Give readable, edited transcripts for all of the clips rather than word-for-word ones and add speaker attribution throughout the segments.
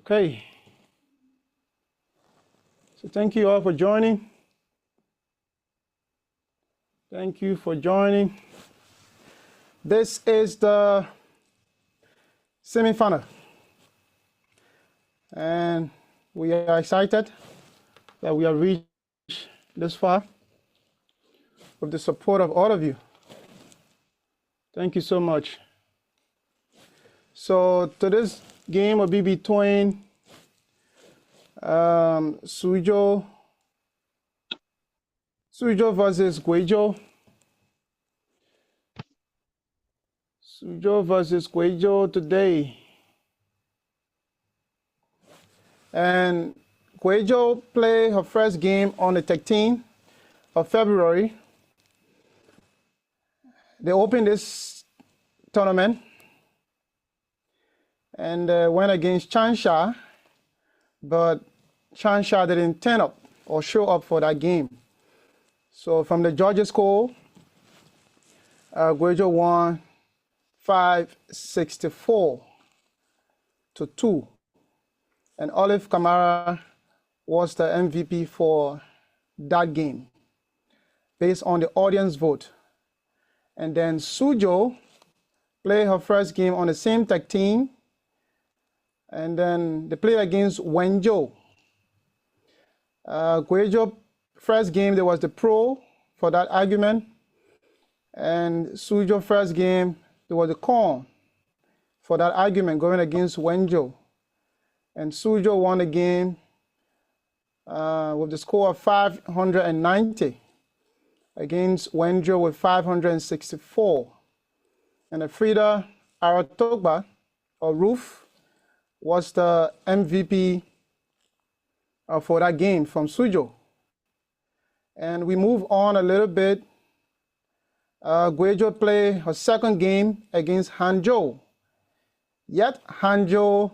Speaker 1: Okay. So thank you all for joining. Thank you for joining. This is the semi-final. And we are excited that we have reached this far with the support of all of you. Thank you so much. So today's game will be between Suzhou versus Guizhou. Suzhou versus Guizhou today. And Guizhou played her first game on the 13th of February. They opened this tournament and went against Changsha, but Changsha didn't turn up or show up for that game. So from the judges' score, Guizhou won 564-2. And Olive Kamara was the MVP for that game, based on the audience vote. And then Suzhou played her first game on the same tag team, and then they played against Wenzhou. Guizhou first game, there was the pro for that argument, and Suzhou first game, there was the con for that argument going against Wenzhou. And Suzhou won the game with the score of 590 against Wenzhou with 564. And Frida Aratogba, or Roof, was the MVP for that game from Suzhou. And we move on a little bit. Guizhou played her second game against Hangzhou. Yet Hangzhou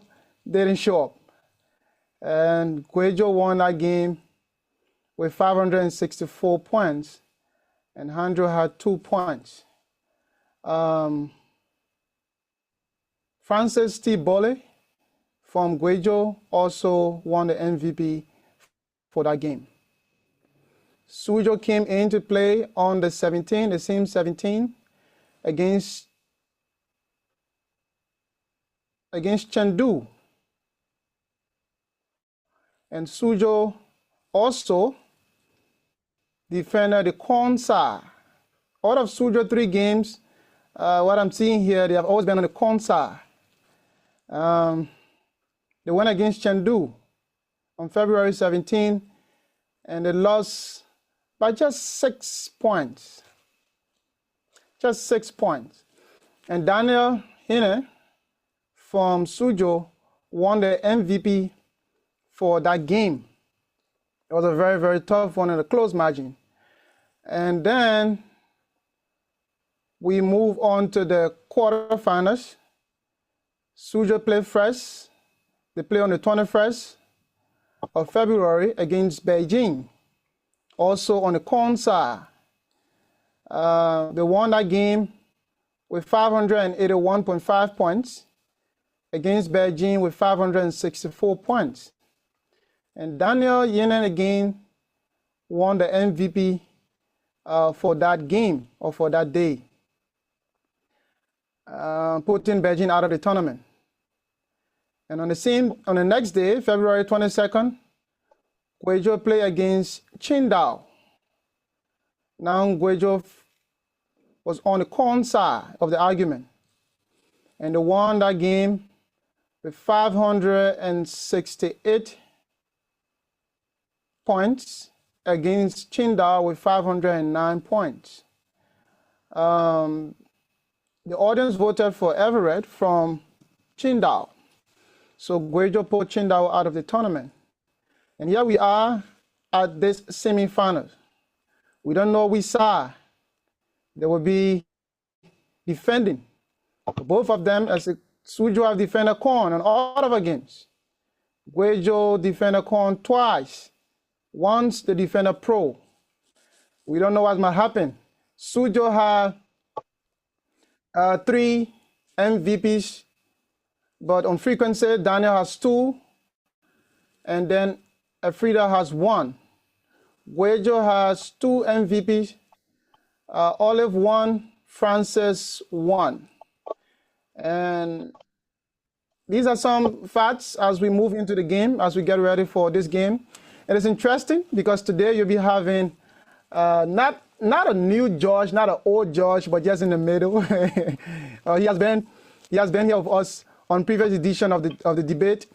Speaker 1: didn't show up. And Guizhou won that game with 564 points. And Hangzhou had 2 points. Francis T. Bolle from Guizhou also won the MVP for that game. Suzhou came in to play on the 17th, the same 17, against Chengdu. And Suzhou also defended the Konsai. Out of Suzhou 3 games, what I'm seeing here, they have always been on the Konsai. They went against Chengdu on February 17, and they lost by just 6 points. Just 6 points. And Daniel Hine from Suzhou won the MVP for that game. It was a very, very tough one in a close margin. And then we move on to the quarterfinals. Suzhou played first. They play on the 21st of February against Beijing. Also on the Konsai. They won that game with 581.5 points against Beijing with 564 points. And Daniel Yenen again won the MVP for that game or for that day, putting Beijing out of the tournament. And on the next day, February 22nd, Guizhou played against Chengdu. Now Guizhou was on the con side of the argument, and they won that game with 568 points against Chengdu with 509 points. The audience voted for Everett from Chengdu. So Guizhou put Chengdu out of the tournament. And here we are at this semi-final. We don't know which side they will be defending. Both of them, as Suzhou have defended Korn on all of our games. Guizhou defended Korn twice. Once they defended Pro. We don't know what might happen. Suzhou have 3 MVPs, but on frequency, Daniel has 2 and then Frida has 1. Guizhou has 2 MVPs, Olive 1, Francis 1. And these are some facts as we move into the game, as we get ready for this game. It is interesting because today you'll be having not a new judge, not an old judge, but just in the middle. He has been here with us on previous edition of the debate,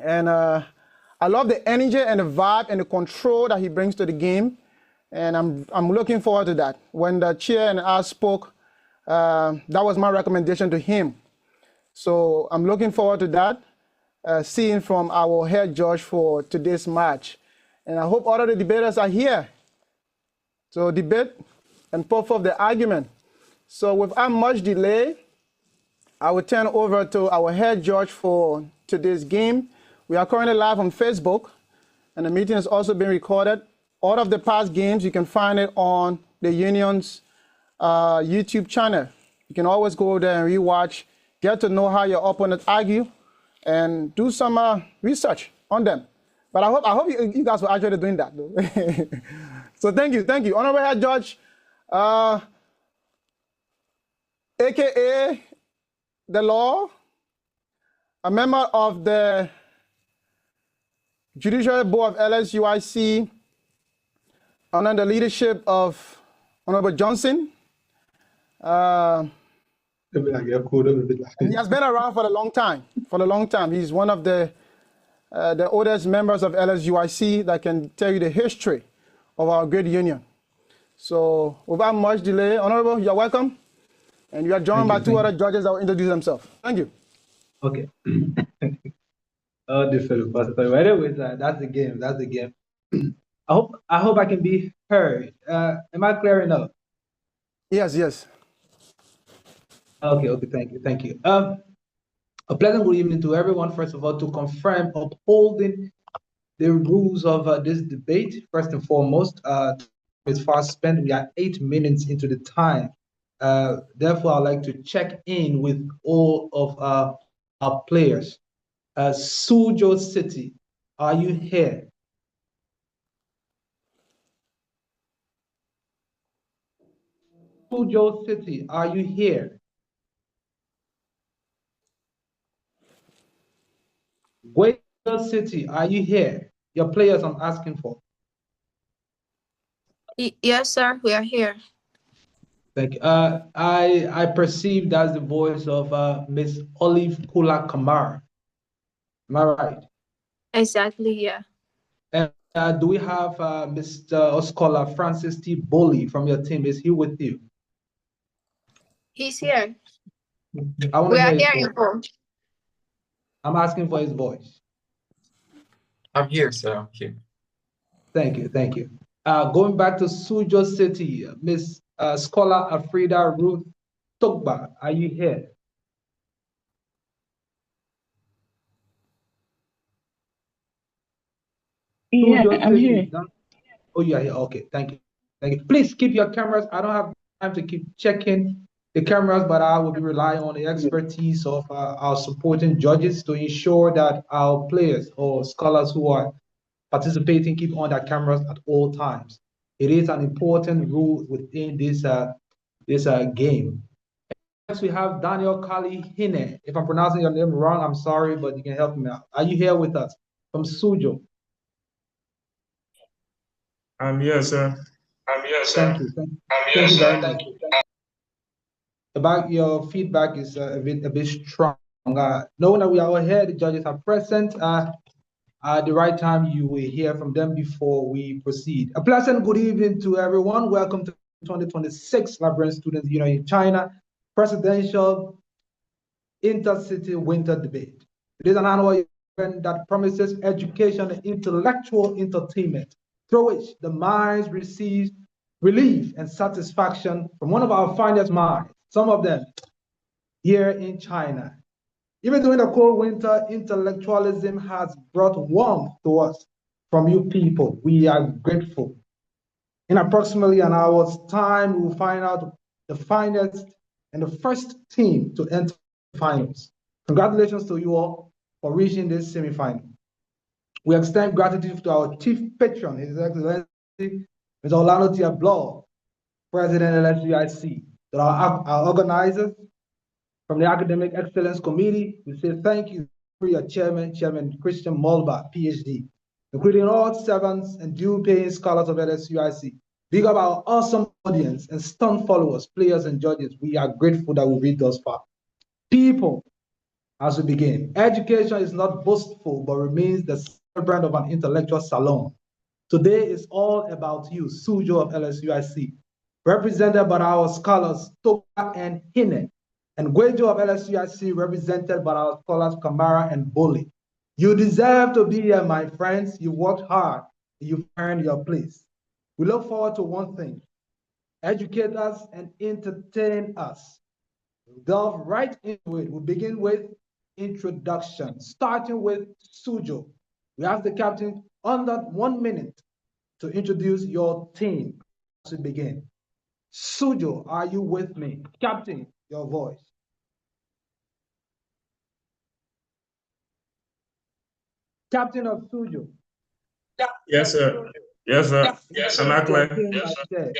Speaker 1: and I love the energy and the vibe and the control that he brings to the game, and I'm looking forward to that. When the chair and I spoke, that was my recommendation to him. So I'm looking forward to that, seeing from our head judge for today's match. And I hope all of the debaters are here to debate and put forth the argument. So without much delay, I will turn over to our head judge for today's game. We are currently live on Facebook, and the meeting is also being recorded. All of the past games, you can find it on the Union's YouTube channel. You can always go there and rewatch, get to know how your opponents argue, and do some research on them. But I hope you guys were actually doing that, though. So thank you. Honorable Head Judge, AKA the law, a member of the Judicial Board of LSUIC under the leadership of Honorable Johnson. He has been around for a long time. He's one of the oldest members of LSUIC that can tell you the history of our great union. So without much delay, Honorable, you're welcome. And you are joined by 2 other judges that will introduce themselves. Thank you.
Speaker 2: Okay. Oh, this is first time. Anyways, that's the game. I hope I can be heard. Am I clear enough?
Speaker 1: Yes.
Speaker 2: Okay. Thank you. A pleasant good evening to everyone. First of all, to confirm upholding the rules of this debate. First and foremost, it's fast spent. We are 8 minutes into the time. Therefore, I'd like to check in with all of our players. Suzhou City, are you here? Suzhou City, are you here? Guizhou City, are you here? Your players I'm asking for.
Speaker 3: Yes, sir, we are here.
Speaker 2: Thank you. I perceive that's the voice of Miss Olive Kula Kamara. Am I right?
Speaker 3: Exactly, yeah.
Speaker 2: And do we have Mr. Scholar Francis T. Boley from your team? Is he with you?
Speaker 3: He's here.
Speaker 2: I want
Speaker 3: We
Speaker 2: to
Speaker 3: are
Speaker 2: hear
Speaker 3: hearing him.
Speaker 2: I'm asking for his voice.
Speaker 4: I'm here, sir. I'm here.
Speaker 2: Thank you. Going back to Suzhou City, Miss Scholar Afrida Ruth Togba, are you here?
Speaker 5: Yeah, I'm here.
Speaker 2: Oh, you are here. Okay, thank you. Please keep your cameras. I don't have time to keep checking the cameras, but I will be relying on the expertise of our supporting judges to ensure that our players or scholars who are participating keep on their cameras at all times. It is an important rule within this game. Next, we have Daniel Kali Hine. If I'm pronouncing your name wrong, I'm sorry, but you can help me out. Are you here with us from Suzhou?
Speaker 4: I'm here, sir.
Speaker 2: Thank you. Thank you very much. About your feedback is a bit strong. Knowing that we are all here, the judges are present. At the right time, you will hear from them before we proceed. A pleasant good evening to everyone. Welcome to 2026 Liberian Students Union in China Presidential Intercity Winter Debate. It is an annual event that promises education and intellectual entertainment, through which the minds receive relief and satisfaction from one of our finest minds, some of them here in China. Even during the cold winter, intellectualism has brought warmth to us from you people. We are grateful. In approximately an hour's time, we will find out the finest and the first team to enter the finals. Congratulations to you all for reaching this semifinal. We extend gratitude to our chief patron, His Excellency Mr. Orlando T. Blow, President LSUIC, to our organizers from the Academic Excellence Committee. We say thank you for your chairman, Chairman Christian Mulba, PhD, including all servants and due-paying scholars of LSUIC. Big up our awesome audience and stunned followers, players, and judges. We are grateful that we read thus far. People, as we begin, education is not boastful, but remains the brand of an intellectual salon. Today is all about you, Suzhou of LSUIC, represented by our scholars, Toba and Hine, and Guizhou of LSUIC, represented by our scholars, Kamara and Boli. You deserve to be here, my friends. You worked hard, you've earned your place. We look forward to one thing: educate us and entertain us. We'll delve right into it. We'll begin with introduction, starting with Suzhou. We ask the captain under 1 minute to introduce your team as we begin. Suzhou, are you with me? Captain, your voice. Captain of Suzhou.
Speaker 4: Yes, sir. Yes, sir. Am I clear?
Speaker 2: Yes, sir.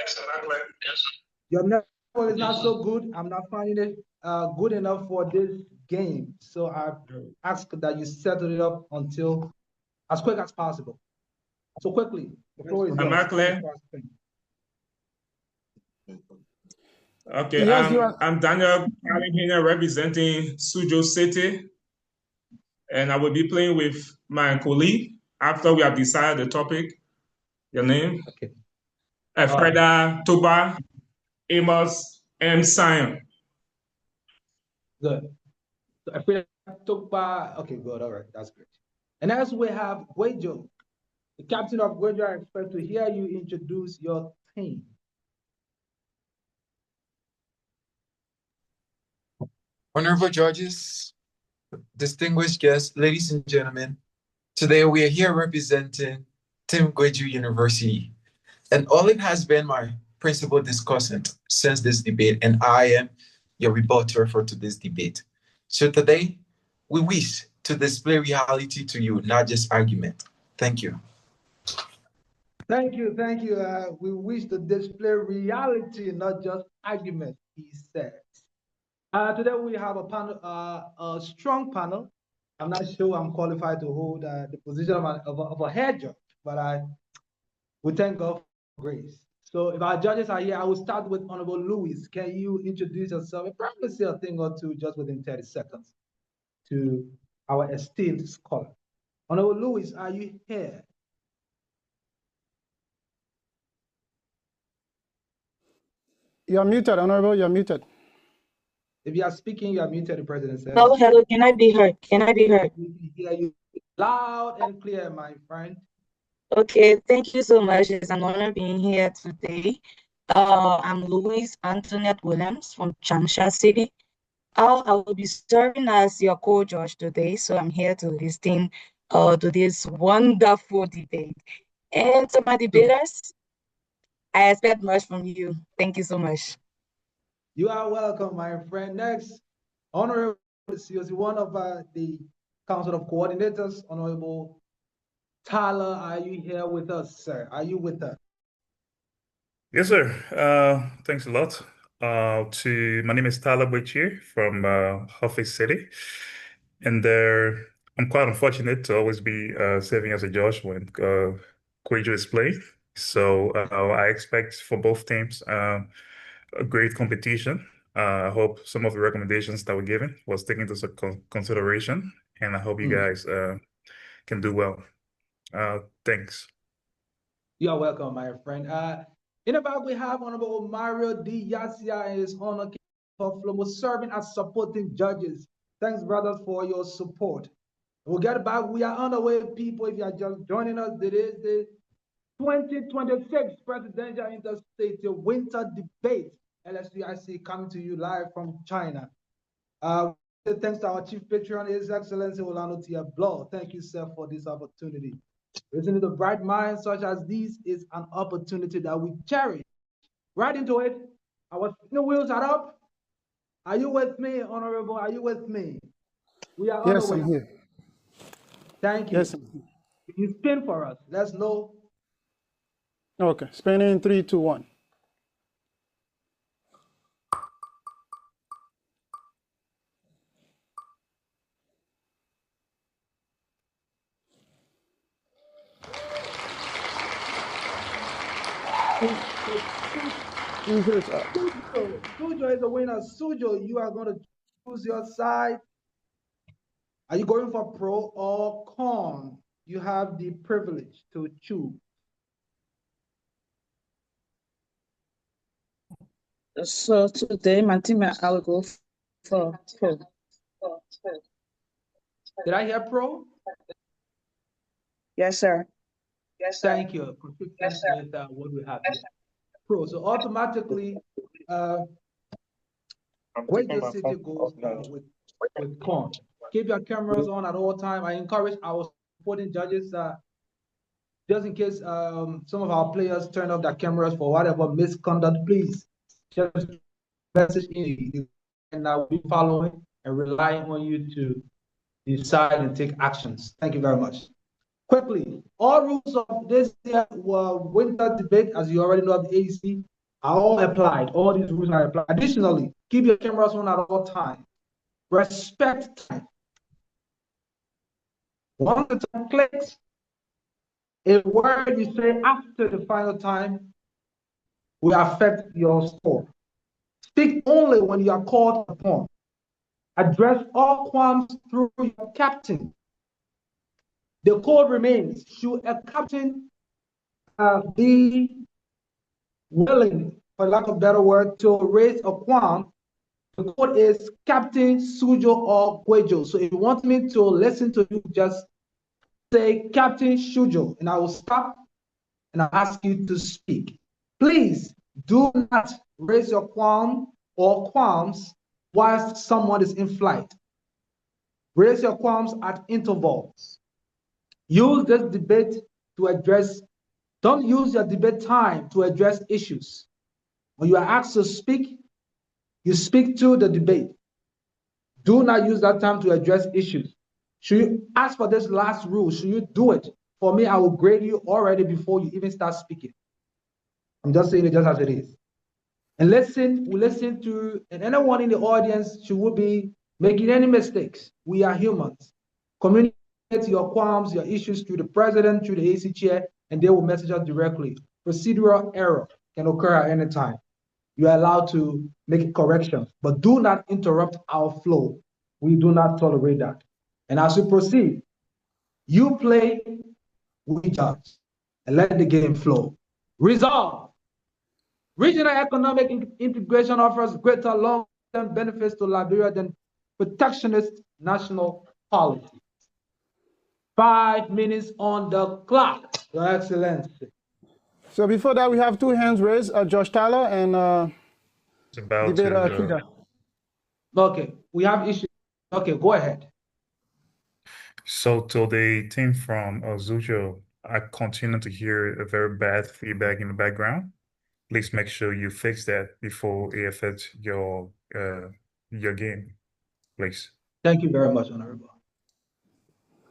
Speaker 2: Your network is not so good. I'm not finding it good enough for this game. So I ask that you settle it up until as quick as possible. So quickly, the floor is yours.
Speaker 4: Am I clear? Okay,
Speaker 1: Yes,
Speaker 4: I'm Daniel here representing Suzhou City, and I will be playing with my colleague after we have decided the topic. Your name?
Speaker 2: Okay.
Speaker 4: Freda Toba Amos M. Sion.
Speaker 2: Good. So Freda Toba, okay, good, all right, that's great. And as we have Guizhou, the captain of Guizhou, I expect to hear you introduce your team.
Speaker 6: Honorable judges, distinguished guests, ladies and gentlemen, today we are here representing Team Guizhou University. And Olin has been my principal discussant since this debate, and I am your reporter for today's debate. So today, we wish to display reality to you, not just argument. Thank you.
Speaker 2: Thank you, thank you. We wish to display reality, not just argument, he says. Today we have a panel, a strong panel. I'm not sure I'm qualified to hold the position of a head judge, but we thank God for grace. So if our judges are here, I will start with Honorable Louis. Can you introduce yourself and probably say a thing or two just within 30 seconds to our esteemed scholar? Honorable Louis, are you here?
Speaker 1: You're muted, Honorable. You're muted.
Speaker 2: If you are speaking, you are muted, the president says.
Speaker 5: Oh, hello. Can I be heard? Can I be heard?
Speaker 2: We can hear you loud and clear, my friend.
Speaker 5: Okay, thank you so much. It's an honor being here today. I'm Louise Antoinette Williams from Changsha City. I will be serving as your co-judge today, so I'm here to listen to this wonderful debate. And to my debaters, I expect much from you. Thank you so much.
Speaker 2: You are welcome, my friend. Next, Honorable, one of the Council of Coordinators, Honorable Tyler, are you here with us, sir? Are you with us?
Speaker 7: Yes, sir. Thanks a lot. My name is Tyler Butcher from Hoffe City, and I'm quite unfortunate to always be serving as a judge when Guizhou is playing. So I expect for both teams a great competition. I hope some of the recommendations that were given was taken into consideration, and I hope you guys can do well. Thanks.
Speaker 2: You are welcome, my friend. In the back, we have Honorable Mario D. Yasia and his honor of Flomo serving as supporting judges. Thanks, brothers, for your support. We'll get back. We are on the way, people. If you are just joining us, it is the 2026 Presidential Interstate Winter Debate. LSUIC coming to you live from China. Thanks to our chief patron, His Excellency Orlando T. Blow. Thank you, sir, for this opportunity. Listening to bright minds such as these is an opportunity that we cherish. Right into it. Our spinning wheels are up. Are you with me, Honorable? Are you with me? We are on
Speaker 1: Yes,
Speaker 2: the way.
Speaker 1: I'm here.
Speaker 2: Thank you.
Speaker 1: Yes, I'm here.
Speaker 2: Can you spin for us? Let's know.
Speaker 1: Okay, spinning 3, 2, 1.
Speaker 2: Suzhou is the winner. Suzhou, you are going to choose your side. Are you going for pro or con? You have the privilege to choose.
Speaker 5: So today, my team and I will go for pro.
Speaker 2: Did I hear pro?
Speaker 5: Yes, sir. Yes, sir.
Speaker 2: Thank you. Yes, with what we have here. Pro. So automatically, Guizhou City goes with con. Keep your cameras on at all time. I encourage our supporting judges, just in case some of our players turn off their cameras for whatever misconduct, please just message in, and I will be following and relying on you to decide and take actions. Thank you very much. Quickly, all rules of this winter debate, as you already know, of the AEC, are all applied. All these rules are applied. Additionally, keep your cameras on at all times. Respect time. Once the time clicks, a word you say after the final time will affect your score. Speak only when you are called upon. Address all qualms through your captain. The code remains, should a captain be willing, for lack of a better word, to raise a qualm, the code is Captain Suzhou or Guizhou. So if you want me to listen to you, just say Captain Suzhou, and I will stop and I'll ask you to speak. Please do not raise your qualm or qualms whilst someone is in flight. Raise your qualms at intervals. Use this debate to address, don't use your debate time to address issues. When you are asked to speak, you speak to the debate. Do not use that time to address issues. Should you ask for this last rule? Should you do it? For me, I will grade you already before you even start speaking. I'm just saying it just as it is. And we listen to, and anyone in the audience should be making any mistakes. We are humans. Communicate your qualms, your issues through the president, through the AC chair, and they will message us directly. Procedural error can occur at any time. You are allowed to make corrections, but do not interrupt our flow. We do not tolerate that. And as we proceed, you play, we judge, and let the game flow. Resolve. Regional economic integration offers greater long-term benefits to Liberia than protectionist national policy. 5 minutes on the clock, Your Excellency.
Speaker 1: So before that, we have two hands raised, Josh Tyler and debater Frida.
Speaker 2: Okay, we have issues. Okay, go ahead.
Speaker 7: So to the team from Xuzhou, I continue to hear a very bad feedback in the background. Please make sure you fix that before it affects your game, please.
Speaker 2: Thank you very much, Honorable.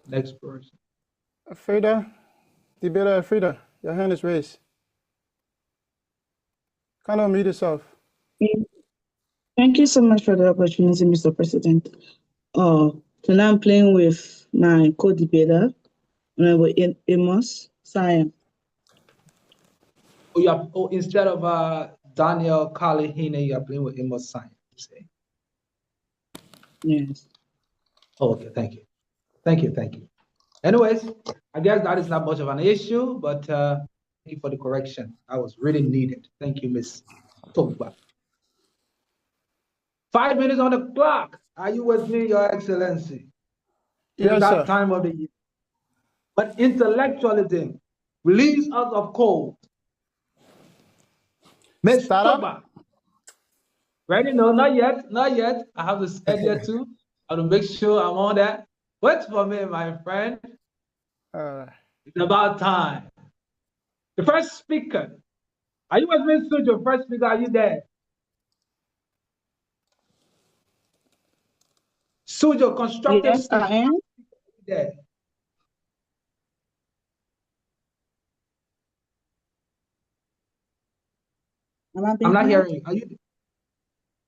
Speaker 2: Next person.
Speaker 1: Frida, debater Frida, your hand is raised. Kind of unmute yourself.
Speaker 5: Thank you so much for the opportunity, Mr. President. Tonight I'm playing with my co-debater, Honorable Amos Sion.
Speaker 2: Instead of Daniel Kalihine, you are playing with Amos Sion.
Speaker 5: Yes.
Speaker 2: Oh, okay, thank you. Thank you. Anyways, I guess that is not much of an issue, but thank you for the correction. That was really needed. Thank you, Ms. Togba. 5 minutes on the clock. Are you with me, Your Excellency?
Speaker 1: Yes,
Speaker 2: It's that
Speaker 1: sir.
Speaker 2: time of the year. But intellectualism relieves us of cold. Ms. Togba. Ready? No, not yet. Not yet. I have this idea too. I will make sure I'm on that. Wait for me, my friend. It's about time. The first speaker. Are you with me, Suzhou? First speaker, are you there? Suzhou, constructive.
Speaker 5: Yes, I am.
Speaker 2: There. I'm not hearing you. Are you?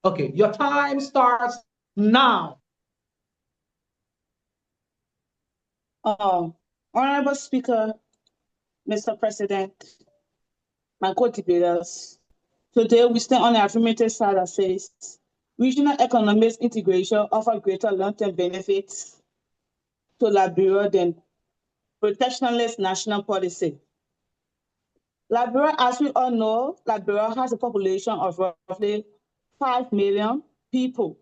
Speaker 2: Okay, your time starts now.
Speaker 8: Honorable Speaker, Mr. President, my co-debaters, today we stand on the affirmative side that says regional economics integration offer greater long-term benefits to Liberia than protectionist national policy. Liberia, as we all know, Liberia has a population of roughly 5 million people.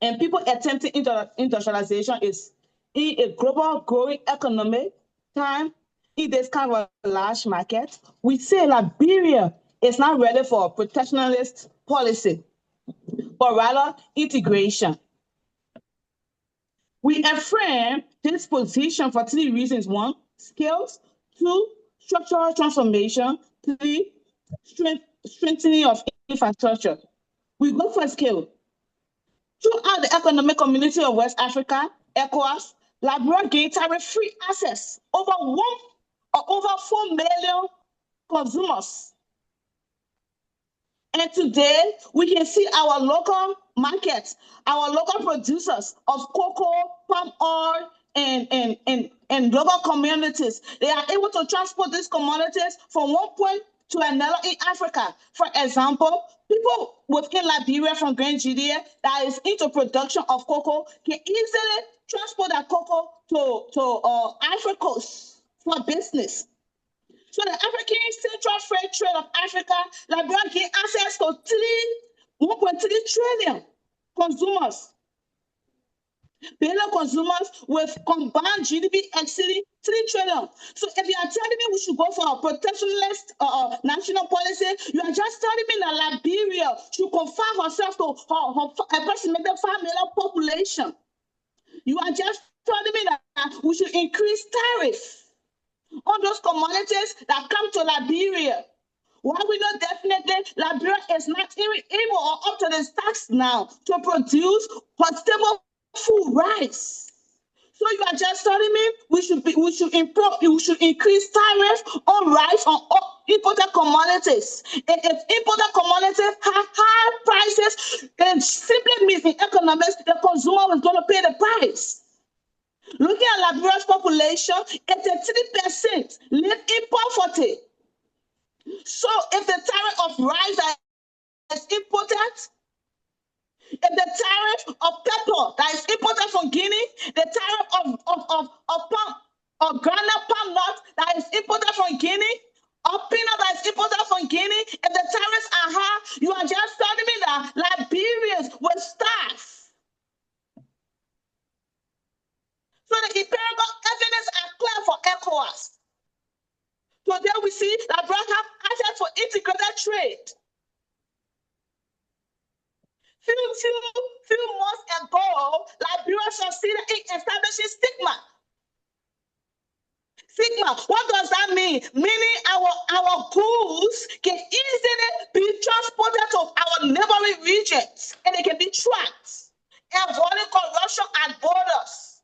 Speaker 8: And people attempting industrialization is in a global growing economic time, in this kind of a large market. We say Liberia is not ready for a protectionist policy, but rather integration. We affirm this position for 3 reasons. 1, skills. 2, structural transformation. 3, strengthening of infrastructure. We go for skill. Throughout the Economic Community of West Africa, ECOWAS, Liberia gained tariff-free access over 4 million consumers. And today, we can see our local markets, our local producers of cocoa, palm oil, and local communities. They are able to transport these commodities from one point to another in Africa. For example, people within Liberia from Grand Judea that is into production of cocoa can easily transport that cocoa to Ivory Coast for business. So the African Central Free Trade of Africa, Liberia gain access to 1.3 trillion consumers. Billion consumers with combined GDP exceeding 3 trillion. So if you are telling me we should go for a protectionist national policy, you are just telling me that Liberia should confine herself to her approximately 5 million population. You are just telling me that we should increase tariffs on those commodities that come to Liberia. While we know definitely Liberia is not able or up to the task now to produce stable food rice. So you are just telling me we should increase tariff on rice on imported commodities. And if imported commodities have high prices, then simply means in economics the consumer is going to pay the price. Looking at Liberia's population, 83% live in poverty. So if the tariff of rice that is imported, if the tariff of pepper that is imported from Guinea, the tariff of palm or groundnut palm nut that is imported from Guinea, or peanut that is imported from Guinea, if the tariffs are high, you are just telling me that Liberians will starve. So the empirical evidence are clear for ECOWAS. Today we see that Liberia have access for integrated trade. Few months ago, Liberia succeeded in establishing stigma. Sigma, what does that mean? Meaning our goods can easily be transported to our neighboring regions and they can be tracked, avoiding corruption at borders,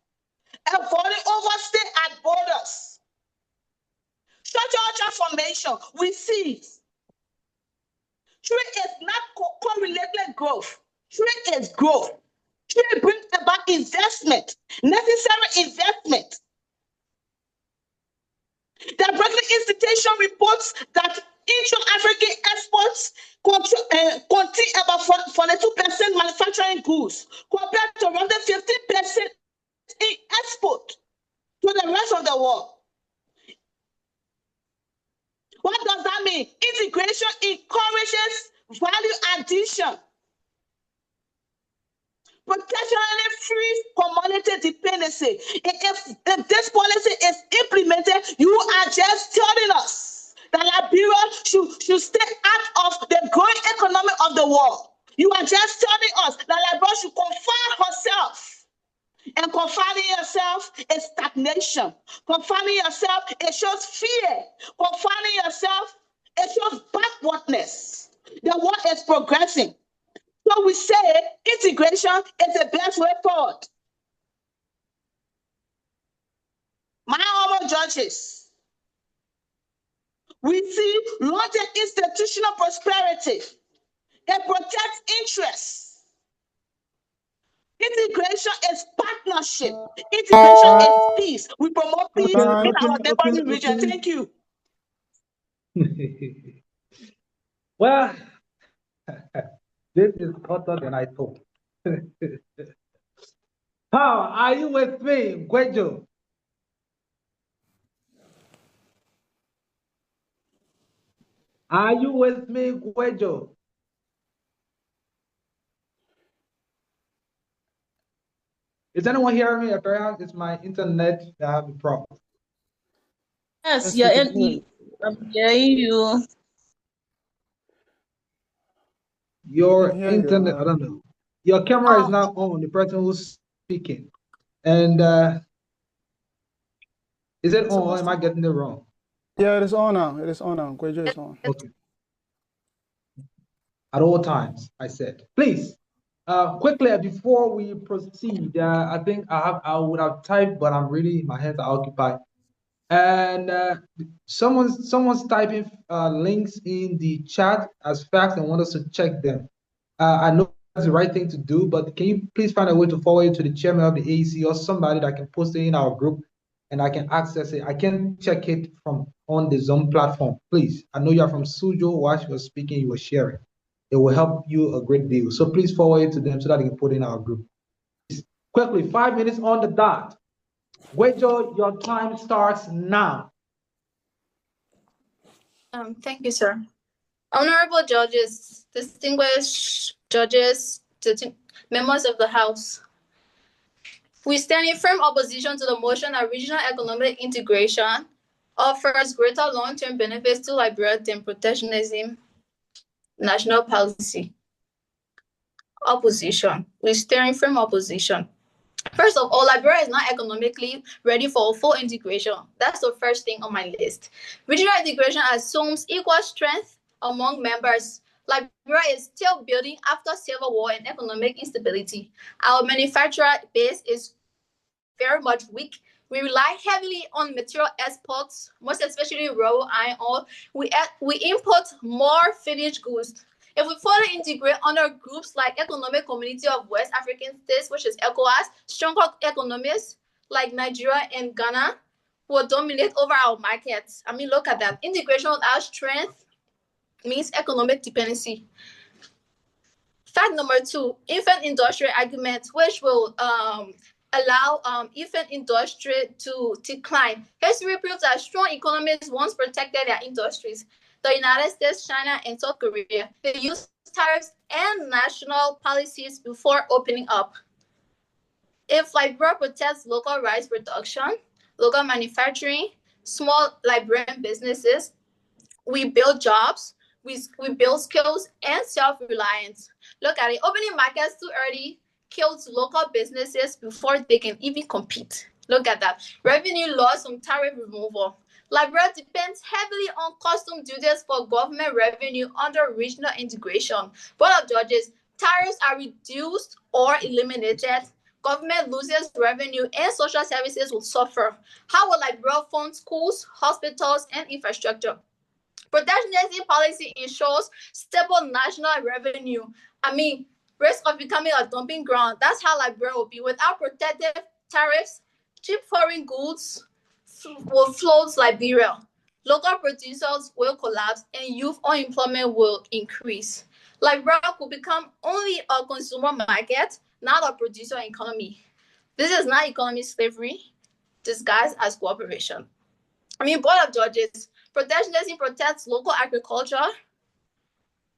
Speaker 8: avoiding overstay at borders. Structural transformation, we see trade is not correlated growth. Trade is growth. Trade brings about investment, necessary investment. The Berkeley Institution reports that intra-African exports contain about 42% manufacturing goods, compared to roughly 15% in export to the rest of the world. What does that mean? Integration encourages value addition. Protectionally free commodity dependency. If this policy is implemented, you are just telling us that Liberia should stay out of the growing economy of the world. You are just telling us that Liberia should confine herself. And confining yourself is stagnation. Confining yourself, it shows fear. Confining yourself, it shows backwardness. The world is progressing. So we say integration is the best way forward. My honorable judges, We see long-term institutional prosperity. It protects interests. Integration is partnership. Integration is peace. We promote peace in our neighboring region. Thank you.
Speaker 2: Well, this is hotter than I thought. How are you with me, Guizhou? Are you with me, Guizhou? Is anyone hearing me? Perhaps it's my internet that have a problem.
Speaker 8: Yes,
Speaker 1: Yes, we
Speaker 8: you're
Speaker 1: can hear you.
Speaker 8: I'm hearing you.
Speaker 2: Your
Speaker 1: hear you,
Speaker 2: internet, I don't know. Your camera is
Speaker 8: Oh.
Speaker 2: not on, the person who's speaking. And is it on or am I getting it wrong?
Speaker 1: Yeah, it is on now. It is on now. Guizhou is on.
Speaker 2: Okay. At all times, I said. Please, quickly before we proceed, I think I would have typed, but I'm really, my hands are occupied. And someone's typing links in the chat as facts and want us to check them. I know that's the right thing to do, but can you please find a way to forward it to the chairman of the AEC or somebody that can post it in our group and I can access it. I can check it from on the Zoom platform, please. I know you're from Suzhou. While you were speaking, you were sharing. It will help you a great deal. So please forward it to them so that they can put it in our group. Quickly, 5 minutes on the dot. Guizhou, your time starts now.
Speaker 3: Thank you, sir. Honorable judges, distinguished judges, members of the House. We stand in firm opposition to the motion that regional economic integration offers greater long-term benefits to Liberia than protectionism national policy. Opposition. We stand in firm opposition. First of all, Liberia is not economically ready for full integration. That's the first thing on my list. Regional integration assumes equal strength among members. Liberia is still building after civil war and economic instability. Our manufacturer base is very much weak. We rely heavily on material exports, most especially raw iron ore. We import more finished goods. If we further integrate under groups like Economic Community of West African States, which is ECOWAS, stronger economies like Nigeria and Ghana will dominate over our markets. I mean, look at that. Integration without strength means economic dependency. Fact number 2, infant industry argument, which will allow infant industry to decline. History proves that strong economies once protected their industries. The United States, China, and South Korea, they use tariffs and national policies before opening up. If Liberia protects local rice production, local manufacturing, small Liberian businesses, we build jobs, we build skills and self-reliance. Look at it, opening markets too early kills local businesses before they can even compete. Look at that. Revenue loss from tariff removal. Liberia depends heavily on custom duties for government revenue under regional integration. Board of Judges, tariffs are reduced or eliminated. Government loses revenue and social services will suffer. How will Liberia fund schools, hospitals, and infrastructure? Protectionist policy ensures stable national revenue. I mean, risk of becoming a dumping ground. That's how Liberia will be. Without protective tariffs, cheap foreign goods will flood Liberia. Local producers will collapse and youth unemployment will increase. Liberia could become only a consumer market, not a producer economy. This is not economic slavery disguised as cooperation. I mean, Board of Judges, protectionism protects local agriculture,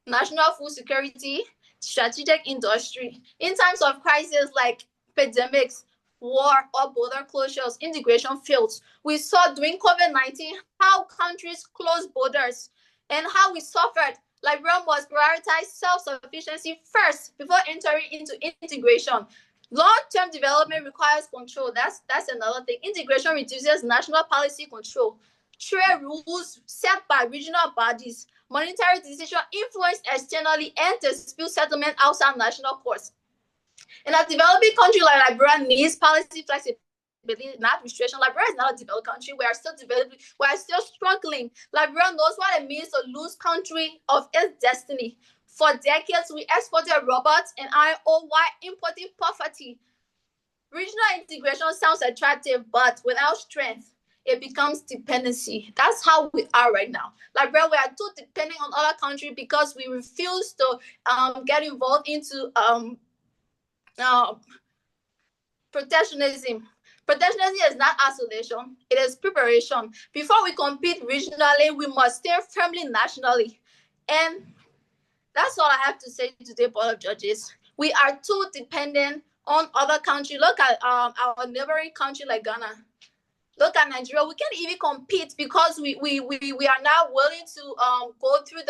Speaker 3: national food security, strategic industry. In times of crisis like pandemics, war, or border closures, integration fails. We saw during COVID-19 how countries closed borders and how we suffered. Liberia must prioritize self-sufficiency first before entering into integration. Long-term development requires control. That's another thing. Integration reduces national policy control. Trade rules set by regional bodies, monetary decision influenced externally, and dispute settlement outside national courts. In a developing country like Liberia needs policy flexibility. believe in administration. Liberia is not a developed country. We are still developing. We are still struggling. Liberia knows what it means to lose country of its destiny. For decades, we exported robots and iron ore while importing poverty. Regional integration sounds attractive, but without strength, it becomes dependency. That's how we are right now. Liberia, we are too dependent on other countries because we refuse to get involved into protectionism. Protectionism is not isolation, it is preparation. Before we compete regionally, we must stay firmly nationally. And that's all I have to say today, Board of Judges. We are too dependent on other countries. Look at our neighboring country like Ghana. Look at Nigeria. We can't even compete because we are not willing to go through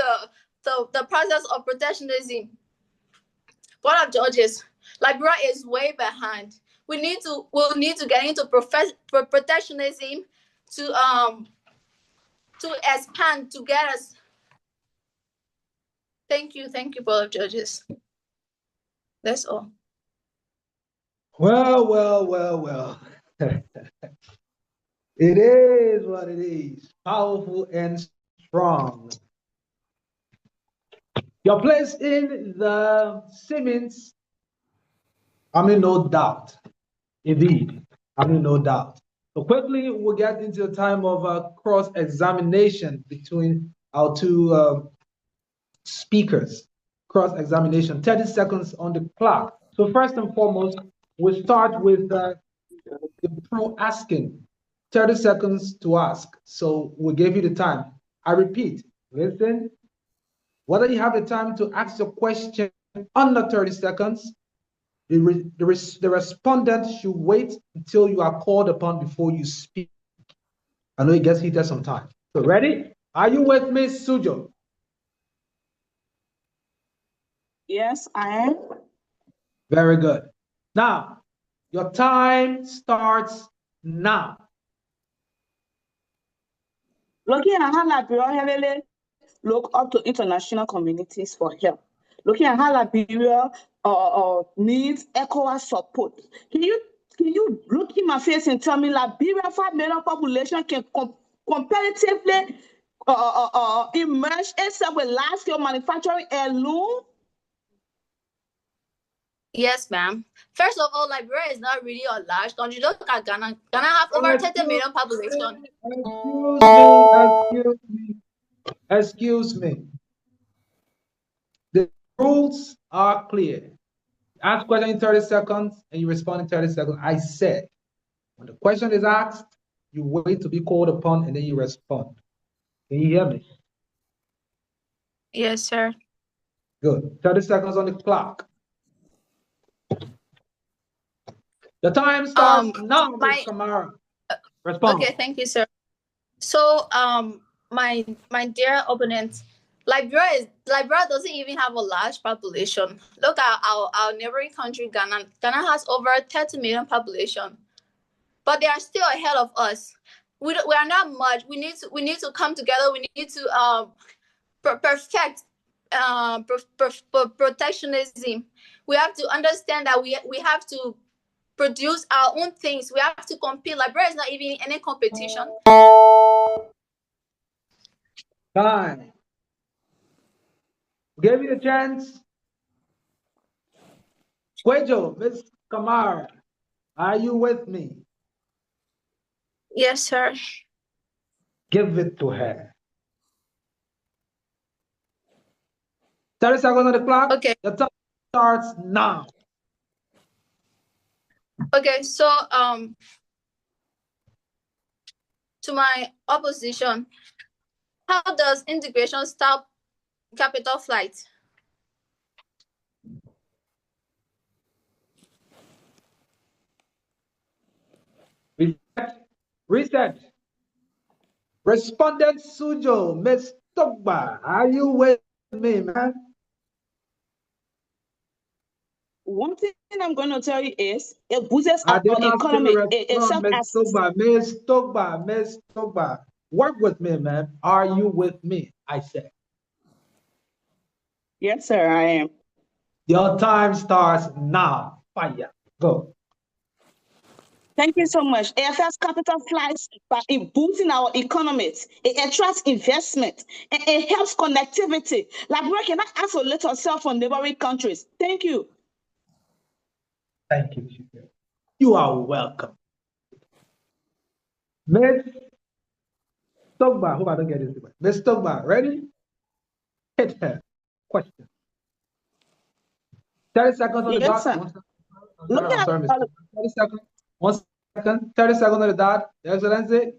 Speaker 3: the process of protectionism. Board of Judges, Liberia is way behind. We'll need to get into protectionism to expand, to get us. Thank you, Board of Judges. That's all.
Speaker 2: Well. It is what it is. Powerful and strong. Your place in the Siemens, no doubt. Indeed, no doubt. So quickly, we'll get into the time of cross-examination between our two speakers. Cross-examination, 30 seconds on the clock. So first and foremost, we'll start with the pro asking. 30 seconds to ask. So we'll give you the time. I repeat, listen, whether you have the time to ask your question under 30 seconds, the respondent should wait until you are called upon before you speak. I know it gets heated sometimes. So ready? Are you with me, Suzhou?
Speaker 8: Yes, I am.
Speaker 2: Very good. Now, your time starts now.
Speaker 8: Looking at how Liberia heavily look up to international communities for help. Looking at how Liberia needs ECOWAS support. Can you look in my face and tell me Liberia 5 million population can competitively emerge itself with large-scale manufacturing alone?
Speaker 3: Yes, ma'am. First of all, Liberia is not really a large country. Look at Ghana. Ghana has over 30 million population.
Speaker 2: Excuse me. The rules are clear. Ask question in 30 seconds and you respond in 30 seconds. I said, when the question is asked, you wait to be called upon and then you respond. Can you hear me?
Speaker 3: Yes, sir.
Speaker 2: Good. 30 seconds on the clock. The time starts now, Ms. Kamara. Respond.
Speaker 3: Okay, thank you, sir. So, my dear opponent, Liberia doesn't even have a large population. Look at our neighboring country, Ghana. Ghana has over 30 million population, but they are still ahead of us. We are not much. We need to come together. We need to perfect protectionism. We have to understand that we have to produce our own things. We have to compete. Liberia is not even in any competition.
Speaker 2: Time. Give you a chance. Guizhou, Ms. Kamara, are you with me?
Speaker 3: Yes, sir.
Speaker 2: Give it to her. 30 seconds on the clock.
Speaker 3: Okay.
Speaker 2: The time starts now.
Speaker 3: Okay, so to my opposition, how does integration stop capital flight?
Speaker 2: Reset. Respondent Suzhou, Ms. Togba, are you with me, man?
Speaker 8: One thing I'm going to tell you is it boosts our economy.
Speaker 2: Ms. Togba, work with me, man. Are you with me? I said.
Speaker 8: Yes, sir, I am.
Speaker 2: Your time starts now. Fire. Go.
Speaker 8: Thank you so much. AFS capital flies by boosting our economies. It attracts investment and it helps connectivity. Liberia cannot isolate herself from neighboring countries. Thank you.
Speaker 2: Thank you. You are welcome. Miss Stogba, hope I don't get this. Miss Stogba, ready? Hit her. Question. 30 seconds on the
Speaker 8: Yes,
Speaker 2: dot.
Speaker 8: sir.
Speaker 2: I'm sorry, Miss Stogba. 30 seconds. 1 second. 30 seconds on the dot. Your Excellency,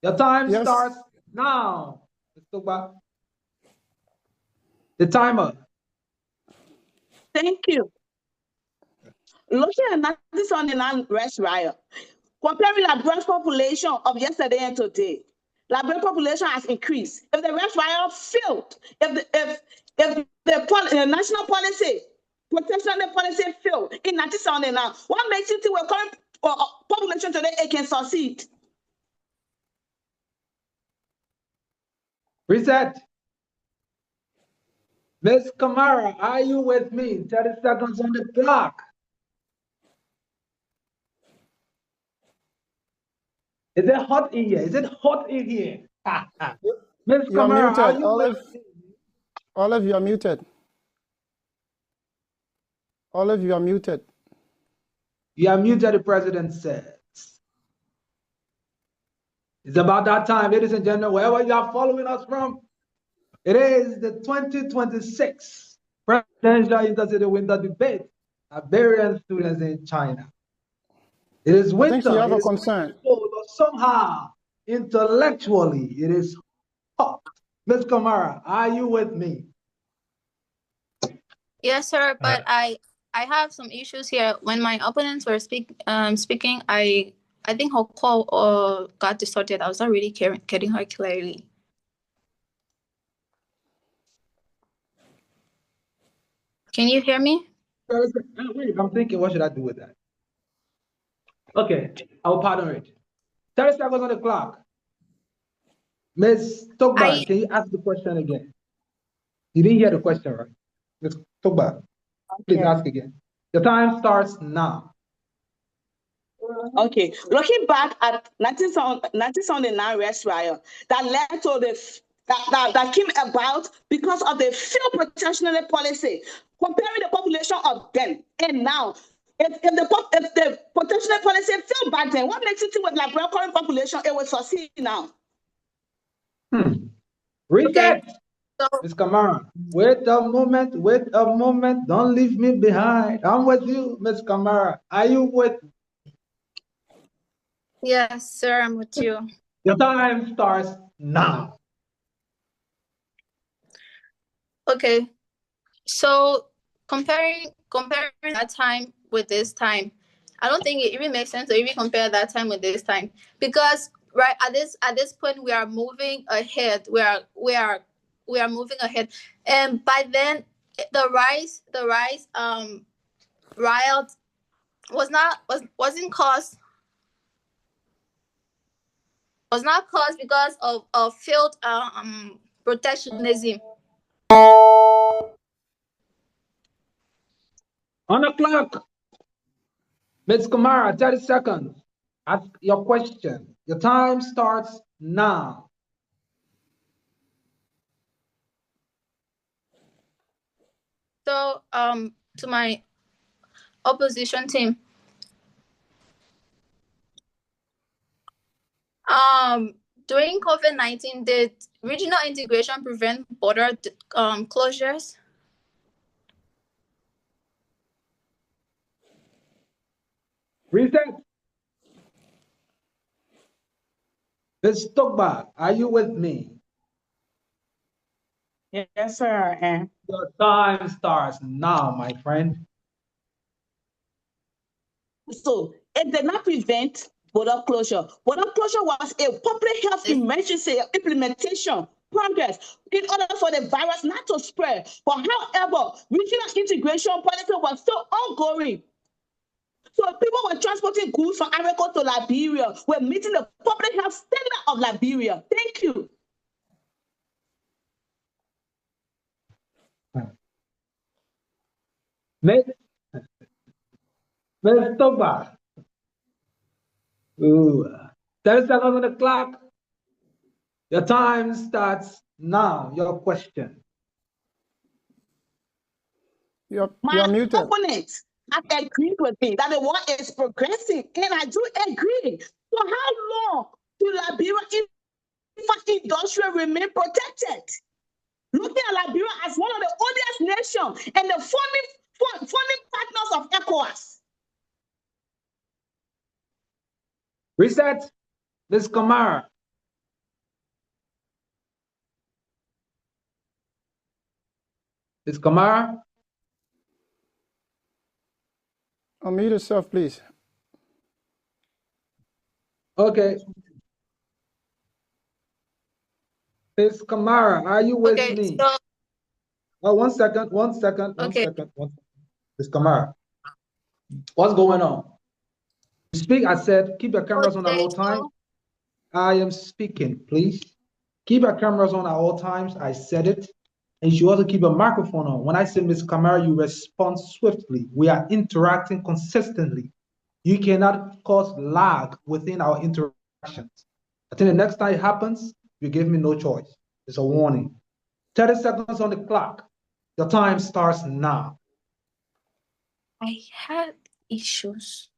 Speaker 2: your time
Speaker 1: Yes.
Speaker 2: starts now. Miss Stogba. The timer.
Speaker 8: Thank you. Looking at this on the land rest riot, comparing Liberia's population of yesterday and today, Liberian population has increased. If the rest riot failed, if the national policy, protectionist policy failed in 1979, what makes you think we're current population today it can succeed?
Speaker 2: Reset. Miss Kamara, are you with me? 30 seconds on the clock. Is it hot in here? Is it hot in here? Miss
Speaker 1: You are
Speaker 2: Kamara,
Speaker 1: muted.
Speaker 2: are you with me?
Speaker 1: Olive, you are muted. Olive, you are muted.
Speaker 2: You are muted, the president says. It's about that time, ladies and gentlemen, wherever you are following us from. It is the 2026 Presidential Intercity Winter Debate, Liberian students in China. It is
Speaker 1: I
Speaker 2: winter.
Speaker 1: think you have
Speaker 2: it
Speaker 1: a
Speaker 2: is
Speaker 1: concern.
Speaker 2: cold, but somehow, intellectually, it is hot. Ms. Kamara, are you with me?
Speaker 3: Yes, sir. But I have some issues here. When my opponents were speaking, I think her call got distorted. I was not really getting her clearly. Can you hear me?
Speaker 2: Wait, I'm thinking, what should I do with that? Okay, I'll pardon it. 30 seconds on the clock. Ms. Togba, can you ask the question again? You didn't hear the question, right? Ms. Togba, please ask again. The time starts now.
Speaker 8: Okay, looking back at 1979 rest riot that led to that came about because of the failed protectionist policy, comparing the population of then and now. If the protectionist policy failed back then, what makes you think with Liberian current population it will succeed now?
Speaker 2: Reset.
Speaker 3: Okay. So,
Speaker 2: Ms. Kamara, wait a moment, don't leave me behind. I'm with you, Ms. Kamara. Are you with me?
Speaker 3: yes, sir, I'm with you.
Speaker 2: Your time starts now.
Speaker 3: Okay. So comparing that time with this time, I don't think it even makes sense to even compare that time with this time, because right at this point we are moving ahead. We are moving ahead, and by then the rise riot wasn't caused because of failed protectionism.
Speaker 2: On the clock. Ms. Kamara, 30 seconds. Ask your question. Your time starts now.
Speaker 3: So to my opposition team, during COVID-19, did regional integration prevent border closures?
Speaker 2: Reset. Ms. Togba, are you with me?
Speaker 8: Yes, sir.
Speaker 2: Your time starts now, my friend.
Speaker 8: So it did not prevent border closure. Border closure was a public health emergency implementation progress in order for the virus not to spread. But however, regional integration policy was still ongoing. So people were transporting goods from Africa to Liberia. We're meeting the public health standard of Liberia. Thank you.
Speaker 2: Ms. Togba, Ooh. 30 seconds on the clock. Your time starts now. Your question.
Speaker 1: You're
Speaker 8: My
Speaker 1: muted.
Speaker 8: opponents have agreed with me that the war is progressing, and I do agree. For how long do Liberia industrial remain protected? Looking at Liberia as one of the oldest nations and the funding partners of ECOWAS.
Speaker 2: Reset. Ms. Kamara. Ms. Kamara.
Speaker 1: Unmute yourself, please.
Speaker 2: Okay. Ms. Kamara, are you with
Speaker 3: Okay,
Speaker 2: me?
Speaker 3: so
Speaker 2: Oh, one second.
Speaker 3: okay.
Speaker 2: Ms. Kamara, what's going on? Speak, I said, keep your cameras on at all times. I am speaking, please. Keep your cameras on at all times. I said it. And you should also keep a microphone on. When I say Ms. Kamara, you respond swiftly. We are interacting consistently. You cannot cause lag within our interactions. I think the next time it happens, you give me no choice. It's a warning. 30 seconds on the clock. Your time starts now.
Speaker 3: I had issues.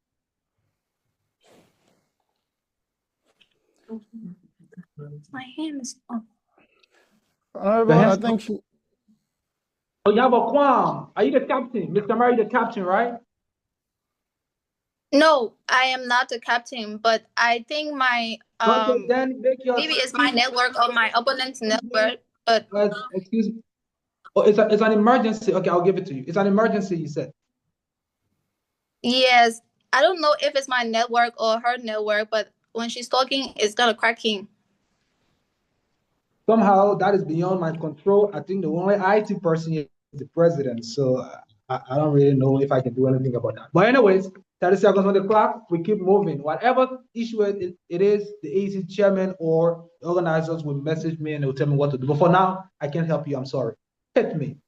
Speaker 3: My hand is up.
Speaker 1: Honorable, I think she,
Speaker 2: Oh, you have a qualm. Are you the captain? Mr. Kamara, the captain, right?
Speaker 3: No, I am not the captain, but I think my
Speaker 2: Okay, then make your
Speaker 3: maybe it's my network or my opponent's network. But
Speaker 2: excuse me. Oh, it's an emergency. Okay, I'll give it to you. It's an emergency, you said.
Speaker 3: yes, I don't know if it's my network or her network, but when she's talking, it's gonna cracking.
Speaker 2: Somehow that is beyond my control. I think the only IT person is the president. So I don't really know if I can do anything about that. But anyways, 30 seconds on the clock. We keep moving. Whatever issue it is, the AC chairman or the organizers will message me and they'll tell me what to do. But for now, I can't help you. I'm sorry. Hit me.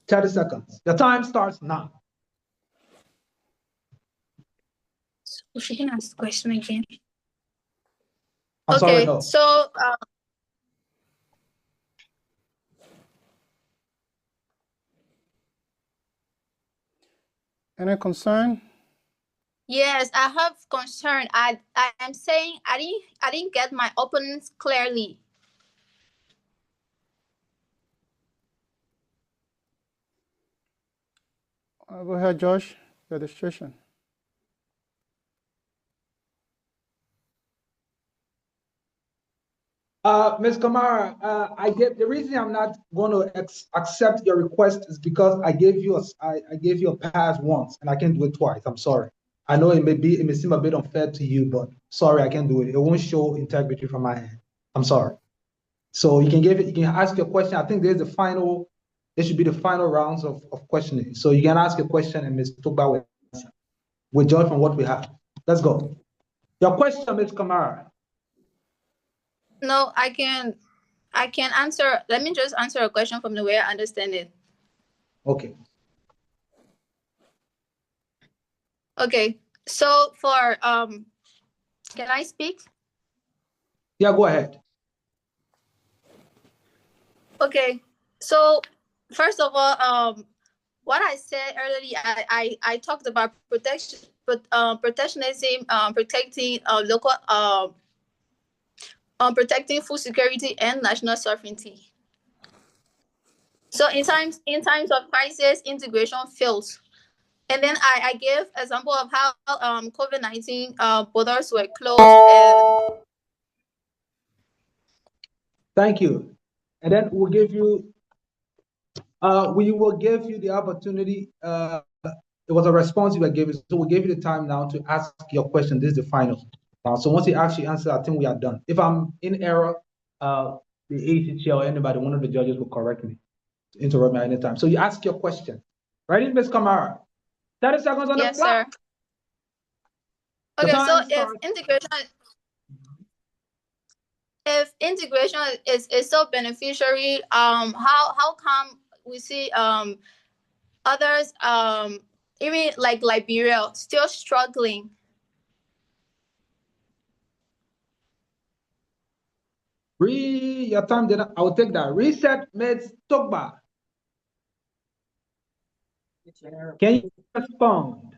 Speaker 2: 30 seconds. The time starts now.
Speaker 3: So she can ask the question again.
Speaker 2: I'm sorry, no.
Speaker 3: So
Speaker 1: any concern?
Speaker 3: yes, I have concern. I am saying I didn't get my opponents clearly.
Speaker 1: Go ahead, Josh, your registration.
Speaker 2: Ms. Kamara, the reason I'm not going to accept your request is because I gave you a pass once and I can't do it twice. I'm sorry. I know it may seem a bit unfair to you, but sorry, I can't do it. It won't show integrity from my end. I'm sorry. So you can ask your question. I think there should be the final rounds of questioning. So you can ask a question and Ms. Tuba will answer. We'll judge from what we have. Let's go. Your question, Ms. Kamara.
Speaker 3: No, I can answer. Let me just answer a question from the way I understand it.
Speaker 2: Okay.
Speaker 3: Okay. So for can I speak?
Speaker 2: Yeah, go ahead.
Speaker 3: Okay. So first of all, what I said earlier, I talked about protectionism, protecting local protecting food security and national sovereignty. So in times of crisis, integration fails. And then I gave example of how COVID-19 borders were closed. And
Speaker 2: thank you. And then we will give you the opportunity. It was a response you were given, so we'll give you the time now to ask your question. This is the final. So once you actually answer, I think we are done. If I'm in error, the ACT or anybody, one of the judges will correct me, interrupt me at any time. So you ask your question. Ready, Ms. Kamara? 30 seconds on the clock.
Speaker 3: Sir. Okay, so
Speaker 2: starts.
Speaker 3: if integration is so beneficiary, how come we see others even like Liberia still struggling?
Speaker 2: Your time did I will take that. Reset Ms. Togba. Can you respond?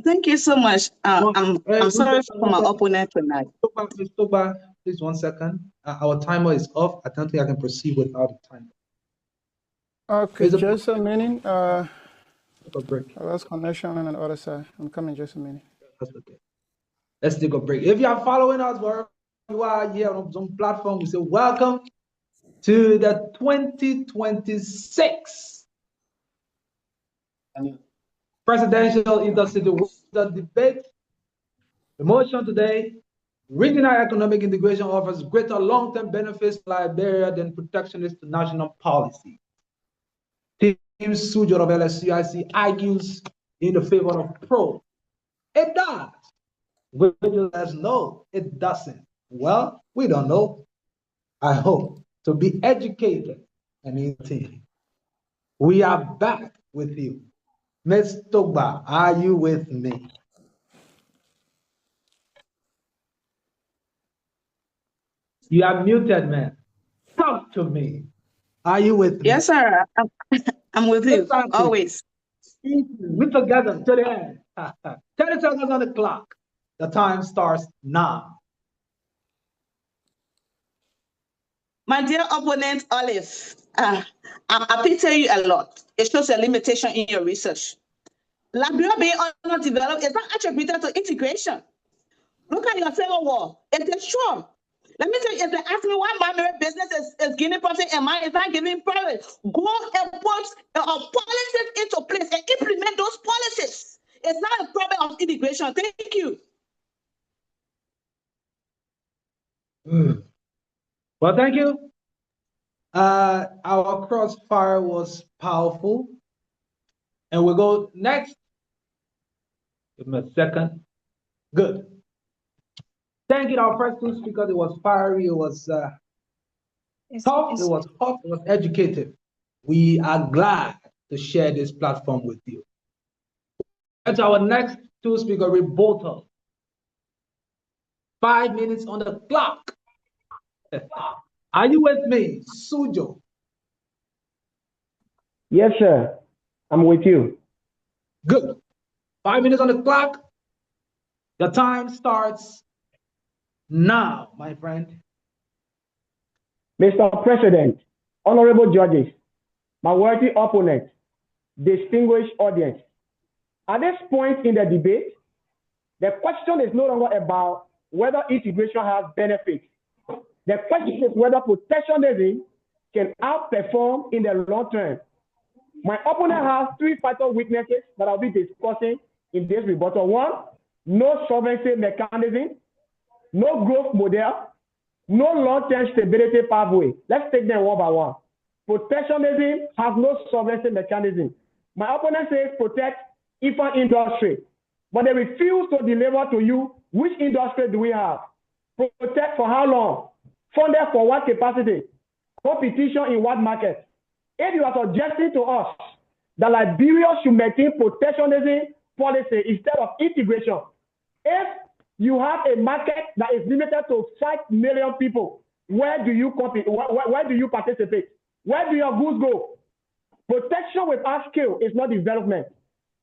Speaker 8: Thank you so much. I'm sorry for my opponent tonight.
Speaker 2: Ms. Togba, please 1 second. Our timer is off. I don't think I can proceed without the timer.
Speaker 1: Okay, just a minute.
Speaker 2: A break.
Speaker 1: I lost connection on the other side. I'm coming just a minute.
Speaker 2: That's okay. Let's take a break. If you are following us wherever you are here on Zoom platform, we say welcome to the 2026 presidential intercity debate. The motion today: regional economic integration offers greater long-term benefits to Liberia than protectionist national policy. Team Suzhou of LSUIC argues in the favor of pro. It does. Will you let us know it doesn't? Well, we don't know. I hope to be educated and indeed. We are back with you. Ms. Togba, are you with me? You are muted, man. Talk to me. Are you with me?
Speaker 8: Yes, sir. I'm with you, always.
Speaker 2: We together to the end. 30 seconds on the clock. The time starts now.
Speaker 8: My dear opponent, Olive, I pity you a lot. It shows a limitation in your research. Liberia being underdeveloped is not attributed to integration. Look at your civil war. It is true. Let me tell you, if they ask me why my marriage business is gaining profit and mine is not giving profit, go and put policies into place and implement those policies. It's not a problem of integration. Thank you.
Speaker 2: Well, thank you. Our crossfire was powerful. And we'll go next. Give me a second. Good. Thank you to our first two speakers. It was fiery, it was tough, it was hot, it was educative. We are glad to share this platform with you. That's our next two speaker rebuttal. 5 minutes on the clock. Are you with me, Suzhou?
Speaker 9: Yes, sir. I'm with you.
Speaker 2: Good. 5 minutes on the clock. The time starts now, my friend.
Speaker 9: Mr. President, honorable judges, my worthy opponent, distinguished audience. At this point in the debate, the question is no longer about whether integration has benefits. The question is whether protectionism can outperform in the long term. My opponent has three fatal weaknesses that I'll be discussing in this rebuttal. One, no sovereignty mechanism, no growth model, no long-term stability pathway. Let's take them one by one. Protectionism has no sovereignty mechanism. My opponent says protect infant industry, but they refuse to deliver to you which industry do we have. Protect for how long? Funded for what capacity? Competition in what market? If you are suggesting to us that Liberia should maintain protectionism policy instead of integration, if you have a market that is limited to 5 million people, where do you compete? Where do you participate? Where do your goods go? Protection without skill is not development.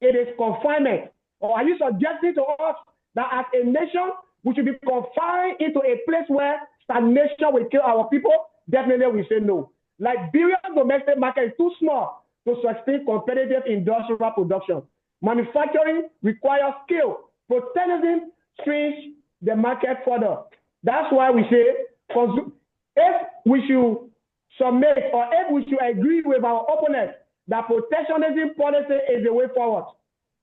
Speaker 9: It is confinement. Or are you suggesting to us that as a nation, we should be confined into a place where stagnation will kill our people? Definitely we say no. Liberia's domestic market is too small to sustain competitive industrial production. Manufacturing requires skill. Protectionism stretches the market further. That's why we say if we should submit or if we should agree with our opponent that protectionism policy is the way forward,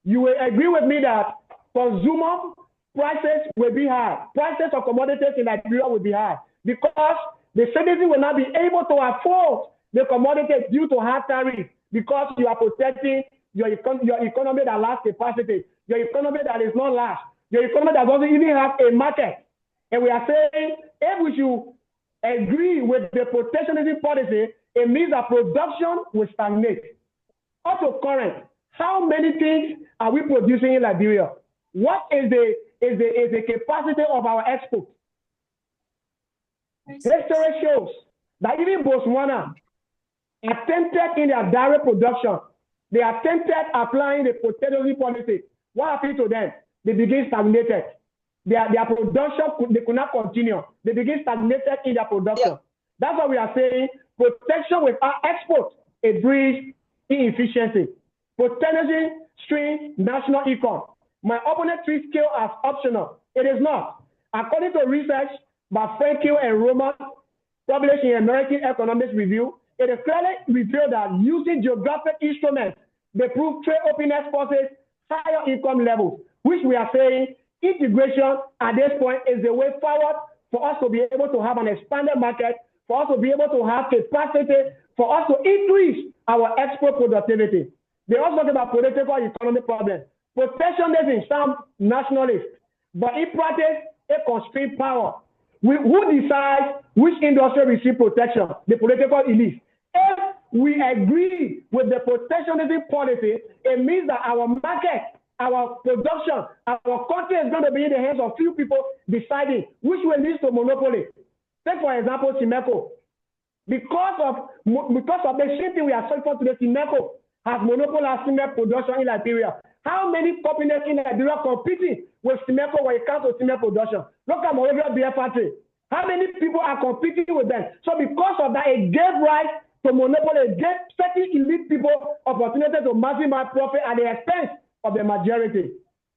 Speaker 9: you will agree with me that consumer prices will be high. Prices of commodities in Liberia will be high because the citizen will not be able to afford the commodities due to high tariffs because you are protecting your economy that lacks capacity, your economy that is not large, your economy that doesn't even have a market. And we are saying if we should agree with the protectionism policy, it means that production will stagnate. Also current, how many things are we producing in Liberia? What is the is the capacity of our export. History shows that even Botswana attempted in their dairy production, they attempted applying the protectionist policy. What happened to them? They begin stagnated. Their production, they could not continue. They begin stagnated in their production. Yeah. That's why we are saying protection with our export, it breeds inefficiency. Protectionism strains national income. My opponent treats scale as optional. It is not. According to research by Frankel and Roma, published in American Economics Review, it is clearly revealed that using geographic instruments, they prove trade openness forces higher income levels, which we are saying integration at this point is the way forward for us to be able to have an expanded market, for us to be able to have capacity, for us to increase our export productivity. They also talk about political economic problems. Protectionism sounds nationalist, but in practice, it constrains power. Who decides which industry receives protection? The political elite. If we agree with the protectionism policy, it means that our market, our production, our country is going to be in the hands of few people deciding which will lead to monopoly. Take for example, Simeco. Because of the same thing we are suffering today, Simeco has monopolized cement production in Liberia. How many companies in Liberia competing with Simeco when it comes to cement production? Look at Moravia Beer Factory. How many people are competing with them? So because of that, it gave rise to monopoly, it gave certain elite people opportunity to maximize profit at the expense of the majority.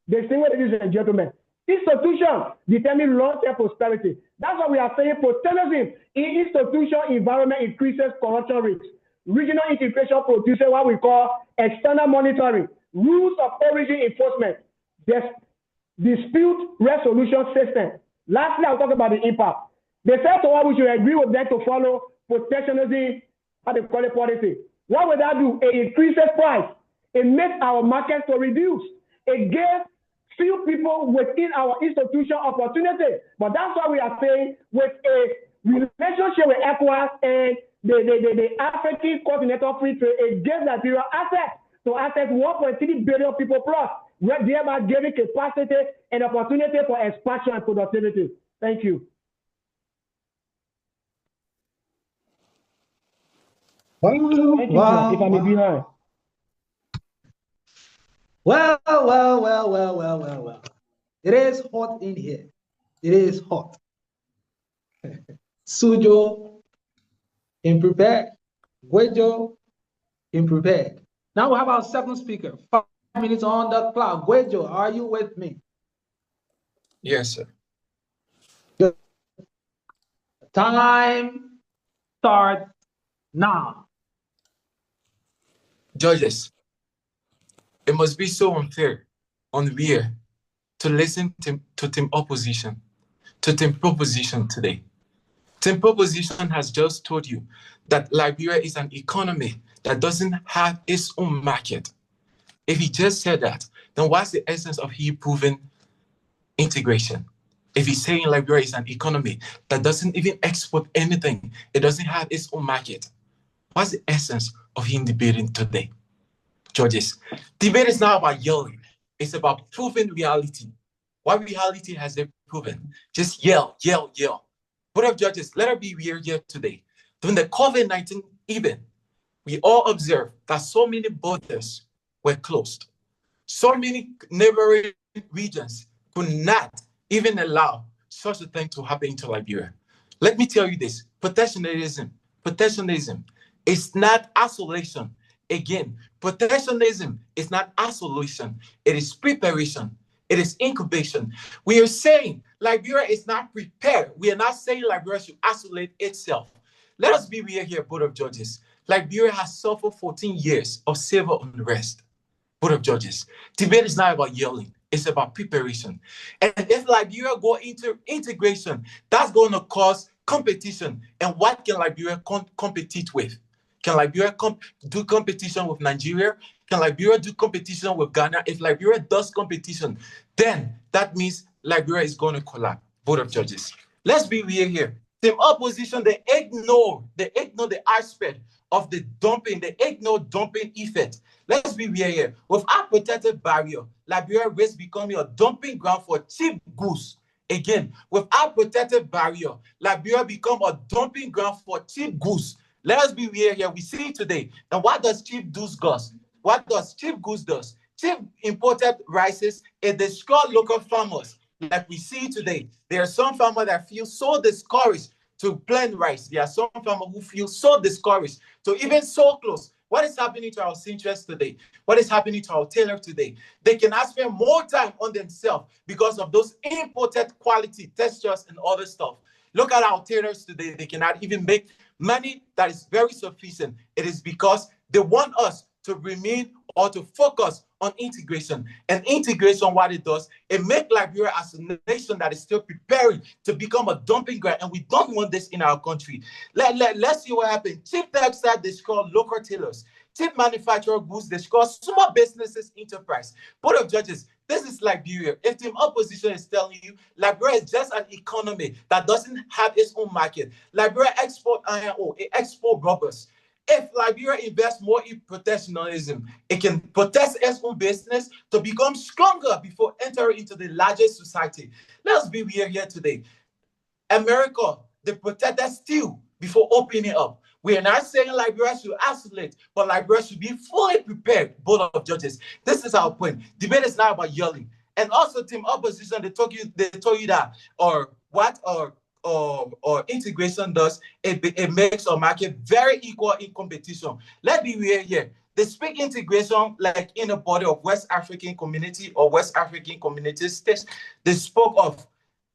Speaker 9: The same way, ladies and gentlemen. Institutions determine long-term prosperity. That's why we are saying protectionism in institutional environment increases corruption rates. Regional integration produces what we call external monitoring, rules of origin enforcement, dispute resolution system. Lastly, I'll talk about the impact. They said to us we should agree with them to follow protectionism and the quality policy. What would that do? It increases price. It makes our market to reduce. It gives few people within our institution opportunity. But that's why we are saying with a relationship with ECOWAS and the African Continental Free Trade, it gives Liberia access to access 1.3 billion people plus, thereby giving capacity and opportunity for expansion and productivity. Thank you.
Speaker 2: Wow,
Speaker 9: Thank you,
Speaker 2: wow,
Speaker 9: if I may be heard.
Speaker 2: Well. It is hot in here. It is hot. Suzhou, in prepared. Guizhou, in prepared. Now we have our second speaker. 5 minutes on the clock. Guizhou, are you with me?
Speaker 6: Yes, sir.
Speaker 2: Good. Time starts now.
Speaker 6: Judges, it must be so unfair, unfair to listen to team opposition, to team proposition today. Team proposition has just told you that Liberia is an economy that doesn't have its own market. If he just said that, then what's the essence of he proving integration? If he's saying Liberia is an economy that doesn't even export anything, it doesn't have its own market, what's the essence of him debating today? Judges, debate is not about yelling. It's about proving reality. What reality has it proven? Just yell, yell, yell. Board of Judges, let us be real here today. During the COVID-19 event, we all observed that so many borders were closed. So many neighboring regions could not even allow such a thing to happen to Liberia. Let me tell you this, protectionism is not isolation. Again, protectionism is not isolation. It is preparation. It is incubation. We are saying Liberia is not prepared. We are not saying Liberia should isolate itself. Let us be real here, Board of Judges. Liberia has suffered 14 years of civil unrest. Board of Judges, debate is not about yelling. It's about preparation. And if Liberia go into integration, that's going to cause competition. And what can Liberia compete with? Can Liberia do competition with Nigeria? Can Liberia do competition with Ghana? If Liberia does competition, then that means Liberia is going to collapse. Board of Judges, let's be real here. The opposition, they ignore the aspect of the dumping, the ignored dumping effect. Let's be real here. Without protective barrier, Liberia risks becoming a dumping ground for cheap goods. Again, without protective barrier, Liberia become a dumping ground for cheap goods. Let us be real here. We see it today. And what does cheap goods do? What does cheap goods do? Cheap imported rices, it destroys local farmers. Like we see today, there are some farmers that feel so discouraged to plant rice. There are some farmers who feel so discouraged to even sow clothes. What is happening to our seamstress today? What is happening to our tailor today? They cannot spend more time on themselves because of those imported quality, textures, and other stuff. Look at our tailors today. They cannot even make money that is very sufficient. It is because they want us to remain or to focus on integration. And integration, what it does, it makes Liberia as a nation that is still preparing to become a dumping ground. And we don't want this in our country. Let's see what happens. Cheap textile destroy local tailors. Cheap manufacturer goods destroy small businesses enterprise. Board of Judges, this is Liberia. If the opposition is telling you Liberia is just an economy that doesn't have its own market, Liberia export iron ore, it export rubbers. If Liberia invests more in protectionism, it can protect its own business to become stronger before entering into the largest society. Let's be real here today. America, they protect us still before opening up. We are not saying Liberia should isolate, but Liberia should be fully prepared, Board of Judges. This is our point. Debate is not about yelling. And also, team opposition, they told you that, or integration does, it makes our market very equal in competition. Let's be real here. They speak integration like in a body of West African community or West African community states. They spoke of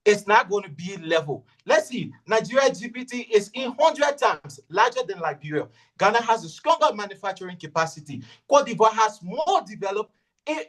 Speaker 6: it's not going to be level. Let's see, Nigeria GPT is in 100 times larger than Liberia. Ghana has a stronger manufacturing capacity. Cote d'Ivoire has more developed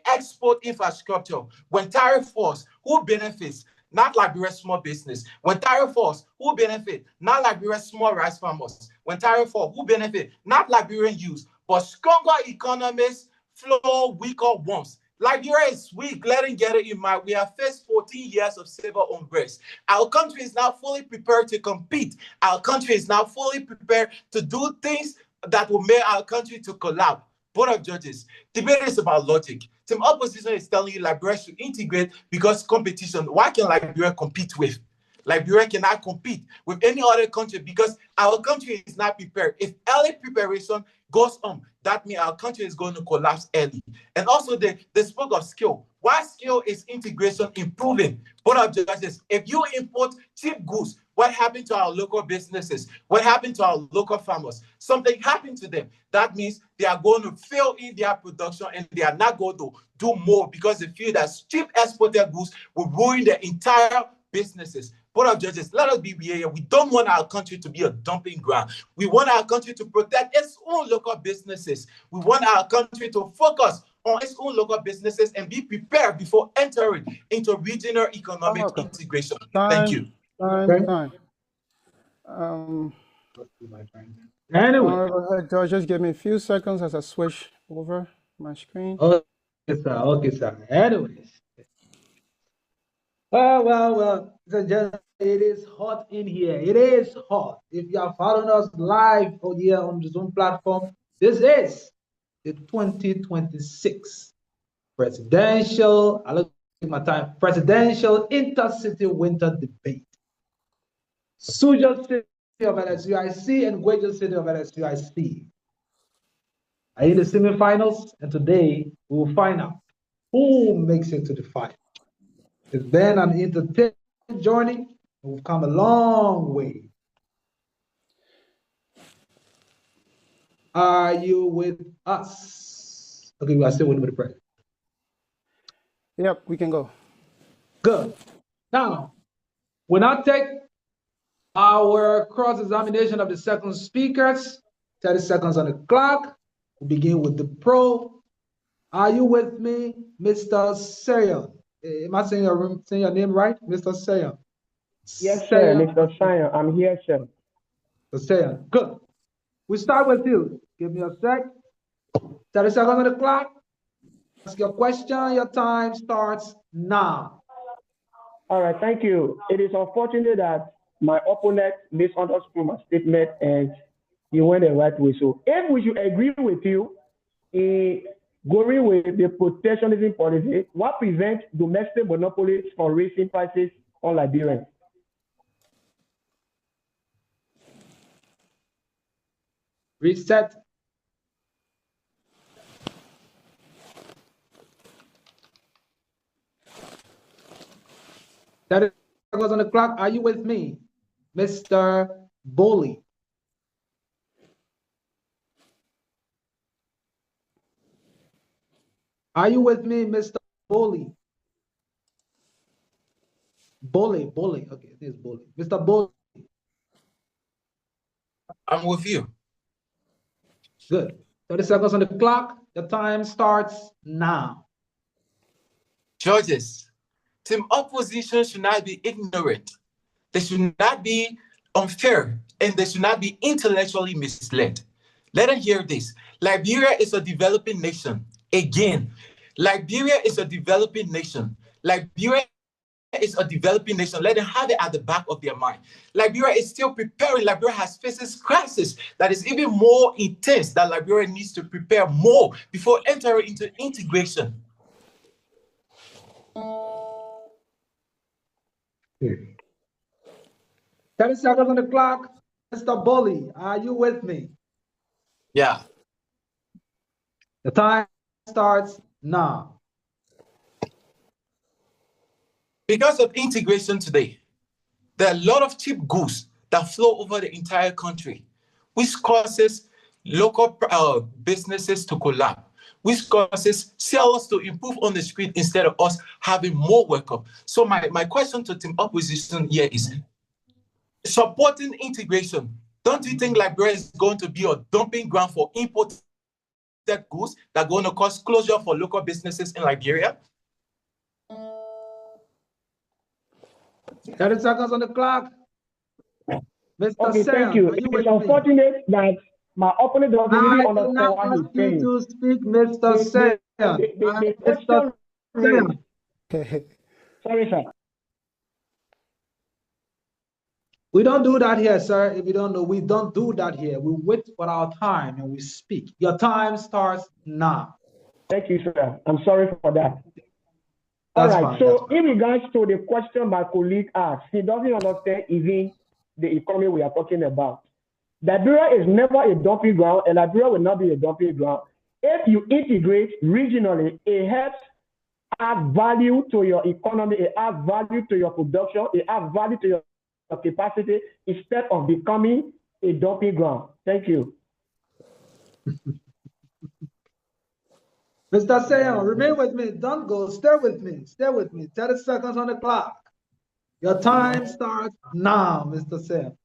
Speaker 6: export infrastructure. When tariff falls, who benefits? Not Liberia's small business. When tariff falls, who benefit? Not Liberia's small rice farmers. When tariff falls, who benefit? Not Liberian youth, but stronger economies flow weaker ones. Liberia is weak. Let it get it in mind. We have faced 14 years of civil unrest. Our country is now fully prepared to compete. Our country is now fully prepared to do things that will make our country to collapse. Board of Judges, debate is about logic. Some opposition is telling you Liberia should integrate because competition. Why can Liberia compete with? Liberia cannot compete with any other country because our country is not prepared. If early preparation goes on, that means our country is going to collapse early. And also they spoke of skill. Why skill is integration improving? Board of Judges, if you import cheap goods, what happened to our local businesses? What happened to our local farmers? Something happened to them. That means they are going to fail in their production and they are not going to do more because they feel that cheap exported goods will ruin their entire businesses. Board of Judges, let us be real. We don't want our country to be a dumping ground. We want our country to protect its own local businesses. We want our country to focus on its own local businesses and be prepared before entering into regional economic integration. Thank you.
Speaker 1: Time.
Speaker 2: Anyway.
Speaker 1: George, just give me a few seconds as I switch over my screen.
Speaker 2: Okay, sir. Okay, sir. Anyways. Well. It is hot in here. It is hot. If you are following us live out here on the Zoom platform, this is the 2026 presidential, I look at my time, presidential intercity winter debate. Suzhou City of LSUIC and Guizhou City of LSUIC are in the semifinals, and today we will find out who makes it to the final. It's been an entertaining journey. We've come a long way. Are you with us? Okay, we are still waiting for the president.
Speaker 1: Yep, we can go.
Speaker 2: Good. Now, we'll now take our cross-examination of the second speakers. 30 seconds on the clock. We'll begin with the pro. Are you with me, Mr. Sayan? Am I saying your name right, Mr. Sayan?
Speaker 9: Yes, sir, Mr. Sayan. I'm here, sir.
Speaker 2: Mr. Sayan, good. We start with you. Give me a sec. 30 seconds on the clock. Ask your question. Your time starts now.
Speaker 9: All right, thank you. It is unfortunate that my opponent misunderstood my statement and he went the right way. So if we should agree with you in going with the protectionism policy, what prevents domestic monopolies from raising prices on Liberians?
Speaker 2: Reset. That goes on the clock. Are you with me, Mr. Bully? Are you with me, Mr. Bully? Bully. Okay, it is Bully. Mr. Bully.
Speaker 6: I'm with you.
Speaker 2: Good. 30 seconds on the clock. The time starts now.
Speaker 6: Judges, team opposition should not be ignorant. They should not be unfair, and they should not be intellectually misled. Let them hear this. Liberia is a developing nation. Again, Liberia is a developing nation. Liberia is a developing nation. Let them have it at the back of their mind. Liberia is still preparing. Liberia has faces crisis that is even more intense, that Liberia needs to prepare more before entering into integration.
Speaker 2: 30 seconds on the clock. Mr. Bully, are you with me?
Speaker 6: Yeah.
Speaker 2: The time starts now.
Speaker 6: Because of integration today, there are a lot of cheap goods that flow over the entire country, which causes local businesses to collapse, which causes sellers to improve on the street instead of us having more work. So my question to team opposition here is, supporting integration, don't you think Liberia is going to be a dumping ground for imported goods that are going to cause closure for local businesses in Liberia?
Speaker 2: 30 seconds on the clock. Mr.
Speaker 9: Okay,
Speaker 2: Sam,
Speaker 9: thank you.
Speaker 2: are you
Speaker 9: It's
Speaker 2: with me?
Speaker 9: unfortunate that my opponent doesn't really
Speaker 2: I
Speaker 9: understand
Speaker 2: did not
Speaker 9: what
Speaker 2: ask
Speaker 9: he's
Speaker 2: you
Speaker 9: saying.
Speaker 2: to speak, Mr. Sam.
Speaker 9: The
Speaker 2: Mr.
Speaker 9: question raised.
Speaker 2: Sam.
Speaker 9: Sorry, sir.
Speaker 2: We don't do that here, sir. If you don't know, we don't do that here. We wait for our time and we speak. Your time starts now.
Speaker 9: Thank you, sir. I'm sorry for that. All
Speaker 2: That's
Speaker 9: right.
Speaker 2: fine,
Speaker 9: So
Speaker 2: that's fine.
Speaker 9: in regards to the question my colleague asked, he doesn't understand even the economy we are talking about. Liberia is never a dumping ground, and Liberia will not be a dumping ground. If you integrate regionally, it helps add value to your economy, it adds value to your production, it adds value to your capacity instead of becoming a dumping ground. Thank you.
Speaker 2: Mr. Sam, remain with me. Don't go. Stay with me. Stay with me. 30 seconds on the clock. Your time starts now, Mr. Sam.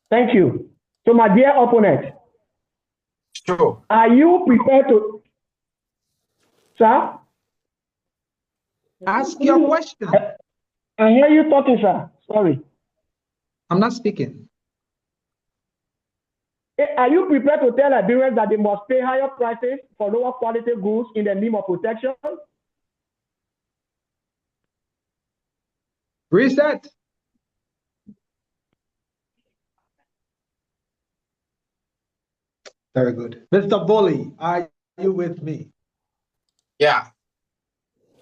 Speaker 9: Thank you. So, my dear opponent,
Speaker 6: Sure.
Speaker 9: are you prepared to, sir?
Speaker 2: Ask your question.
Speaker 9: I hear you talking, sir. Sorry.
Speaker 2: I'm not speaking.
Speaker 9: Are you prepared to tell Liberians that they must pay higher prices for lower quality goods in the name of protection?
Speaker 2: Reset. Very good. Mr. Bully, are you with me?
Speaker 6: Yeah.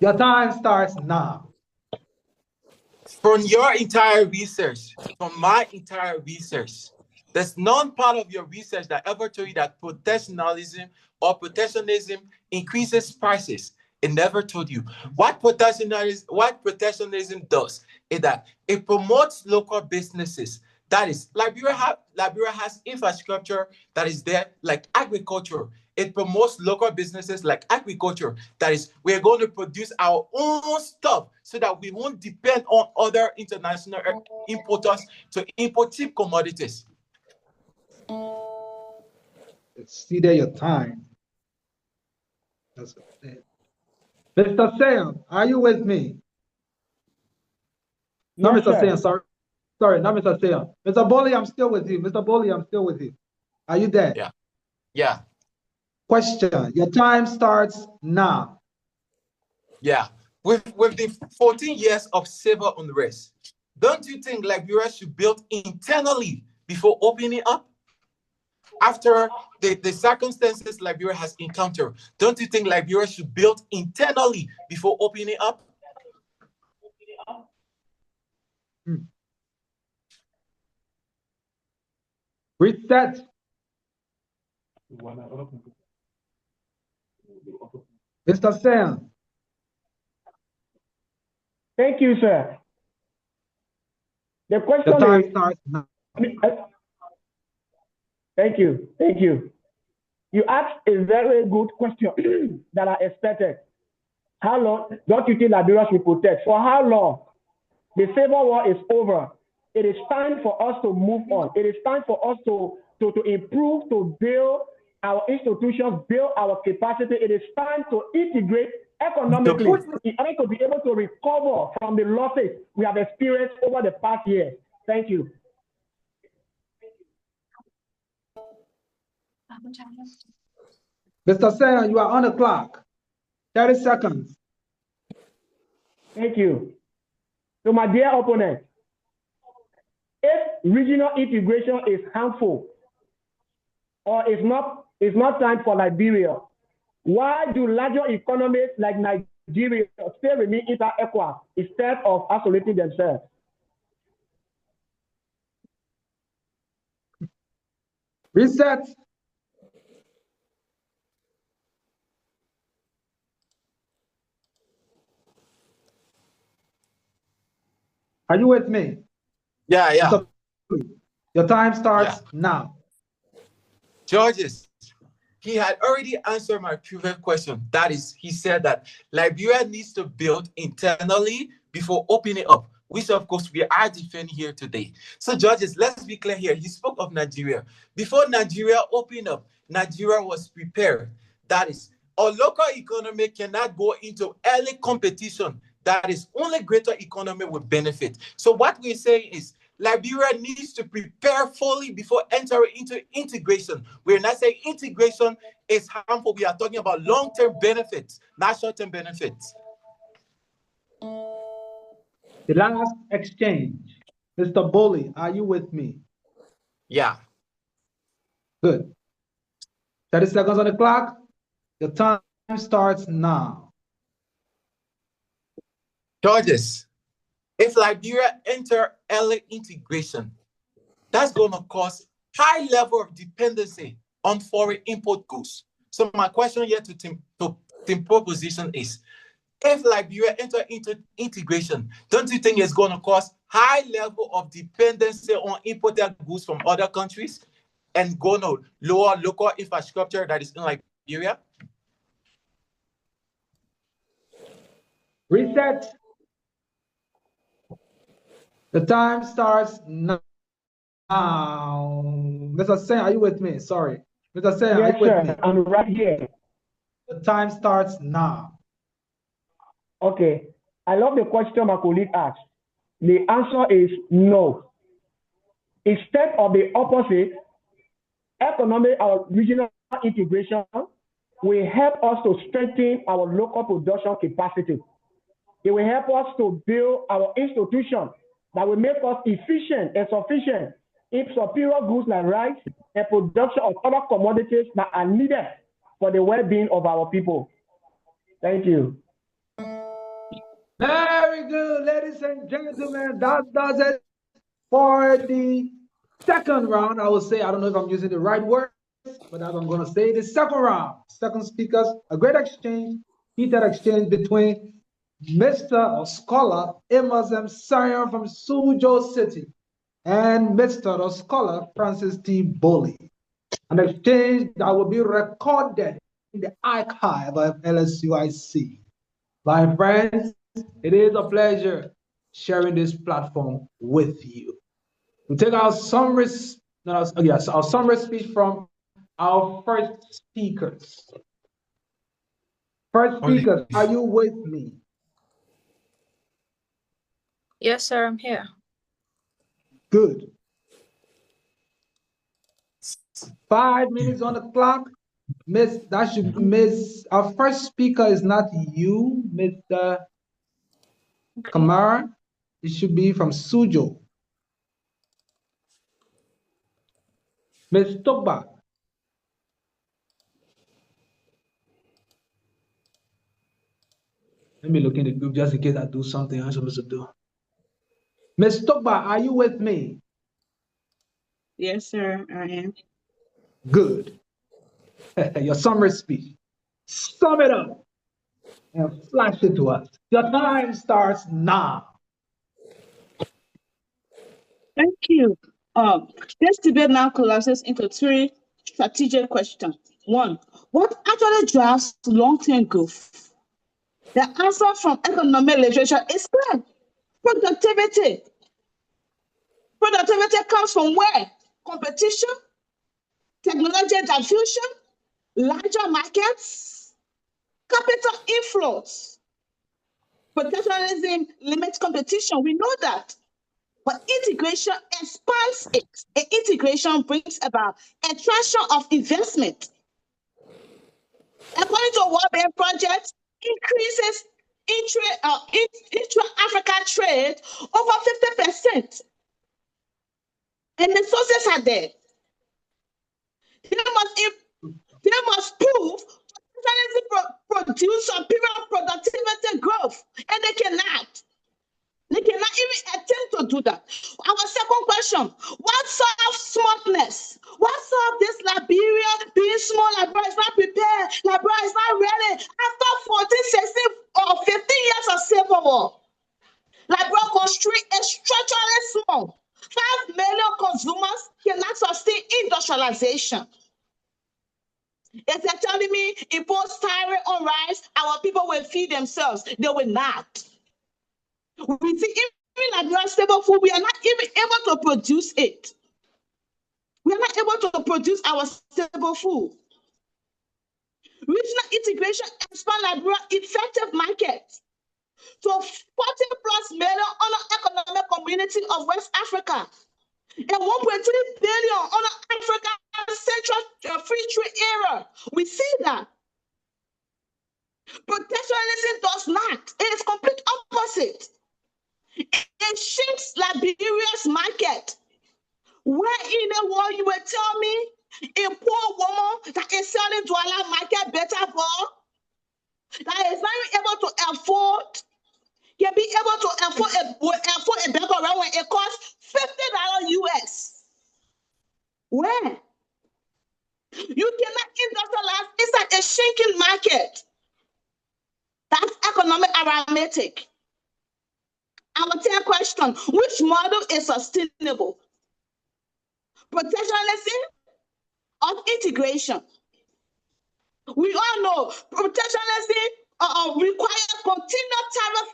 Speaker 2: Your time starts now.
Speaker 6: From your entire research, from my entire research, there's none part of your research that ever told you that protectionism or protectionism increases prices. It never told you. What protectionism does is that it promotes local businesses. That is, Liberia has infrastructure that is there, like agriculture. It promotes local businesses like agriculture. That is, we're going to produce our own stuff so that we won't depend on other international importers to import cheap commodities.
Speaker 2: See there your time. That's it. Mr. Sam, are you with me? No,
Speaker 9: Yes,
Speaker 2: Mr.
Speaker 9: sir.
Speaker 2: Sam, sorry. Sorry, not Mr. Sam. Mr. Bully, I'm still with you. Mr. Bully, I'm still with you. Are you there?
Speaker 6: Yeah. Yeah.
Speaker 2: Question. Your time starts now.
Speaker 6: Yeah. With the 14 years of civil unrest, don't you think Liberia should build internally before opening up? After the circumstances Liberia has encountered, don't you think Liberia should build internally before opening up?
Speaker 2: Reset. Mr. Sam.
Speaker 9: Thank you, sir. The
Speaker 2: The
Speaker 9: question
Speaker 2: time
Speaker 9: is,
Speaker 2: starts now.
Speaker 9: thank you. You asked a very good question that I expected. How long don't you think Liberia should protect? For how long? The civil war is over. It is time for us to move on. It is time for us to improve, to build our institutions, build our capacity. It is time to integrate economically in order to be able to recover from the losses we have experienced over the past year. Thank you.
Speaker 2: Mr. Sam, you are on the clock. 30 seconds.
Speaker 9: Thank you. So my dear opponent, if regional integration is harmful or is not time for Liberia, why do larger economies like Nigeria still remain inter-equal instead of isolating themselves?
Speaker 2: Reset. Are you with me?
Speaker 6: Yeah.
Speaker 2: Your time starts now.
Speaker 6: Georges, he had already answered my previous question. That is, he said that Liberia needs to build internally before opening up, which of course we are defending here today. So Georges, let's be clear here. He spoke of Nigeria. Before Nigeria opened up, Nigeria was prepared. That is, our local economy cannot go into early competition. That is, only greater economy will benefit. So what we're saying is, Liberia needs to prepare fully before entering into integration. We're not saying integration is harmful. We are talking about long-term benefits, not short-term benefits.
Speaker 2: The last exchange. Mr. Bully, are you with me?
Speaker 6: Yeah.
Speaker 2: Good. 30 seconds on the clock. Your time starts now.
Speaker 6: Georges, if Liberia enter early integration, that's going to cause high level of dependency on foreign import goods. So my question here to team proposition is, if Liberia enter into integration, don't you think it's going to cause high level of dependency on imported goods from other countries and going to lower local infrastructure that is in Liberia?
Speaker 2: Reset. The time starts now. Mr. Sen, are you with me? Sorry. Mr. Sen, are you with me?
Speaker 9: I'm right here.
Speaker 2: The time starts now.
Speaker 9: Okay. I love the question my colleague asked. The answer is no. Instead of the opposite, economic or regional integration will help us to strengthen our local production capacity. It will help us to build our institutions that will make us efficient and sufficient in superior goods like rice and production of other commodities that are needed for the well-being of our people. Thank you.
Speaker 2: Very good, ladies and gentlemen. That does it for the second round. I will say, I don't know if I'm using the right words, but as I'm going to say, the second round. Second speakers, a great exchange, heated exchange between Mr. or Scholar Amos M. Sion from Suzhou City and Mr. or Scholar Francis T. Bully. An exchange that will be recorded in the archive of LSUIC. My friends, it is a pleasure sharing this platform with you. We take our summary speech from our first speakers. First speakers, are you with me?
Speaker 3: Yes, sir, I'm here.
Speaker 2: Good. 5 minutes on the clock. Our first speaker is not you, Mr. Kamara. It should be from Suzhou. Ms. Togba. Let me look in the group just in case I do something I'm supposed to do. Ms. Togba, are you with me?
Speaker 8: Yes, sir, I am.
Speaker 2: Good. Your summary speech. Sum it up and flash it to us. Your time starts now.
Speaker 8: Thank you. This debate now collapses into three strategic questions. One, what actually drives long-term growth? The answer from economic literature is clear. Productivity. Productivity comes from where? Competition, technology diffusion, larger markets, capital inflows. Protectionism limits competition, we know that. But integration expands it. And integration brings about attraction of investment. According to World Bank project, increases intra-Africa trade over 50%. And the sources are there. They must prove produce superior productivity growth, and they cannot. They cannot even attempt to do that. Our second question, what solves smartness? What solves this Liberia being small? Liberia is not prepared. Liberia is not ready. After 14, 16, or 15 years of civil war, Liberia constraint is structurally small. 5 million consumers cannot sustain industrialization. If they're telling me impose tariff on rice, our people will feed themselves. They will not. We see even Liberia stable food, we are not even able to produce it. We are not able to produce our stable food. Regional integration expand Liberia effective markets to 40+ million on an economic community of West Africa and 1.3 billion on an African Central Free Trade Area. We see that. Protectionism does not. It is complete opposite. It shrinks Liberia's market. Where in the world you will tell me a poor woman that is selling dollar market better ball, that is not able to afford, can be able to afford a better run when it costs $50 US. Where? You cannot industrialize inside a shrinking market. That's economic arithmetic. Our third question, which model is sustainable? Protectionism or integration? We all know protectionism requires continued tariff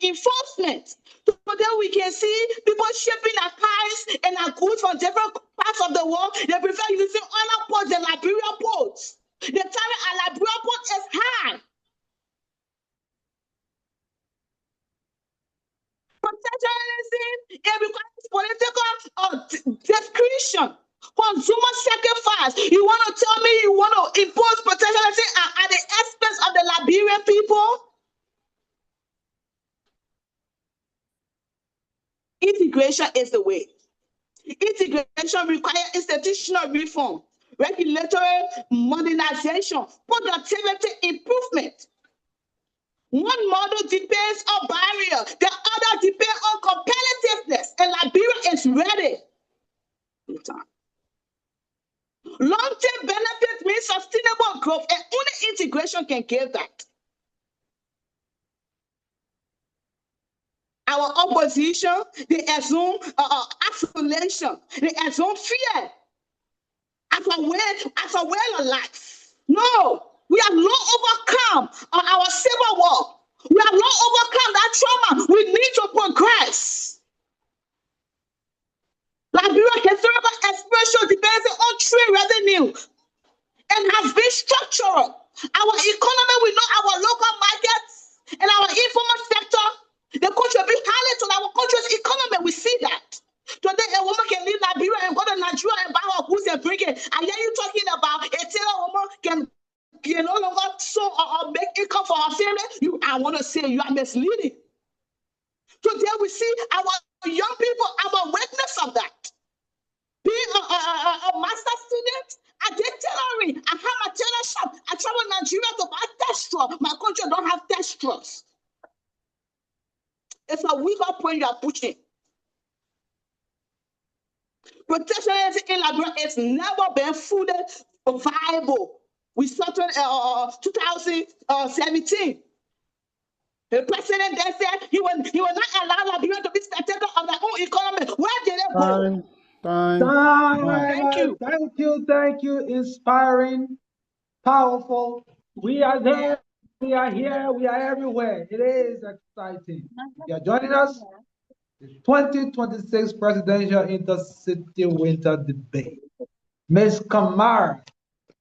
Speaker 8: enforcement. So that we can see people shipping our cars and our goods from different parts of the world. They prefer using other ports than Liberia ports. The tariff at Liberia port is high. Protectionism, it requires political discretion, consumer sacrifice. You want to tell me you want to impose protectionism at the expense of the Liberian people? Integration is the way. Integration requires institutional reform, regulatory modernization, productivity improvement. One model depends on barrier, the other depends on competitiveness, and Liberia is ready. Long-term benefit means sustainable growth, and only integration can give that. Our opposition, they assume isolation, they assume fear as a way of life. No, we have not overcome our civil war. We have not overcome that trauma. We need to progress. Liberia historical expression depends on trade revenue and has been structural. Our economy, we know our local markets and our informal sector, they contribute highly to our country's economy. We see that. Today, a woman can leave Liberia and go to Nigeria and buy her goods and bring it. And then you're talking about a tailor woman can no longer sew or make income for her family. I want to say you are misleading. Today we see our young people, I'm a witness of that. Being a master student, I did tailoring. I have my tailor shop. I travel Nigeria to buy texture. My country don't have textures. It's a wake-up point you are pushing. Protectionism in Liberia has never been fully viable. We started 2017. The president then said he will not allow Liberia to be spectator of their own economy. Where did it go?
Speaker 1: Time.
Speaker 2: Thank you. Inspiring, powerful. We are there. We are here. We are everywhere. It is exciting. You are joining us. The 2026 Presidential Intercity Winter Debate. Ms. Kamara,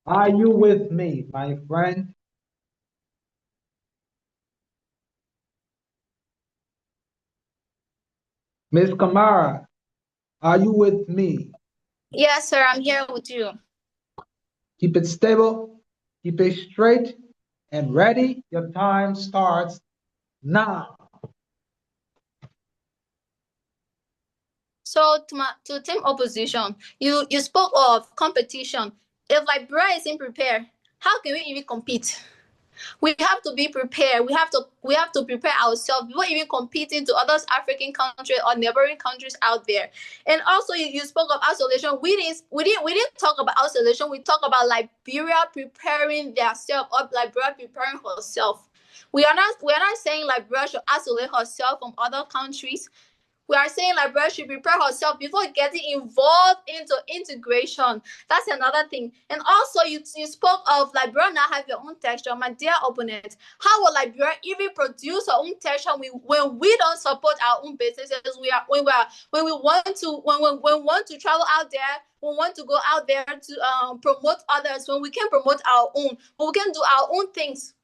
Speaker 2: are you with me, my friend? Ms. Kamara, are you with me?
Speaker 3: Yes, sir, I'm here with you.
Speaker 2: Keep it stable, keep it straight, and ready. Your time starts now.
Speaker 3: So to team opposition, you spoke of competition. If Liberia isn't prepared, how can we even compete? We have to be prepared. We have to prepare ourselves before even competing to other African countries or neighboring countries out there. And also, you spoke of isolation. We didn't talk about isolation. We talk about Liberia preparing themselves, or Liberia preparing herself. We are not saying Liberia should isolate herself from other countries. We are saying Liberia should prepare herself before getting involved into integration. That's another thing. And also, you spoke of Liberia now have your own texture. My dear opponent, how will Liberia even produce our own texture when we don't support our own businesses? When we want to travel out there, we want to go out there to promote others. When we can promote our own, when we can do our own things.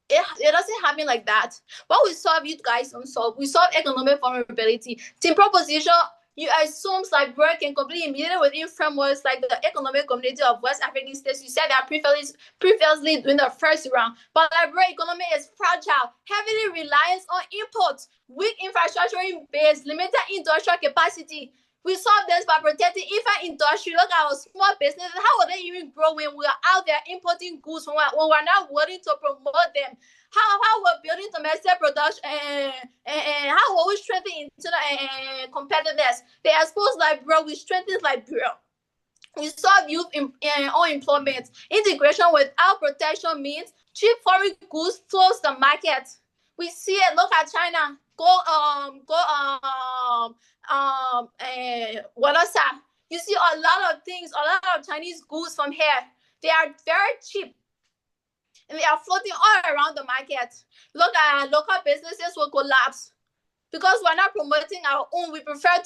Speaker 3: It doesn't happen like that. What we solve, you guys don't solve. We solve economic vulnerability. Team proposition, you assume Liberia can completely immediately within frameworks like the economic community of West African states. You said that previously in the first round. But Liberia economy is fragile, heavily reliant on imports, weak infrastructure base, limited industrial capacity. We solve this by protecting infant industry. Look at our small businesses. How will they even grow when we are out there importing goods when we're not willing to promote them? How we're building domestic production and how will we strengthen internal competitiveness? They expose Liberia, we strengthen Liberia. We solve youth unemployment. Integration without protection means cheap foreign goods flows the market. We see it. Look at China. What else? You see a lot of things, a lot of Chinese goods from here. They are very cheap, and they are floating all around the market. Look at local businesses will collapse because we're not promoting our own. We prefer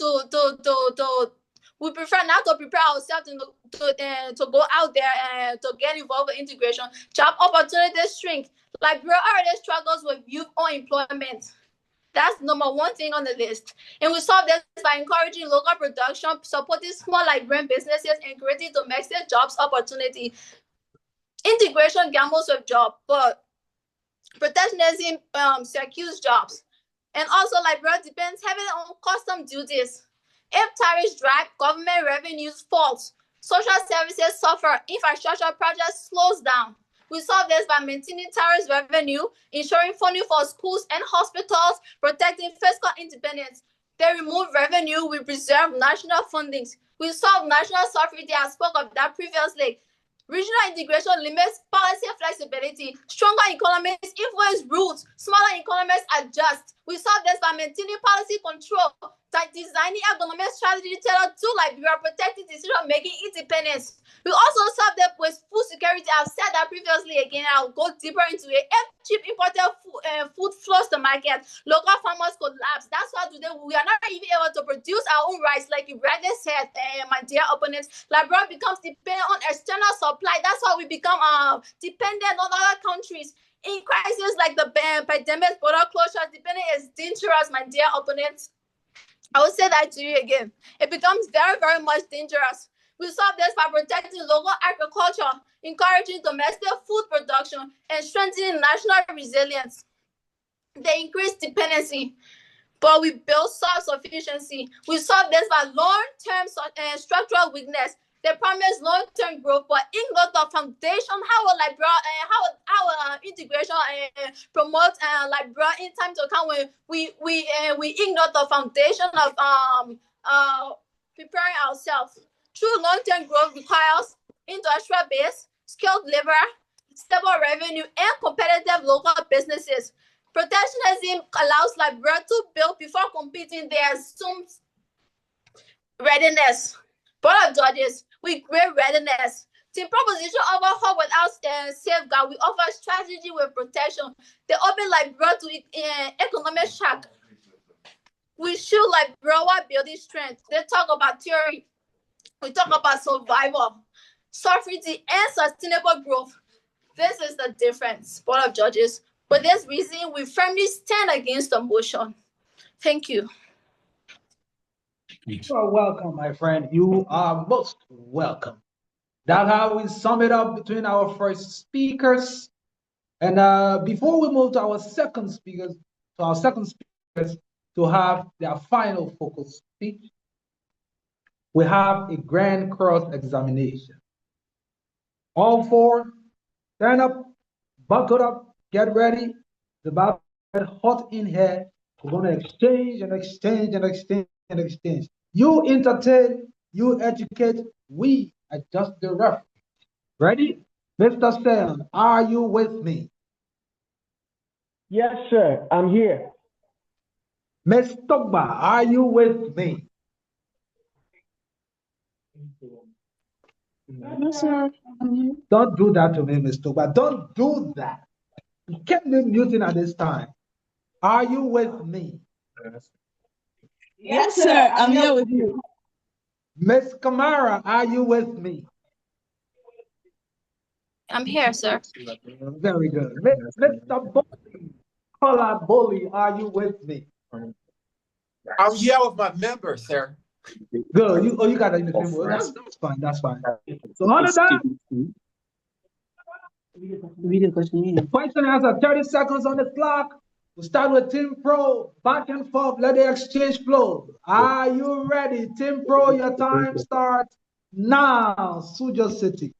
Speaker 3: we prefer not to prepare ourselves to go out there and to get involved in integration. Job opportunities shrink. Liberia already struggles with youth unemployment. That's number one thing on the list. And we solve this by encouraging local production, supporting small Liberian businesses, and creating domestic jobs opportunity. Integration gambles with jobs, but protectionism secures jobs. And also, Liberia depends heavily on custom duties. If tariffs drop, government revenues fall. Social services suffer. Infrastructure projects slows down. We solve this by maintaining tariff revenue, ensuring funding for schools and hospitals, protecting fiscal independence. They remove revenue, we preserve national fundings. We solve national sovereignty. I spoke of that previously. Regional integration limits policy flexibility. Stronger economies influence rules. Smaller economies adjust. We solve this by maintaining policy control, designing economic strategy tailored to Liberia, protecting decision-making independence. We also solve that with food security. I've said that previously again. I'll go deeper into it. If cheap imported food flows the market, local farmers collapse. That's why today we are not even able to produce our own rice, like you rightly said, my dear opponents. Liberia becomes dependent on external supply. That's why we become dependent on other countries. In crises like the pandemic, border closure, depending is dangerous, my dear opponents. I will say that to you again. It becomes very, very much dangerous. We solve this by protecting local agriculture, encouraging domestic food production, and strengthening national resilience. They increase dependency. but we build self-sufficiency. We solve this by long-term structural weakness. They promise long-term growth, but ignore the foundation. How integration promote Liberia in time to come when we ignore the foundation of preparing ourselves. True long-term growth requires industrial base, skilled labor, stable revenue, and competitive local businesses. Protectionism allows Liberia to build before competing. There assumes readiness. Board of Judges, with great readiness. Team proposition overhaul without safeguard. We offer strategy with protection. They open Liberia to economic shock. We should Liberia while building strength. They talk about theory. We talk about survival, sovereignty, and sustainable growth. This is the difference, Board of Judges. For this reason, we firmly stand against the motion. Thank you.
Speaker 2: You are welcome, my friend. You are most welcome. That's how we sum it up between our first speakers. And before we move to our second speakers, to have their final focus speech, we have a grand cross examination. All four, stand up, buckle up, get ready. It's about to get hot in here. We're going to exchange and exchange and exchange and exchange. You entertain, you educate, we adjust the reference. Ready? Mr. Sam, are you with me?
Speaker 9: Yes, sir, I'm here.
Speaker 2: Ms. Togba, are you with me?
Speaker 8: Yes, sir.
Speaker 2: Don't do that to me, Ms. Togba. Don't do that. You can't be muting at this time. Are you with me?
Speaker 8: Yes, sir. I'm here with you.
Speaker 2: Ms. Kamara, are you with me?
Speaker 3: I'm here, sir.
Speaker 2: Very good. Mr. Bolly, Kola Bolly, are you with me?
Speaker 6: I'm here with my members, sir.
Speaker 2: Good. You got that in the same word. That's fine. That's fine. So under that, question and answer, 30 seconds on the clock. We'll start with Team Pro, back and forth, let the exchange flow. Are you ready? Team Pro, your time starts now. Suzhou City.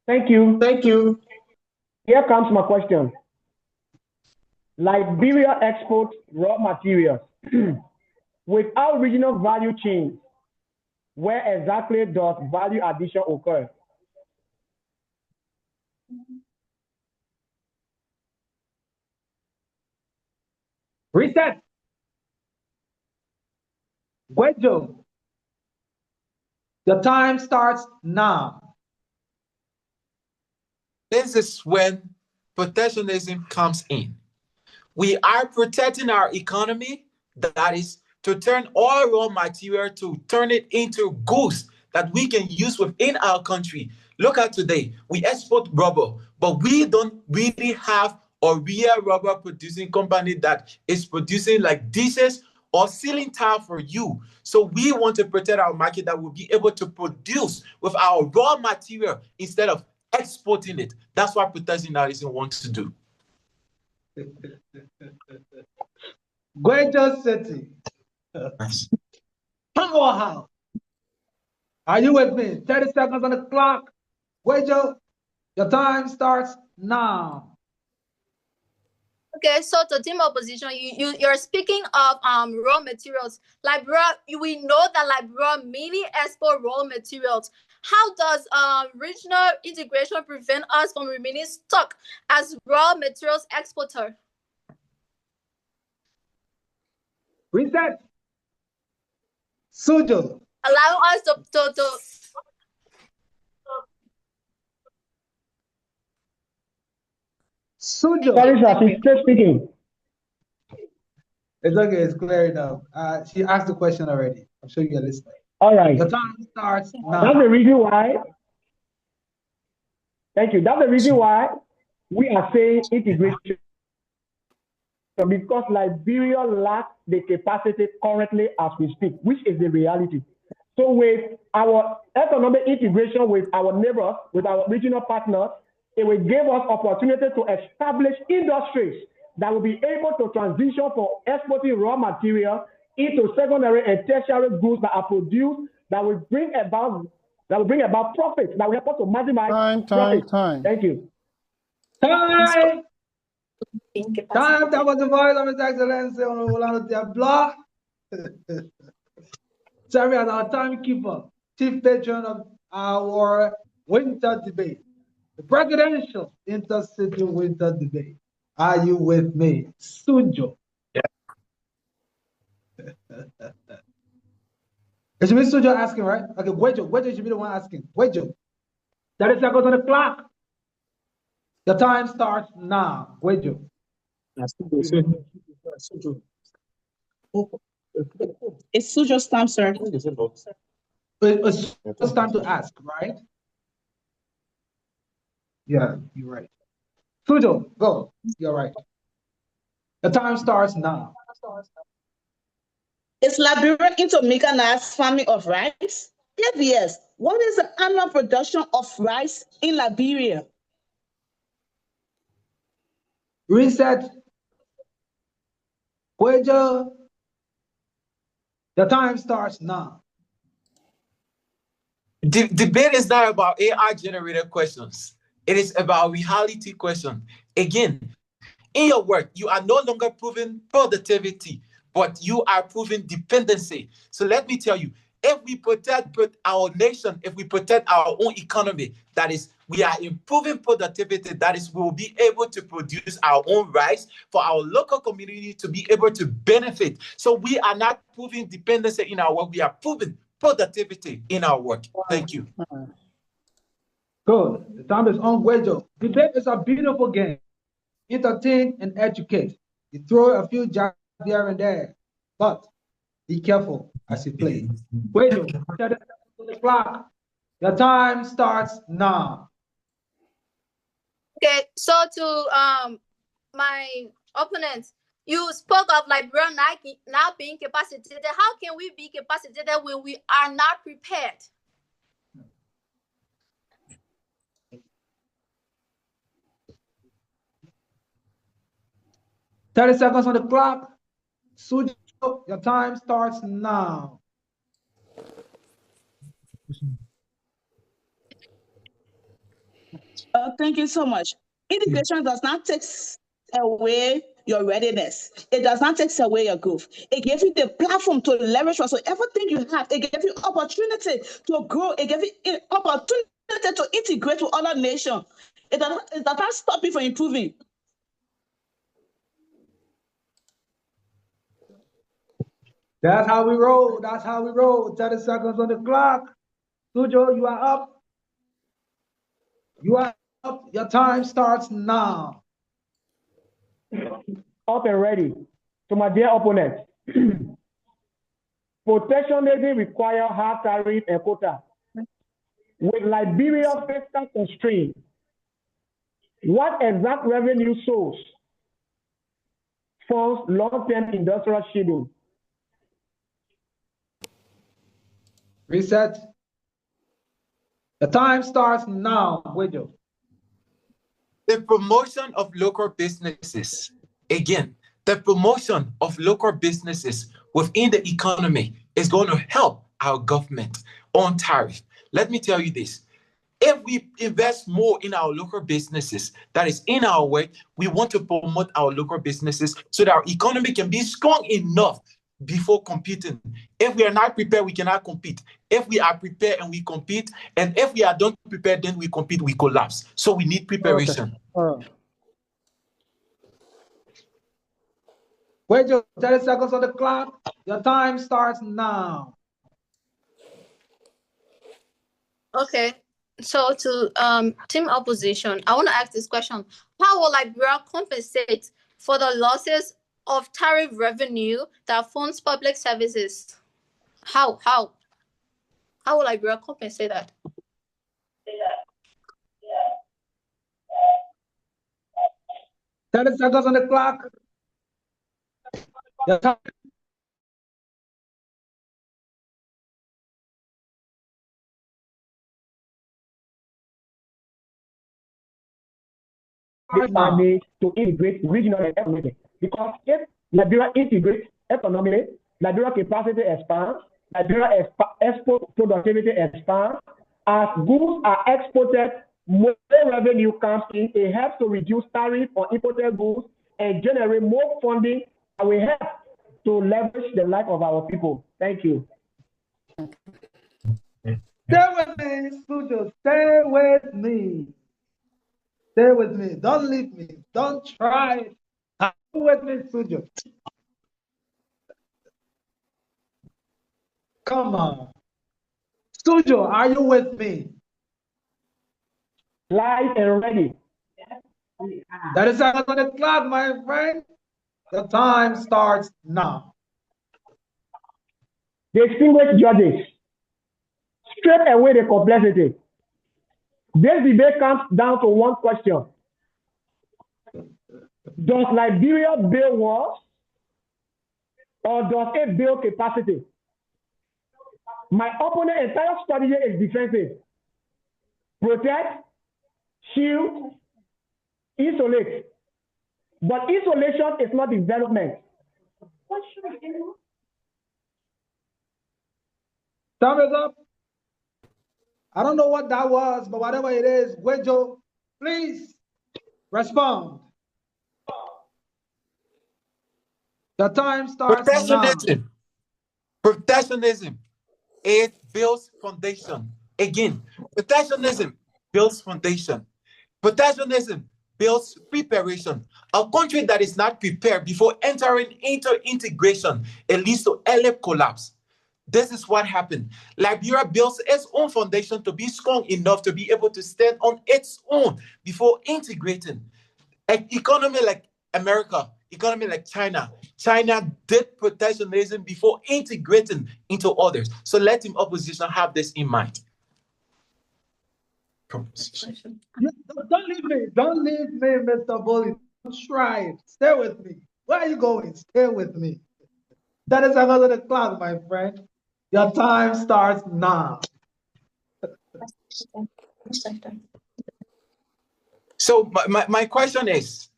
Speaker 9: Thank you. Thank you. Here comes my question. Liberia exports raw materials without regional value chain. Where exactly does value addition occur?
Speaker 2: Reset. Guizhou. Your time starts now.
Speaker 6: This is when protectionism comes in. We are protecting our economy, that is to turn all raw material to turn it into goods that we can use within our country. Look at today, we export rubber, but we don't really have a real rubber producing company that is producing like dishes or ceiling tile for you. So we want to protect our market that will be able to produce with our raw material instead of exporting it. That's what protectionism wants to do.
Speaker 2: Guizhou City. Powerhouse. Are you with me? 30 seconds on the clock. Guizhou, your time starts now.
Speaker 3: Okay, so the team opposition, you're speaking of raw materials. Liberia, we know that Liberia mainly export raw materials. How does regional integration prevent us from remaining stuck as raw materials exporter?
Speaker 2: Reset. Suzhou.
Speaker 3: Allow us to
Speaker 2: Suzhou.
Speaker 9: Sorry, sir, she's still speaking.
Speaker 2: It's okay, it's clear enough. She asked the question already. I'm sure you're listening.
Speaker 9: All right.
Speaker 2: Your time starts now.
Speaker 9: That's the reason why. Thank you. That's the reason why we are saying integration. Because Liberia lacks the capacity currently as we speak, which is the reality. So with our economic integration with our neighbors, with our regional partners, it will give us opportunity to establish industries that will be able to transition for exporting raw material into secondary and tertiary goods that are produced that will bring about profit, that will help us to maximize profit. Thank you.
Speaker 2: Time! Time! That was the voice of His Excellency Honorable Orlando Diablo. Terry as our timekeeper, chief patron of our winter debate, the presidential intercity winter debate. Are you with me? Suzhou.
Speaker 6: Yeah.
Speaker 2: It should be Suzhou asking, right? Okay, Guizhou should be the one asking. Guizhou. 30 seconds on the clock. The time starts now. Guizhou.
Speaker 8: It's Suzhou's time, sir.
Speaker 2: It's time to ask, right? Yeah, you're right. Suzhou, go. You're right. The time starts now.
Speaker 8: Is Liberia into mechanized farming of rice? If yes, what is the annual production of rice in Liberia?
Speaker 2: Reset. Guizhou. The time starts now.
Speaker 6: Debate is not about AI generated questions. It is about reality question. Again, in your work, you are no longer proving productivity, but you are proving dependency. So let me tell you, if we protect our nation, if we protect our own economy, that is, we are improving productivity, that is, we will be able to produce our own rice for our local community to be able to benefit. So we are not proving dependency in our work, we are proving productivity in our work. Thank you.
Speaker 2: Good. The time is on, Guizhou. Debate is a beautiful game. Entertain and educate. You throw a few jabs here and there, but be careful as you play. Guizhou, 30 seconds on the clock. The time starts now.
Speaker 3: Okay, so to my opponents, you spoke of Liberia not being capacitated. How can we be capacitated when we are not prepared?
Speaker 2: Thirty seconds on the clock. Suzhou, your time starts now.
Speaker 8: Thank you so much. Integration does not take away your readiness. It does not take away your growth. It gives you the platform to leverage so everything you have. It gives you opportunity to grow. It gives you opportunity to integrate with other nations. It does not stop you from improving.
Speaker 2: That's how we roll. That's how we roll. 30 seconds on the clock. Suzhou, you are up. You are up. Your time starts now.
Speaker 9: Up and ready. To my dear opponent, protectionism require hard tariff and quota. With Liberia's fiscal constraint, what exact revenue source funds long-term industrial shielding?
Speaker 2: Reset. The time starts now, Guizhou.
Speaker 6: The promotion of local businesses. Again, the promotion of local businesses within the economy is going to help our government on tariff. Let me tell you this. If we invest more in our local businesses, that is in our work, we want to promote our local businesses so that our economy can be strong enough before competing. If we are not prepared, we cannot compete. If we are prepared and we compete, and if we are not prepared, then we compete, we collapse. So we need preparation.
Speaker 1: Okay.
Speaker 2: Guizhou, 30 seconds on the clock. Your time starts now.
Speaker 3: Okay, so to team opposition, I want to ask this question: how will Liberia compensate for the losses of tariff revenue that funds public services? How will Liberia compensate that?
Speaker 2: Yeah. 30 seconds on the clock. Your time.
Speaker 9: this mandate to integrate regional and economic. Because if Liberia integrates economically, Liberia capacity expands, Liberia export productivity expands. As goods are exported, more revenue comes in. It helps to reduce tariff on imported goods and generate more funding that will help to leverage the life of our people. Thank you.
Speaker 2: Stay with me, Suzhou. Stay with me. Stay with me. Don't leave me. Don't try. Stay with me, Suzhou. Come on. Suzhou, are you with me?
Speaker 9: Live and ready.
Speaker 2: That is on the clock, my friend. The time starts now.
Speaker 9: Distinguished judges, strip away the complexity. This debate comes down to one question. Does Liberia build walls or does it build capacity? My opponent's entire strategy is defensive. Protect, shield, isolate. But isolation is not development.
Speaker 2: Time is up. I don't know what that was, but whatever it is, Guizhou, please respond. The time starts now.
Speaker 6: Protectionism, it builds foundation. Again, protectionism builds foundation. Protectionism builds preparation. A country that is not prepared before entering into integration, it leads to early collapse. This is what happened. Liberia builds its own foundation to be strong enough to be able to stand on its own before integrating. An economy like America, economy like China. China did protectionism before integrating into others. So let him opposition have this in mind.
Speaker 2: Don't leave me. Don't leave me, Mr. Bully. Don't try it. Stay with me. Where are you going? Stay with me. That is another clock, my friend. Your time starts now.
Speaker 6: So my question is,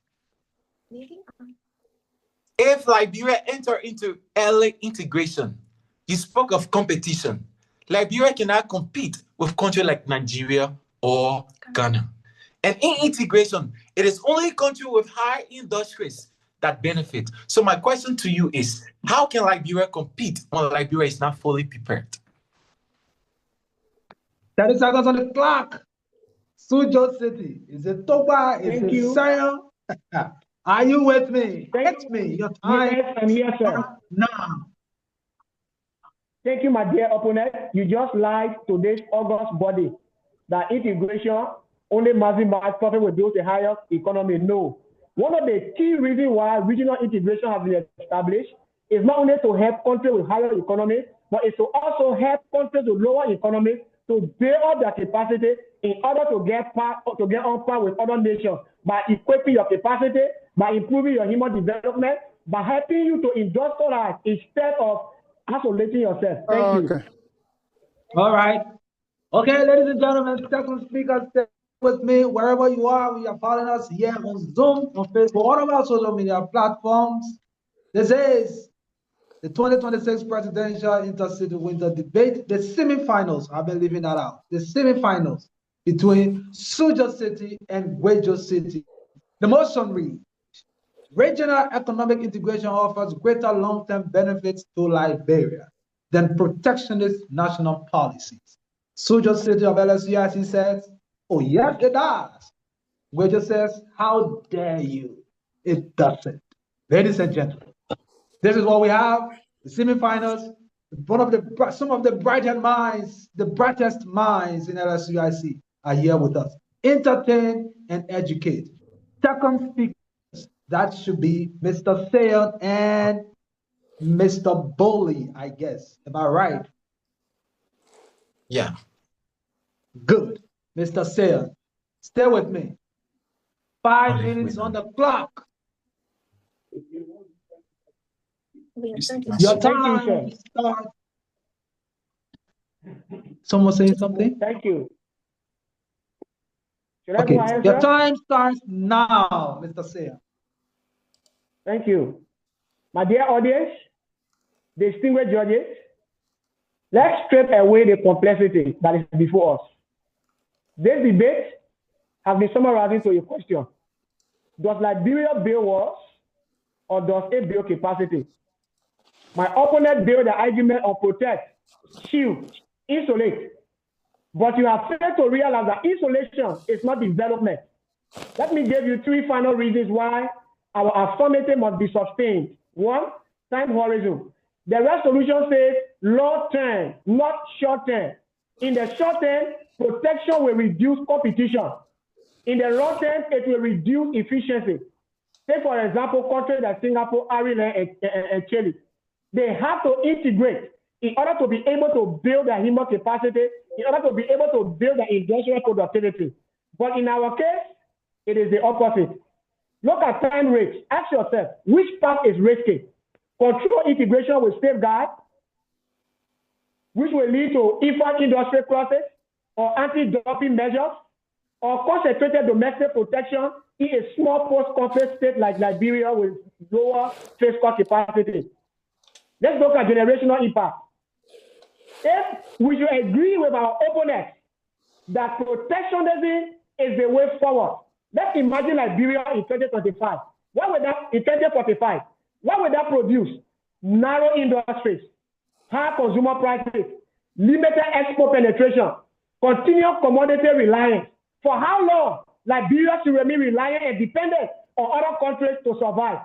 Speaker 6: if Liberia enter into early integration, you spoke of competition. Liberia cannot compete with countries like Nigeria or Ghana. And in integration, it is only countries with high industries that benefit. So my question to you is, how can Liberia compete when Liberia is not fully prepared?
Speaker 2: 30 seconds on the clock. Suzhou City. Is it Toba? Is
Speaker 9: Thank
Speaker 2: it
Speaker 9: you.
Speaker 2: Sarah? Are you with me? Hit me. Your time
Speaker 9: Yes, I'm here, sir.
Speaker 2: now.
Speaker 9: Thank you, my dear opponent. You just lied to this august body that integration only maximize profit with those the higher economy. No. One of the key reasons why regional integration has been established is not only to help countries with higher economy, but it's to also help countries with lower economy to build up their capacity in order to get on par with other nations by equipping your capacity, by improving your human development, by helping you to industrialize instead of isolating yourself. Thank you.
Speaker 2: All right. Okay, ladies and gentlemen, second speaker, stay with me wherever you are. We are following us here on Zoom, on Facebook, all of our social media platforms. This is the 2026 Presidential Intercity Winter Debate, the semifinals. I've been leaving that out. The semifinals between Suzhou City and Guizhou City. The motion reads, regional economic integration offers greater long-term benefits to Liberia than protectionist national policies. Suzhou City of LSUIC says, oh yes, it does. Guizhou says, how dare you? It doesn't. Ladies and gentlemen, this is what we have, the semifinals. Some of the brightest minds in LSUIC are here with us. Entertain and educate. Second speakers, that should be Mr. Sayon and Mr. Bully, I guess. Am I right?
Speaker 6: Yeah.
Speaker 2: Good. Mr. Sayon, stay with me. 5 minutes on the clock. Your time starts. Someone saying something?
Speaker 9: Thank you. Should I
Speaker 2: Okay,
Speaker 9: go ahead,
Speaker 2: your
Speaker 9: sir?
Speaker 2: time starts now, Mr. Seah.
Speaker 9: Thank you. My dear audience, distinguished judges, let's strip away the complexity that is before us. This debate has been summarizing to a question. Does Liberia build walls or does it build capacity? My opponent built the argument of protect, shield, insulate. But you have failed to realize that insulation is not development. Let me give you three final reasons why our affirmative must be sustained. One, time horizon. The resolution says long term, not short term. In the short term, protection will reduce competition. In the long term, it will reduce efficiency. Take, for example, countries like Singapore, Ireland, and Chile. They have to integrate in order to be able to build their human capacity, in order to be able to build their industrial productivity. But in our case, it is the opposite. Look at time rates. Ask yourself, which path is risky? Control integration with safeguard, which will lead to infant industrial process or anti-dumping measures, or concentrated domestic protection in a small post-conflict state like Liberia with lower fiscal capacity. Let's look at generational impact. If we should agree with our opponents that protectionism is the way forward, let's imagine Liberia in 2025. What would that, in 2045, what would that produce? Narrow industries, high consumer prices, limited export penetration, continued commodity reliance. For how long Liberia should remain reliant and dependent on other countries to survive?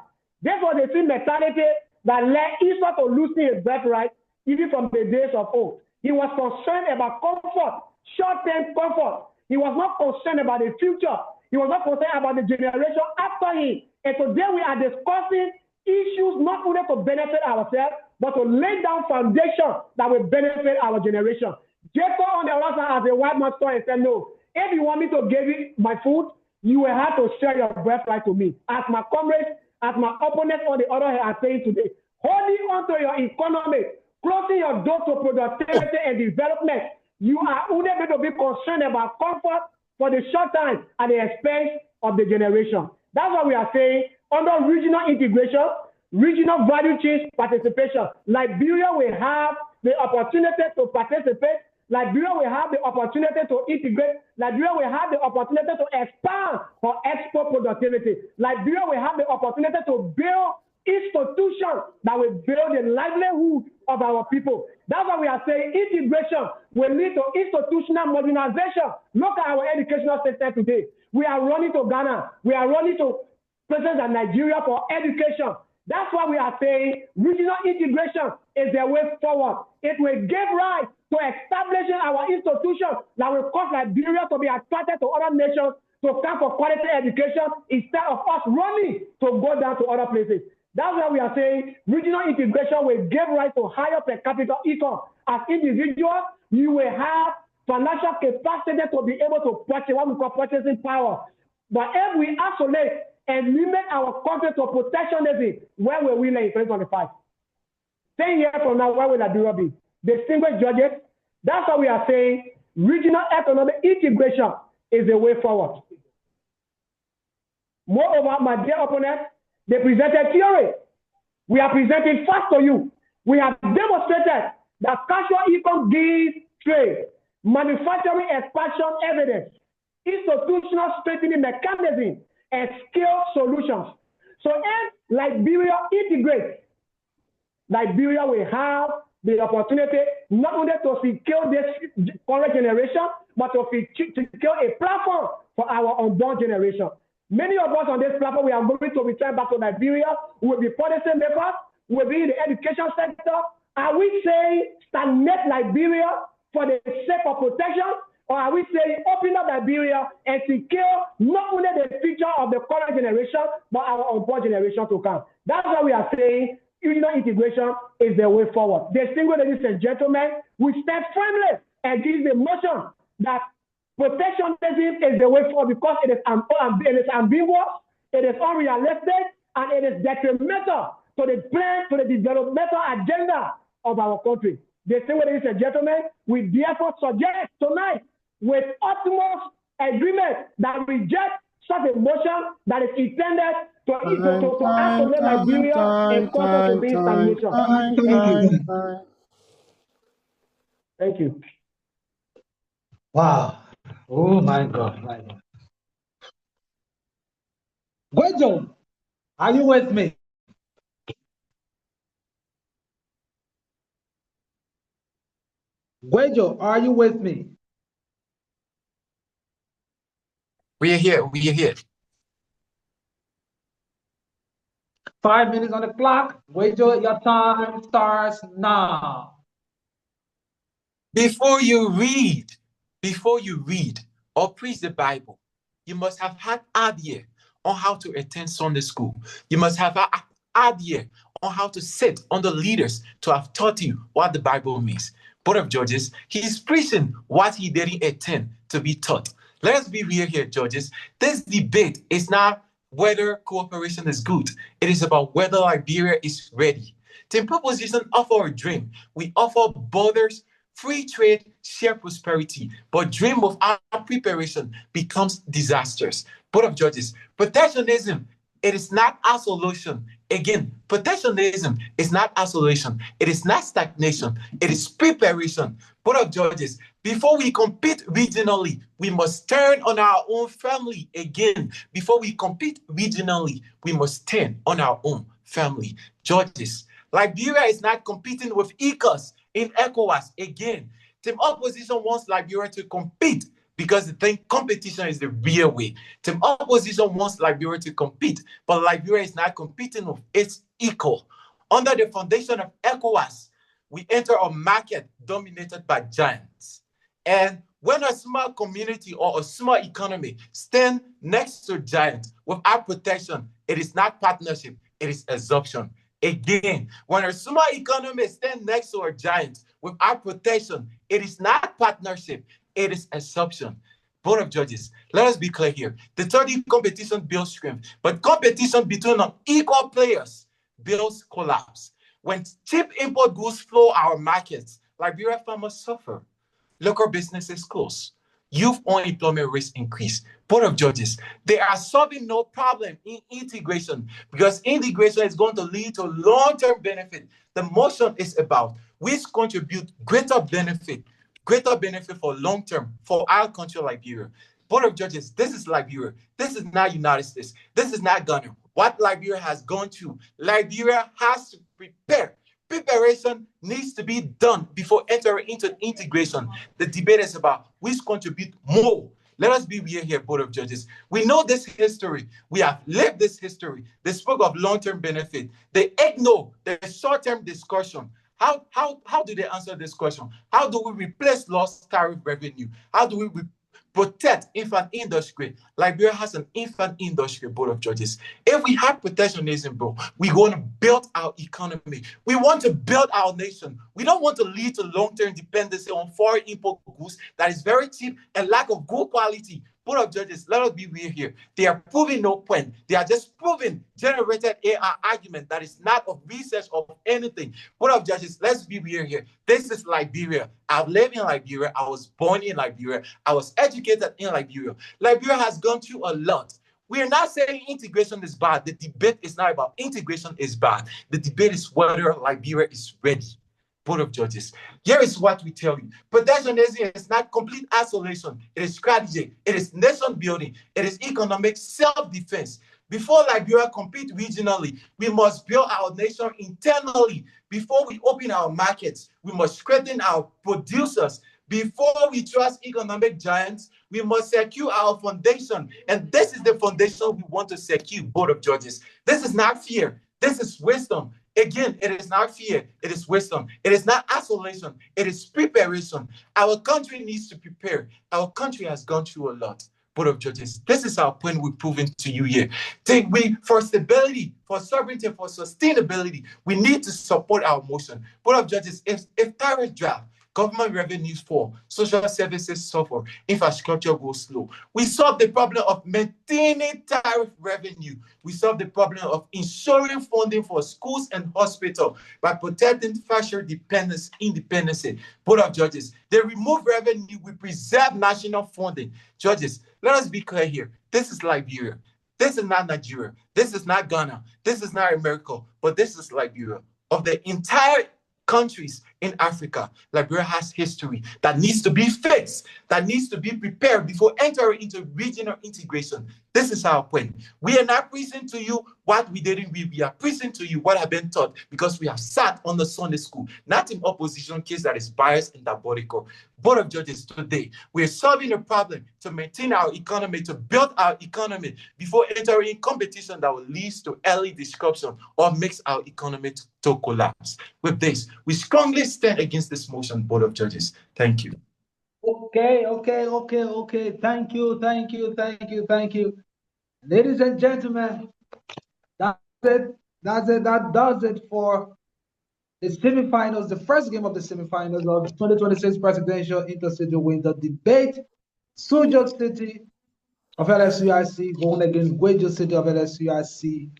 Speaker 9: This was the same mentality that led Esau to losing his birthright even from the days of old. He was concerned about comfort, short-term comfort. He was not concerned about the future. He was not concerned about the generation after him. And today we are discussing issues not only to benefit ourselves, but to lay down foundation that will benefit our generation. Jacob on the other side, as a white man saw and said, no, if you want me to give you my food, you will have to share your birthright to me. As my comrades, as my opponents on the other hand are saying today, holding on to your economy, closing your door to productivity and development, you are only going to be concerned about comfort for the short time at the expense of the generation. That's why we are saying under regional integration, regional value chain participation, Liberia will have the opportunity to participate. Liberia will have the opportunity to integrate. Liberia will have the opportunity to expand her export productivity. Liberia will have the opportunity to build institutions that will build the livelihood of our people. That's why we are saying integration will lead to institutional modernization. Look at our educational system today. We are running to Ghana. We are running to places like Nigeria for education. That's why we are saying regional integration is the way forward. It will give rise to establishing our institutions that will cause Liberia to be attracted to other nations to come for quality education instead of us running to go down to other places. That's why we are saying regional integration will give rise to higher per capita income. As individuals, you will have financial capacity to be able to purchase what we call purchasing power. But if we isolate and limit our country to protectionism, where will we lay in 2025? 10 years from now, where will Liberia be? Distinguished judges, that's why we are saying regional economic integration is the way forward. Moreover, my dear opponents, they presented theory. We are presenting facts to you. We have demonstrated that casual income gives trade, manufacturing expansion evidence, institutional strengthening mechanism, and skill solutions. So if Liberia integrates, Liberia will have the opportunity not only to secure this current generation, but to secure a platform for our unborn generation. Many of us on this platform, we are going to return back to Liberia. We will be policy makers. We will be in the education sector. Are we saying stagnate Liberia for the sake of protection? Or are we saying open up Liberia and secure not only the future of the current generation, but our unborn generation to come? That's why we are saying regional integration is the way forward. Distinguished ladies and gentlemen, we stand firmly against the motion that protectionism is the way forward because it is ambiguous, it is unrealistic, and it is detrimental to the plan, to the developmental agenda of our country. Distinguished ladies and gentlemen, we therefore suggest tonight with utmost agreement that rejects such a motion that is intended to isolate Liberia and cause to be stagnation. Thank you.
Speaker 2: Wow. Oh my God. My God. Guizhou, are you with me? Guizhou, are you with me?
Speaker 6: We are here. We are here.
Speaker 2: 5 minutes on the clock. Guizhou, your time starts now.
Speaker 6: Before you read or preach the Bible, you must have had idea on how to attend Sunday school. You must have had idea on how to sit under leaders to have taught you what the Bible means. Board of Judges, he is preaching what he didn't attend to be taught. Let us be real here, judges. This debate is not whether cooperation is good. It is about whether Liberia is ready. The proposition offer a dream. We offer borders, free trade, share prosperity, but dream without preparation becomes disastrous. Board of Judges, protectionism, it is not isolation. Again, protectionism is not isolation. It is not stagnation. It is preparation. Board of Judges, before we compete regionally, we must turn on our own family. Again, before we compete regionally, we must turn on our own family. Judges, Liberia is not competing with ECOWAS in ECOWAS. Again, the opposition wants Liberia to compete because they think competition is the real way. The opposition wants Liberia to compete, but Liberia is not competing with its equal. Under the foundation of ECOWAS, we enter a market dominated by giants. And when a small community or a small economy stand next to a giant without protection, it is not partnership, it is absorption. Again, when a small economy stand next to a giant without protection, it is not partnership, it is absorption. Board of Judges, let us be clear here. The 30 competition builds strength, but competition between unequal players builds collapse. When cheap import goods flow our markets, Liberia farmers suffer. Local businesses close. Youth unemployment rates increase. Board of Judges, they are solving no problem in integration because integration is going to lead to long-term benefit. The motion is about which contribute greater benefit for long-term for our country, Liberia. Board of Judges, this is Liberia. This is not United States. This is not Ghana. What Liberia has gone through, Liberia has to prepare. Preparation needs to be done before entering into integration. The debate is about which contribute more. Let us be real here, Board of Judges. We know this history. We have lived this history. They spoke of long-term benefit. They ignore the short-term discussion. How do they answer this question? How do we replace lost tariff revenue? How do we protect infant industry? Liberia has an infant industry, Board of Judges. If we have protectionism, bro, we want to build our economy. We want to build our nation. We don't want to lead to long-term dependency on foreign import goods that is very cheap and lack of good quality. Board of Judges, let us be real here. They are proving no point. They are just proving generated AI argument that is not of research of anything. Board of Judges, let's be real here. This is Liberia. I live in Liberia. I was born in Liberia. I was educated in Liberia. Liberia has gone through a lot. We are not saying integration is bad. The debate is not about integration is bad. The debate is whether Liberia is ready. Board of Judges, here is what we tell you. Protectionism is not complete isolation. It is strategy. It is nation building. It is economic self-defense. Before Liberia compete regionally, we must build our nation internally. Before we open our markets, we must strengthen our producers. Before we trust economic giants, we must secure our foundation. And this is the foundation we want to secure, Board of Judges. This is not fear. This is wisdom. Again, it is not fear, it is wisdom. It is not isolation, it is preparation. Our country needs to prepare. Our country has gone through a lot. Board of Judges, this is our point we're proving to you here. For stability, for sovereignty, for sustainability, we need to support our motion. Board of Judges, if tariff draft government revenues fall, social services suffer, infrastructure goes slow. We solve the problem of maintaining tariff revenue. We solve the problem of ensuring funding for schools and hospitals by protecting financial independence. Board of Judges, they remove revenue, we preserve national funding. Judges, let us be clear here. This is Liberia. This is not Nigeria. This is not Ghana. This is not America, but this is Liberia. Of the entire countries in Africa, Liberia has history that needs to be fixed, that needs to be prepared before entering into regional integration. This is our point. We are not preaching to you what we didn't read. We are preaching to you what have been taught because we have sat on the Sunday school, not in opposition case that is biased and diabolical. Board of Judges, today, we are solving a problem to maintain our economy, to build our economy before entering competition that will lead to early disruption or makes our economy to collapse. With this, we strongly stand against this motion, Board of Judges. Thank you.
Speaker 2: Okay. Thank you. Ladies and gentlemen, that's it. That does it for the semifinals, the first game of the semifinals of the 2026 presidential intercity winter debate. Suzhou City of LSUIC going against Guizhou City of LSUIC.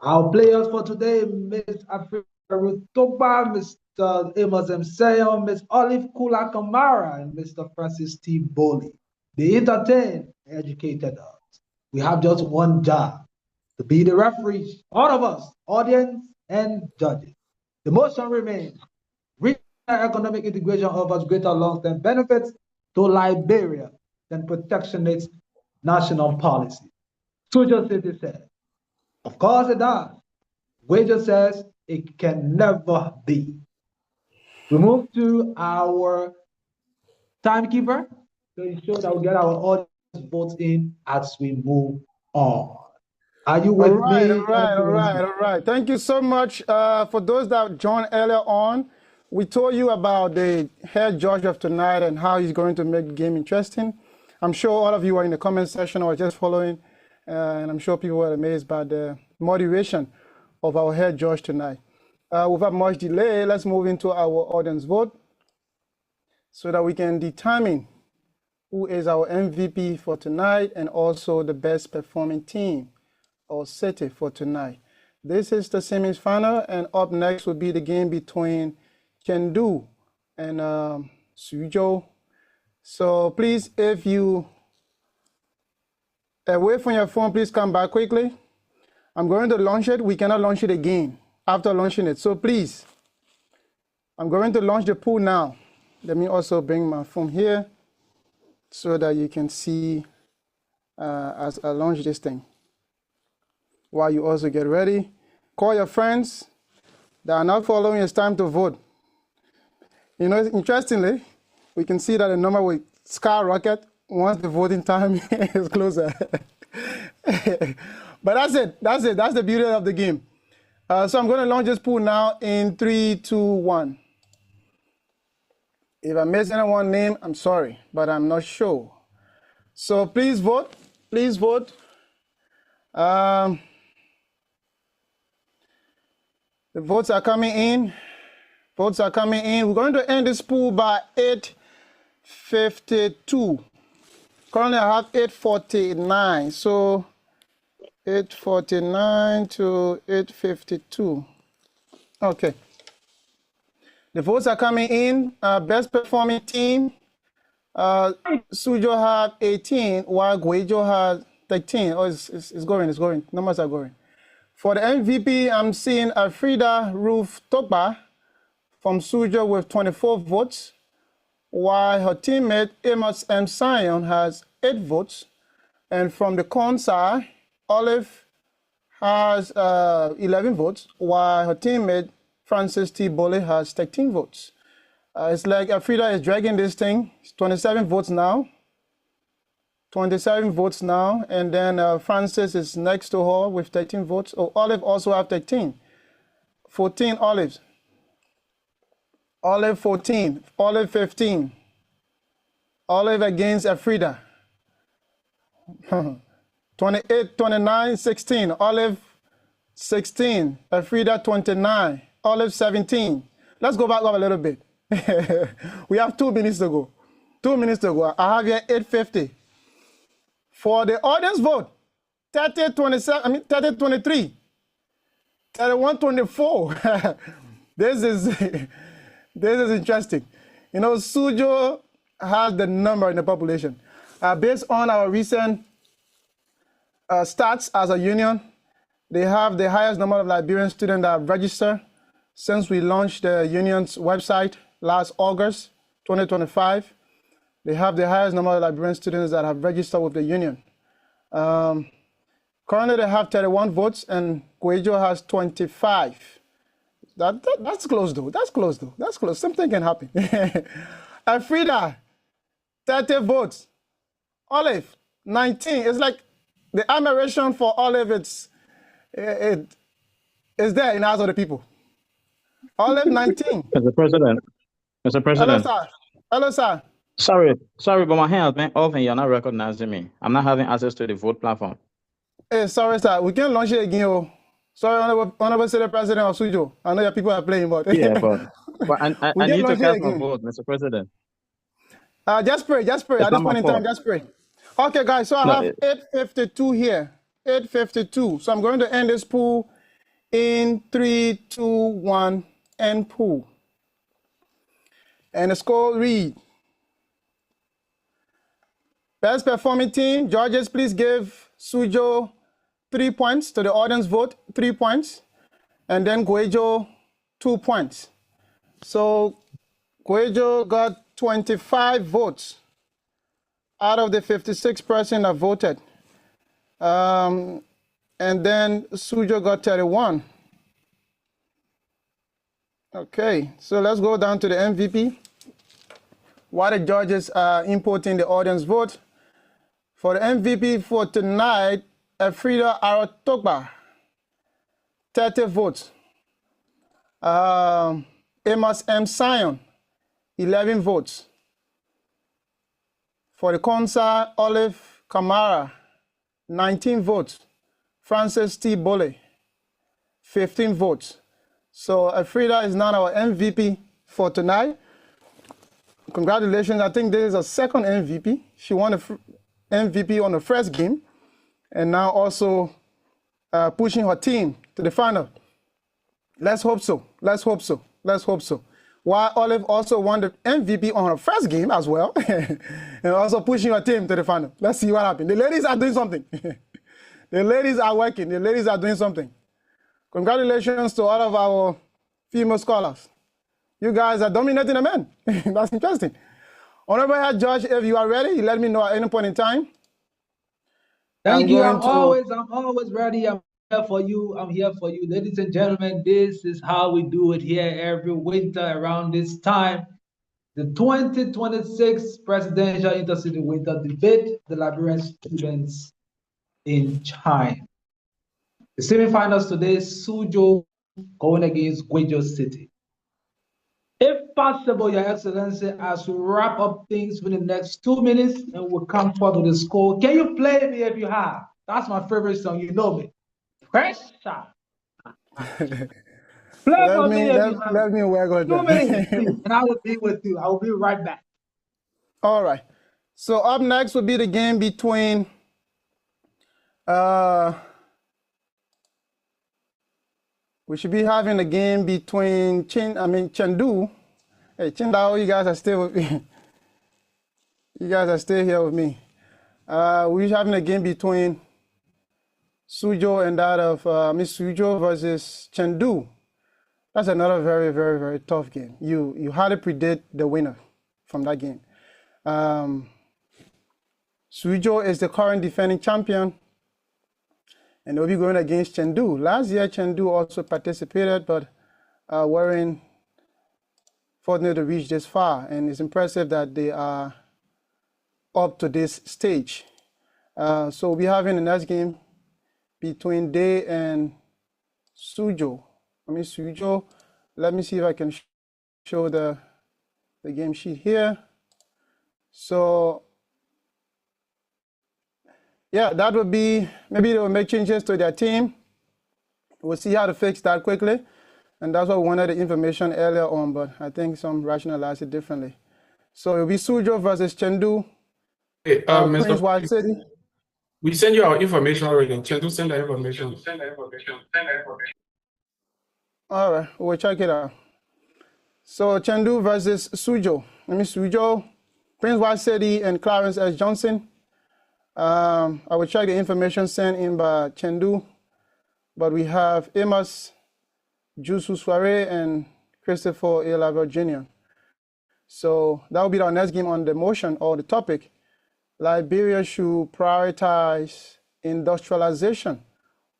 Speaker 2: Our players for today, Ms. Afrika Rutoba, Mr. Amos M. Sayon, Ms. Olive Kula Kamara, and Mr. Francis T. Boley. They entertain, educated us. We have just one job, to be the referees, all of us, audience and judges. The motion remains. Regional economic integration offers greater long-term benefits to Liberia than protectionist national policy. Suzhou City says, of course it does. Guizhou says it can never be. We move to our timekeeper to ensure that we get our audience votes in as we move on. Are you with me?
Speaker 1: All right. Thank you so much. For those that joined earlier on, we told you about the head judge of tonight and how he's going to make the game interesting. I'm sure all of you are in the comment section or just following, and I'm sure people were amazed by the motivation of our head judge tonight. Without much delay, let's move into our audience vote so that we can determine who is our MVP for tonight and also the best performing team or city for tonight. This is the semi-final, and up next will be the game between Chengdu and Suzhou. So please, if you away from your phone, please come back quickly. I'm going to launch it. We cannot launch it again after launching it. So please, I'm going to launch the pool now. Let me also bring my phone here so that you can see as I launch this thing. While you also get ready, call your friends that are not following. It's time to vote. You know, interestingly, we can see that the number will skyrocket once the voting time is closer. But that's it. That's the beauty of the game. So I'm going to launch this pool now in 3, 2, 1. If I miss anyone's name, I'm sorry, but I'm not sure. So please vote. Please vote. The votes are coming in. Votes are coming in. We're going to end this pool by 8:52. Currently, I have 8:49. So 8:49 to 8:52. Okay. The votes are coming in. Best performing team. Suzhou have 18, while Guizhou has 13. Oh, it's going. Numbers are going. For the MVP, I'm seeing Afrika Rutoba from Suzhou with 24 votes, while her teammate Amos M. Sayon has 8 votes. And from the con side, Olive has 11 votes, while her teammate Francis T. Boley has 13 votes. It's like Afrika is dragging this thing. It's 27 votes now. 27 votes now, and then Francis is next to her with 13 votes. Oh, Olive also have 13. 14 Olives. Olive 14. Olive 15. Olive against Afrika. 28, 29, 16. Olive 16. Afrika 29. Olive 17. Let's go back up a little bit. We have 2 minutes to go. 2 minutes to go. I have here 8:50. For the audience vote, 30-27, I mean 30-23, 31-24. This is interesting. You know, Suzhou has the number in the population. Based on our recent stats as a union, they have the highest number of Liberian students that have registered since we launched the union's website last August 2025. They have the highest number of Liberian students that have registered with the union. Currently, they have 31 votes, and Guizhou has 25. That's close, though. That's close, though. That's close. Something can happen. Frida, 30 votes. Olive, 19. It's like the admiration for Olive, it's there in the eyes of the people. Olive, 19.
Speaker 10: Mr. President. Mr. President.
Speaker 1: Hello, sir. Hello, sir.
Speaker 10: Sorry, but my hand has been off and you're not recognizing me. I'm not having access to the vote platform.
Speaker 1: Hey, sorry, sir. We can't launch it again. Oh. Sorry, Honorable Senate President of Suzhou. I know your people are playing, but
Speaker 10: yeah, but I need to cast my vote, Mr. President.
Speaker 1: Just pray. At this point in time, just pray. Okay, guys. So I have 8:52 here. 8:52. So I'm going to end this pool in 3, 2, 1. End pool. And the score read: best performing team, judges, please give Suzhou 3 points. To the audience vote, 3 points. And then Guizhou, 2 points. So Guizhou got 25 votes out of the 56% that voted. And then Suzhou got 31. Okay, so let's go down to the MVP. While the judges are importing the audience vote, for the MVP for tonight, Frida Arotogba, 30 votes. Amos M. Sion, 11 votes. For the Konsa, Olive Kamara, 19 votes. Francis T. Bole, 15 votes. So Frida is now our MVP for tonight. Congratulations. I think this is her second MVP. She won the MVP on the first game, and now also pushing her team to the final. Let's hope so. Let's hope so. Let's hope so. While Olive also won the MVP on her first game as well, and also pushing her team to the final. Let's see what happens. The ladies are doing something. The ladies are working. The ladies are doing something. Congratulations to all of our female scholars. You guys are dominating the men. That's interesting. Honorable Head Judge, if you are ready, let me know at any point in time.
Speaker 2: Thank you. I'm always ready. I'm here for you. I'm here for you. Ladies and gentlemen, this is how we do it here every winter around this time. The 2026 Presidential Intercity Winter Debate, the Liberian students in China. The semifinals today, Suzhou going against Guizhou City. If possible, Your Excellency, as we wrap up things for the next 2 minutes and we'll come forward with the score, can you play me if you have? That's my favorite song, you know me. Pressure.
Speaker 1: Let me work on that.
Speaker 2: 2 minutes, please, and I will be with you. I will be right back.
Speaker 1: All right. So up next will be the game between we should be having a game between Chengdu. Hey, Chengdu, you guys are still with me. You guys are still here with me. We're having a game between Suzhou and that of Suzhou versus Chengdu. That's another very, very, very tough game. You hardly predict the winner from that game. Suzhou is the current defending champion, and they'll be going against Chengdu. Last year, Chengdu also participated, but weren't fortunate to reach this far. And it's impressive that they are up to this stage. So we'll be having the next game between they and Suzhou. Suzhou. Let me see if I can show the game sheet here. So yeah, that would be, maybe they will make changes to their team. We'll see how to fix that quickly. And that's why we wanted the information earlier on, but I think some rationalized it differently. So it'll be Suzhou versus Chengdu,
Speaker 11: Hey,
Speaker 1: Prince White City.
Speaker 11: we send you our information already. Chengdu send the information.
Speaker 1: All right, we'll check it out. So Chengdu versus Suzhou. Suzhou, Prince White City, and Clarence S. Johnson. I will check the information sent in by Chengdu, but we have Amos Jusu Soiree and Christopher A. Lavelle Jr. So that will be our next game on the motion or the topic. Liberia should prioritize industrialization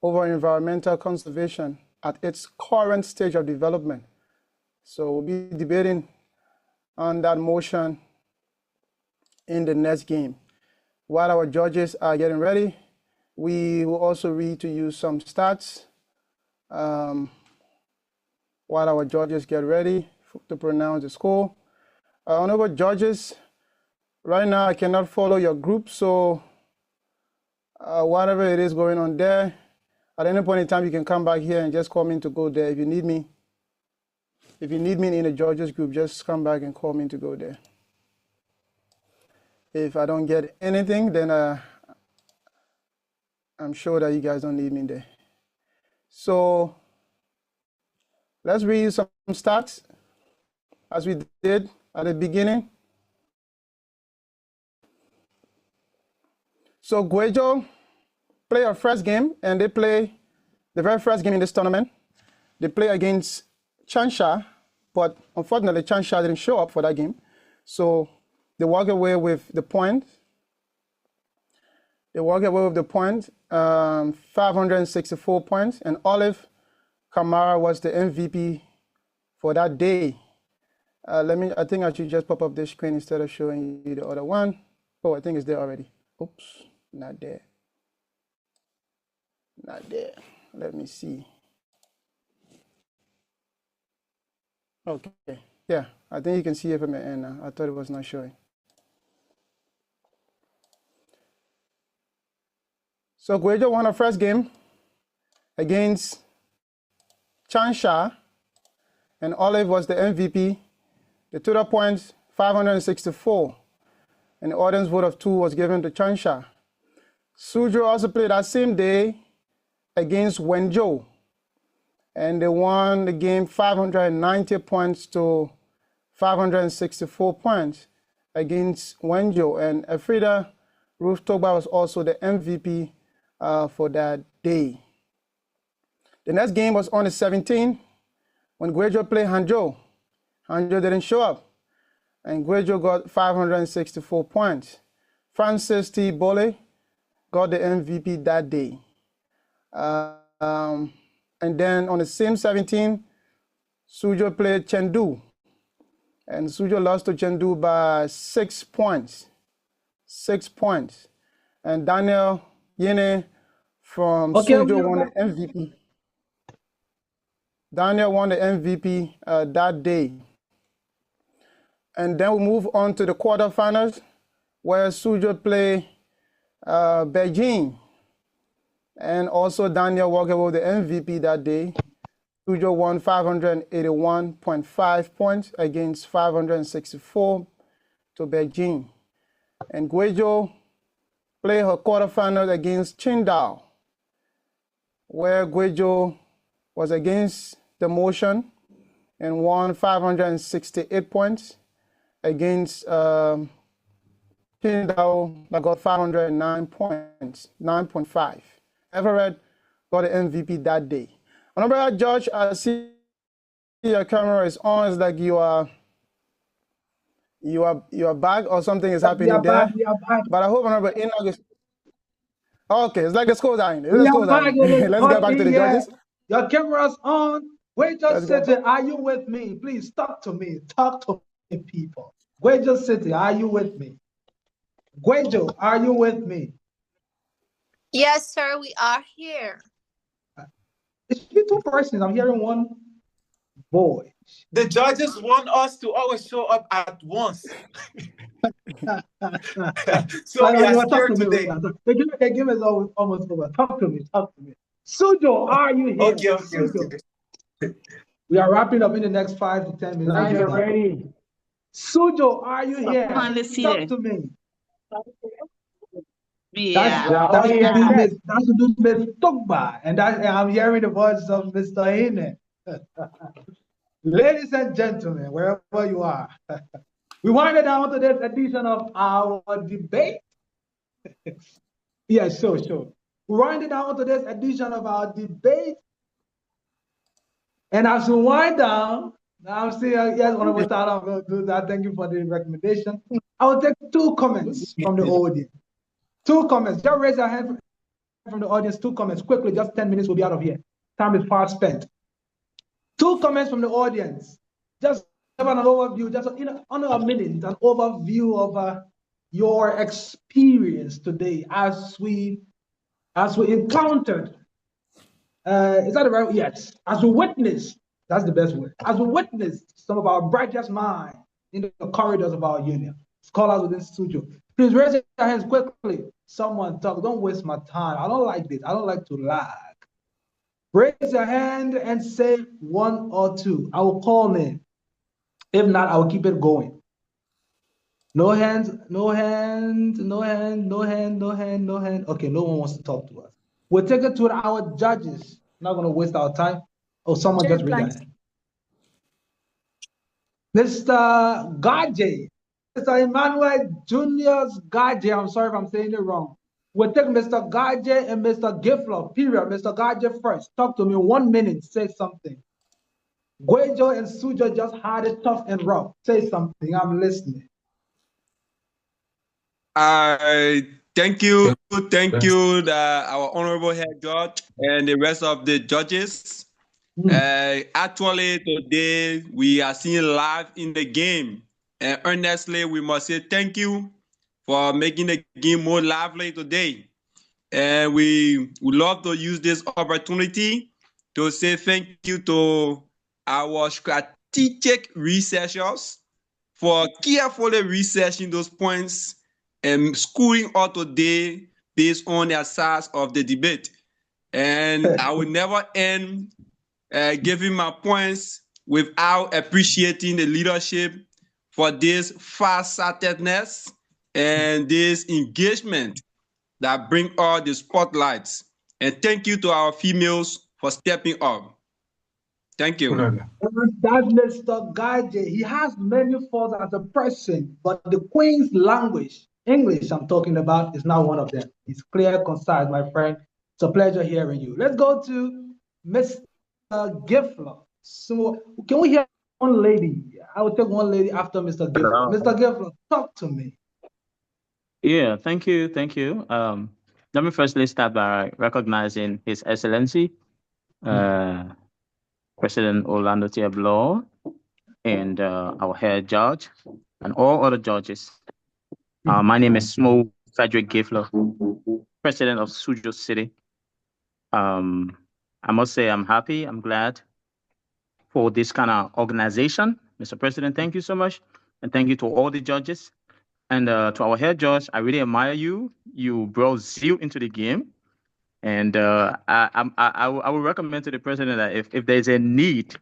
Speaker 1: over environmental conservation at its current stage of development. So we'll be debating on that motion in the next game. While our judges are getting ready, we will also read to you some stats while our judges get ready to pronounce the score. Honorable judges, right now I cannot follow your group, so whatever it is going on there, at any point in time you can come back here and just call me to go there if you need me. If you need me in the judges group, just come back and call me to go there. If I don't get anything, then I'm sure that you guys don't need me there. So let's read some stats as we did at the beginning. So Guizhou play our first game, and they play the very first game in this tournament. They play against Changsha, but unfortunately Changsha didn't show up for that game. So they walk away with the point. They walk away with the point, 564 points, and Olive Kamara was the MVP for that day. I think I should just pop up this screen instead of showing you the other one. Oh, I think it's there already. Oops, not there. Not there. Let me see. Okay, yeah, I think you can see it from the end now. I thought it was not showing. So Guizhou won our first game against Changsha, and Olive was the MVP. The total points, 564, and the audience vote of 2 was given to Changsha. Suzhou also played that same day against Wenzhou, and they won the game 590 points to 564 points against Wenzhou, and Elfrida Ruth Togba was also the MVP for that day. The next game was on the 17th when Guizhou played Hangzhou. Hangzhou didn't show up, and Guizhou got 564 points. Francis T. Bole got the MVP that day. And then on the same 17th, Suzhou played Chengdu, and Suzhou lost to Chengdu by 6 points. 6 points. And Daniel Yene from Suzhou won the MVP. Daniel won the MVP that day. And then we move on to the quarterfinals, where Suzhou play Beijing. And also Daniel walked away with the MVP that day. Suzhou won 581.5 points against 564 to Beijing. And Guizhou played her quarterfinals against Chengdu, where Guizhou was against the motion and won 568 points against Chengdu that got 509 points, 9.5. Everett got the MVP that day. Honorable Judge, I see your camera is on. It's like you are back or something is happening there.
Speaker 2: We are back.
Speaker 1: But I hope Honorable Enoch is okay. It's like the scores are in. Let's get back to the judges.
Speaker 2: Your camera's on. Guizhou City, are you with me? Please talk to me. Talk to me, people. Guizhou City, are you with me? Guizhou, are you with me?
Speaker 3: Yes, sir, we are here.
Speaker 2: It should be 2 persons. I'm hearing one voice.
Speaker 6: The judges want us to always show up at once. So we are scared today.
Speaker 2: The game is almost over. Talk to me. Suzhou, are you here?
Speaker 6: Okay.
Speaker 2: We are wrapping up in the next 5 to 10 minutes.
Speaker 9: Nice and ready.
Speaker 2: Suzhou, are you here?
Speaker 8: Finally
Speaker 2: Talk
Speaker 8: seated.
Speaker 2: to me.
Speaker 8: Yeah.
Speaker 2: That should be Miss Tugba, and I'm hearing the voice of Mr. Hine. Ladies and gentlemen, wherever you are, we wind down to this edition of our debate. Yeah, sure. We wind down to this edition of our debate. And as we wind down, I'm saying, yes, Honorable Tala, I'm going to do that. Thank you for the recommendation. I will take 2 comments from the audience. 2 comments. Just raise your hand from the audience. 2 comments. Quickly, just 10 minutes, we'll be out of here. Time is far spent. 2 comments from the audience. Just have an overview, just under a minute, an overview of your experience today as we encountered. Is that the right? Yes. As we witnessed, that's the best word. As we witnessed some of our brightest minds in the corridors of our union, scholars within Suzhou. Please raise your hands quickly. Someone talk. Don't waste my time. I don't like this. I don't like to lag. Raise your hand and say 1 or 2. I will call name. If not, I will keep it going. No hands, no hand, no hand, no hand, no hand, no hand. Okay, no one wants to talk to us. We'll take it to our judges. Not going to waste our time. Oh, someone just raised their hand. Mr. Gaje, Mr. Emmanuel Junior's Gaje. I'm sorry if I'm saying it wrong. We'll take Mr. Gaje and Mr. Gifler, period. Mr. Gaje first. Talk to me 1 minute. Say something. Guizhou and Suzhou just had it tough and rough. Say something. I'm listening.
Speaker 12: Thank you, our honorable head judge and the rest of the judges. Actually, today we are seeing live in the game, and honestly, we must say thank you for making the game more lively today. And we would love to use this opportunity to say thank you to our strategic researchers for carefully researching those points and schooling out today based on their size of the debate. And I will never end giving my points without appreciating the leadership for this far-sightedness and this engagement that bring all the spotlights. And thank you to our females for stepping up. Thank you.
Speaker 2: That's Mr. Gaje. He has many faults as a person, but the Queen's language, English I'm talking about, is not one of them. It's clear, concise, my friend. It's a pleasure hearing you. Let's go to Mr. Gifler. So can we hear 1 lady? I will take 1 lady after Mr. Gifler. Mr. Gifler, talk to me.
Speaker 10: Yeah, thank you. Let me firstly start by recognizing His Excellency, President Orlando T. Blow, and our head judge, and all other judges. My name is Smo Frederick Gifler, President of Suzhou City. I must say I'm happy, I'm glad for this kind of organization. Mr. President, thank you so much. And thank you to all the judges. And to our head judge, I really admire you. You brought zeal into the game. And I would recommend to the president that if there's a need,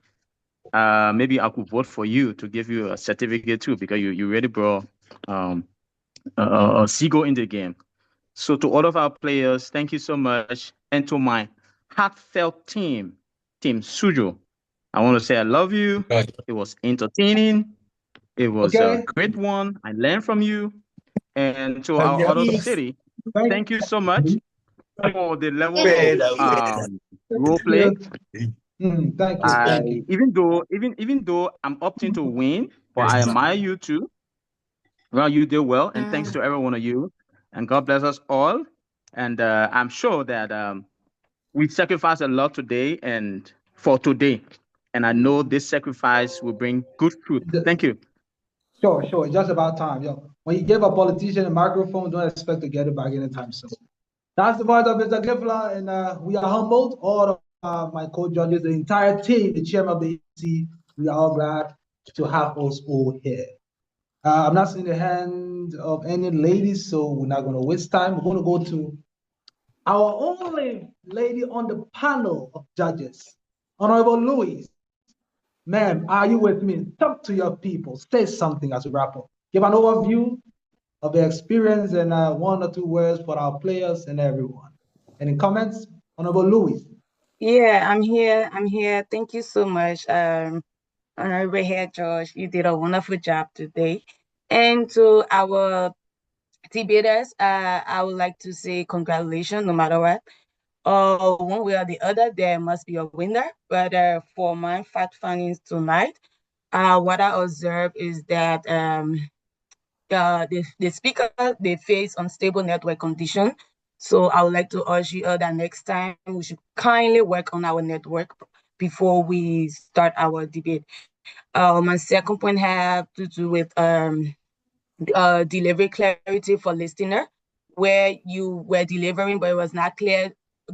Speaker 10: maybe I could vote for you to give you a certificate too, because you really brought a seagull in the game. So to all of our players, thank you so much. And to my heartfelt team Suzhou, I want to say I love you. It was entertaining. It was a great one. I learned from you. And to our other city, thank you so much for the level of role play.
Speaker 2: Thank you.
Speaker 10: Even though I'm opting to win, but I admire you too. Well, you did well, and thanks to every one of you. And God bless us all. And I'm sure that we sacrificed a lot today and for today. And I know this sacrifice will bring good fruit. Thank you.
Speaker 2: Sure. It's just about time. Yo, when you give a politician a microphone, don't expect to get it back anytime soon. That's the voice of Mr. Gifler, and we are humbled. All of my co-judges, the entire team, the chairman of the EC, we are all glad to have us all here. I'm not seeing the hand of any ladies, so we're not going to waste time. We're going to go to our only lady on the panel of judges, Honorable Louise. Ma'am, are you with me? Talk to your people. Say something as we wrap up. Give an overview of the experience and 1 or 2 words for our players and everyone. Any comments? Honorable Louis.
Speaker 5: Yeah, I'm here. I'm here. Thank you so much, Honorable Head George. You did a wonderful job today. And to our debaters, I would like to say congratulations, no matter what. One way or the other, there must be a winner. But for my fact findings tonight, what I observed is that the speaker, they face unstable network condition. So I would like to urge you that next time we should kindly work on our network before we start our debate. My second point have to do with delivery clarity for listener, where you were delivering, but it was not clear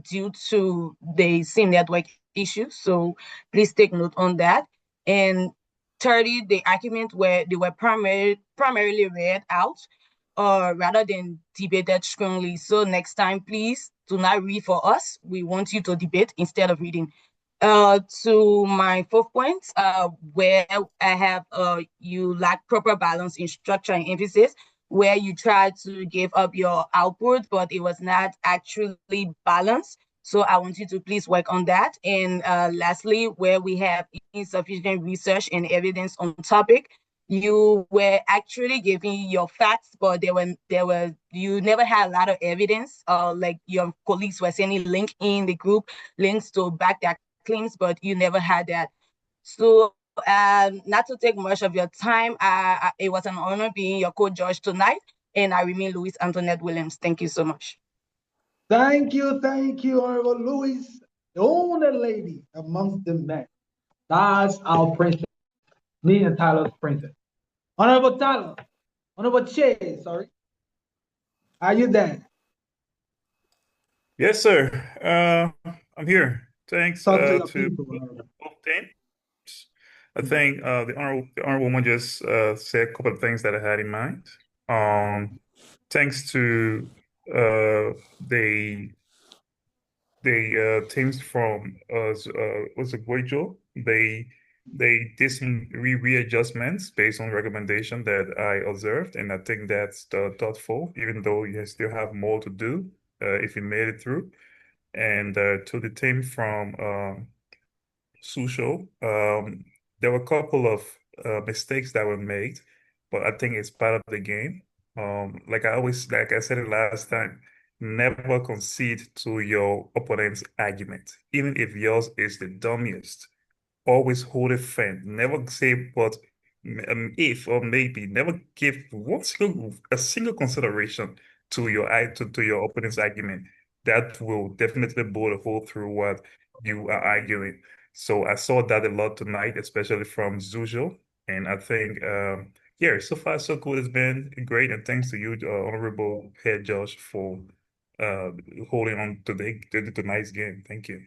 Speaker 5: due to the same network issue. So please take note on that. And 30, the argument where they were primarily read out rather than debated strongly. So next time, please do not read for us. We want you to debate instead of reading. To my fourth point, where I have you lack proper balance in structure and emphasis, where you try to give up your output, but it was not actually balanced. So I want you to please work on that. And lastly, where we have insufficient research and evidence on topic, you were actually giving your facts, but you never had a lot of evidence. Like your colleagues were sending link in the group, links to back their claims, but you never had that. So not to take much of your time, it was an honor being your co-judge tonight, and I remain Louis Antoinette Williams. Thank you so much.
Speaker 2: Thank you, Honorable Louis, the only lady amongst the men. That's our princess, me and Tyler's princess. Honorable Tyler, Honorable Che, sorry. Are you there?
Speaker 7: Yes, sir. I'm here. Thanks
Speaker 2: Talk to your
Speaker 7: to
Speaker 2: people.
Speaker 7: both teams. I think the honorable woman just said a couple of things that I had in mind. Thanks to the teams from was it Guizhou? They did some readjustments based on recommendation that I observed, and I think that's thoughtful, even though you still have more to do if you made it through. And to the team from Suzhou, there were a couple of mistakes that were made, but I think it's part of the game. Like I said it last time, never concede to your opponent's argument, even if yours is the dummiest. Always hold it firm. Never say but if or maybe. Never give a single consideration to your opponent's argument. That will definitely bore a hole through what you are arguing. So I saw that a lot tonight, especially from Xuzhou. And I think, yeah, so far so good. It's been great. And thanks to you, Honorable Head Judge, for holding on to tonight's game. Thank you.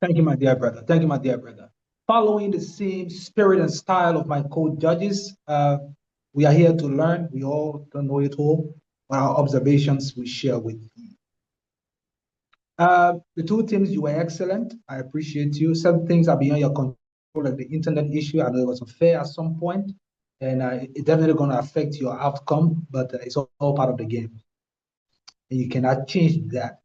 Speaker 2: Thank you, my dear brother. Thank you, my dear brother. Following the same spirit and style of my co-judges, we are here to learn. We all don't know it all, but our observations we share with you. The two teams, you were excellent. I appreciate you. Some things are beyond your control, like the internet issue. I know it was unfair at some point, and it's definitely going to affect your outcome, but it's all part of the game. And you cannot change that.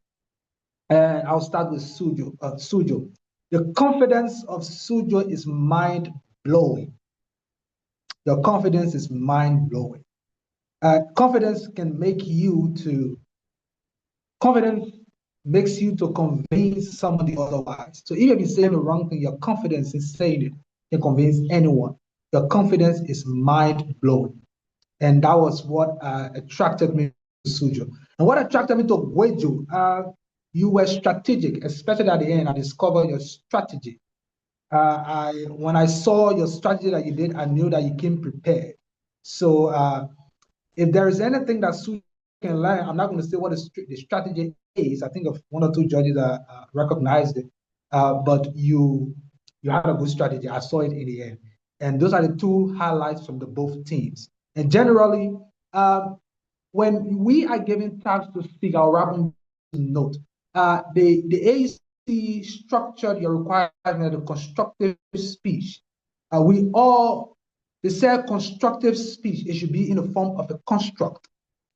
Speaker 2: And I'll start with Suzhou. The confidence of Suzhou is mind-blowing. Your confidence is mind-blowing. Confidence makes you to convince somebody otherwise. So if you've been saying the wrong thing, your confidence in saying it can convince anyone. Your confidence is mind-blowing. And that was what attracted me to Suzhou. And what attracted me to Guizhou, you were strategic, especially at the end. I discovered your strategy. When I saw your strategy that you did, I knew that you came prepared. So if there is anything that Suzhou can learn, I'm not going to say what the strategy is. I think of 1 or 2 judges that recognized it, but you had a good strategy. I saw it in the end. And those are the 2 highlights from the both teams. And generally, when we are given chance to speak, I'll wrap on note. The structured your requirement of constructive speech. They say constructive speech, it should be in the form of a construct,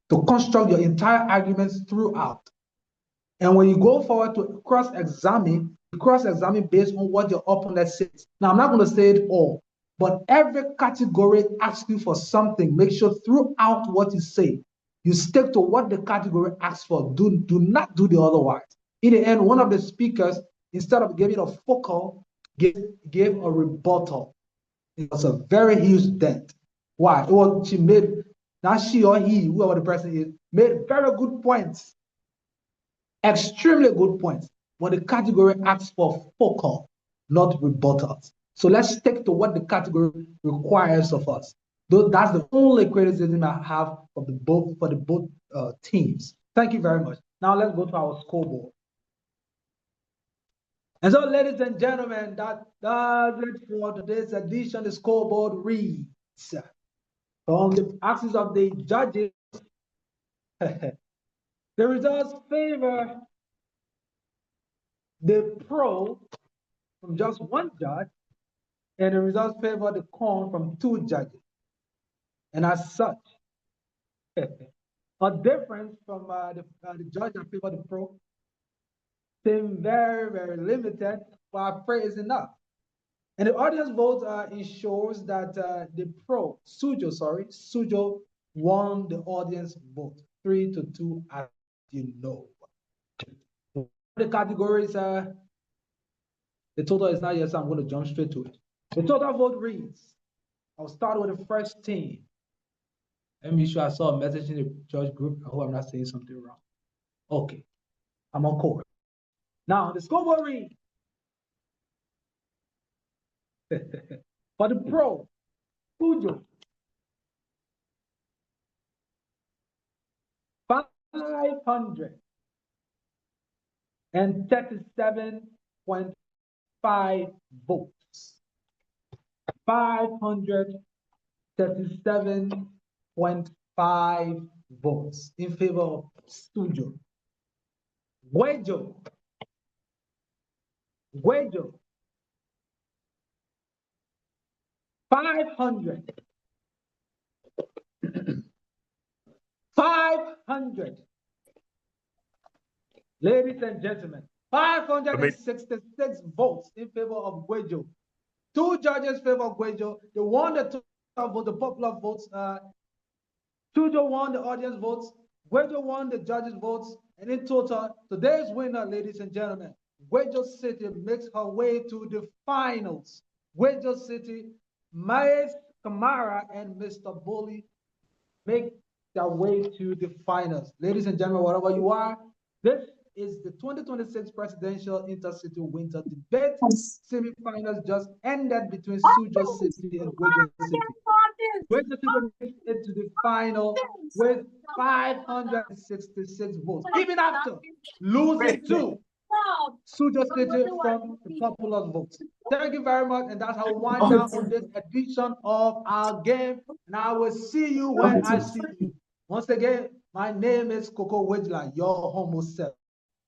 Speaker 2: to construct your entire arguments throughout. And when you go forward to cross-examine, you cross-examine based on what your opponent says. Now, I'm not going to say it all, but every category asks you for something. Make sure throughout what you say, you stick to what the category asks for. Do not do the otherwise. In the end, one of the speakers, instead of giving a focal, gave a rebuttal. It was a very huge dent. Why? She made, not she or he, whoever the person is, made very good points. Extremely good points. But the category asks for focal, not rebuttals. So let's stick to what the category requires of us. That's the only criticism I have of both teams. Thank you very much. Now let's go to our scoreboard. And so, ladies and gentlemen, that does it for today's edition. The scoreboard reads from the axis of the judges. The results favor the pro from just one judge, and the results favor the con from two judges. And as such, a difference from the judge that favor the pro seems very, very limited, but I pray is enough. And the audience vote ensures that the pro, Suzhou won the audience vote 3-2, as you know. The categories, the total is not yet, so I'm going to jump straight to it. The total vote reads, I'll start with the first team. Let me make sure I saw a message in the judge group. I hope I'm not saying something wrong. Okay, I'm on court. Now, the scoreboard reads, for the pro, Xuzhou, 537.5 votes. 537.5 votes in favor of Xuzhou. Guizhou, 500. Ladies and gentlemen, 566 votes in favor of Guizhou. Two judges favor Guizhou. They won the vote, the popular votes. Xuzhou won the audience votes. Guizhou won the judges' votes. And in total, today's winner, ladies and gentlemen, Guizhou City makes her way to the finals. Guizhou City, Maes Kamara and Mr. Bully make their way to the finals. Ladies and gentlemen, wherever you are, this is the 2026 Presidential Intercity Winter Debate. Semi-finals just ended between Suzhou City and Guizhou City. Guizhou City makes it to the final with 566 votes, even after losing to Suzhou City from the popular votes. Thank you very much, and that's how we wind down on this edition of our game. And I will see you when I see you. Once again, my name is Coco Widla, your homo self.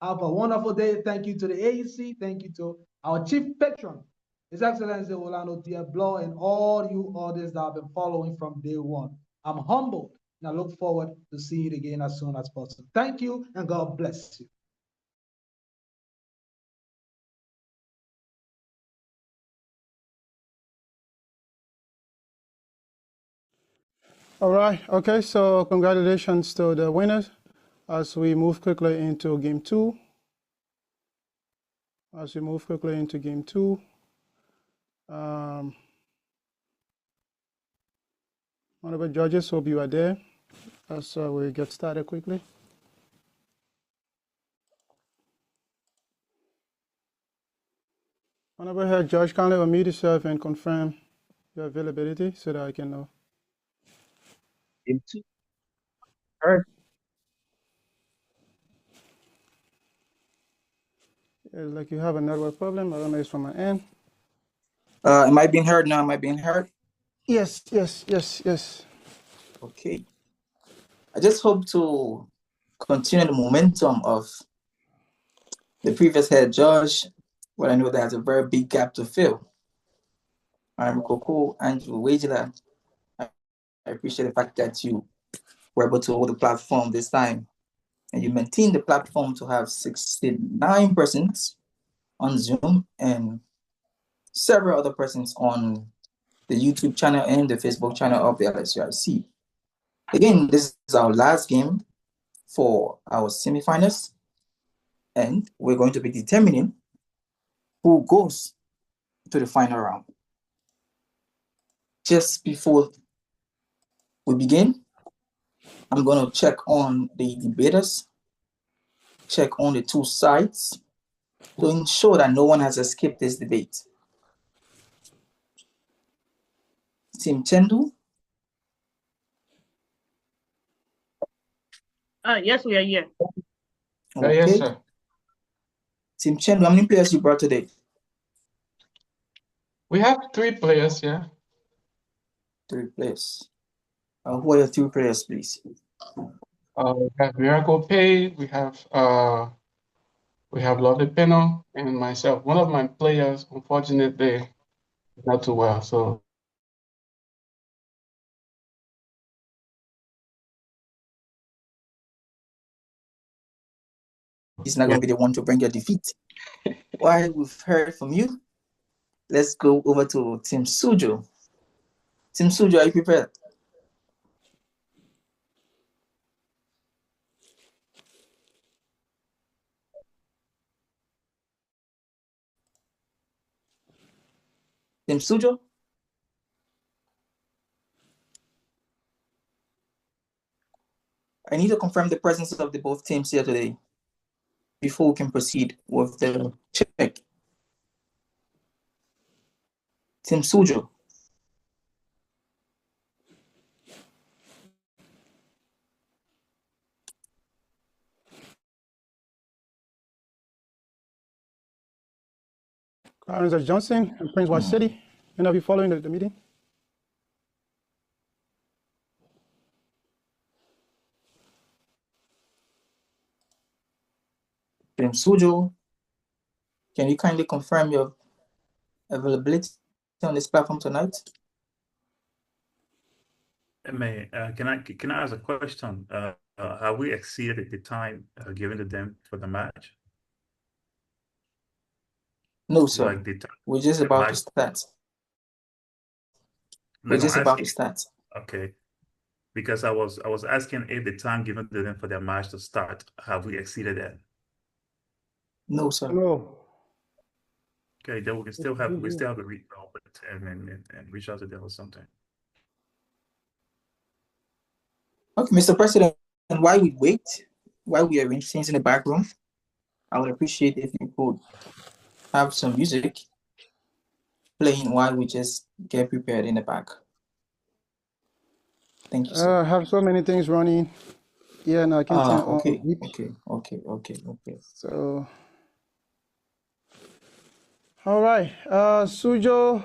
Speaker 2: Have a wonderful day. Thank you to the AEC. Thank you to our chief patron, His Excellency Orlando Diablo, and all you others that have been following from day one. I'm humbled, and I look forward to seeing you again as soon as possible. Thank you, and God bless you.
Speaker 1: All right. Okay. So congratulations to the winners as we move quickly into game two. Honorable judges, hope you are there as we get started quickly. Honorable Head Judge, kindly unmute yourself and confirm your availability so that I can know.
Speaker 13: Game two. Heard.
Speaker 1: It's like you have a network problem. I don't know if it's from my end.
Speaker 13: Am I being heard now? Am I being heard?
Speaker 1: Yes.
Speaker 13: Okay. I just hope to continue the momentum of the previous head judge, well, I know there's a very big gap to fill. I'm Coco Andrew Wejila. I appreciate the fact that you were able to hold the platform this time, and you maintained the platform to have 69 persons on Zoom and several other persons on the YouTube channel and the Facebook channel of the LSUIC. Again, this is our last game for our semifinals, and we're going to be determining who goes to the final round. Just before we begin, I'm going to check on the debaters, check on the two sides to ensure that no one has escaped this debate. Team Chengdu.
Speaker 14: Yes, we are here.
Speaker 13: Okay.
Speaker 11: Yes, sir.
Speaker 13: Team Chengdu, how many players you brought today?
Speaker 11: We have 3 players here.
Speaker 13: 3 players. Who are your 3 players, please?
Speaker 11: We have Miracle Pay, we have Lovely Peno, and myself. One of my players, unfortunately, not too well. So
Speaker 13: He's not going to be the one to bring your defeat. While we've heard from you, let's go over to Team Suzhou. Team Suzhou, are you prepared? Team Suzhou? I need to confirm the presence of the both teams here today before we can proceed with the check. Team Suzhou.
Speaker 1: Clarence Johnson and Prince Watch City. Any of you following the meeting?
Speaker 13: Team Suzhou, can you kindly confirm your availability on this platform tonight?
Speaker 7: Can I ask a question? Have we exceeded the time given to them for the match?
Speaker 13: No, sir.
Speaker 7: Like
Speaker 13: we're just about to start. We're just about to start.
Speaker 7: Okay. Because I was asking if the time given to them for their match to start, have we exceeded that?
Speaker 13: No, sir.
Speaker 1: No.
Speaker 7: Okay, then we still have a reach out and reach out to them or something.
Speaker 13: Okay, Mr. President, and while we wait, while we arrange things in the back room, I would appreciate if you could have some music playing while we just get prepared in the back. Thank you, sir.
Speaker 1: I have so many things running. Yeah, no, I can turn on.
Speaker 13: Okay.
Speaker 1: So, all right. Suzhou.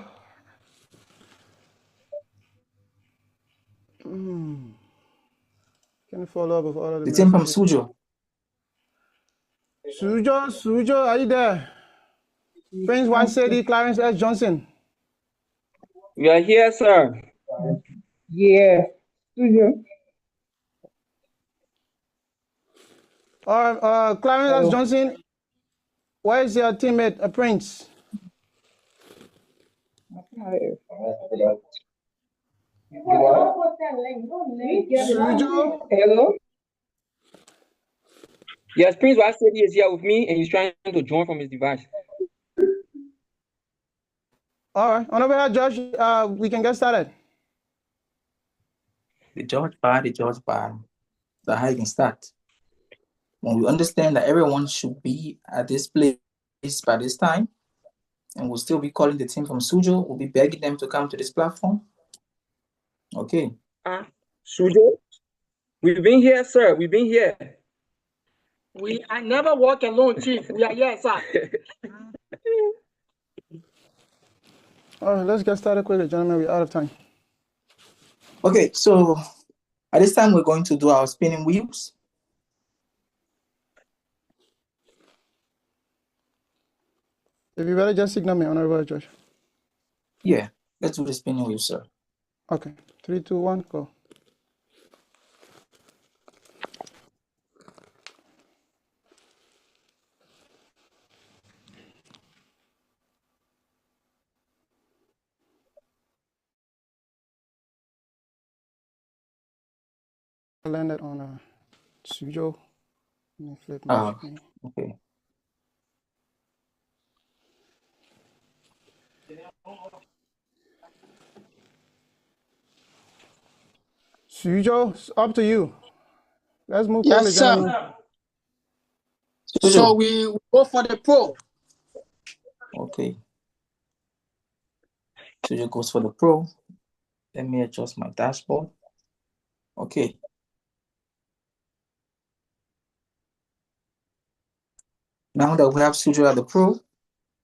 Speaker 1: Can you follow up with all of
Speaker 13: the team from Suzhou?
Speaker 1: Suzhou, are you there? Prince White City, Clarence S. Johnson.
Speaker 15: We are here, sir.
Speaker 16: Yeah, Suzhou.
Speaker 1: Clarence S. Johnson, where is your teammate, Prince? Suzhou?
Speaker 16: Hello?
Speaker 15: Yes, Prince White City is here with me, and he's trying to join from his device.
Speaker 1: All right. On over here, Josh, we can get started.
Speaker 13: The judge bar. So how you can start. When we understand that everyone should be at this place by this time, and we'll still be calling the team from Suzhou, we'll be begging them to come to this platform. Okay.
Speaker 15: Suzhou? We've been here, sir. We've been here.
Speaker 14: I never walk alone, Chief. We are here, sir.
Speaker 1: All right, let's get started quickly, gentlemen. We're out of time.
Speaker 13: Okay, so at this time, we're going to do our spinning wheels.
Speaker 1: If you're ready, just signal me, Honorable Judge.
Speaker 13: Yeah, let's do the spinning wheel, sir.
Speaker 1: Okay, 3, 2, 1, go. I landed on a Suzhou. Let me flip my screen.
Speaker 13: Okay.
Speaker 1: Suzhou, it's up to you. Let's move
Speaker 14: Yes,
Speaker 1: quickly,
Speaker 14: sir.
Speaker 1: gentlemen.
Speaker 14: So we go for the pro.
Speaker 13: Okay. Suzhou goes for the pro. Let me adjust my dashboard. Okay. Now that we have Suzhou at the pro,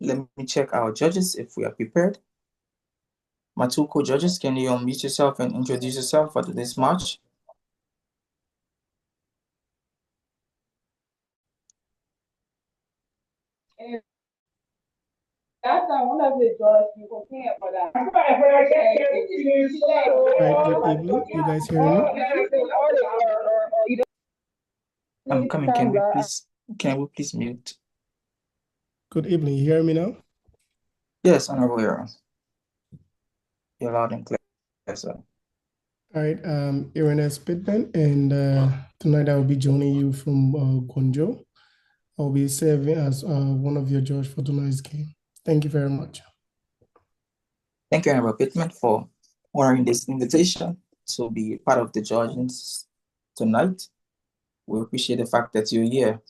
Speaker 13: let me check our judges if we are prepared. My two co-judges, can you unmute yourself and introduce yourself for this match?
Speaker 16: That's one of the judges you complain about that.
Speaker 17: Right, good evening. You guys hearing me?
Speaker 13: I'm coming. Can we please mute?
Speaker 17: Good evening. You hear me now?
Speaker 13: Yes, Honorable Aaron. You're loud and clear, sir.
Speaker 17: All right, Aaron S. Pittman, and tonight I will be joining you from Guizhou. I'll be serving as one of your judges for tonight's game. Thank you very much.
Speaker 13: Thank you, Honorable Pittman, for honoring this invitation to be part of the judges tonight. We appreciate the fact that you're here.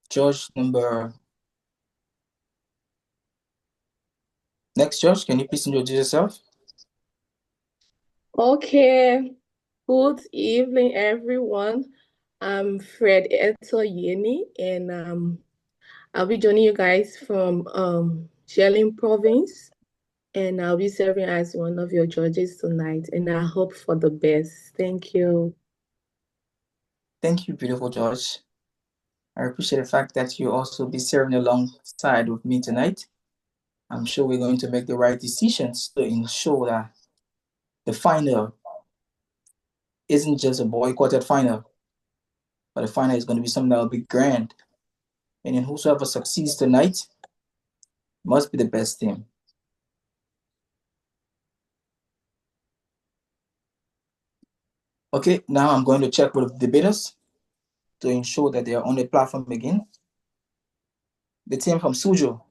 Speaker 13: Judge number... Next judge, can you please introduce yourself?
Speaker 18: Okay. Good evening, everyone. I'm Fred Etoyeni, and I'll be joining you guys from Jilin Province, and I'll be serving as one of your judges tonight, and I hope for the best. Thank you.
Speaker 13: Thank you, beautiful judge. I appreciate the fact that you also be serving alongside with me tonight. I'm sure we're going to make the right decisions to ensure that the final isn't just a boycotted final, but the final is going to be something that will be grand. And then whosoever succeeds tonight must be the best team. Okay, now I'm going to check with the debaters to ensure that they are on the platform again. The team from Suzhou.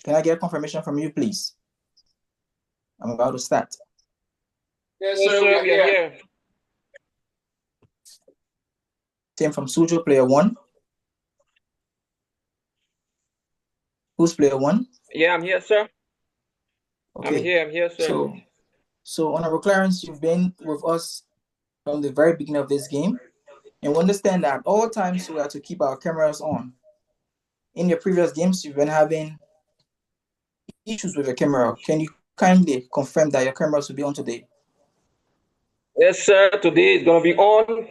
Speaker 13: Can I get confirmation from you, please? I'm about to start.
Speaker 14: Yes, sir, we are here.
Speaker 13: Team from Suzhou, player 1. Who's player 1?
Speaker 14: Yeah, I'm here, sir.
Speaker 13: Okay.
Speaker 14: I'm here, sir.
Speaker 13: So Honorable Clarence, you've been with us from the very beginning of this game. And we understand that at all times we have to keep our cameras on. In your previous games, you've been having issues with your camera. Can you kindly confirm that your cameras will be on today?
Speaker 14: Yes, sir. Today is going to be on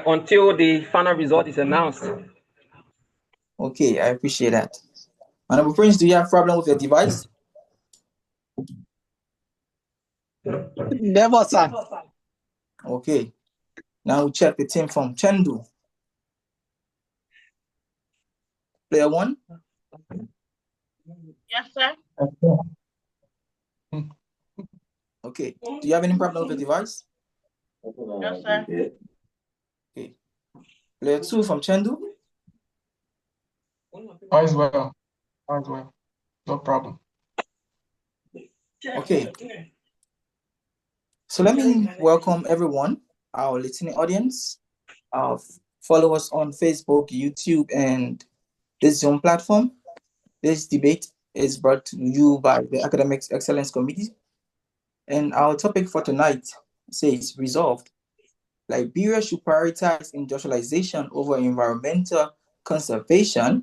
Speaker 14: until the final result is announced.
Speaker 13: Okay, I appreciate that. Honorable Prince, do you have a problem with your device?
Speaker 14: Never, sir.
Speaker 13: Okay. Now we check the team from Chengdu. Player 1?
Speaker 18: Yes, sir.
Speaker 13: Okay. Do you have any problem with the device?
Speaker 18: Yes, sir.
Speaker 13: Okay. Player 2 from Chengdu?
Speaker 11: As well. No problem.
Speaker 13: Okay. So let me welcome everyone, our listening audience, our followers on Facebook, YouTube, and this Zoom platform. This debate is brought to you by the Academic Excellence Committee. And our topic for tonight says, resolved, Liberia should prioritize industrialization over environmental conservation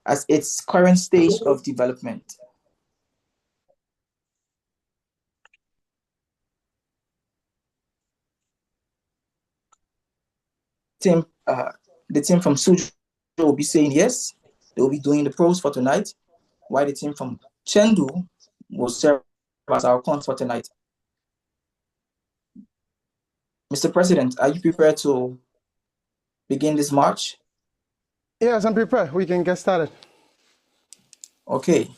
Speaker 13: as its current stage of development. The team from Suzhou will be saying yes. They will be doing the pros for tonight, while the team from Chengdu will serve as our cons for tonight. Mr. President, are you prepared to begin this march?
Speaker 1: Yes, I'm prepared. We can get started.
Speaker 13: Okay.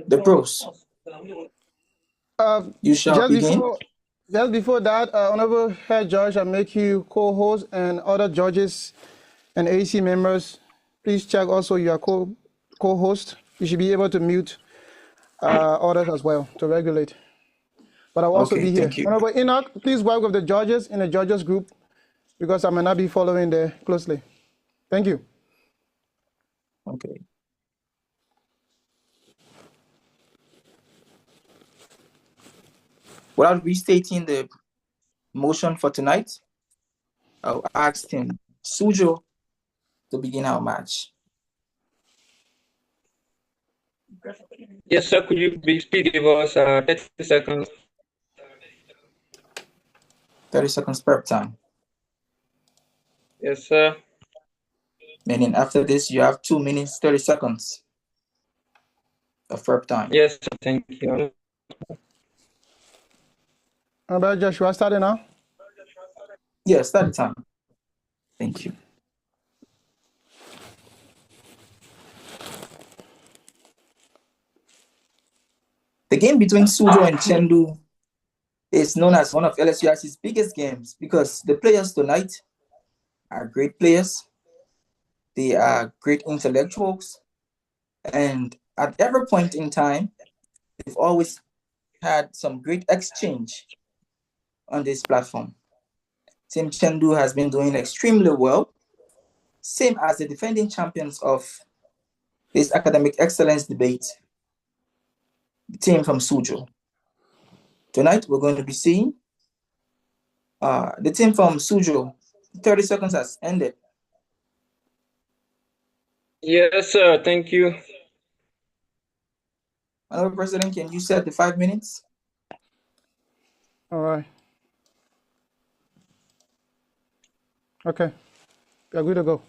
Speaker 13: The pros. You shall begin.
Speaker 1: Just before that, Honorable Head Judge, I make you co-host, and other judges and AC members, please check also your co-host. You should be able to mute others as well to regulate. But I'll also be here.
Speaker 13: Thank you.
Speaker 1: Honorable Enoch, please work with the judges in the judges group because I may not be following there closely. Thank you.
Speaker 13: Okay. Without restating the motion for tonight, I'll ask him, Suzhou, to begin our match.
Speaker 14: Yes, sir. Could you please give us 30 seconds?
Speaker 13: 30 seconds prep time.
Speaker 14: Yes, sir.
Speaker 13: Meaning after this, you have 2 minutes, 30 seconds of prep time.
Speaker 14: Yes, sir. Thank you.
Speaker 1: How about Joshua starting now?
Speaker 13: Yes, start the time. Thank you. The game between Suzhou and Chengdu is known as one of LSUIC's biggest games because the players tonight are great players. They are great intellectuals. And at every point in time, they've always had some great exchange on this platform. Team Chengdu has been doing extremely well, same as the defending champions of this academic excellence debate, the team from Suzhou. Tonight, we're going to be seeing the team from Suzhou. 30 seconds has ended.
Speaker 14: Yes, sir. Thank you.
Speaker 13: Honorable President, can you set the 5 minutes?
Speaker 1: All right. Okay. We're good to go.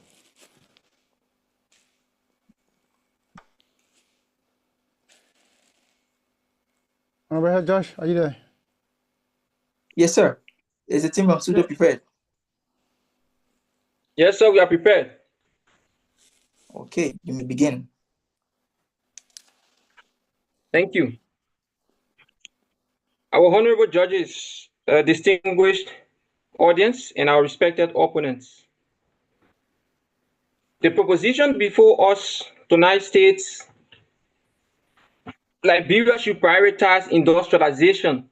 Speaker 1: Honorable Head Josh, are you there?
Speaker 13: Yes, sir. Is the team from Suzhou prepared?
Speaker 14: Yes, sir. We are prepared.
Speaker 13: Okay, you may begin.
Speaker 14: Thank you. Our honorable judges, distinguished audience, and our respected opponents. The proposition before us tonight states Liberia should prioritize industrialization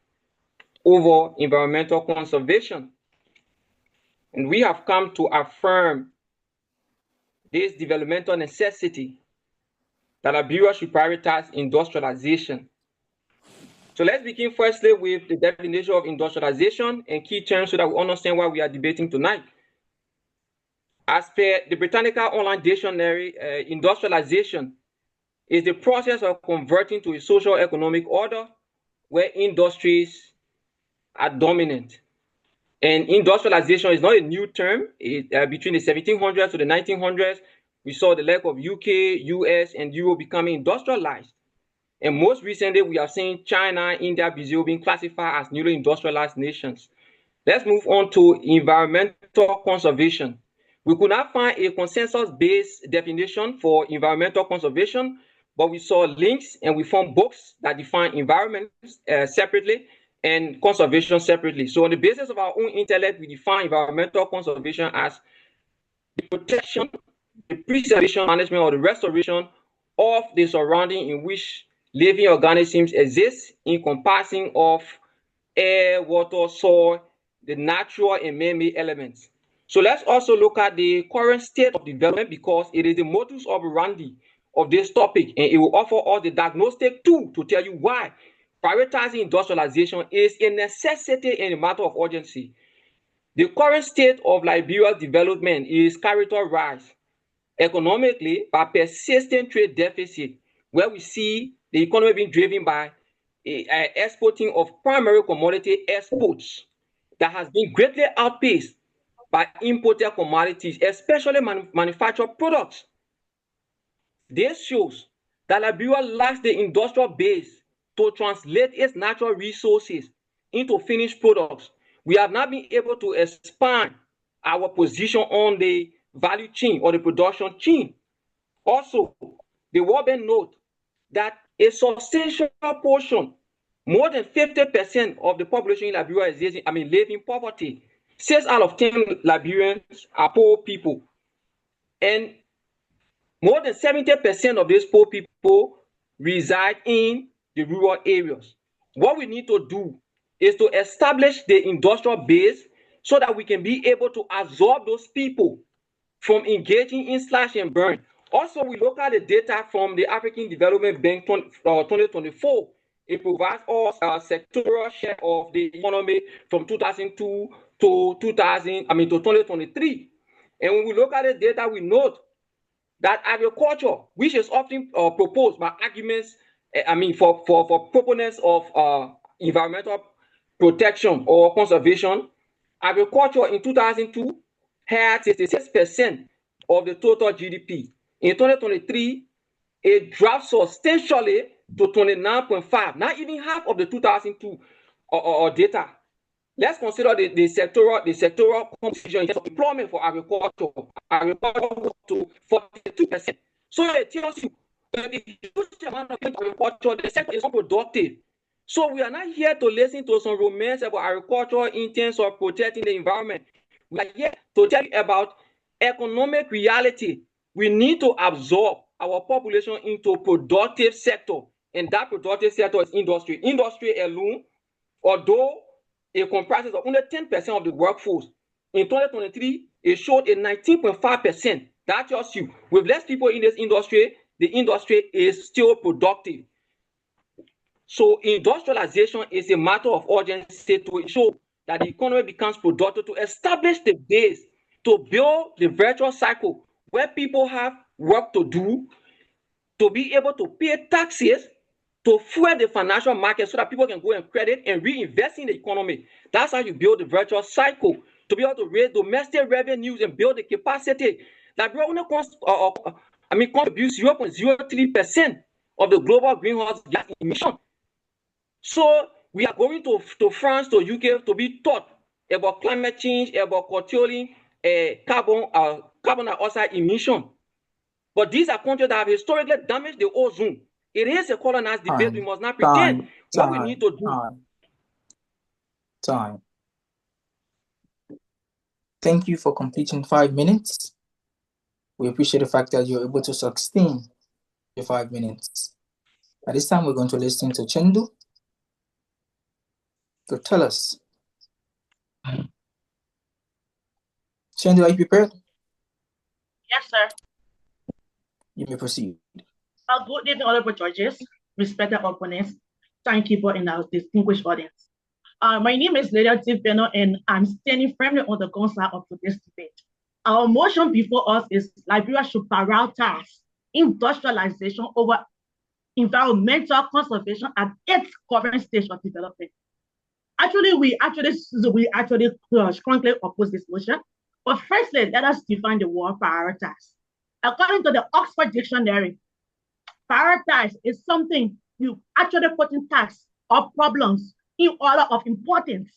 Speaker 14: over environmental conservation. And we have come to affirm this developmental necessity that Liberia should prioritize industrialization. So let's begin firstly with the definition of industrialization and key terms so that we understand what we are debating tonight. As per the Britannica Online Dictionary, industrialization is the process of converting to a social economic order where industries are dominant. And industrialization is not a new term. Between the 1700s to the 1900s, we saw the lack of UK, US, and Europe becoming industrialized. And most recently, we are seeing China, India, Brazil being classified as newly industrialized nations. Let's move on to environmental conservation. We could not find a consensus-based definition for environmental conservation, but we saw links and we found books that define environment separately and conservation separately. So on the basis of our own intellect, we define environmental conservation as the protection, the preservation, management, or the restoration of the surrounding in which living organisms exist, encompassing of air, water, soil, the natural and man-made elements. So let's also look at the current state of development because it is the modus operandi of this topic, and it will offer us the diagnostic tool to tell you why prioritizing industrialization is a necessity and a matter of urgency. The current state of Liberia's development is characterized economically by persistent trade deficit, where we see the economy being driven by exporting of primary commodity exports that has been greatly outpaced by imported commodities, especially manufactured products. This shows that Liberia lacks the industrial base to translate its natural resources into finished products. We have not been able to expand our position on the value chain or the production chain. Also, the World Bank note that a substantial portion, more than 50% of the population in Liberia live in poverty. 6 out of 10 Liberians are poor people. And more than 70% of these poor people reside in the rural areas. What we need to do is to establish the industrial base so that we can be able to absorb those people from engaging in slash and burn. Also, we look at the data from the African Development Bank 2024. It provides us a sectoral share of the economy from 2002 to 2023. And when we look at the data, we note that agriculture, which is often proposed by arguments, for proponents of environmental protection or conservation, agriculture in 2002 had 66% of the total GDP. In 2023, it dropped substantially to 29.5, not even half of the 2002 data. Let's consider the sectoral composition in terms of employment for agriculture to 42%. So it tells you that the huge amount of agriculture, the sector is unproductive. So we are not here to listen to some romance about agriculture in terms of protecting the environment. We are here to tell you about economic reality. We need to absorb our population into productive sector, and that productive sector is industry. Industry alone, although it comprises of only 10% of the workforce, in 2023, it showed a 19.5%. That tells you, with less people in this industry, the industry is still productive. So industrialization is a matter of urgency to show that the economy becomes productive, to establish the base, to build the virtual cycle where people have work to do, to be able to pay taxes, to fuel the financial market so that people can go and credit and reinvest in the economy. That's how you build the virtual cycle, to be able to raise domestic revenues and build the capacity. Liberia only contributes 0.03% of the global greenhouse gas emission. So we are going to France, to UK, to be taught about climate change, about curtailing carbon dioxide emission. But these are countries that have historically damaged the ozone. It is a colonized debate. We must not pretend. What we need to do.
Speaker 13: Time. Thank you for completing 5 minutes. We appreciate the fact that you're able to sustain your 5 minutes. At this time, we're going to listen to Chengdu. So tell us. Chengdu, are you prepared?
Speaker 19: Yes, sir.
Speaker 13: You may proceed.
Speaker 19: Good evening, honorable judges, respected opponents, timekeeper, and our distinguished audience. My name is Lydia Tiveno, and I'm standing firmly on the gun side of today's debate. Our motion before us is Liberia should prioritize industrialization over environmental conservation at its current stage of development. Actually, we strongly oppose this motion. But firstly, let us define the word prioritize. According to the Oxford Dictionary, prioritize is something you actually put in tasks or problems in order of importance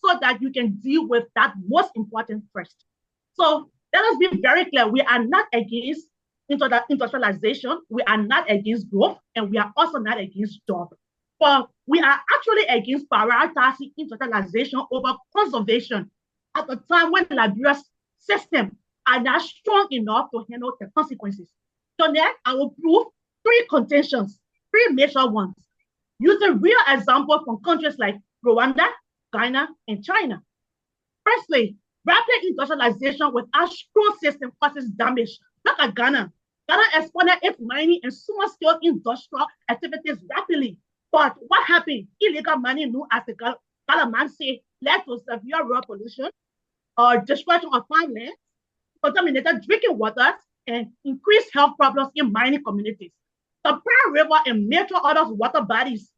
Speaker 19: so that you can deal with that most important first. So let us be very clear. We are not against industrialization. We are not against growth, and we are also not against jobs. But we are actually against prioritizing industrialization over conservation at a time when Liberia's system are not strong enough to handle the consequences. So next, I will prove 3 contentions, 3 major ones, using real examples from countries like Rwanda, Ghana, and China. Firstly, rapid industrialization without strong system causes damage. Look at Ghana. Ghana expanded its mining and small-scale industrial activities rapidly. But what happened? Illegal mining, known as the Ghana man say, led to severe air pollution, destruction of farmland, contaminated drinking water, and increased health problems in mining communities. The Pearl River and major other water bodies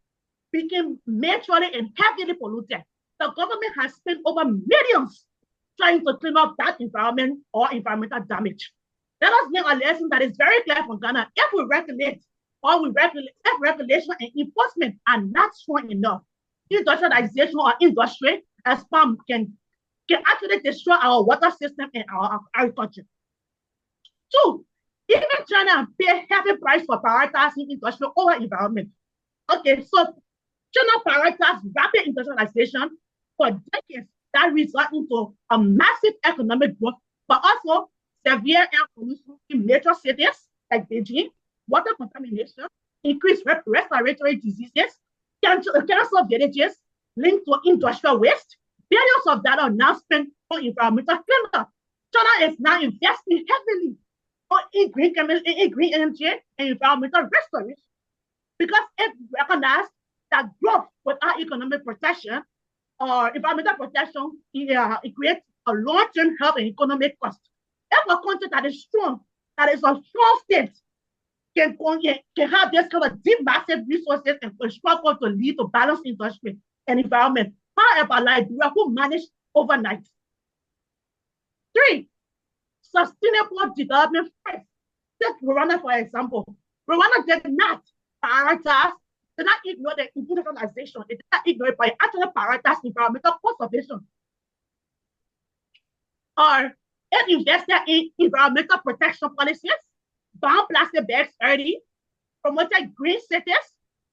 Speaker 19: became majorly and heavily polluted. The government has spent over millions trying to clean up that environment or environmental damage. Let us make a lesson that is very clear from Ghana. If we regulate if regulation and enforcement are not strong enough, industrialization or industry as palm can actually destroy our water system and our agriculture. Two, even China pay heavy price for prioritizing industry over environment. Okay, so China prioritized rapid industrialization for decades that result into a massive economic growth, but also severe air pollution in major cities like Beijing, water contamination, increased respiratory diseases, cancer villages linked to industrial waste. Billions of dollars are now spent on environmental cleanup. China is now investing heavily in green energy and environmental restoration because it recognized that growth without economic protection or environmental protection it creates a long-term health and economic cost. If a country that is strong, that is a strong state, can have this kind of deep, massive resources and struggle to lead to balanced industry and environment. However, Liberia who managed overnight. 3, sustainable development first. Take Rwanda, for example. Rwanda did not prioritize, did not ignore the industrialization. It did not ignore it, but it actually prioritized environmental conservation. Or it invested in environmental protection policies, banned plastic bags early, promoted green cities,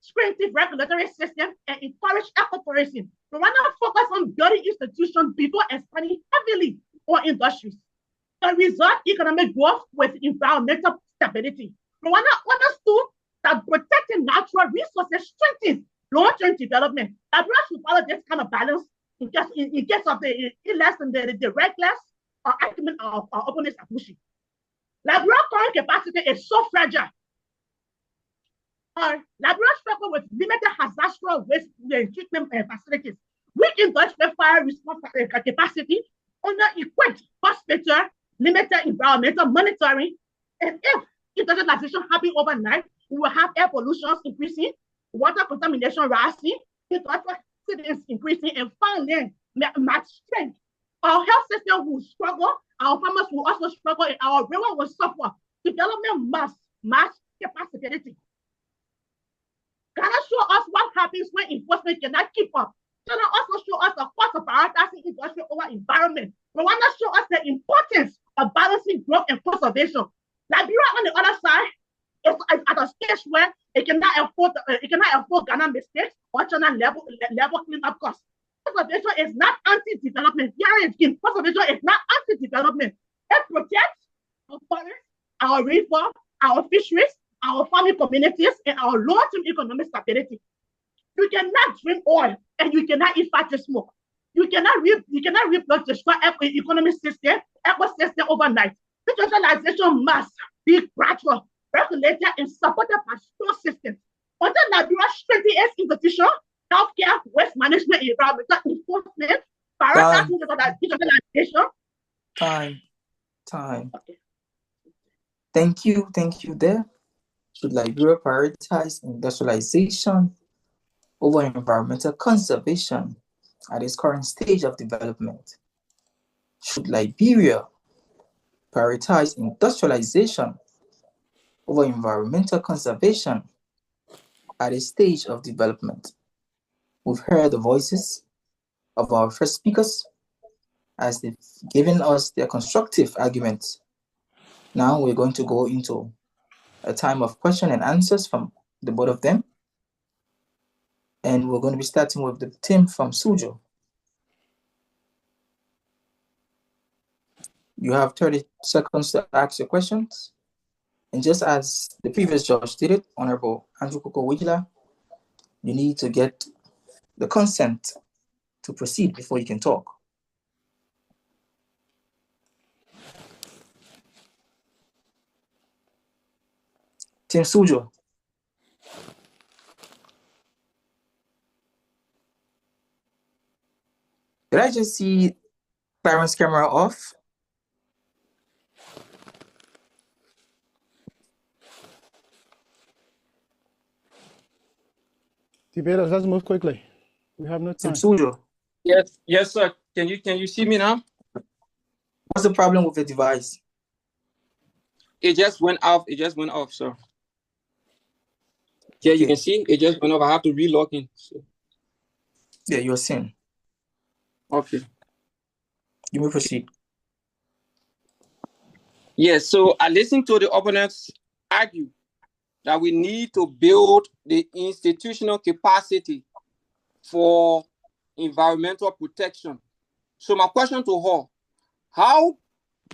Speaker 19: strengthened regulatory system, and encouraged ecotourism. Rwanda focused on building institutions before expanding heavily on industries. The result, economic growth with environmental stability. Rwanda understood that protecting natural resources strengthens long-term development. Liberia should follow this kind of balance in case of the reckless argument of our opponents are pushing. Liberia's current capacity is so fragile. Liberia struggle with limited hazardous waste treatment facilities, weak industrial fire response capacity, under-equipped hospital, limited environmental monitoring, and if industrialization happens overnight, we will have air pollution increasing, water contamination rising, industrial cities increasing, and finally, mass strength. Our health system will struggle, our farmers will also struggle, and our railroad will suffer. Development must match capacity. Ghana show us what happens when enforcement cannot keep up. China also show us the cost of prioritizing industry over environment. Rwanda show us the importance of balancing growth and conservation. Liberia, on the other side, is at a stage where it cannot afford Ghana mistakes or China level cleanup costs. Conservation is not anti-development. Here again, conservation is not anti-development. It protects our forests, our river, our fisheries, our farming communities, and our long-term economic stability. You cannot drink oil and you cannot eat fatty smoke. You cannot destroy economic system, ecosystem overnight. Industrialization must be gradual, regulated, and supported by strong systems. Until Liberia strengthens its institution, healthcare, waste management, environmental enforcement, prioritizing industrialization.
Speaker 13: Time. Okay. Thank you there. Should Liberia prioritize industrialization over environmental conservation at its current stage of development? Should Liberia prioritize industrialization over environmental conservation at its stage of development? We've heard the voices of our first speakers as they've given us their constructive arguments. Now we're going to go into a time of question and answers from the both of them. And we're going to be starting with the team from Suzhou. You have 30 seconds to ask your questions. And just as the previous judge did it, Honorable Andrew Koko-Wigila, you need to get the consent to proceed before you can talk. Team Suzhou. Did I just see Byron's camera off?
Speaker 1: Debaters, let's move quickly. We have no time.
Speaker 13: Team Suzhou.
Speaker 15: Yes, sir. Can you see me now?
Speaker 13: What's the problem with the device?
Speaker 15: It just went off. It just went off, sir. Yeah, you can see it just went off. I have to re-log in. So.
Speaker 13: Yeah, you're seeing.
Speaker 15: Okay.
Speaker 13: You may proceed.
Speaker 15: Yes, so I listened to the opponents argue that we need to build the institutional capacity for environmental protection. So my question to her,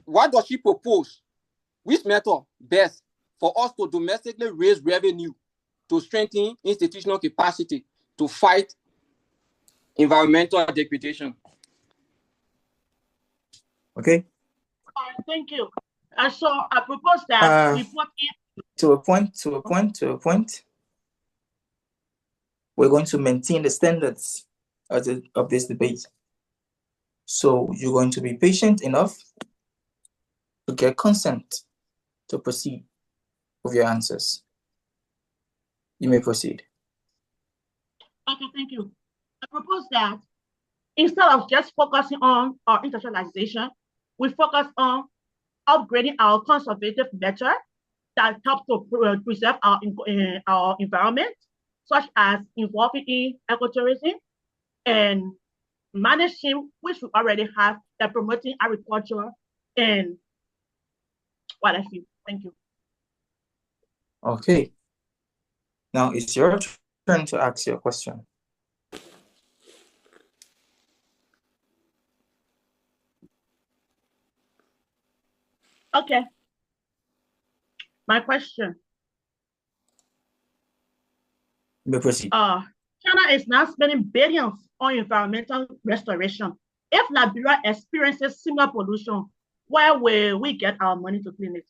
Speaker 15: what does she propose? Which method best for us to domestically raise revenue to strengthen institutional capacity to fight environmental degradation?
Speaker 13: Okay.
Speaker 19: Thank you. So I propose that we put in
Speaker 13: to a point. We're going to maintain the standards of this debate. So you're going to be patient enough to get consent to proceed with your answers. You may proceed.
Speaker 19: Okay, thank you. I propose that instead of just focusing on our industrialization, we focus on upgrading our conservative method that help to preserve our environment, such as involving in ecotourism and managing, which we already have, that promoting agriculture and what I feel. Thank you.
Speaker 13: Okay. Now it's your turn to ask your question.
Speaker 19: Okay. My question.
Speaker 13: You may proceed.
Speaker 19: China is now spending billions on environmental restoration. If Liberia experiences similar pollution, where will we get our money to clean it?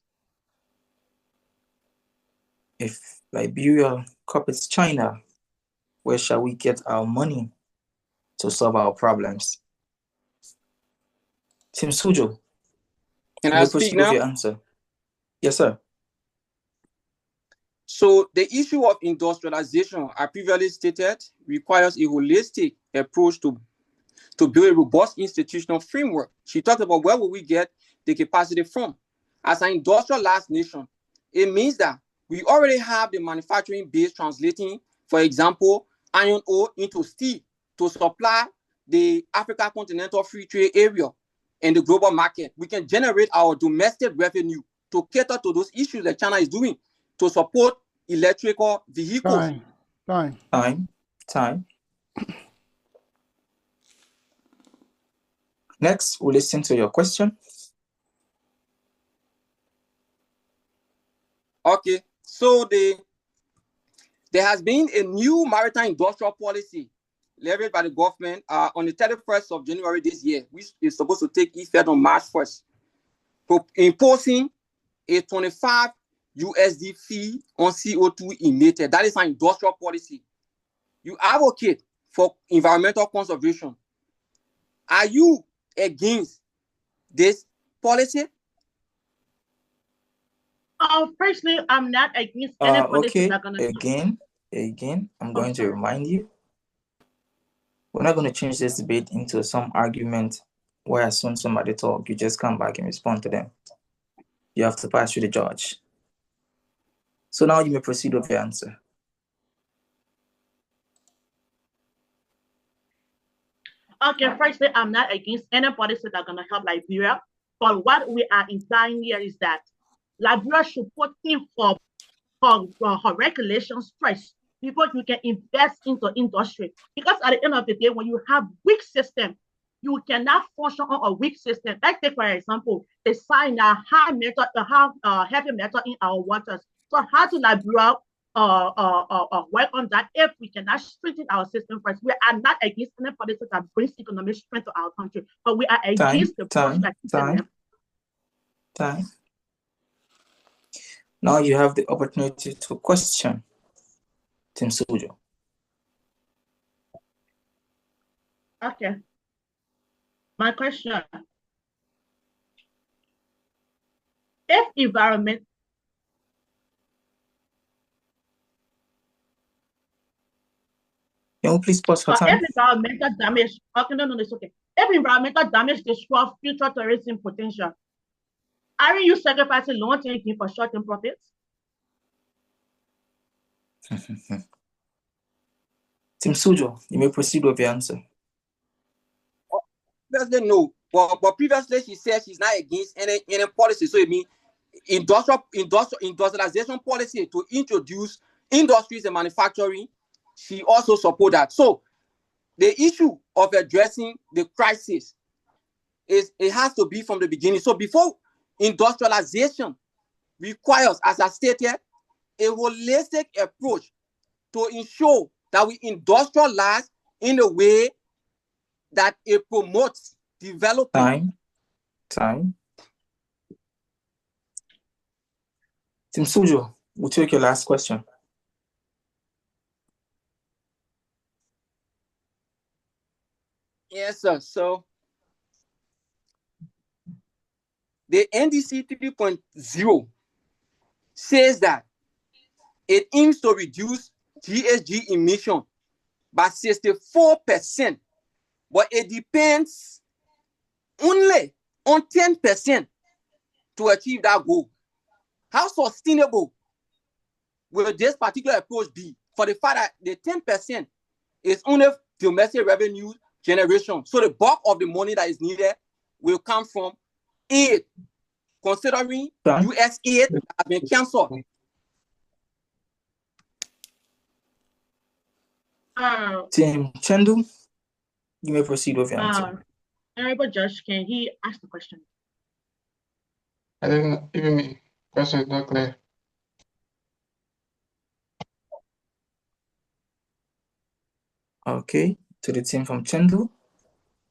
Speaker 13: If Liberia copies China, where shall we get our money to solve our problems? Team Suzhou,
Speaker 15: can
Speaker 13: I
Speaker 15: speak now?
Speaker 13: With your answer. Yes, sir.
Speaker 15: So the issue of industrialization, I previously stated, requires a holistic approach to build a robust institutional framework. She talked about where will we get the capacity from. As an industrialized nation, it means that we already have the manufacturing base translating, for example, iron ore into steel to supply the Africa Continental Free Trade Area and the global market. We can generate our domestic revenue to cater to those issues that China is doing to support electrical vehicles.
Speaker 13: Time. Next, we'll listen to your question.
Speaker 15: Okay, so there has been a new maritime industrial policy leveraged by the government on the 31st of January this year, which is supposed to take effect on March 1st, imposing a 25 USD fee on CO2 emitted. That is an industrial policy. You advocate for environmental conservation. Are you against this policy?
Speaker 19: Personally, I'm not against any policy that gonna
Speaker 13: Again, I'm going to remind you, we're not going to change this debate into some argument where as soon as somebody talk, you just come back and respond to them. You have to pass through the judge. So now you may proceed with your answer.
Speaker 19: Okay, firstly, I'm not against any policy that's going to help Liberia, but what we are implying here is that Liberia should put in for her regulations first before you can invest into industry. Because at the end of the day, when you have weak system, you cannot function on a weak system. Let's take, for example, the sign a heavy metal in our waters. So how to Liberia work on that if we cannot strengthen our system first? We are not against any policy that brings economic strength to our country, but we are against the
Speaker 13: time. Now you have the opportunity to question Team Suzhou.
Speaker 19: Okay. My question: if environment
Speaker 13: Can you please pause for time?
Speaker 19: If environmental damage, okay, no, it's okay. If environmental damage destroys future tourism potential, aren't you sacrificing long-term gain for short-term profits?
Speaker 13: Team Suzhou, you may proceed with your answer.
Speaker 15: Previously, no. But previously, she said she's not against any policy. So it means industrialization policy to introduce industries and manufacturing. She also support that. So the issue of addressing the crisis it has to be from the beginning. So before industrialization requires, as I stated, a holistic approach to ensure that we industrialize in a way that it promotes development.
Speaker 13: Time. Team Suzhou, we'll take your last question.
Speaker 15: Yes, sir. So the NDC 3.0 says that it aims to reduce GHG emission by 64%, but it depends only on 10% to achieve that goal. How sustainable will this particular approach be for the fact that the 10% is only domestic revenue generation? So the bulk of the money that is needed will come from aid, considering US aid has been cancelled.
Speaker 13: Team Chengdu, you may proceed with your answer.
Speaker 19: Honorable Judge, can he ask the question?
Speaker 11: I didn't even me. Question is not clear.
Speaker 13: Okay, to the team from Chengdu,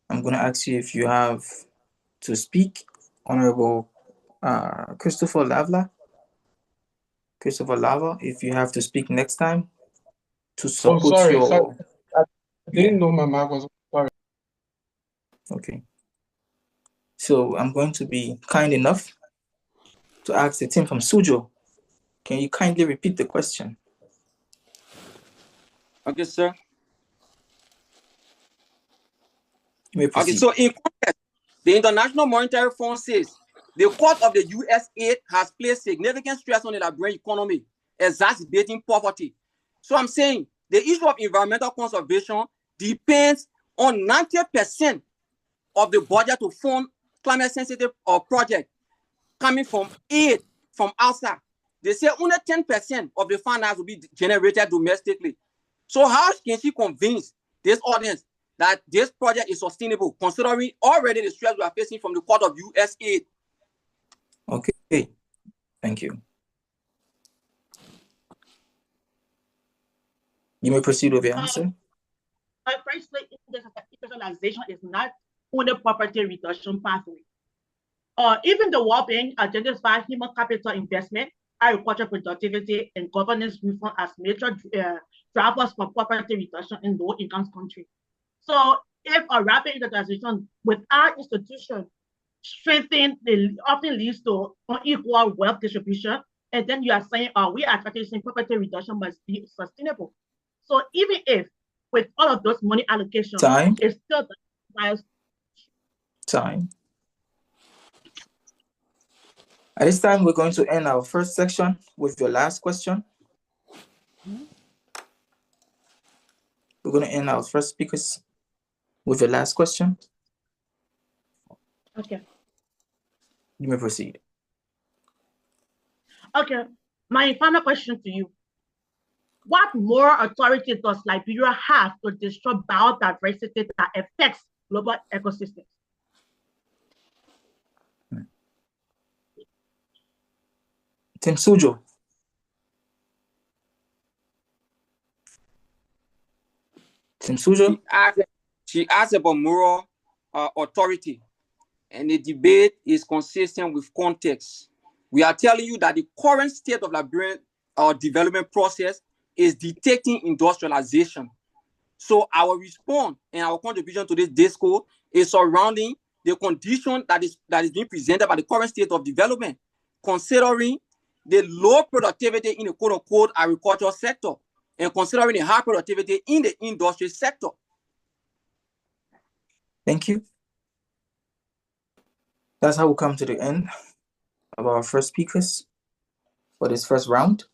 Speaker 13: I'm going to ask you if you have to speak. Honorable Christopher Lava, if you have to speak next time to support
Speaker 11: sorry. I didn't know my mic was sorry.
Speaker 13: Okay. So I'm going to be kind enough to ask the team from Suzhou, can you kindly repeat the question?
Speaker 15: Okay, sir.
Speaker 13: You may proceed.
Speaker 15: Okay, so in context, the International Monetary Fund says the cost of the US aid has placed significant stress on the Liberian economy, exacerbating poverty. So I'm saying the issue of environmental conservation depends on 90% of the budget to fund climate-sensitive projects coming from aid from outside. They say only 10% of the finance will be generated domestically. So how can she convince this audience that this project is sustainable, considering already the stress we are facing from the cost of US aid?
Speaker 13: Okay, thank you. You may proceed with your answer.
Speaker 19: Firstly, industrialization is not only property reduction pathway. Even the World Bank identifies human capital investment, agricultural productivity, and governance reform as major drivers for poverty reduction in low-income countries. So, if a rapid industrialization without institution strengthen, often leads to unequal wealth distribution, and then you are saying, we are practicing poverty reduction must be sustainable. So, even if with all of those money allocations, it's still
Speaker 13: time. At this time, we're going to end our first section with your last question. We're going to end our first speakers with your last question.
Speaker 19: Okay.
Speaker 13: You may proceed.
Speaker 19: Okay. My final question to you. What more authority does Liberia have to destroy biodiversity that affects global ecosystems?
Speaker 13: Team Suzhou. Team Suzhou.
Speaker 15: She asked about moral authority, and the debate is consistent with context. We are telling you that the current state of Liberian development process is dictating industrialization. So our response and our contribution to this discourse is surrounding the condition that is being presented by the current state of development, considering the low productivity in the quote-unquote agricultural sector and considering the high productivity in the industry sector.
Speaker 13: Thank you. That's how we come to the end of our first speakers for this first round.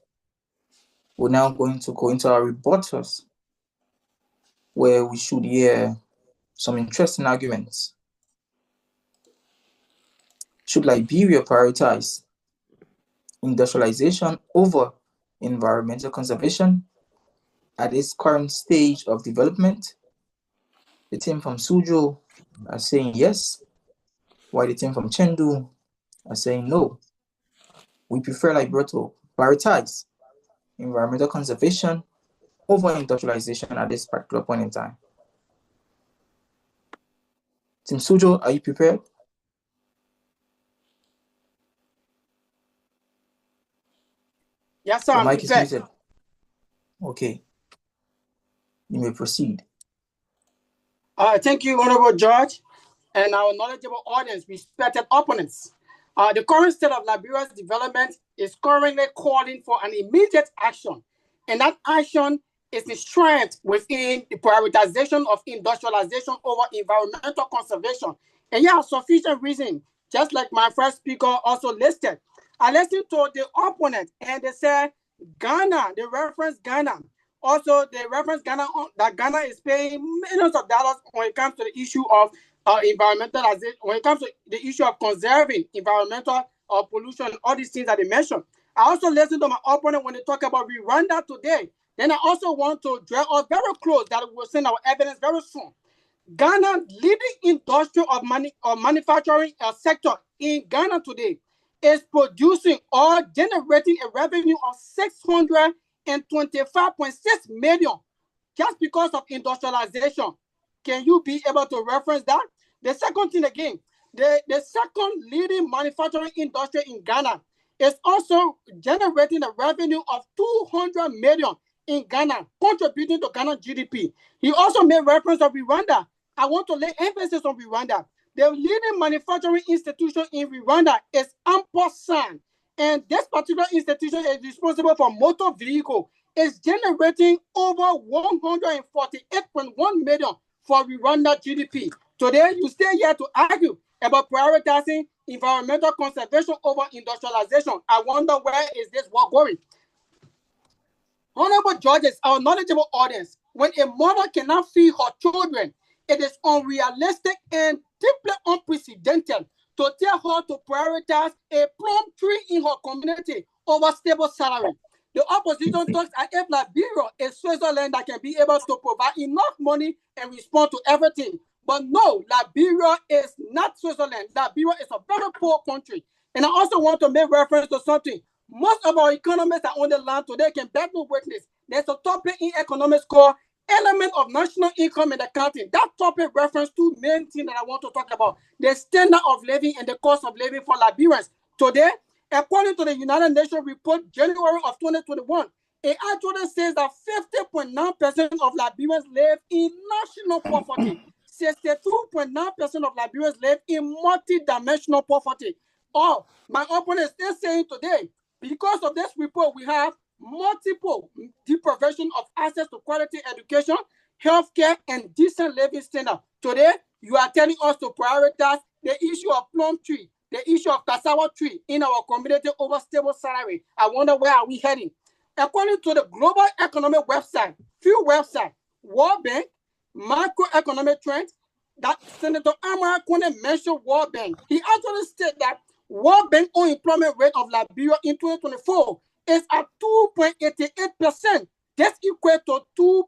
Speaker 13: We're now going to go into our rebuttals, where we should hear some interesting arguments. Should Liberia prioritize industrialization over environmental conservation at its current stage of development? The team from Suzhou are saying yes, while the team from Chengdu are saying no. We prefer Liberia to prioritize environmental conservation over industrialization at this particular point in time. Team Suzhou, are you prepared?
Speaker 20: Yes, sir.
Speaker 13: The
Speaker 20: I'm
Speaker 13: mic is
Speaker 20: prepared.
Speaker 13: muted. Okay. You may proceed.
Speaker 20: Thank you, Honorable Judge, and our knowledgeable audience, respected opponents. The current state of Liberia's development is currently calling for an immediate action, and that action is enshrined within the prioritization of industrialization over environmental conservation. And yeah, sufficient reason, just like my first speaker also listed. I listened to the opponent, and they said Ghana, they reference Ghana. Also, they reference Ghana, that Ghana is paying millions of dollars when it comes to the issue of environmentalization, when it comes to the issue of conserving environmental pollution, all these things that they mentioned. I also listened to my opponent when they talk about Rwanda today. Then I also want to draw us very close that we'll send our evidence very soon. Ghana, leading industrial of manufacturing sector in Ghana today, is producing or generating a revenue of 625.6 million just because of industrialization. Can you be able to reference that? The second thing again, the second leading manufacturing industry in Ghana is also generating a revenue of 200 million in Ghana, contributing to Ghana GDP. He also made reference of Rwanda. I want to lay emphasis on Rwanda. The leading manufacturing institution in Rwanda is Ampersand, and this particular institution is responsible for motor vehicle. It's generating over 148.1 million for Rwanda GDP. Today, you stay here to argue about prioritizing environmental conservation over industrialization. I wonder where is this war going? Honorable judges, our knowledgeable audience, when a mother cannot feed her children, it is unrealistic and deeply unprecedented to tell her to prioritize a plum tree in her community over stable salary. The opposition talks as if Liberia is Switzerland that can be able to provide enough money and respond to everything. But no, Liberia is not Switzerland. Liberia is a very poor country. And I also want to make reference to something. Most of our economists are on the land today can bear no witness. There's a topic in economics called element of national income in the country. That topic references two main things that I want to talk about: the standard of living and the cost of living for Liberians. Today, according to the United Nations report, January of 2021, it actually says that 50.9% of Liberians live in national poverty. 62.9% of Liberians live in multi-dimensional poverty. Oh, my opponent is still saying today, because of this report, we have multiple deprivation of access to quality education, healthcare, and decent living standard. Today, you are telling us to prioritize the issue of plum tree, the issue of cassava tree in our community over stable salary. I wonder where are we heading? According to the Global Economic website, few websites, World Bank, Macroeconomic Trends, that Senator Amara Kone mentioned World Bank. He actually said that World Bank unemployment rate of Liberia in 2024 is at 2.88%. That's equal to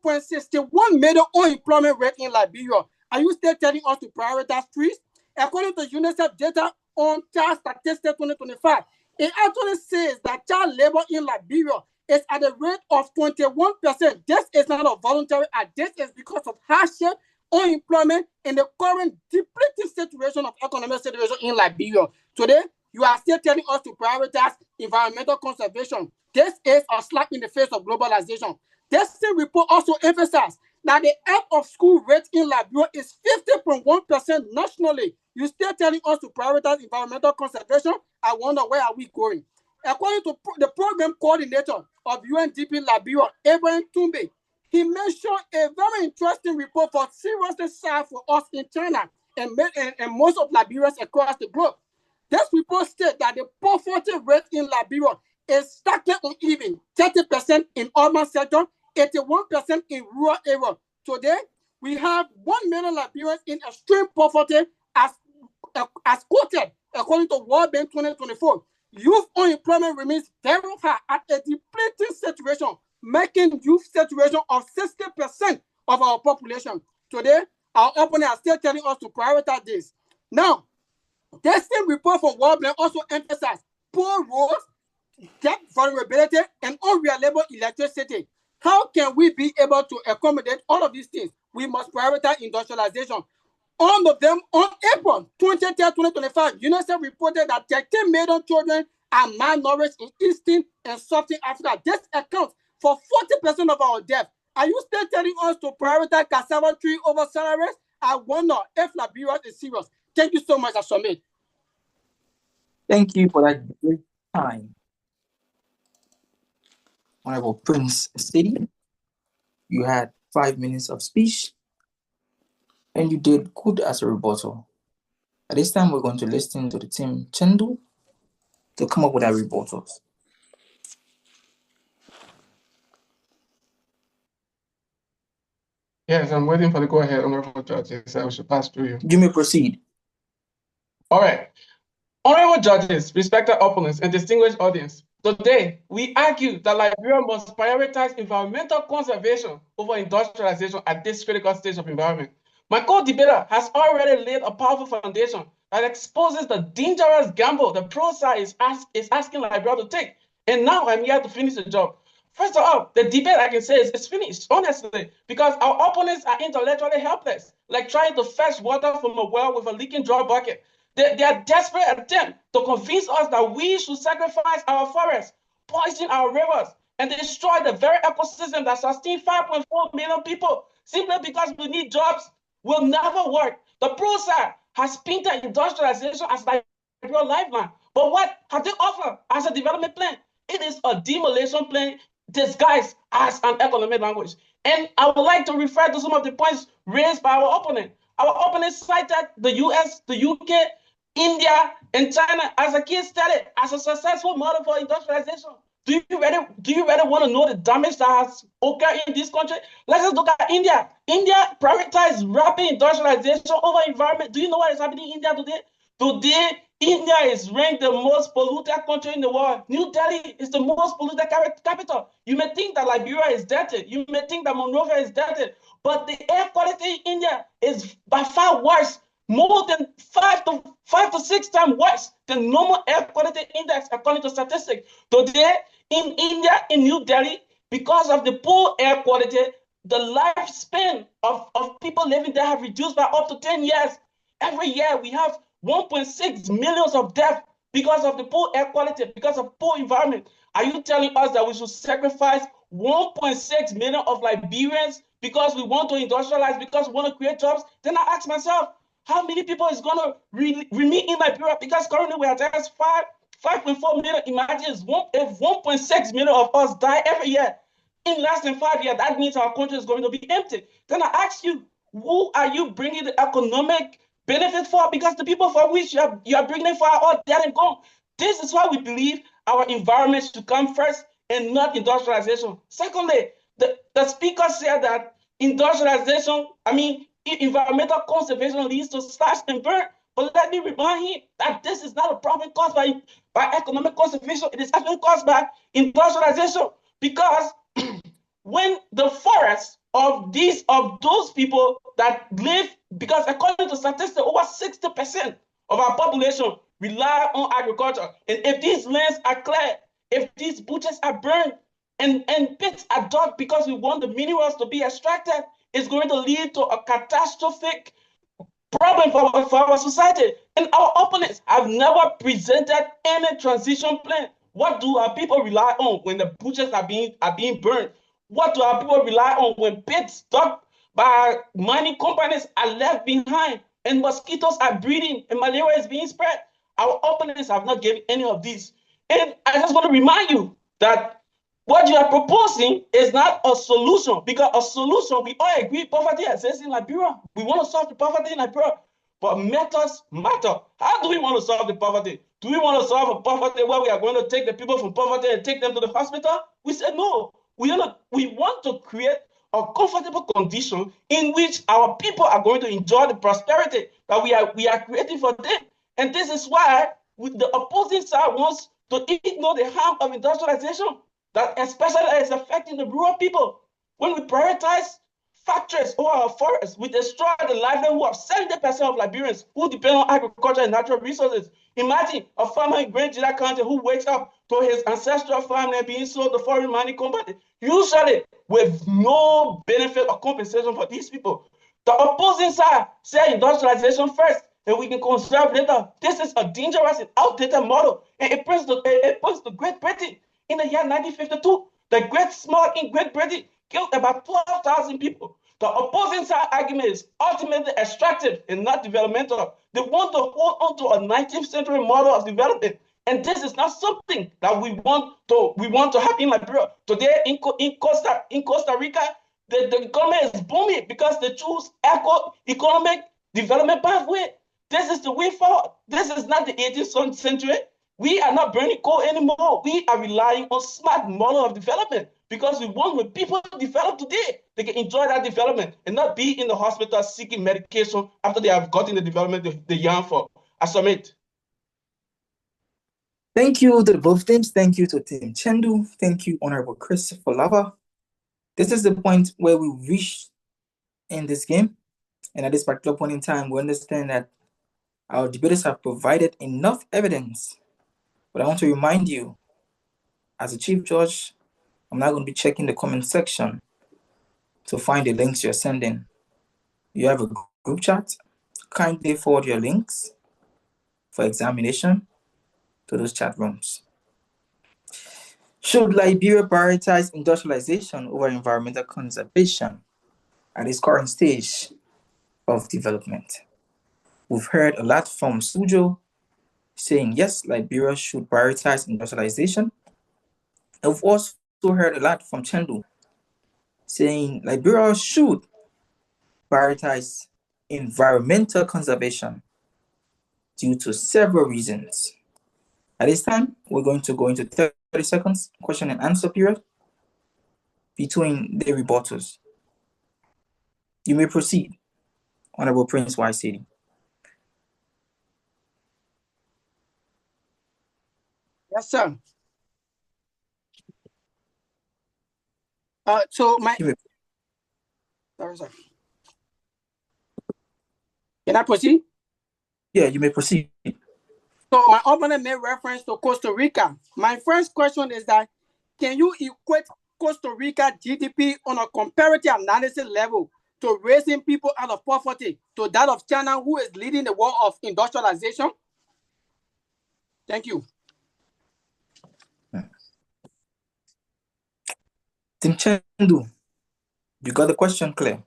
Speaker 20: 2.61 million unemployment rate in Liberia. Are you still telling us to prioritize trees? According to UNICEF data on Child Statistics 2025, it actually says that child labor in Liberia is at a rate of 21%. This is not a voluntary act. This is because of hardship, unemployment, and the current depleting situation of economic situation in Liberia. Today, you are still telling us to prioritize environmental conservation. This is a slap in the face of globalization. This same report also emphasizes that the out of school rate in Liberia is 50.1% nationally. You still telling us to prioritize environmental conservation? I wonder where are we going? According to the program coordinator of UNDP Liberia, Abraham Tumbe, he mentioned a very interesting report for seriously sad for us in China and most of Liberians across the globe. This report states that the poverty rate in Liberia is starkly uneven, 30% in urban sector, 81% in rural area. Today, we have 1 million Liberians in extreme poverty as quoted according to World Bank 2024. Youth unemployment remains very high at a depleting situation, making youth situation of 60% of our population. Today, our opponents are still telling us to prioritize this. Now, this same report from World Bank also emphasizes poor roads, debt vulnerability, and unreliable electricity. How can we be able to accommodate all of these things? We must prioritize industrialization. On April 23, 2025, UNICEF reported that 13 million children are malnourished in Eastern and Southern Africa. This accounts for 40% of our debt. Are you still telling us to prioritize cassava tree over salaries? I wonder if Liberia is serious. Thank you so much, I submit.
Speaker 13: Thank you for that great time. Honorable Prince City, you had 5 minutes of speech, and you did good as a rebuttal. At this time, we're going to listen to the team Chengdu to come up with our rebuttals.
Speaker 11: Yes, I'm waiting for the go-ahead, honorable judges. I should pass through you.
Speaker 13: You may proceed.
Speaker 11: All right. Honorable judges, respected opponents, and distinguished audience, today we argue that Liberia must prioritize environmental conservation over industrialization at this critical stage of environment. My co-debater has already laid a powerful foundation that exposes the dangerous gamble the pro-side is asking Liberia to take. And now I'm here to finish the job. First of all, the debate, I can say, is finished, honestly, because our opponents are intellectually helpless, like trying to fetch water from a well with a leaking dry bucket. They are desperate attempt to convince us that we should sacrifice our forests, poison our rivers, and destroy the very ecosystem that sustains 5.4 million people simply because we need jobs will never work. The pro-side has painted industrialization as like your lifeline. But what have they offered as a development plan? It is a demolition plan disguised as an economic language. And I would like to refer to some of the points raised by our opponent. Our opponent cited the US, the UK, India, and China as a case study, as a successful model for industrialization. Do you really want to know the damage that has occurred in this country? Let's just look at India. India prioritized rapid industrialization over environment. Do you know what is happening in India today? Today, India is ranked the most polluted country in the world. New Delhi is the most polluted capital. You may think that Liberia is dirty. You may think that Monrovia is dirty. But the air quality in India is by far worse, more than 5 to 6 times worse than normal air quality index, according to statistics. Today, in India, in New Delhi, because of the poor air quality, the lifespan of people living there have reduced by up to 10 years. Every year, we have 1.6 million of deaths because of the poor air quality, because of poor environment. Are you telling us that we should sacrifice 1.6 million of Liberians because we want to industrialize, because we want to create jobs? Then I ask myself, how many people is going to remain in Liberia? Because currently we are just 5.4 million. Imagine if 1.6 million of us die every year in less than 5 years, that means our country is going to be empty. Then I ask you, who are you bringing the economic benefit for? Because the people for which you are bringing it for are all dead and gone. This is why we believe our environment should come first and not industrialization. Secondly, the speaker said that environmental conservation leads to slash and burn. But let me remind him that this is not a problem caused by economic conservation. It is actually caused by industrialization. Because when the forests of those people that live, because according to statistics, over 60% of our population rely on agriculture. And if these lands are cleared, if these bushels are burned, and pits are dug because we want the minerals to be extracted, it's going to lead to a catastrophic problem for our society. And our opponents have never presented any transition plan. What do our people rely on when the bushels are being burned? What do our people rely on when pits dug by mining companies are left behind and mosquitoes are breeding and malaria is being spread? Our opponents have not given any of these. And I just want to remind you that what you are proposing is not a solution, because a solution, we all agree poverty exists in Liberia. We want to solve the poverty in Liberia. but methods matter. How do we want to solve the poverty? Do we want to solve a poverty where we are going to take the people from poverty and take them to the hospital? We said no. We want to create a comfortable condition in which our people are going to enjoy the prosperity that we are creating for them. And this is why the opposing side wants to ignore the harm of industrialization, that especially is affecting the rural people. When we prioritize factories over our forests, we destroy the livelihood of 70% of Liberians who depend on agriculture and natural resources. Imagine a farmer in Guizhou County who wakes up to his ancestral farmland being sold to foreign mining company, usually with no benefit or compensation for these people. The opposing side say industrialization first, and we can conserve later. This is a dangerous and outdated model, and it points to Great Britain. In the year 1952, the Great Smog in Great Britain killed about 12,000 people. The opposing side argument is ultimately extractive and not developmental. They want to hold on to a 19th century model of development, and this is not something that we want to happen in Liberia. Today in Costa Rica, the economy is booming because they choose economic development pathway. This is the way forward. This is not the 18th century. We are not burning coal anymore. We are relying on smart model of development because we want when people develop today, they can enjoy that development and not be in the hospital seeking medication after they have gotten the development they yearn for. I submit.
Speaker 13: Thank you to both teams. Thank you to Team Chengdu. Thank you, Honorable Christopher Lava. This is the point where we reach in this game. And at this particular point in time, we understand that our debaters have provided enough evidence. But I want to remind you, as a Chief Judge, I'm not going to be checking the comment section to find the links you're sending. You have a group chat. Kindly forward your links for examination to those chat rooms. Should Liberia prioritize industrialization over environmental conservation at its current stage of development? We've heard a lot from Suzhou saying, yes, Liberia should prioritize industrialization. And we've also heard a lot from Chengdu saying Liberia should prioritize environmental conservation due to several reasons. At this time, we're going to go into 30 seconds question and answer period between the rebuttals. You may proceed, Honorable Prince City.
Speaker 20: Yes, sir. So my sorry, sir. Can I proceed?
Speaker 13: Yeah, you may proceed.
Speaker 20: So my opponent made reference to Costa Rica. My first question is that, can you equate Costa Rica GDP on a comparative analysis level to raising people out of poverty to that of China, who is leading the world of industrialization? Thank you.
Speaker 13: Tim Chengdu, you got the question clear.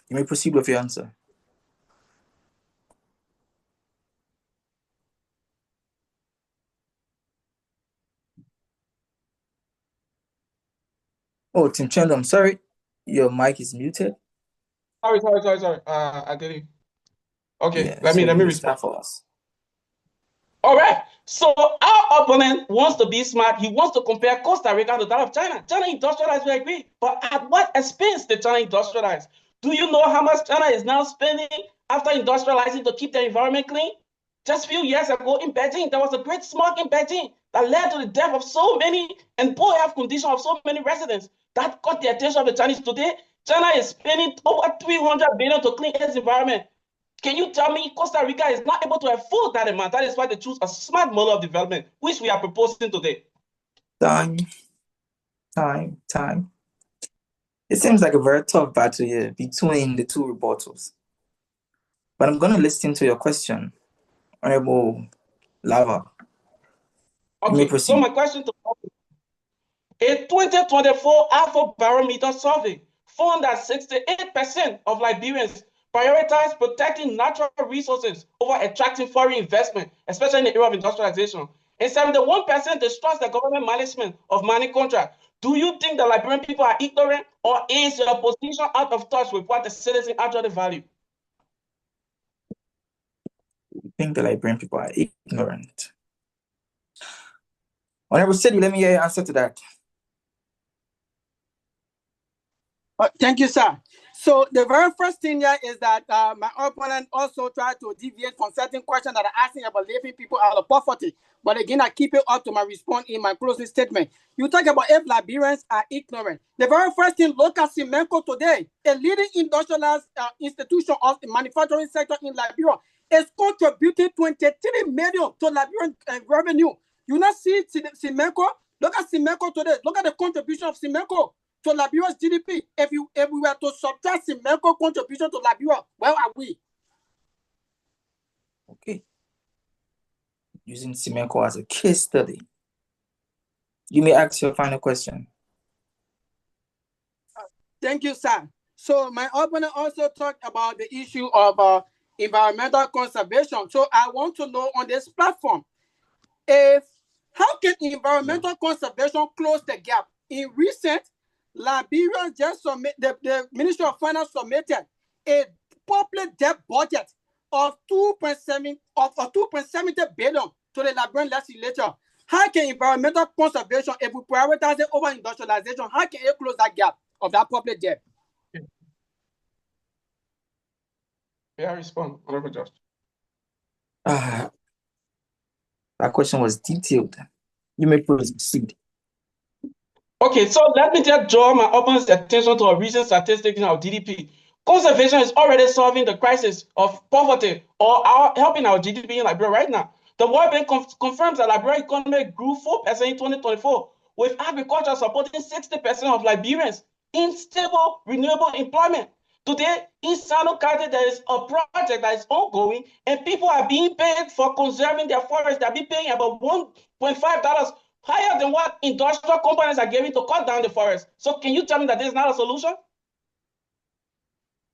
Speaker 13: You may proceed with your answer. Oh, Tim Chengdu, I'm sorry. Your mic is muted.
Speaker 11: Sorry. I did it. Okay,
Speaker 13: Yeah,
Speaker 11: let me respond.
Speaker 13: For us.
Speaker 11: All right. So our opponent wants to be smart. He wants to compare Costa Rica to that of China. China industrialized, we agree. But at what expense did China industrialize? Do you know how much China is now spending after industrializing to keep the environment clean? Just a few years ago in Beijing, there was a great smog in Beijing that led to the death of so many and poor health condition of so many residents. That caught the attention of the Chinese. Today, China is spending over 300 billion to clean its environment. Can you tell me Costa Rica is not able to afford that amount? That is why they choose a smart model of development, which we are proposing today.
Speaker 13: Time. It seems like a very tough battle here between the two rebuttals. But I'm going to listen to your question, Honorable Lava.
Speaker 11: Okay, so my question to a 2024 Afrobarometer survey found that 68% of Liberians prioritize protecting natural resources over attracting foreign investment, especially in the area of industrialization. And 71% distrust the government management of mining contracts. Do you think the Liberian people are ignorant, or is your position out of touch with what the citizens actually value?
Speaker 13: We think the Liberian people are ignorant. Honorable City, let me hear your answer to that.
Speaker 20: Thank you, sir. So the very first thing here is that my opponent also tried to deviate from certain questions that are asking about lifting people out of poverty. But again, I keep it up to my response in my closing statement. You talk about if Liberians are ignorant. The very first thing, look at Simenco today, a leading industrialized institution of the manufacturing sector in Liberia, is contributing 23 million to Liberian revenue. You not see Simenco? Look at Simenco today. Look at the contribution of Simenco to Liberia's GDP. If we were to subtract Simenco contribution to Liberia, where are we?
Speaker 13: Okay. Using Simenco as a case study. You may ask your final question.
Speaker 20: Thank you, sir. So my opponent also talked about the issue of environmental conservation. So I want to know on this platform, how can environmental conservation close the gap? In recent, Liberia just the Ministry of Finance submitted a public debt budget of 2.70 billion to the Liberian legislature. How can environmental conservation, if we prioritize it over industrialization, how can it close that gap of that public debt?
Speaker 11: May I respond, Honorable Judge?
Speaker 13: That question was detailed. You may proceed.
Speaker 11: Okay, so let me just draw my opponent's attention to a recent statistic in our GDP. Conservation is already solving the crisis of poverty or helping our GDP in Liberia right now. The World Bank confirms that Liberia's economy grew 4% in 2024, with agriculture supporting 60% of Liberians in stable, renewable employment. Today, in Sano County, there is a project that is ongoing, and people are being paid for conserving their forests. They're being paying about $1.5 higher than what industrial companies are giving to cut down the forest. So can you tell me that this is not a solution?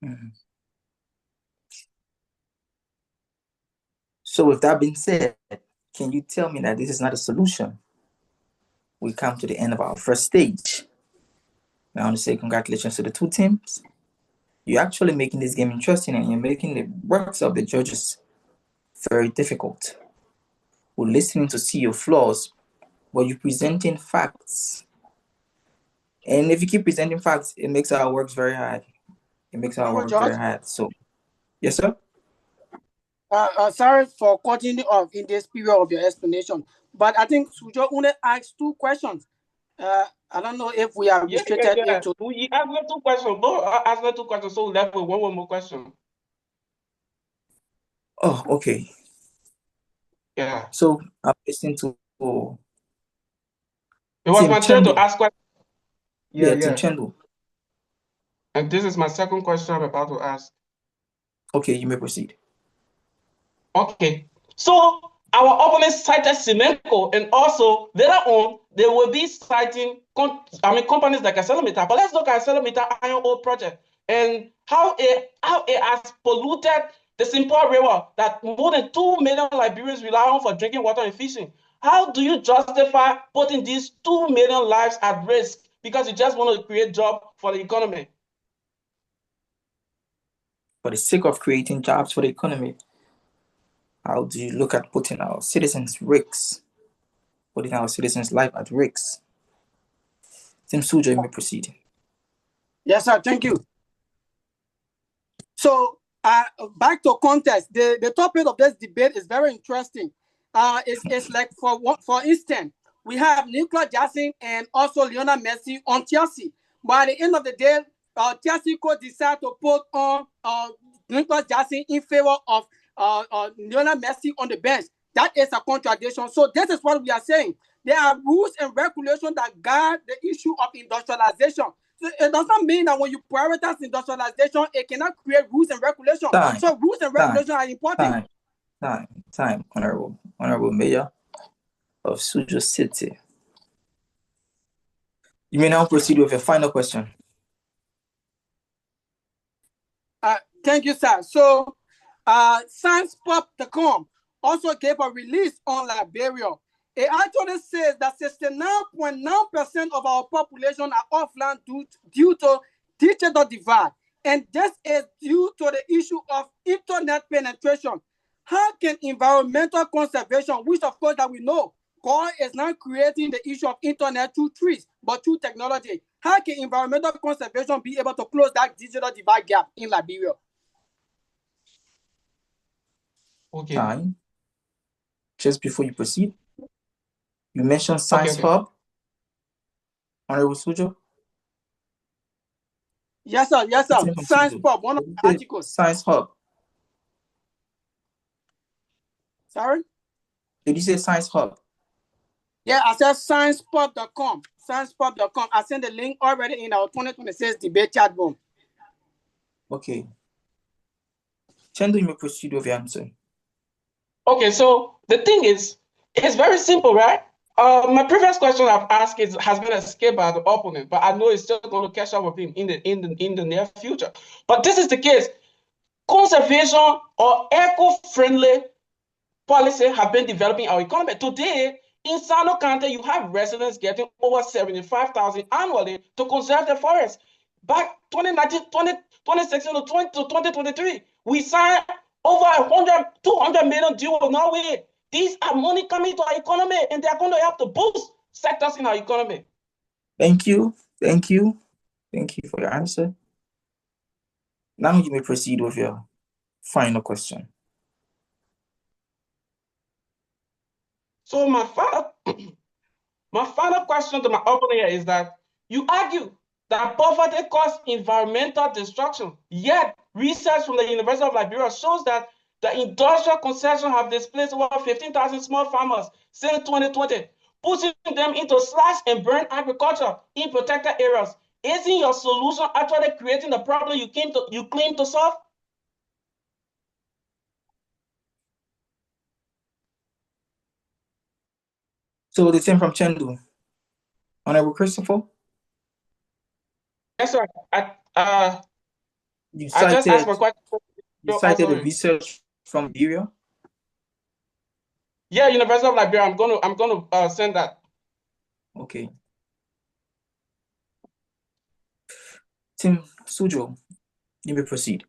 Speaker 13: Mm-hmm. So with that being said, can you tell me that this is not a solution? We come to the end of our first stage. I want to say congratulations to the two teams. You're actually making this game interesting, and you're making the works of the judges very difficult. We're listening to see your flaws, but you're presenting facts. And if you keep presenting facts, it makes our works very hard. It makes our work very hard. So, yes, sir?
Speaker 20: Sorry for cutting you off in this period of your explanation, but I think Suzhou only asked two questions. I don't know if we are restricted into.
Speaker 11: We asked me two questions. Both asked me two questions, so left with one more question.
Speaker 13: Oh, okay.
Speaker 11: Yeah.
Speaker 13: So I'm listening to.
Speaker 11: It was my turn to ask questions.
Speaker 13: Yeah, Tim Chengdu.
Speaker 11: And this is my second question I'm about to ask.
Speaker 13: Okay, you may proceed.
Speaker 11: Okay. So our opponents cited Simenco, and also later on they will be citing companies like Accelometer. But let's look at Accelometer iron ore project and how it has polluted the simple river that more than 2 million Liberians rely on for drinking water and fishing. How do you justify putting these 2 million lives at risk because you just want to create jobs for the economy?
Speaker 13: For the sake of creating jobs for the economy, how do you look at putting our citizens' risks, putting our citizens' life at risk? Tim Suzhou, you may proceed.
Speaker 20: Yes, sir. Thank you. So, back to context. The topic of this debate is very interesting. It's like for instance, we have Nicolas Jackson and also Lionel Messi on Chelsea. But at the end of the day, Chelsea could decide to put on Nicolas Jackson in favor of Lionel Messi on the bench. That is a contradiction. So this is what we are saying. There are rules and regulations that guard the issue of industrialization. So it does not mean that when you prioritize industrialization, it cannot create rules and regulations. So rules and regulations are important.
Speaker 13: Time, Honorable Mayor of Suzhou City. You may now proceed with your final question.
Speaker 20: Thank you, sir. So, SciencePop.com also gave a release on Liberia. It actually says that 69.9% of our population are offline due to digital divide. And this is due to the issue of internet penetration. How can environmental conservation, which of course that we know, God is not creating the issue of internet through trees, but through technology. How can environmental conservation be able to close that digital divide gap in Liberia?
Speaker 13: Okay. Time. Just before you proceed, you mentioned Science Hub. Honorable Suzhou?
Speaker 20: Yes, sir. Yes, sir. Science Hub, one of the articles.
Speaker 13: Science Hub.
Speaker 20: Sorry?
Speaker 13: Did you say Science Hub?
Speaker 20: Yeah, I said sciencehub.com. Sciencehub.com. I sent the link already in our 2026 debate chat room.
Speaker 13: Okay. Chengdu, you may proceed with your answer.
Speaker 11: Okay, so the thing is, it's very simple, right? My previous question I've asked has been escaped by the opponent, but I know it's still going to catch up with him in the near future. But this is the case. Conservation or eco-friendly policy have been developing our economy. Today, in Sano County, you have residents getting over 75,000 annually to conserve the forest. Back 2016 to 2023, we signed over 200 million deal with Norway. These are money coming to our economy, and they're going to help to boost sectors in our economy.
Speaker 13: Thank you. Thank you. Thank you for your answer. Now you may proceed with your final question.
Speaker 11: So my final question to my opponent is that you argue that poverty causes environmental destruction, yet research from the University of Liberia shows that the industrial concession have displaced over 15,000 small farmers since 2020, pushing them into slash and burn agriculture in protected areas. Isn't your solution actually creating the problem you claim to solve?
Speaker 13: So the team from Chengdu, Honorable Christopher?
Speaker 11: Yes, sir.
Speaker 13: You
Speaker 11: I just asked for question.
Speaker 13: You cited the research from Liberia?
Speaker 11: Yeah, University of Liberia. I'm gonna send that.
Speaker 13: Okay. Tim Suzhou, you may proceed.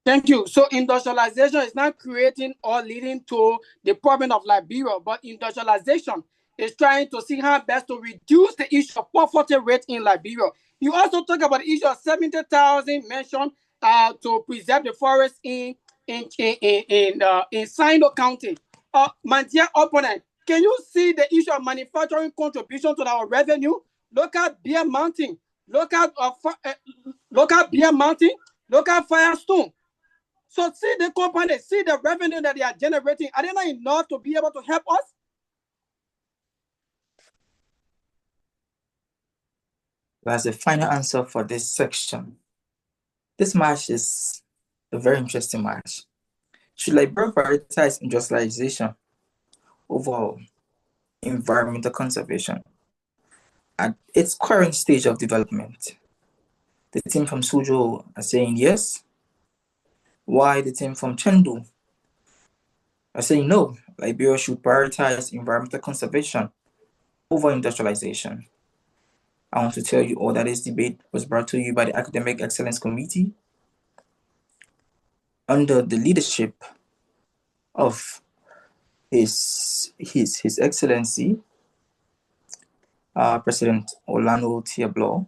Speaker 20: Thank you. So industrialization is not creating or leading to the problem of Liberia, but industrialization is trying to see how best to reduce the issue of poverty rate in Liberia. You also talk about the issue of 70,000 mentioned to preserve the forest in Sino County. My dear opponent, can you see the issue of manufacturing contribution to our revenue? Look at Beer Mountain. Look at Beer Mountain. Look at Firestone. So see the company, see the revenue that they are generating. Are they not enough to be able to help us?
Speaker 13: That's the final answer for this section. This match is a very interesting match. Should Liberia prioritize industrialization over environmental conservation at its current stage of development? The team from Suzhou are saying yes, while the team from Chengdu are saying no, Liberia should prioritize environmental conservation over industrialization. I want to tell you all that this debate was brought to you by the Academic Excellence Committee under the leadership of His Excellency President Orlando Tiablo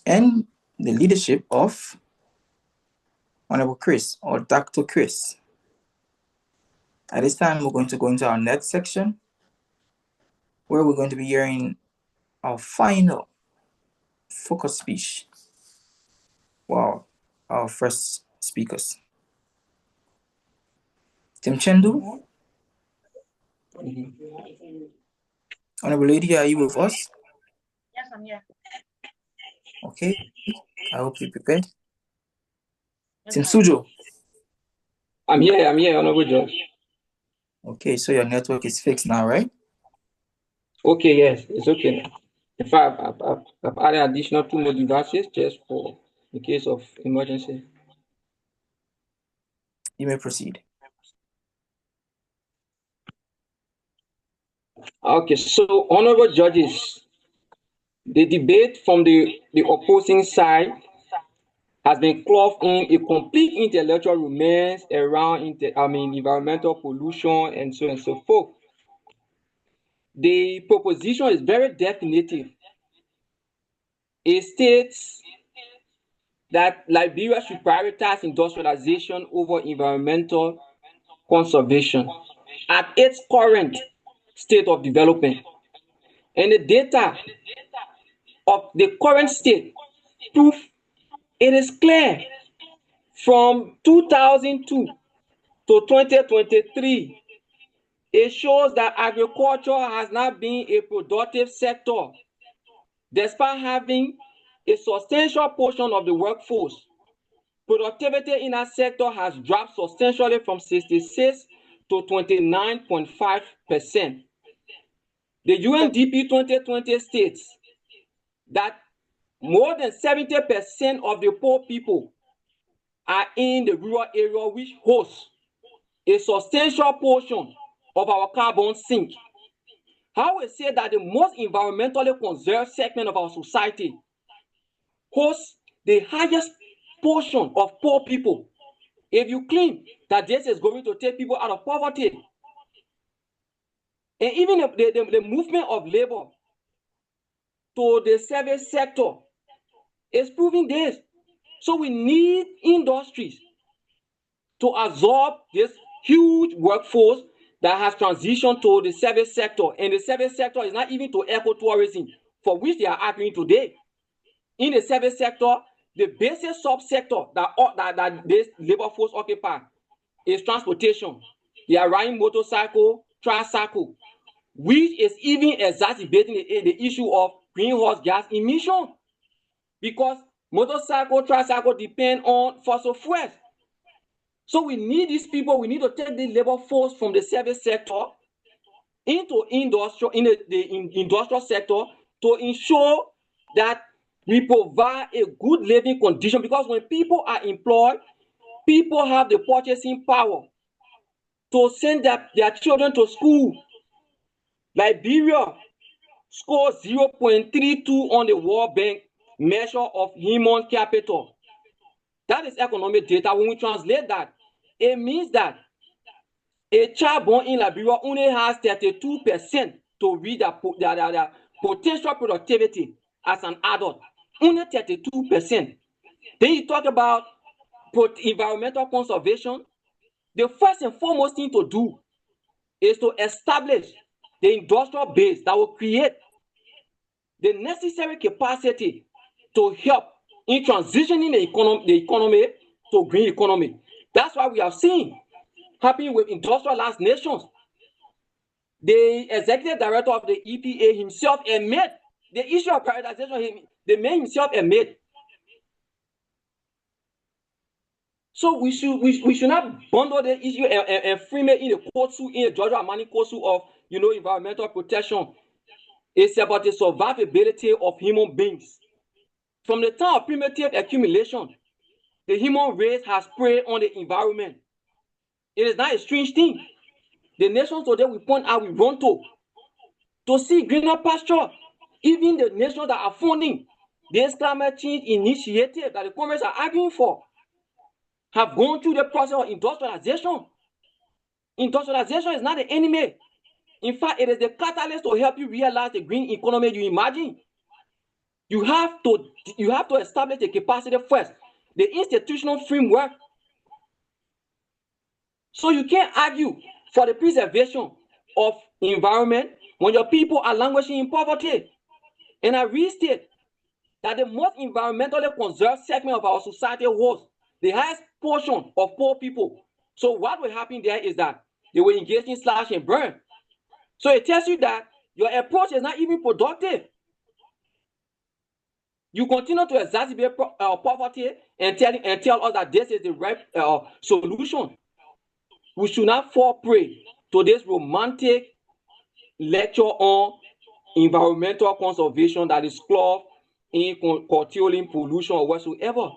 Speaker 13: and the leadership of Honorable Chris or Dr. Chris. At this time, we're going to go into our next section where we're going to be hearing our final focus speech. Wow, our first speakers. Tim Chengdu. Honorable Lady, are you with us?
Speaker 19: Yes, I'm here.
Speaker 13: Okay, I hope you're prepared. Tim Suzhou.
Speaker 14: I'm here, Honorable Judge.
Speaker 13: Okay, so your network is fixed now, right?
Speaker 14: Okay, yes, it's okay now. In fact, I've added additional 2 more devices just for in case of emergency.
Speaker 13: You may proceed.
Speaker 14: Okay, so honorable judges, the debate from the opposing side has been clothed in a complete intellectual romance around environmental pollution and so on and so forth. The proposition is very definitive. It states that Liberia should prioritize industrialization over environmental conservation at its current state of development. And the data of the current state prove it is clear. From 2002 to 2023, it shows that agriculture has not been a productive sector, despite having a substantial portion of the workforce. Productivity in that sector has dropped substantially from 66 to 29.5%. The UNDP 2020 states that more than 70% of the poor people are in the rural area, which hosts a substantial portion of our carbon sink. I will say that the most environmentally conserved segment of our society hosts the highest portion of poor people. If you claim that this is going to take people out of poverty, and even the movement of labor to the service sector is proving this. So we need industries to absorb this huge workforce that has transitioned to the service sector. And the service sector is not even to ecotourism, for which they are arguing today. In the service sector, the basic subsector that this labor force occupy is transportation. They are riding motorcycle, tricycle, which is even exacerbating the issue of greenhouse gas emission, because motorcycle, tricycle depend on fossil fuels. So we need these people. We need to take the labor force from the service sector into the industrial sector to ensure that we provide a good living condition. Because when people are employed, people have the purchasing power to send their children to school. Liberia scored 0.32 on the World Bank measure of human capital. That is economic data. When we translate that, it means that a child born in Liberia only has 32% to reach their potential productivity as an adult. Only 32%. Then you talk about environmental conservation. The first and foremost thing to do is to establish the industrial base that will create the necessary capacity to help in transitioning the economy to green economy. That's why we have seen happening with industrialized nations. The executive director of the EPA himself admit the issue of privatization. The man himself admit. So we should not bundle the issue and frame it in a court suit, in a Georgia Armani court suit of environmental protection. It's about the survivability of human beings. From the time of primitive accumulation, the human race has preyed on the environment. It is not a strange thing. The nations today we point out, we run to see greener pasture. Even the nations that are funding this climate change initiative that the Congress are arguing for have gone through the process of industrialization. Industrialization is not the enemy. In fact, it is the catalyst to help you realize the green economy you imagine. You have to establish the capacity first, the institutional framework. So you can't argue for the preservation of environment when your people are languishing in poverty. And I restate that the most environmentally conserved segment of our society holds the highest portion of poor people. So what will happen there is that they will engage in slash and burn. So it tells you that your approach is not even productive. You continue to exacerbate poverty and tell us that this is the right solution. We should not fall prey to this romantic lecture on environmental conservation that is clothed in curtailing pollution or whatsoever.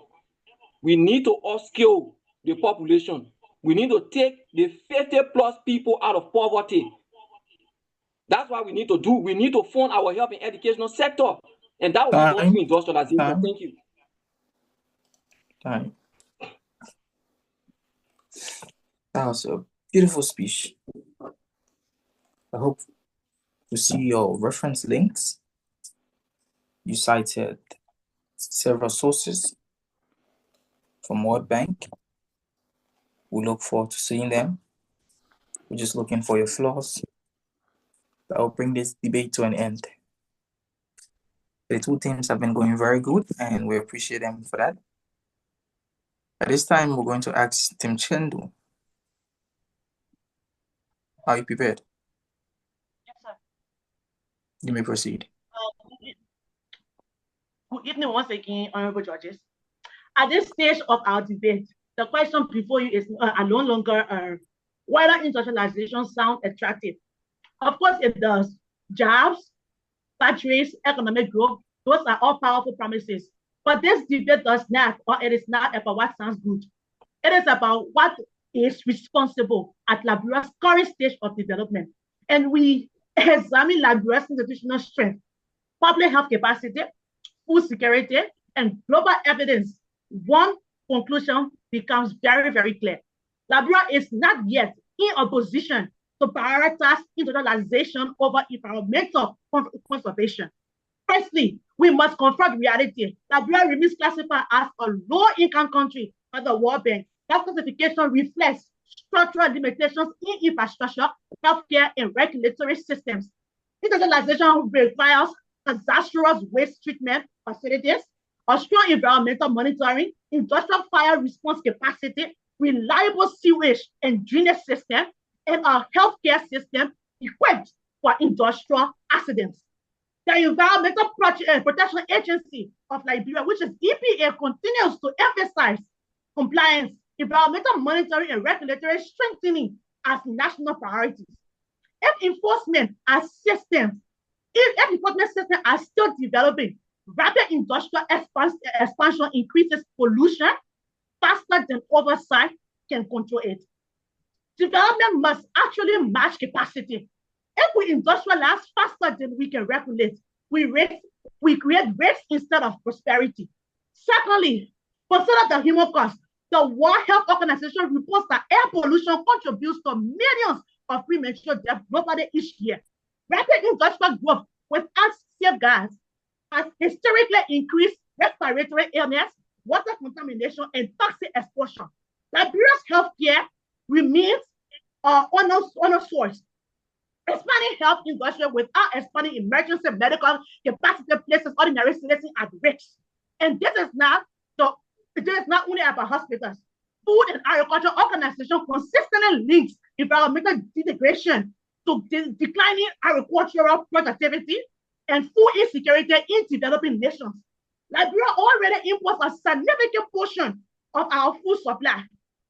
Speaker 14: We need to upskill the population. We need to take the 50+ people out of poverty. That's what we need to do. We need to fund our health and educational sector. And that will be done through industrialization. Thank you.
Speaker 13: Time. That was a beautiful speech. I hope to see your reference links. You cited several sources from World Bank. We look forward to seeing them. We're just looking for your flaws. That will bring this debate to an end. The two teams have been going very good, and we appreciate them for that. At this time, we're going to ask Team Chengdu. Are you prepared?
Speaker 19: Yes, sir.
Speaker 13: You may proceed.
Speaker 19: Good evening once again, honorable judges. At this stage of our debate, the question before you is no longer whether industrialization sounds attractive. Of course, it does. Jobs, factories, economic growth, those are all powerful promises. But this debate does not, or it is not about what sounds good. It is about what is responsible at Liberia's current stage of development. And we examine Liberia's institutional strength, public health capacity, food security, and global evidence. One conclusion becomes very, very clear. Liberia is not yet in a position to prioritize industrialization over environmental conservation. Firstly, we must confront reality. Liberia remains classified as a low-income country by the World Bank. That classification reflects structural limitations in infrastructure, healthcare, and regulatory systems. Industrialization requires disastrous waste treatment facilities, a strong environmental monitoring, industrial fire response capacity, reliable sewage and drainage system, and a healthcare system equipped for industrial accidents. The Environmental Protection Agency of Liberia, which is EPA, continues to emphasize compliance, environmental monitoring, and regulatory strengthening as national priorities. If enforcement systems are still developing, rapid industrial expansion increases pollution faster than oversight can control it. Development must actually match capacity. If we industrialize faster than we can regulate, we create waste instead of prosperity. Secondly, consider the human cost. The World Health Organization reports that air pollution contributes to millions of premature deaths globally each year. Rapid industrial growth without safeguards has historically increased respiratory illness, water contamination, and toxic exposure. Liberia's healthcare remains on a source. Expanding health industry without expanding emergency medical capacity places ordinary citizens at risk. And this is not only about hospitals. Food and Agriculture Organization consistently links environmental degradation to declining agricultural productivity and food insecurity in developing nations. Liberia already imports a significant portion of our food supply.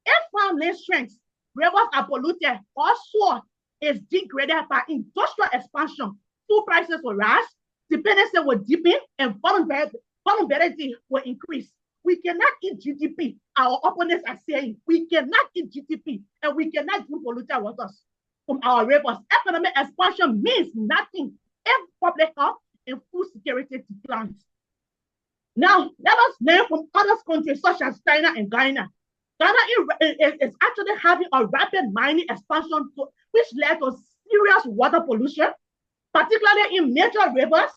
Speaker 19: If farmland strengths, rivers are polluted, or soil is degraded by industrial expansion, food prices will rise, dependency will deepen, and vulnerability will increase. We cannot eat GDP. Our opponents are saying we cannot eat GDP and we cannot drink polluted waters from our rivers. Economic expansion means nothing if public health and food security declines. Now, let us learn from other countries such as China and Ghana. Ghana is actually having a rapid mining expansion which led to serious water pollution, particularly in major rivers.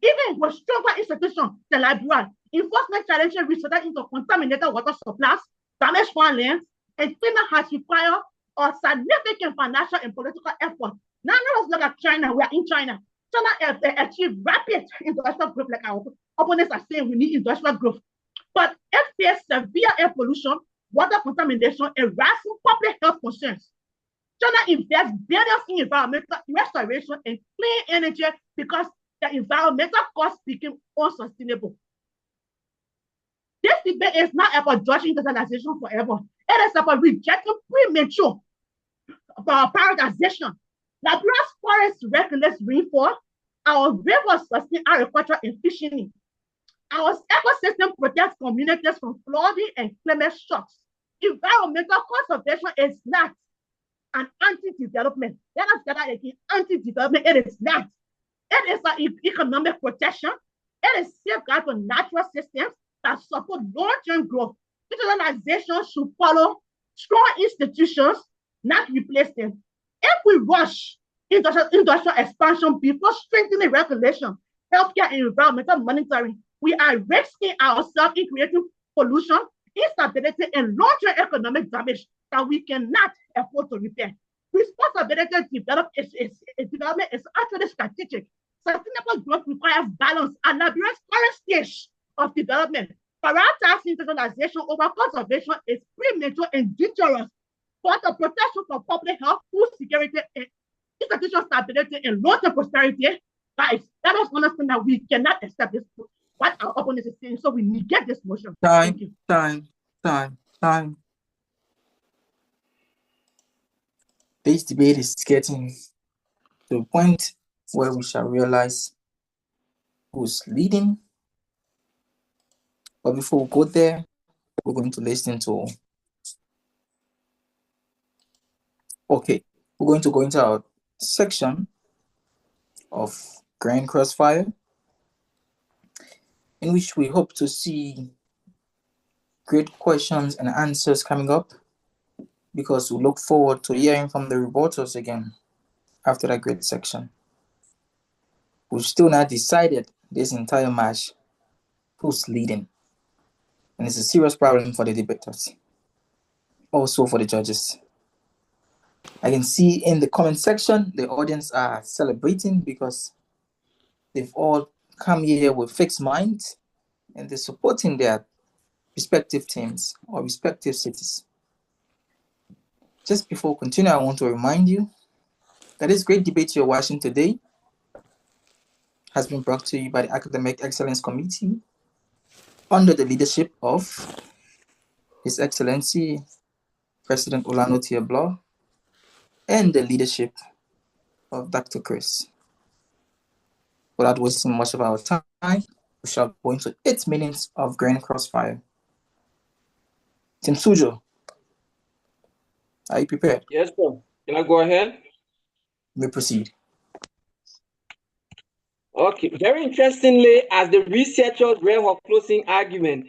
Speaker 19: Even with stronger institutions than Liberia, enforcement challenges resulted into contaminated water supplies, damaged farmlands, and cleanup has required a significant financial and political effort. Now let us look at China. We are in China. China achieved rapid industrial growth, like our opponents are saying we need industrial growth. But it faced severe air pollution, water contamination, and rising public health concerns. China invests billions in environmental restoration and clean energy because the environmental costs became unsustainable. This debate is not about judging industrialization forever. It is about rejecting premature prioritization. Liberia's forests regulates rainfall. Our rivers sustain agriculture and fishing. Our ecosystem protects communities from flooding and climate shocks. Environmental conservation is not an anti-development. Let us get that again. Anti-development, it is not. It is an economic protection. It is safeguard for natural systems that support long-term growth. Industrialization should follow strong institutions, not replace them. If we rush industrial expansion before strengthening regulation, healthcare, and environmental monitoring, we are risking ourselves in creating pollution, instability, and long-term economic damage that we cannot afford to repair. Responsibility development is actually strategic. Sustainable growth requires balance, and Liberia's current stage of development, prioritizing industrialization over conservation, is premature and dangerous for the protection of public health, food security, and institutional stability, and long-term prosperity. Guys, let us understand that we cannot accept this, what our opponent is saying, so we negate this motion. Thank you.
Speaker 13: Time. This debate is getting to a point where we shall realize who's leading. But before we go there, we're going to listen to... Okay, we're going to go into our section of Grand Crossfire, in which we hope to see great questions and answers coming up, because we look forward to hearing from the reporters again after that great section. We've still not decided this entire match who's leading, and it's a serious problem for the debaters, also for the judges. I can see in the comment section the audience are celebrating because they've all come here with fixed minds and they're supporting their respective teams or respective cities. Just before we continue, I want to remind you that this great debate you're watching today has been brought to you by the Academic Excellence Committee under the leadership of His Excellency President Olano Tiablo and the leadership of Dr. Chris. Without wasting much of our time, we shall go into 8 minutes of Grand Crossfire. Team Suzhou, are you prepared?
Speaker 14: Yes, sir. Can I go ahead?
Speaker 13: You may proceed.
Speaker 14: Okay. Very interestingly, as the researchers read her closing argument,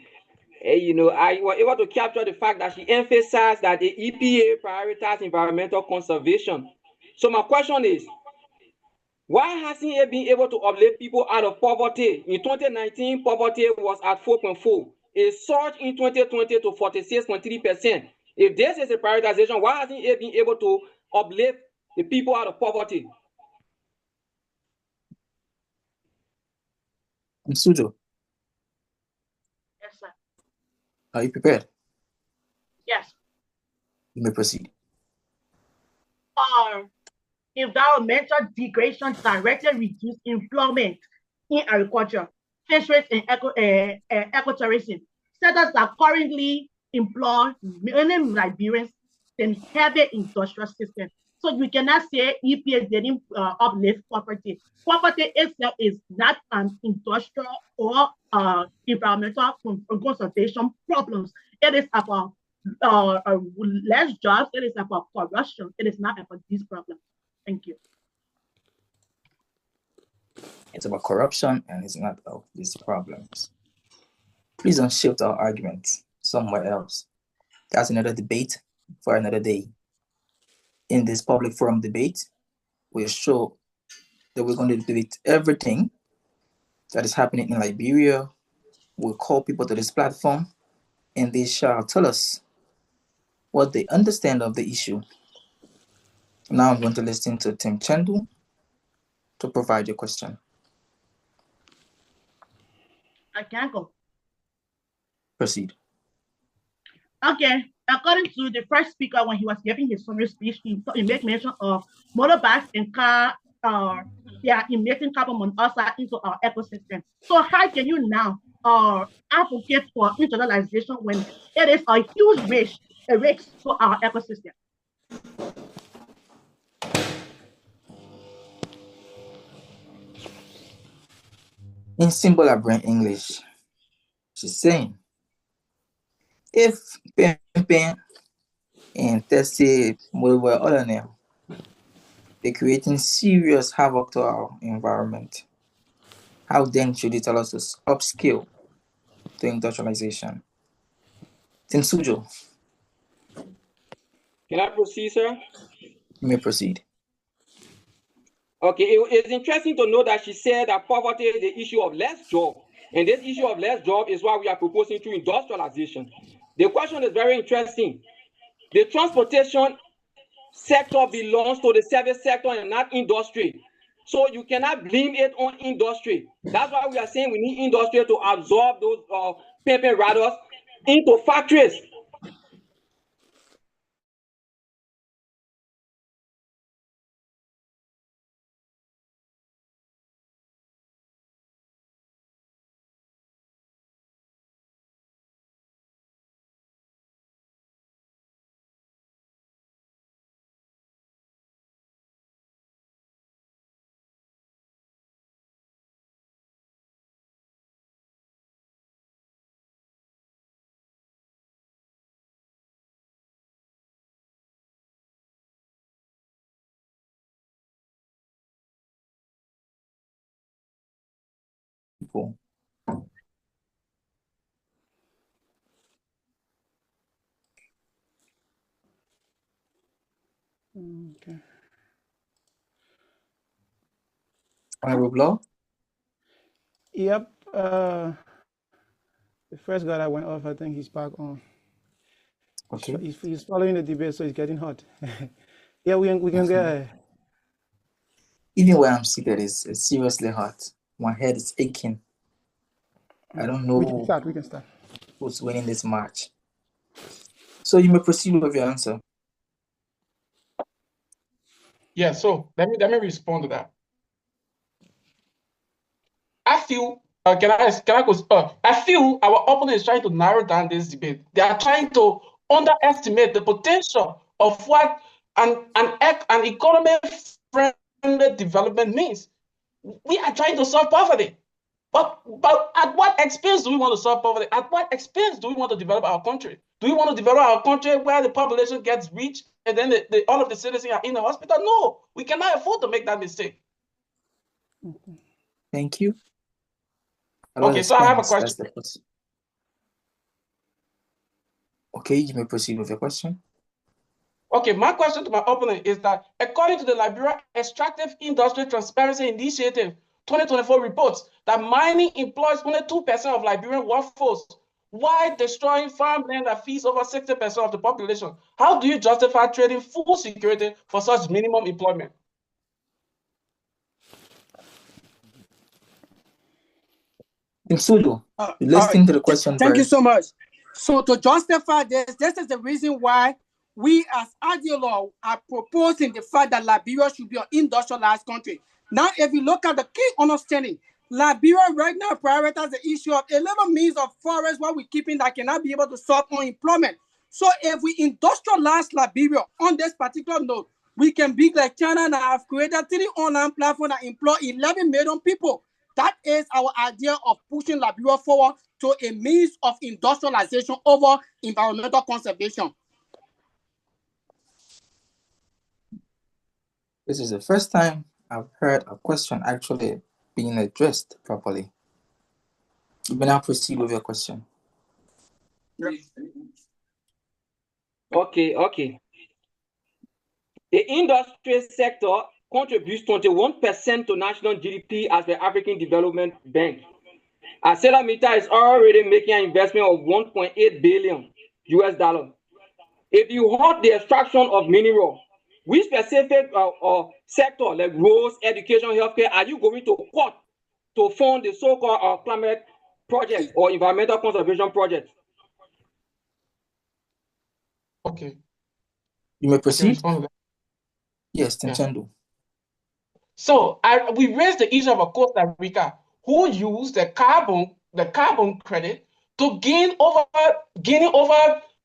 Speaker 14: I was able to capture the fact that she emphasized that the EPA prioritizes environmental conservation. So my question is, why hasn't it been able to uplift people out of poverty? In 2019, poverty was at 4.4. It surged in 2020 to 46.3%. If this is a prioritization, why hasn't it been able to uplift the people out of poverty?
Speaker 13: Suzhou,
Speaker 19: Yes, sir.
Speaker 13: are you prepared?
Speaker 19: Yes.
Speaker 13: You may proceed.
Speaker 19: Environmental degradation directly reduce employment in agriculture, fisheries, and ecotourism. Sectors that currently employ many Liberians in heavy industrial systems. So you cannot say EPA didn't uplift poverty. Poverty itself is not an industrial or environmental conservation problems. It is about less jobs. It is about corruption. It is not about these problems. Thank you.
Speaker 13: It's about corruption and it's not about these problems. Please don't shift our argument somewhere else. That's another debate for another day. In this public forum debate, we'll show that we're going to debate everything that is happening in Liberia. We'll call people to this platform and they shall tell us what they understand of the issue. Now I'm going to listen to Tim Chengdu to provide your question.
Speaker 19: I can't go.
Speaker 13: Proceed.
Speaker 19: Okay. According to the first speaker, when he was giving his summary speech, he made mention of motorbikes and car, emitting carbon monoxide into our ecosystem. So how can you now advocate for industrialization when it is a huge risk to our ecosystem?
Speaker 13: In simple Abram English, she's saying, if Pen and Tessie were other now, they're creating serious havoc to our environment, how then should you tell us to upskill to industrialization. Team Suzhou.
Speaker 14: Can I proceed, sir?
Speaker 13: You may proceed.
Speaker 14: Okay, it's interesting to know that she said that poverty is the issue of less job. And this issue of less job is why we are proposing through industrialization. The question is very interesting. The transportation sector belongs to the service sector and not industry. So you cannot blame it on industry. That's why we are saying we need industry to absorb those pimping riders into factories.
Speaker 13: People.
Speaker 1: Okay.
Speaker 13: Honorable Blow.
Speaker 1: Yep. The first guy that went off, I think he's back on.
Speaker 13: Okay.
Speaker 1: He's following the debate, so it's getting hot. Yeah, we can go ahead.
Speaker 13: Even where I'm seated is seriously hot. My head is aching. I don't know
Speaker 1: We can start.
Speaker 13: who's winning this match. So you may proceed with your answer.
Speaker 11: Yeah, so let me respond to that. I feel can I go? I feel our opponent is trying to narrow down this debate. They are trying to underestimate the potential of what an economy-friendly development means. We are trying to solve poverty, but at what expense do we want to solve poverty? At what expense do we want to develop our country? Do we want to develop our country where the population gets rich and then all of the citizens are in the hospital? No, we cannot afford to make that mistake.
Speaker 13: Thank you.
Speaker 11: Okay, so I have a question.
Speaker 13: Okay, you may proceed with your question.
Speaker 11: Okay, my question to my opponent is that according to the Liberia Extractive Industry Transparency Initiative 2024 reports that mining employs only 2% of Liberian workforce, while destroying farmland that feeds over 60% of the population. How do you justify trading food security for such minimum employment?
Speaker 13: Suzhou, listening to the question.
Speaker 20: Thank you so much. So to justify this is the reason why we as ideologues are proposing the fact that Liberia should be an industrialized country. Now, if you look at the key understanding, Liberia right now prioritizes the issue of a little means of forest what we're keeping that cannot be able to solve unemployment. So if we industrialize Liberia on this particular note, we can be like China and have created 3 online platforms that employ 11 million people. That is our idea of pushing Liberia forward to a means of industrialization over environmental conservation.
Speaker 13: This is the first time I've heard a question actually being addressed properly. You may now proceed with your question.
Speaker 14: Okay. The industry sector contributes 21% to national GDP as the African Development Bank. ArcelorMittal is already making an investment of $1.8 billion. If you halt the extraction of mineral, which specific sector like roads, education, healthcare are you going to cut to fund the so-called climate projects or environmental conservation projects?
Speaker 11: Okay.
Speaker 13: You may proceed. Yes, Chengdu.
Speaker 11: So we raised the issue of Costa Rica, who used the carbon credit to gaining over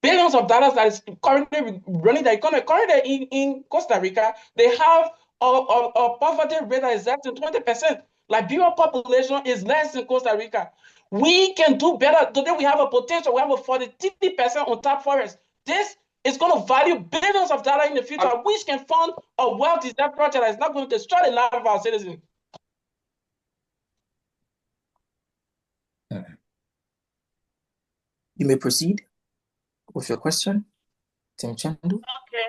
Speaker 11: billions of dollars that is currently running the economy. Currently in Costa Rica, they have a poverty rate that is less than 20%. Liberian population is less than Costa Rica. We can do better. Today we have a potential. We have a 40% on top forest. This is going to value billions of dollars in the future, which can fund a well-designed project that is not going to destroy the life of our citizens. .
Speaker 13: You may proceed with your question, Tim Chengdu.
Speaker 19: Okay.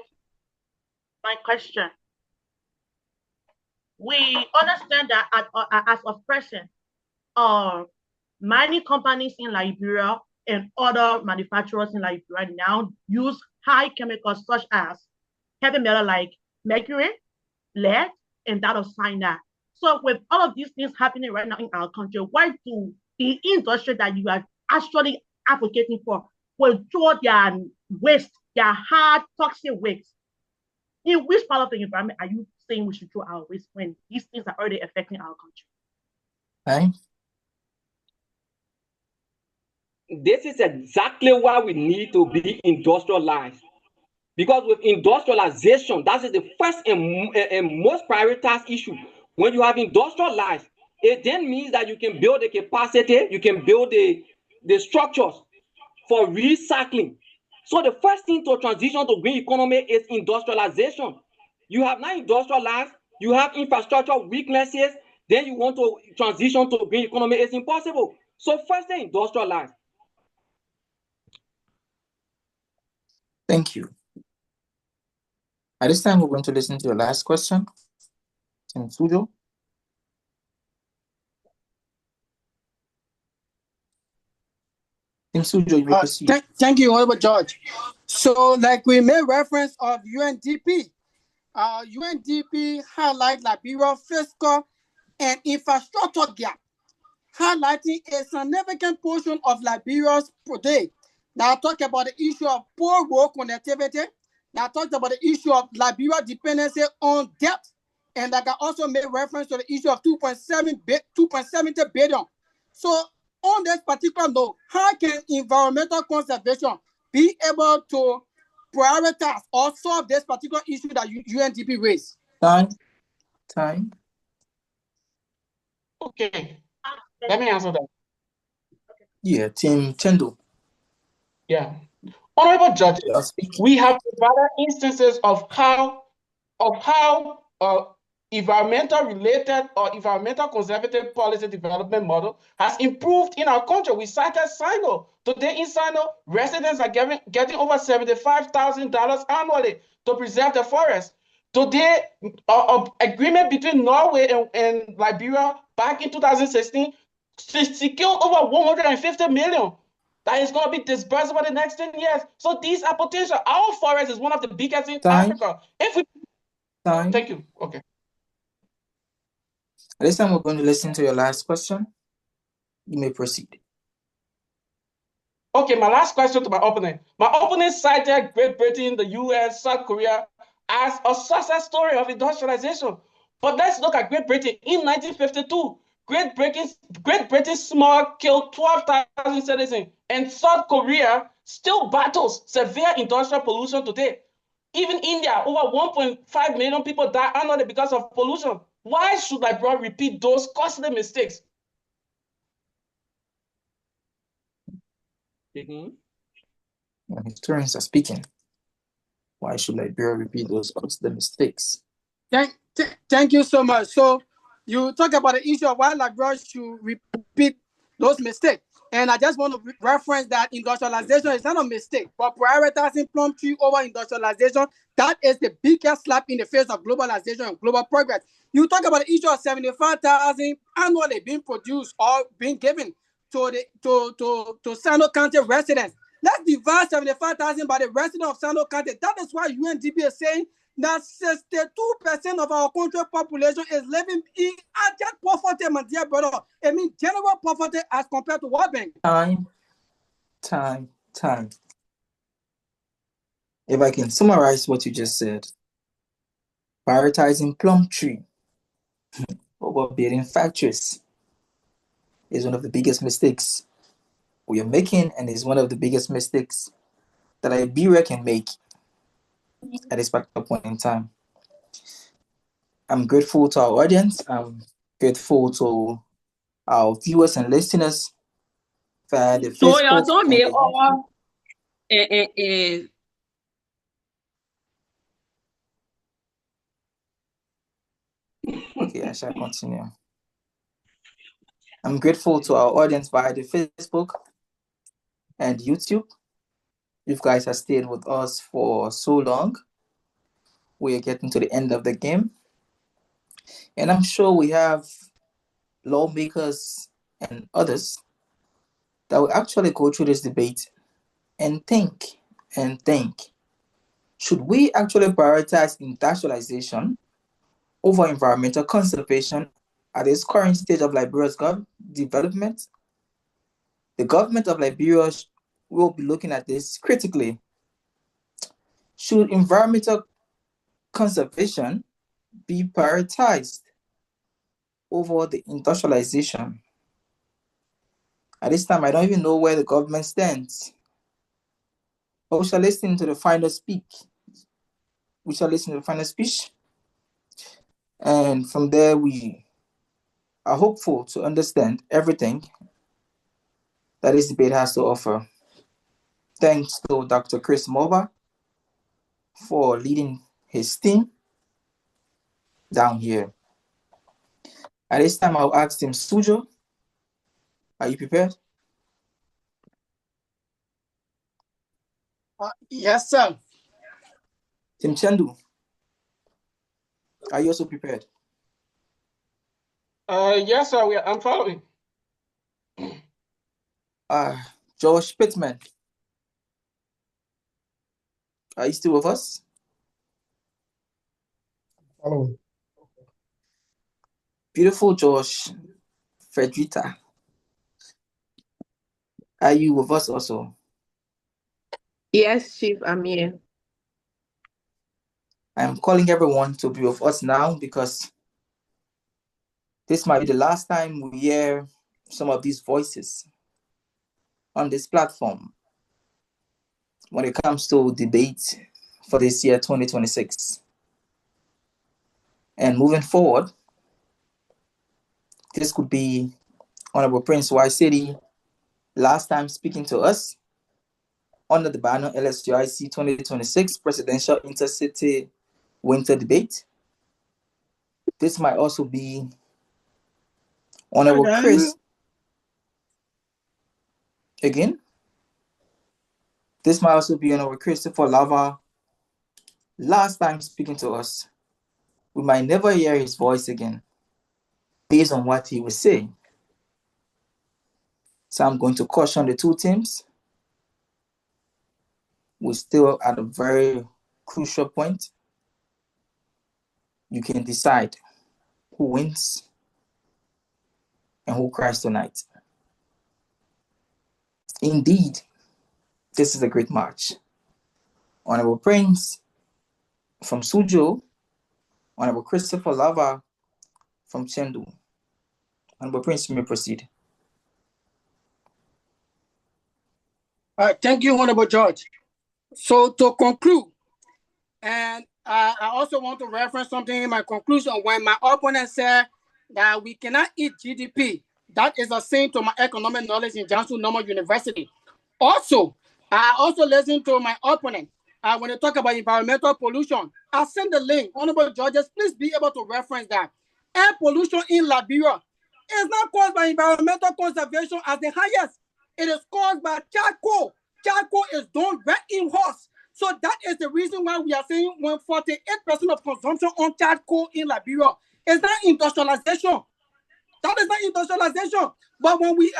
Speaker 19: My question. We understand that as of present, mining companies in Liberia and other manufacturers in Liberia now use high chemicals such as heavy metal like mercury, lead, and that of cyanide. So with all of these things happening right now in our country, why do the industry that you are actually advocating for withdraw their waste, their hard toxic waste? In which part of the environment are you saying we should throw our waste when these things are already affecting our country?
Speaker 13: Right.
Speaker 14: This is exactly why we need to be industrialized. Because with industrialization, that is the first and most prioritized issue. When you have industrialized, it then means that you can build the capacity, you can build the structures for recycling. So the first thing to transition to green economy is industrialization. You have now industrialized, you have infrastructure weaknesses, then you want to transition to green economy. It's impossible. So first they industrialize.
Speaker 13: Thank you. At this time, we're going to listen to your last question, Tim Suzhou. Tim Suzhou, you may proceed.
Speaker 20: Thank you, Honorable George. So, like we made reference of UNDP, UNDP highlight Liberia's fiscal and infrastructure gap, highlighting a significant portion of Liberia's today. Now, talk about the issue of poor road connectivity. Now, talked about the issue of Liberia dependency on debt. And I can also make reference to the issue of 2.70 billion. So, on this particular note, how can environmental conservation be able to prioritize or solve this particular issue that UNDP raised?
Speaker 13: Time.
Speaker 11: Okay. Let me answer that.
Speaker 13: Yeah, Tim Chengdu.
Speaker 11: Yeah. Honorable judges, we have provided instances of how environmental related or environmental conservative policy development model has improved in our country. We cited Sino. Today in Sino, residents are getting over $75,000 annually to preserve the forest. Today, agreement between Norway and Liberia back in 2016 secured over 150 million. That is going to be disbursed over the next 10 years. So these are potential. Our forest is one of the biggest in Africa. Thank you. Okay.
Speaker 13: At this time, we're going to listen to your last question. You may proceed.
Speaker 11: Okay, my last question to my opponent. My opponent cited Great Britain, the US, South Korea as a success story of industrialization. But let's look at Great Britain. In 1952, Great Britain's smog killed 12,000 citizens, and South Korea still battles severe industrial pollution today. Even India, over 1.5 million people die annually because of pollution. Why should Liberia repeat those costly mistakes?
Speaker 13: Historians are speaking. Why should Liberia repeat those costly mistakes?
Speaker 20: Thank you so much. So you talk about the issue of why Liberia should repeat those mistakes. And I just want to reference that industrialization is not a mistake, but prioritizing plum tree over industrialization, that is the biggest slap in the face of globalization and global progress. You talk about the issue of 75,000 annually being produced or being given to Sano County residents. Let's divide 75,000 by the residents of Sano County. That is why UNDP is saying that 62% of our country population is living in abject poverty, my dear brother. I mean, general poverty as compared to World Bank.
Speaker 13: Time. If I can summarize what you just said, prioritizing plum tree over building factories is one of the biggest mistakes we are making, and is one of the biggest mistakes that Liberia can make at this particular point in time. I'm grateful to our audience. I'm grateful to our viewers and listeners via the Facebook. Okay, I shall continue. I'm grateful to our audience via the Facebook and YouTube. You guys have stayed with us for so long. We are getting to the end of the game. And I'm sure we have lawmakers and others that will actually go through this debate and think. Should we actually prioritize industrialization over environmental conservation at this current stage of Liberia's development? The government of Liberia will be looking at this critically. Should environmental conservation be prioritized over the industrialization? At this time, I don't even know where the government stands. But we shall listen to the final speech. And from there, we are hopeful to understand everything that this debate has to offer. Thanks to Dr. Chris Moba for leading his team down here. At this time, I'll ask Tim Suzhou, are you prepared?
Speaker 20: Yes, sir.
Speaker 13: Tim Chengdu, are you also prepared?
Speaker 11: Yes, sir. I'm following.
Speaker 13: Josh Pittman, are you still with us?
Speaker 17: Following.
Speaker 13: Beautiful Josh Fredrita, are you with us also?
Speaker 18: Yes, Chief, I'm here.
Speaker 13: I'm calling everyone to be with us now because this might be the last time we hear some of these voices on this platform when it comes to debate for this year 2026. And moving forward, this could be Honorable Prince Y City last time speaking to us under the banner LSUIC 2026 Presidential Intercity Winter Debate. This might also be Honorable Chris. Again, this might also be Honorable Christopher Lava last time speaking to us. We might never hear his voice again based on what he was saying. So I'm going to caution the two teams. We're still at a very crucial point. You can decide who wins and who cries tonight. Indeed, this is a great match. Honorable Prince from Suzhou, Honorable Christopher Lava from Chengdu. Honorable Prince, you may proceed.
Speaker 20: Thank you, Honorable Judge. So to conclude, and I also want to reference something in my conclusion when my opponent said that we cannot eat GDP. That is a sin to my economic knowledge in Jiangsu Normal University. Also, I also listened to my opponent when they talk about environmental pollution. I send the link. Honorable judges, please be able to reference that. Air pollution in Liberia is not caused by environmental conservation as the highest. It is caused by charcoal. Charcoal is done right in horse. So that is the reason why we are saying when 48% of consumption on charcoal in Liberia is not industrialization. That is not industrialization. But when we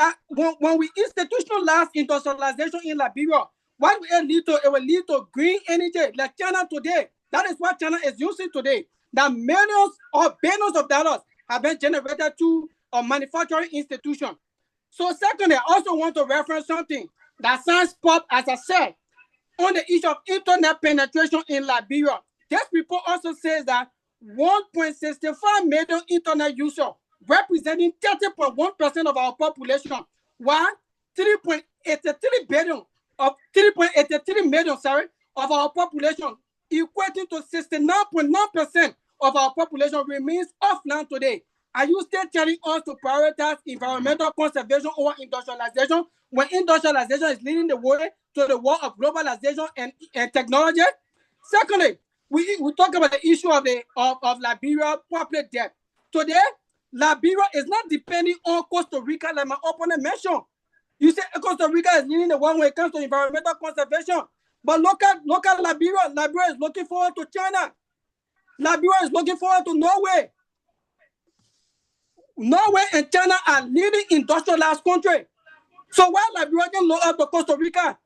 Speaker 20: institutionalize industrialization in Liberia, what will it lead to? It will lead to green energy, like China today. That is what China is using today. That millions or billions of dollars have been generated to a manufacturing institution. So secondly, I also want to reference something that science pop, as I said, on the issue of internet penetration in Liberia. This report also says that 1.65 million internet users, representing 30.1% of our population, while 3.83 million of our population, equating to 69.9% of our population, remains offline today. Are you still telling us to prioritize environmental conservation over industrialization when industrialization is leading the way to the world of globalization and technology? Secondly, we talk about the issue of Liberia public debt. Today, Liberia is not depending on Costa Rica, like my opponent mentioned. You say Costa Rica is leading the one when it comes to environmental conservation. But look at Liberia. Liberia is looking forward to China. Liberia is looking forward to Norway. Norway and China are leading industrialized country. So why Liberia can look up to Costa Rica?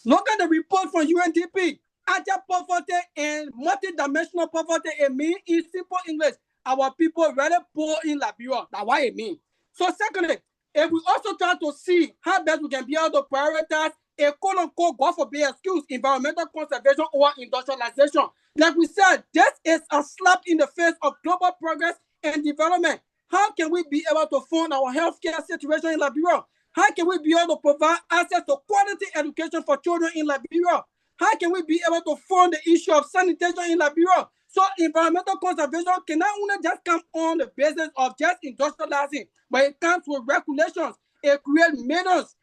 Speaker 20: Look at the report from UNDP. Anti poverty and multidimensional poverty. It means in simple English, our people very poor in Liberia. That's what it means. So secondly, if we also try to see how best we can be able to prioritize a quote-unquote, God forbid excuse, environmental conservation or industrialization. Like we said, this is a slap in the face of global progress and development. How can we be able to fund our healthcare situation in Liberia? How can we be able to provide access to quality education for children in Liberia? How can we be able to fund the issue of sanitation in Liberia? So environmental conservation cannot only just come on the basis of just industrializing, but it comes with regulations. It creates millions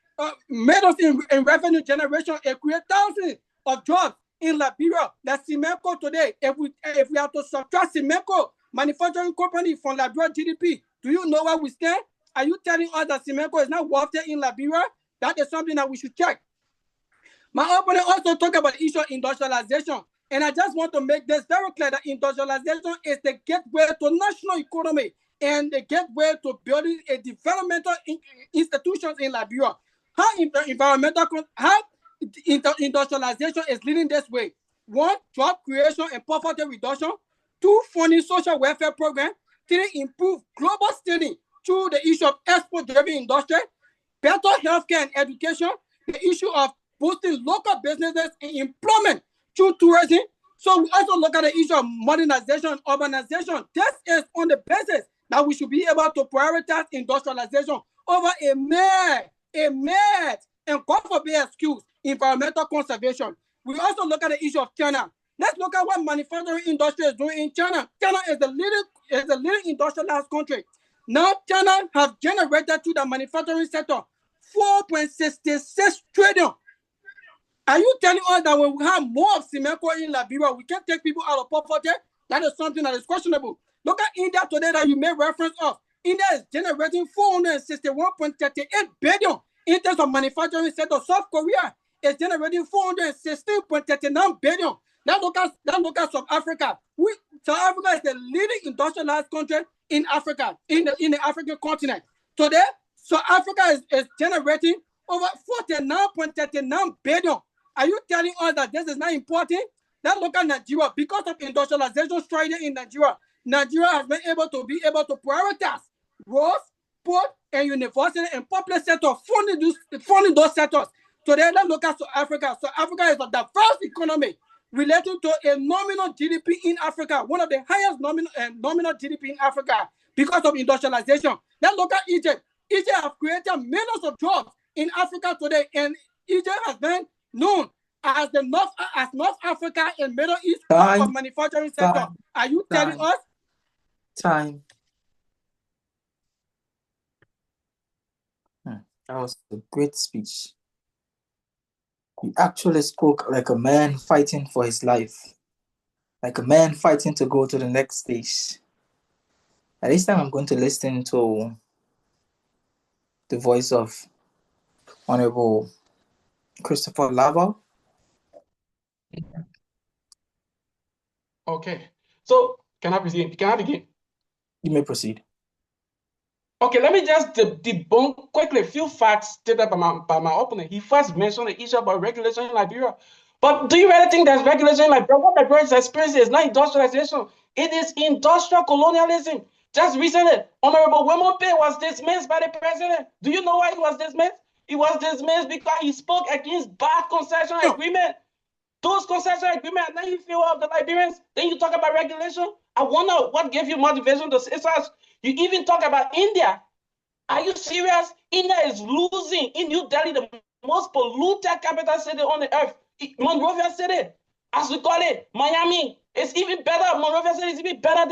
Speaker 20: in revenue generation. It creates thousands of jobs in Liberia. That Simenco today, if we have to subtract Simenco manufacturing company from Liberia GDP, do you know where we stand? Are you telling us that Simenco is not worth it in Liberia? That is something that we should check. My opponent also talked about the issue of industrialization. And I just want to make this very clear that industrialization is the gateway to national economy and the gateway to building a developmental institutions in Liberia. How industrialization is leading this way? 1, job creation and poverty reduction. 2, funding social welfare program. 3, improve global standing through the issue of export-driven industry. Better healthcare and education. The issue of boosting local businesses and employment through tourism. So we also look at the issue of modernization and urbanization. This is on the basis that we should be able to prioritize industrialization over a mad, and God forbid excuse, environmental conservation. We also look at the issue of China. Let's look at what manufacturing industry is doing in China. China is the leading industrialized country. Now China has generated through the manufacturing sector 4.66 trillion. Are you telling us that when we have more of Simenco in Liberia, we can take people out of poverty? That is something that is questionable. Look at India today that you made reference of. India is generating 461.38 billion in terms of manufacturing sector. South Korea is generating 416.39 billion. Now look at South Africa. South Africa is the leading industrialized country in Africa, in the African continent. Today, South Africa is generating over 49.39 billion. Are you telling us that this is not important? Let's look at Nigeria. Because of industrialization strategy in Nigeria, Nigeria has been able to prioritize roads, port, and university and public sector funding those sectors. Today, let's look at South Africa. South Africa is the first economy relating to a nominal GDP in Africa, one of the highest nominal GDP in Africa because of industrialization. Let's look at Egypt. Egypt has created millions of jobs in Africa today, and Egypt has been known as North Africa and Middle East of manufacturing sector. Are you telling us?
Speaker 13: Time. That was a great speech. He actually spoke like a man fighting for his life, like a man fighting to go to the next stage. At this time, I'm going to listen to the voice of Honorable Christopher Lava.
Speaker 11: Okay, so can I proceed? Can I begin?
Speaker 13: You may proceed.
Speaker 11: Okay, let me just debunk quickly a few facts stated by my opponent. He first mentioned the issue about regulation in Liberia. But do you really think there's regulation in Liberia? What Liberia is experiencing is not industrialization. It is industrial colonialism. Just recently, Honorable Wilmot Pay was dismissed by the president. Do you know why he was dismissed? He was dismissed because he spoke against bad concession agreement. Those concession agreements, then you feel of the Liberians, then you talk about regulation. I wonder what gave you motivation to say such. You even talk about India. Are you serious? India is losing in New Delhi, the most polluted capital city on the earth. Monrovia City, as we call it, Miami. It's even better. Monrovia City is even better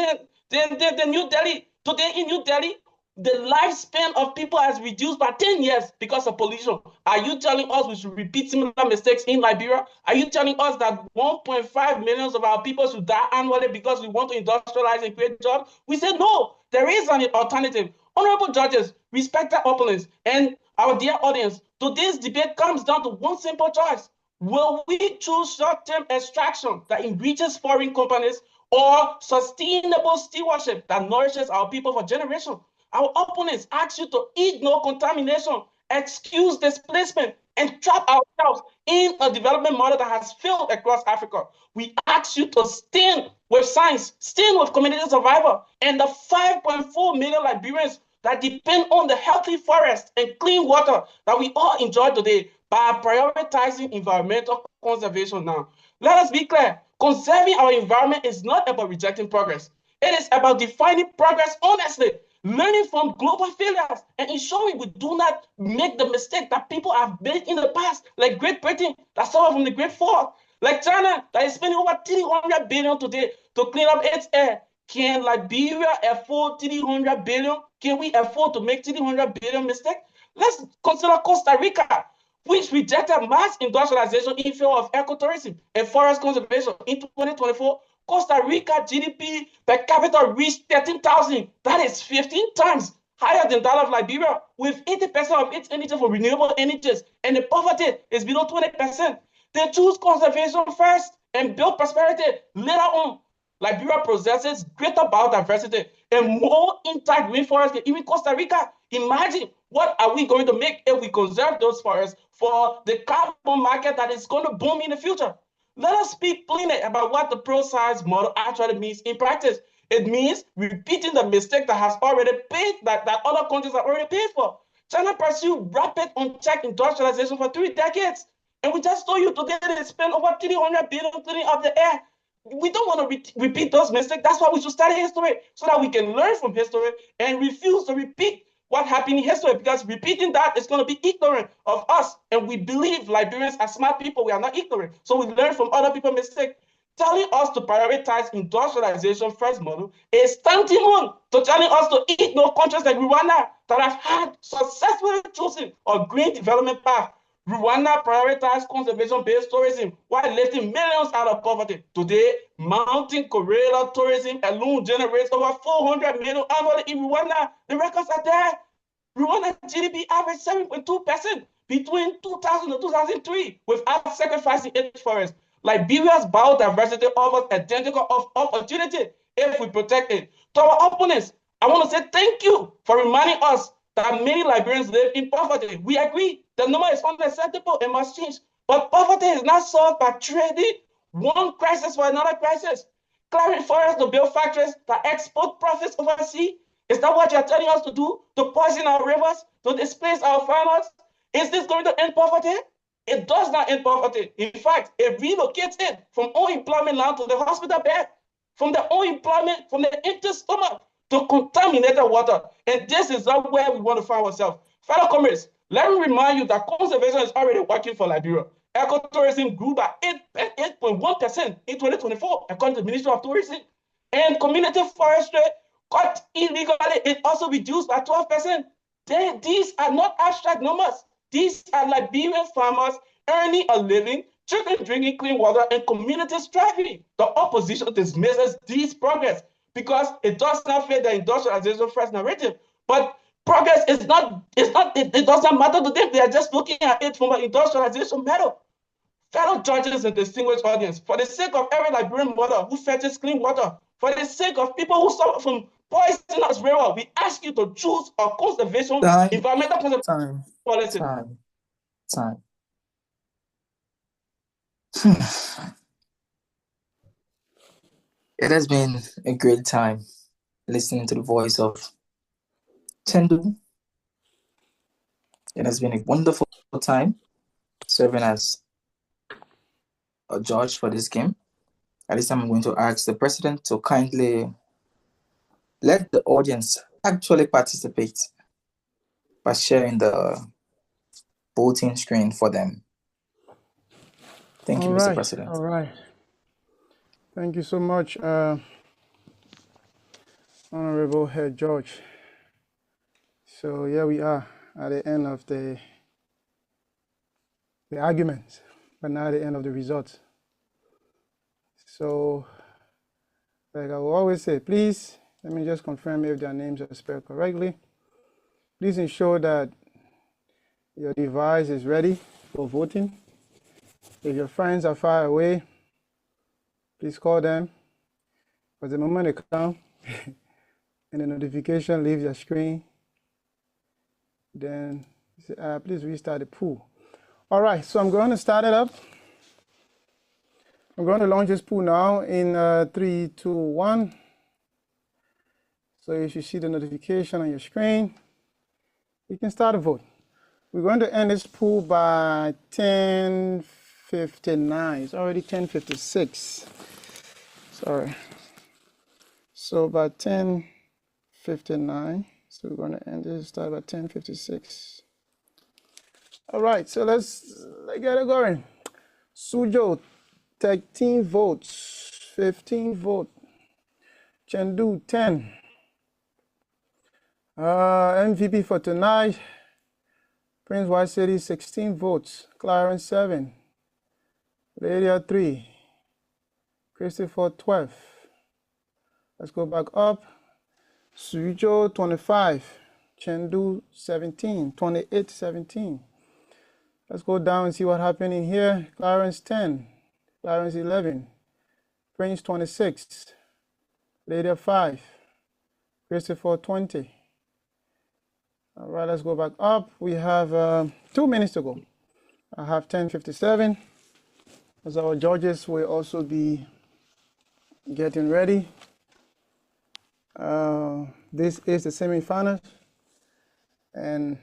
Speaker 11: than New Delhi. Today in New Delhi, the lifespan of people has reduced by 10 years because of pollution. Are you telling us we should repeat similar mistakes in Liberia? Are you telling us that 1.5 million of our people should die annually because we want to industrialize and create jobs? We say no, there is an alternative. Honorable judges, respected opponents, and Our dear audience, today's debate comes down to one simple choice. Will we choose short-term extraction that enriches foreign companies or sustainable stewardship that nourishes our people for generations? Our opponents ask you to ignore contamination, excuse displacement, and trap ourselves in a development model that has failed across Africa. We ask you to stand with science, stand with community survival, and the 5.4 million Liberians that depend on the healthy forest and clean water that we all enjoy today by prioritizing environmental conservation now. Let us be clear, conserving our environment is not about rejecting progress. It is about defining progress honestly, learning from global failures, and ensuring we do not make the mistake that people have made in the past, like Great Britain that suffered from the Great Fall, like China that is spending over 300 billion today to clean up its air. Can Liberia afford 300 billion? Can we afford to make 300 billion mistake? Let's consider Costa Rica, which rejected mass industrialization in favor of ecotourism and forest conservation. In 2024, Costa Rica GDP per capita reached 13,000. That is 15 times higher than that of Liberia, with 80% of its energy from renewable energies, and the poverty is below 20%. They choose conservation first and build prosperity later on. Liberia possesses greater biodiversity and more intact rainforests than even Costa Rica. Imagine what are we going to make if we conserve those forests for the carbon market that is going to boom in the future. Let us speak plainly about what the pro-science model actually means in practice. It means repeating the mistake that has already paid, that other countries have already paid for. China pursued rapid unchecked industrialization for 3 decades. And we just told you today they spent over 300 billion cleaning up the air. We don't want to repeat those mistakes. That's why we should study history, so that we can learn from history and refuse to repeat what happened in history, because repeating that is going to be ignorant of us. And we believe Liberians are smart people. We are not ignorant. So we learn from other people's mistakes. Telling us to prioritize industrialization first model is tantamount to telling us to ignore countries like Rwanda that have had successfully chosen a green development path. Rwanda prioritized conservation-based tourism while lifting millions out of poverty. Today, mountain corridor tourism alone generates over 400 million annually in Rwanda. The records are there. Rwanda GDP averaged 7.2% between 2000 and 2003 without sacrificing its forests. Liberia's biodiversity offers identical opportunity if we protect it. To our opponents, I want to say thank you for reminding us that many Liberians live in poverty. We agree the number is unacceptable and must change. But poverty is not solved by trading one crisis for another crisis. Clearing forests to build factories that export profits overseas. Is that what you're telling us to do? To poison our rivers? To displace our farmers? Is this going to end poverty? It does not end poverty. In fact, it relocates it from unemployment land to the hospital bed, from the unemployment, from the empty stomach to contaminated water. And this is not where we want to find ourselves. Fellow comrades, let me remind you that conservation is already working for Liberia. Ecotourism grew by 8.1% in 2024, according to the Ministry of Tourism. And community forestry cut illegally, it also reduced by 12%. These are not abstract numbers. These are Liberian farmers earning a living, children drinking clean water, and communities thriving. The opposition dismisses these progress because it does not fit the industrialization first narrative. But progress is not, it does not matter to them. They are just looking at it from an industrialization model. Fellow judges and distinguished audience, for the sake of every Liberian mother who fetches clean water, for the sake of people who suffer from poisonous river, we ask you to choose a conservation, environmental conservation policy.
Speaker 13: Time. It has been a great time listening to the voice of Chengdu. It has been a wonderful time serving as a judge for this game. At this time, I'm going to ask the president to kindly let the audience actually participate by sharing the voting screen for them. Thank you, Mr. President.
Speaker 1: All right. Thank you so much, Honorable Head Judge. So here we are at the end of the arguments, but not at the end of the results. So, like I will always say, please, let me just confirm if their names are spelled correctly. Please ensure that your device is ready for voting. If your friends are far away, please call them. But the moment they come and the notification leaves your screen, then please restart the pool. All right, so I'm going to start it up. I'm going to launch this pool now in 3, 2, 1. So if you see the notification on your screen, you can start a vote. We're going to end this pool by 10:59. It's already 10:56. Sorry. So by 10:59. So we're going to end this, start by 10:56. All right, so let's get it going. Suzhou, 13 votes, 15 votes. Chengdu, 10. MVP for tonight, Prince White City, 16 votes. Clarence, 7. Liberia, 3. Christopher, 12. Let's go back up. Suzhou, 25. Chengdu, 17. 28, 17. Let's go down and see what happened in here. Clarence, 10. Clarence, 11. Prince, 26. Liberia, 5. Christopher, 20. All right, let's go back up. We have 2 minutes to go. I have 10:57. As our judges will also be getting ready. This is the semifinals, and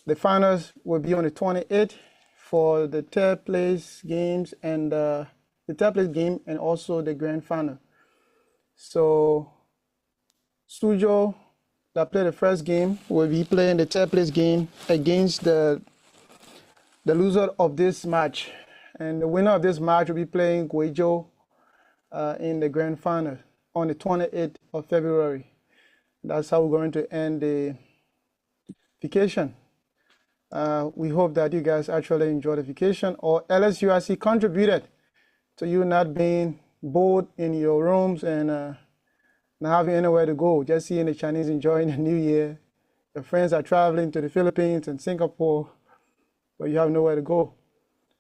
Speaker 1: the finals will be on the 28th for the third place games and the third place game and also the grand final. So Suzhou, that played the first game, will be playing the third place game against the loser of this match. And the winner of this match will be playing Guizhou in the grand final on the 28th of February. That's how we're going to end the vacation. We hope that you guys actually enjoy the vacation, or LSUIC contributed to you not being bored in your rooms and not having anywhere to go, just seeing the Chinese enjoying the new year. Your friends are traveling to the Philippines and Singapore, but you have nowhere to go.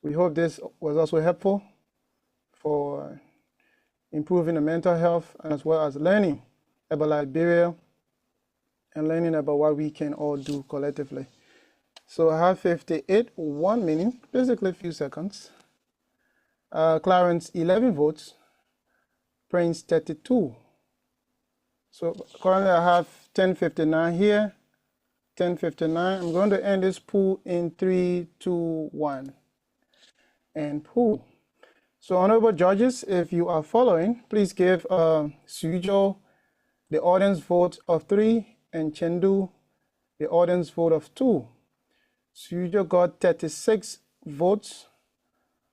Speaker 1: We hope this was also helpful for improving the mental health as well as learning about Liberia and learning about what we can all do collectively. So I have 58, 1 minute, basically a few seconds. Clarence, 11 votes. Prince, 32. So currently I have 10:59 here, 10:59. I'm going to end this pool in 3, 2, 1, and pool. So honorable judges, if you are following, please give Suzhou the audience vote of 3 and Chengdu the audience vote of 2. Suzhou got 36 votes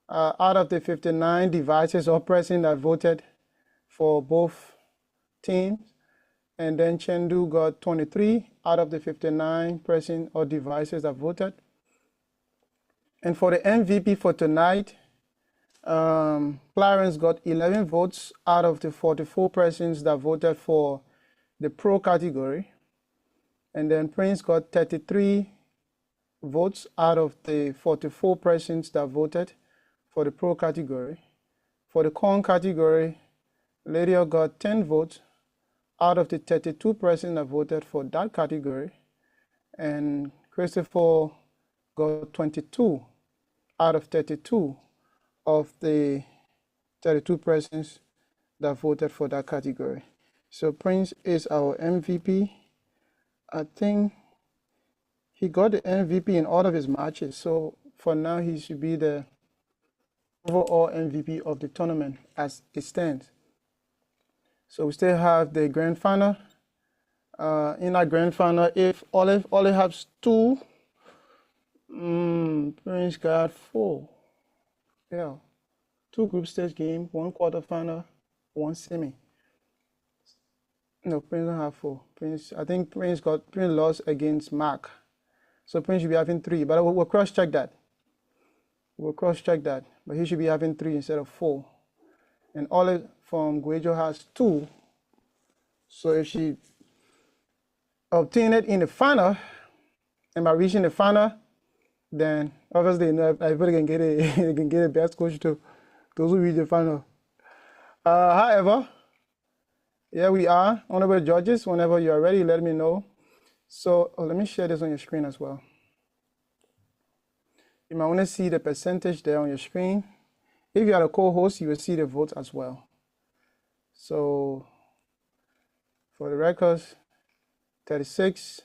Speaker 1: out of the 59 devices or persons that voted for both teams. And then Chengdu got 23 out of the 59 persons or devices that voted. And for the MVP for tonight, Clarence got 11 votes out of the 44 persons that voted for the pro category. And then Prince got 33 votes out of the 44 persons that voted for the pro category. For the con category, Lydia got 10 votes out of the 32 persons that voted for that category. And Christopher got 22 out of 32 of the 32 persons that voted for that category. So Prince is our MVP. I think he got the MVP in all of his matches. So for now, he should be the overall MVP of the tournament as it stands. So we still have the grand final. In our grand final, if Olive has 2, Prince got 4. Yeah, 2 group stage games, 1 quarterfinal, 1 semi. No, Prince don't have 4. I think Prince lost against Mark. So Prince should be having 3, but we'll cross-check that. But he should be having 3 instead of 4. And Olive from Guizhou has 2. So if she obtained it in the final, and by reaching the final, then obviously everybody can get a can get a best coach too. Those who reach the final. However, here we are, honorable judges. Whenever you are ready, let me know. So let me share this on your screen as well. You might want to see the percentage there on your screen. If you are a co-host, you will see the votes as well. So for the records, 36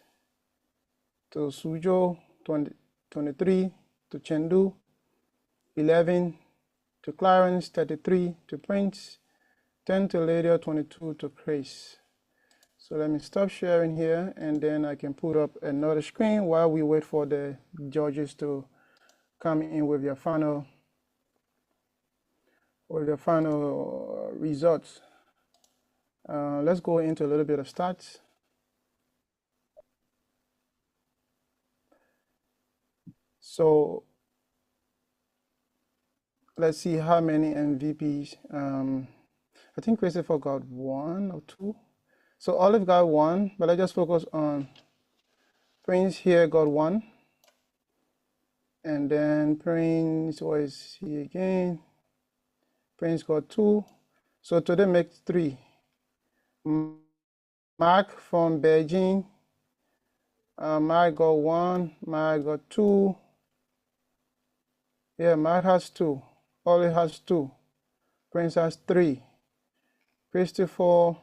Speaker 1: to Suzhou, 23 to Chengdu, 11 to Clarence, 33 to Prince, 10 to Lydia, 22 to Chris. So let me stop sharing here, and then I can put up another screen while we wait for the judges to come in with their final results. Let's go into a little bit of stats. So let's see how many MVPs. I think Christopher got 1 or 2. So Olive got 1, but let's just focus on Prince here got 1. And then Prince, where is he again? Prince got 2. So today makes 3. Mark from Beijing. Mark got 1. Mark got 2. Yeah, Mark has 2. Olive has 2. Prince has 3. Christopher.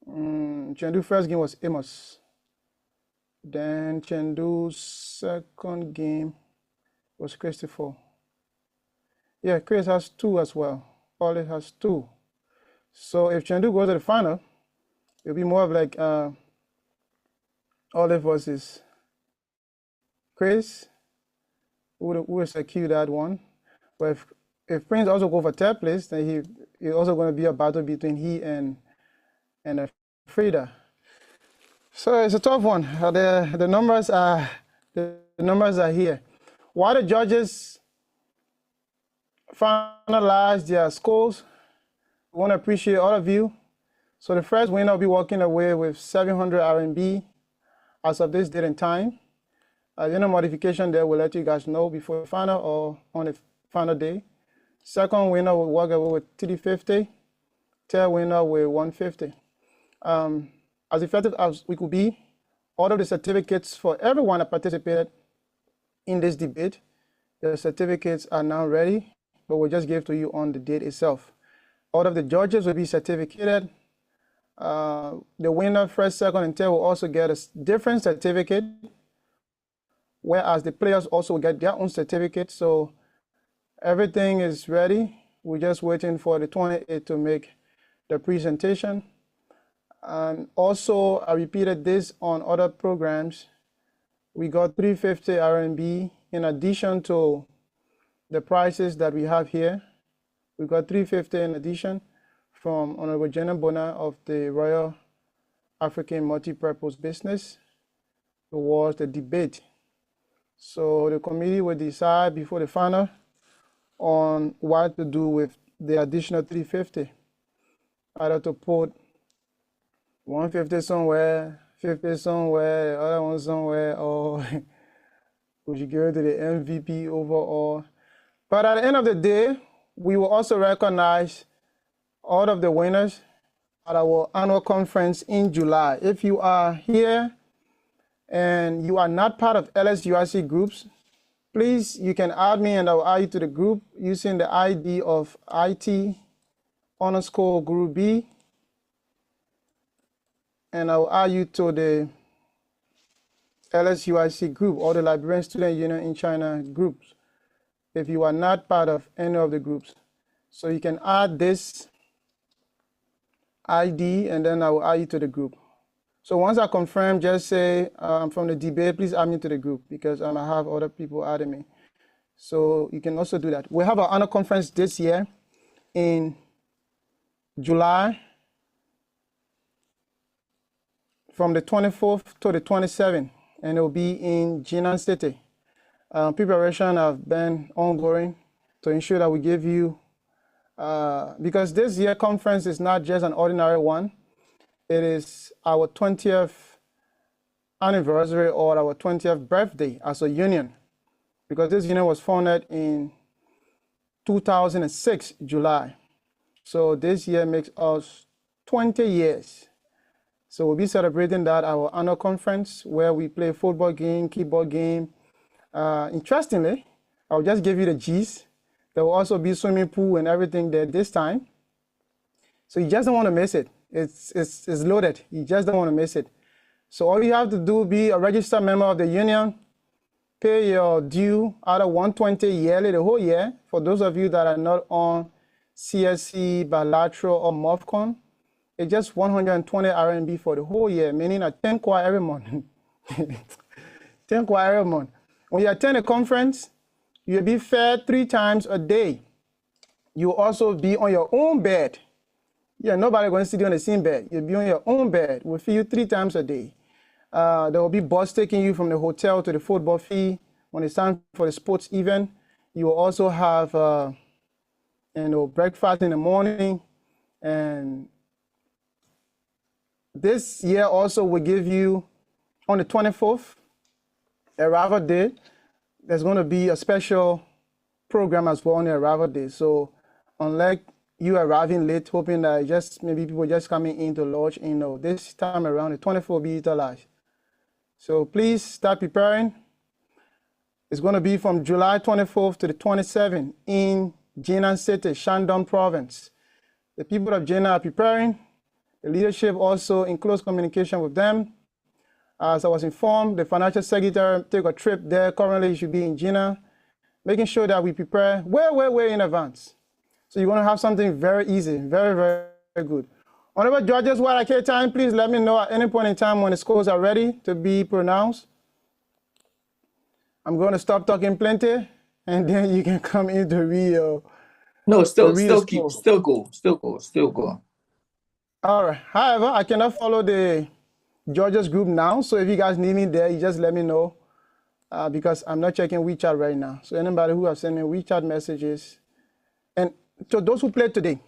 Speaker 1: Chengdu first game was Amos. Then Chengdu's second game was Christopher. Yeah, Chris has 2 as well. Olive has 2. So if Chengdu goes to the final, it'll be more of like Olive versus Chris, who will secure that one. But if Prince also go for 3rd place, then he's also going to be a battle between he and Frida. So it's a tough one. The numbers are here. While the judges finalize their scores, we want to appreciate all of you. So the first winner will be walking away with 700 RMB as of this date and time. Any modification there, we'll let you guys know before the final or on the final day. Second winner will walk away with 350. Third winner with 150. As effective as we could be, all of the certificates for everyone that participated in this debate, the certificates are now ready, but we'll just give to you on the date itself. All of the judges will be certificated. The winner, first, second, and third will also get a different certificate, whereas the players also will get their own certificate. So everything is ready. We're just waiting for the 28th to make the presentation. And also, I repeated this on other programs. We got 350 RMB in addition to the prices that we have here. We got 350 in addition from Honorable Jenna Bona of the Royal African Multipurpose Business towards the debate. So the committee will decide before the final on what to do with the additional 350. Either to put 150 somewhere, 50 somewhere, the other one somewhere, or we should give it to the MVP overall. But at the end of the day, we will also recognize all of the winners at our annual conference in July. If you are here and you are not part of LSUIC groups, please, you can add me and I'll add you to the group using the ID of IT_Group B. And I'll add you to the LSUIC group or the Liberian Student Union in China groups if you are not part of any of the groups. So you can add this ID and then I will add you to the group. So once I confirm, just say I'm from the debate, please add me to the group because I have other people adding me. So you can also do that. We have our annual conference this year in July from the 24th to the 27th, and it will be in Jinan City. Preparation have been ongoing to ensure that we give you, because this year conference is not just an ordinary one, it is our 20th anniversary or our 20th birthday as a union, because this union was founded in 2006, July. So this year makes us 20 years. So we'll be celebrating that at our annual conference where we play football game, keyboard game. Interestingly, I'll just give you the gist. There will also be swimming pool and everything there this time. So you just don't want to miss it. It's loaded. You just don't want to miss it. So all you have to do, be a registered member of the union, pay your due out of 120 yearly the whole year. For those of you that are not on CSC, bilateral, or MOFCON, it's just 120 RMB for the whole year, meaning a 10 kwa every month. 10 kwa every month. When you attend a conference, you'll be fed 3 times a day. You'll also be on your own bed. Yeah, nobody going to sit you on the same bed. You'll be on your own bed. We'll feed you 3 times a day. There will be bus taking you from the hotel to the football field when it's time for the sports event. You will also have breakfast in the morning. And this year also will give you, on the 24th, arrival day, there's going to be a special program as well on the arrival day. So unlike you arriving late, hoping that just maybe people just coming in to lodge, this time around, the 24th will be utilized. So please start preparing. It's going to be from July 24th to the 27th in Jinan City, Shandong Province. The people of Jinan are preparing. The leadership also in close communication with them. As I was informed, the financial secretary took a trip there. Currently, he should be in Jinan, making sure that we prepare way in advance. So you're going to have something very easy, very good. Honorable judges, while I take time, please let me know at any point in time when the scores are ready to be pronounced. I'm going to stop talking plenty, and then you can come in to read your.
Speaker 13: No, still go.
Speaker 1: All right. However, I cannot follow the judges group now, so if you guys need me there, you just let me know, because I'm not checking WeChat right now. So anybody who has sent me WeChat messages, and to those who played today,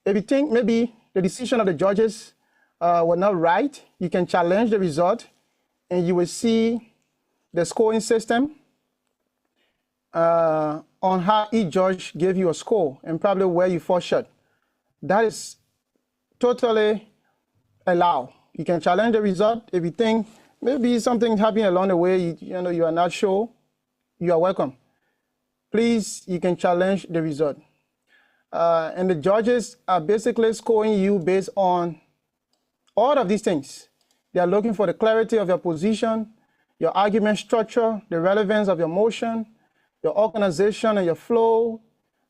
Speaker 1: if you think maybe the decision of the judges were not right, you can challenge the result, and you will see the scoring system on how each judge gave you a score and probably where you fall short. That is totally allowed. You can challenge the result. If you think maybe something happened along the way, you are not sure, you are welcome. Please, you can challenge the result. And the judges are basically scoring you based on all of these things. They are looking for the clarity of your position, your argument structure, the relevance of your motion, your organization and your flow,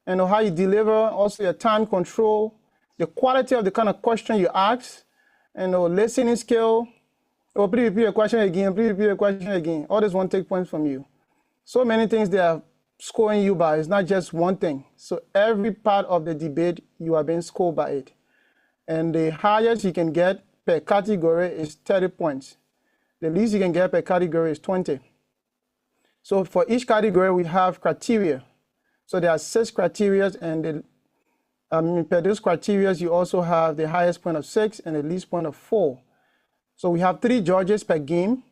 Speaker 1: and how you deliver, also your time control, the quality of the kind of question you ask, and listening skill. Oh, please repeat your question again. All this won't take points from you. So many things they are scoring you by. It's not just one thing. So every part of the debate, you are being scored by it. And the highest you can get per category is 30 points. The least you can get per category is 20. So for each category, we have criteria. So there are 6 criteria, and per those criteria, you also have the highest point of 6 and the least point of 4. So we have 3 judges per game,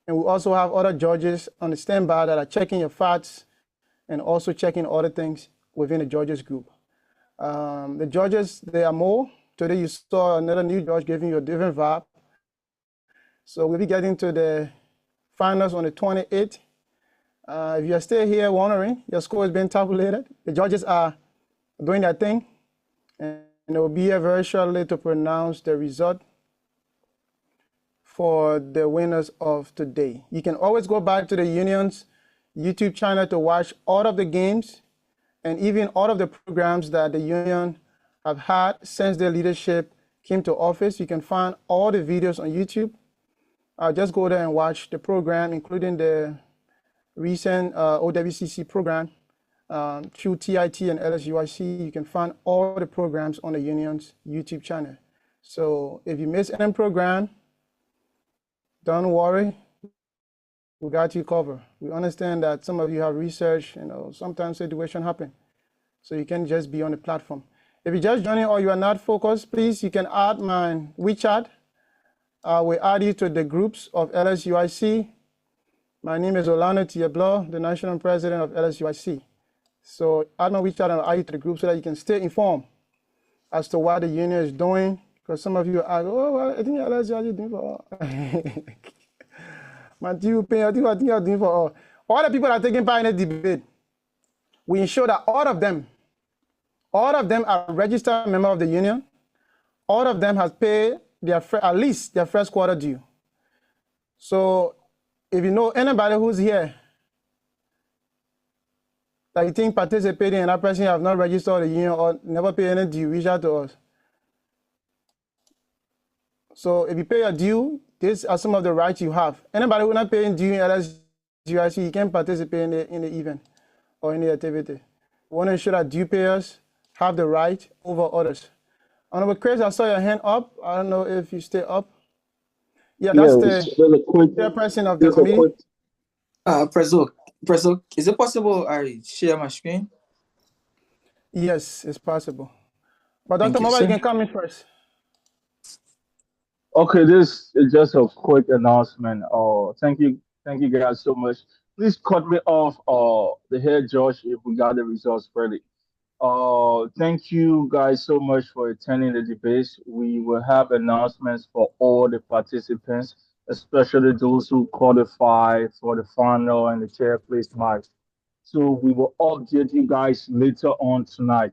Speaker 1: and we also have other judges on the standby that are checking your facts and also checking other things within the judges group. The judges, there are more. Today you saw another new judge giving you a different vibe. So we'll be getting to the finals on the 28th. If you're still here wondering, your score is being tabulated. The judges are doing their thing, and they will be here very shortly to pronounce the result for the winners of today. You can always go back to the union's YouTube channel to watch all of the games and even all of the programs that the union have had since their leadership came to office. You can find all the videos on YouTube. Just go there and watch the program, including the recent OWCC program through TIT and LSUIC. You can find all the programs on the union's YouTube channel. So if you miss any program, don't worry, we got you covered. We understand that some of you have research, sometimes situations happen. So you can just be on the platform. If you're just joining or you are not focused, please, you can add my WeChat I will add you to the groups of LSUIC. My name is Orlando Tiablo, the national president of LSUIC. So I know we try to add you to the group so that you can stay informed as to what the union is doing. Because some of you ask, oh, well, I think LSUIC is doing for all. I think you're doing for all. All the people that are taking part in the debate, we ensure that all of them are registered members of the union. All of them have paid at least their first quarter due. So if you know anybody who's here that you think participating and that person have not registered the union or never pay any due, reach out to us. So if you pay your due, these are some of the rights you have. Anybody who not paying due in LSUIC, you can participate in the event or in the activity. We want to ensure that due payers have the right over others. Honorable Chris, I saw your hand up. I don't know if you stay up. Yeah, that's the chairperson of the committee.
Speaker 13: President, is it possible I share my screen?
Speaker 1: Yes, it's possible. But Dr. Mobile, you can come in first.
Speaker 21: Okay, this is just a quick announcement. Thank you guys so much. Please cut me off the head judge if we got the results ready. Thank you guys so much for attending the debates. We will have announcements for all the participants, especially those who qualify for the final and the chair place match. So we will update you guys later on tonight.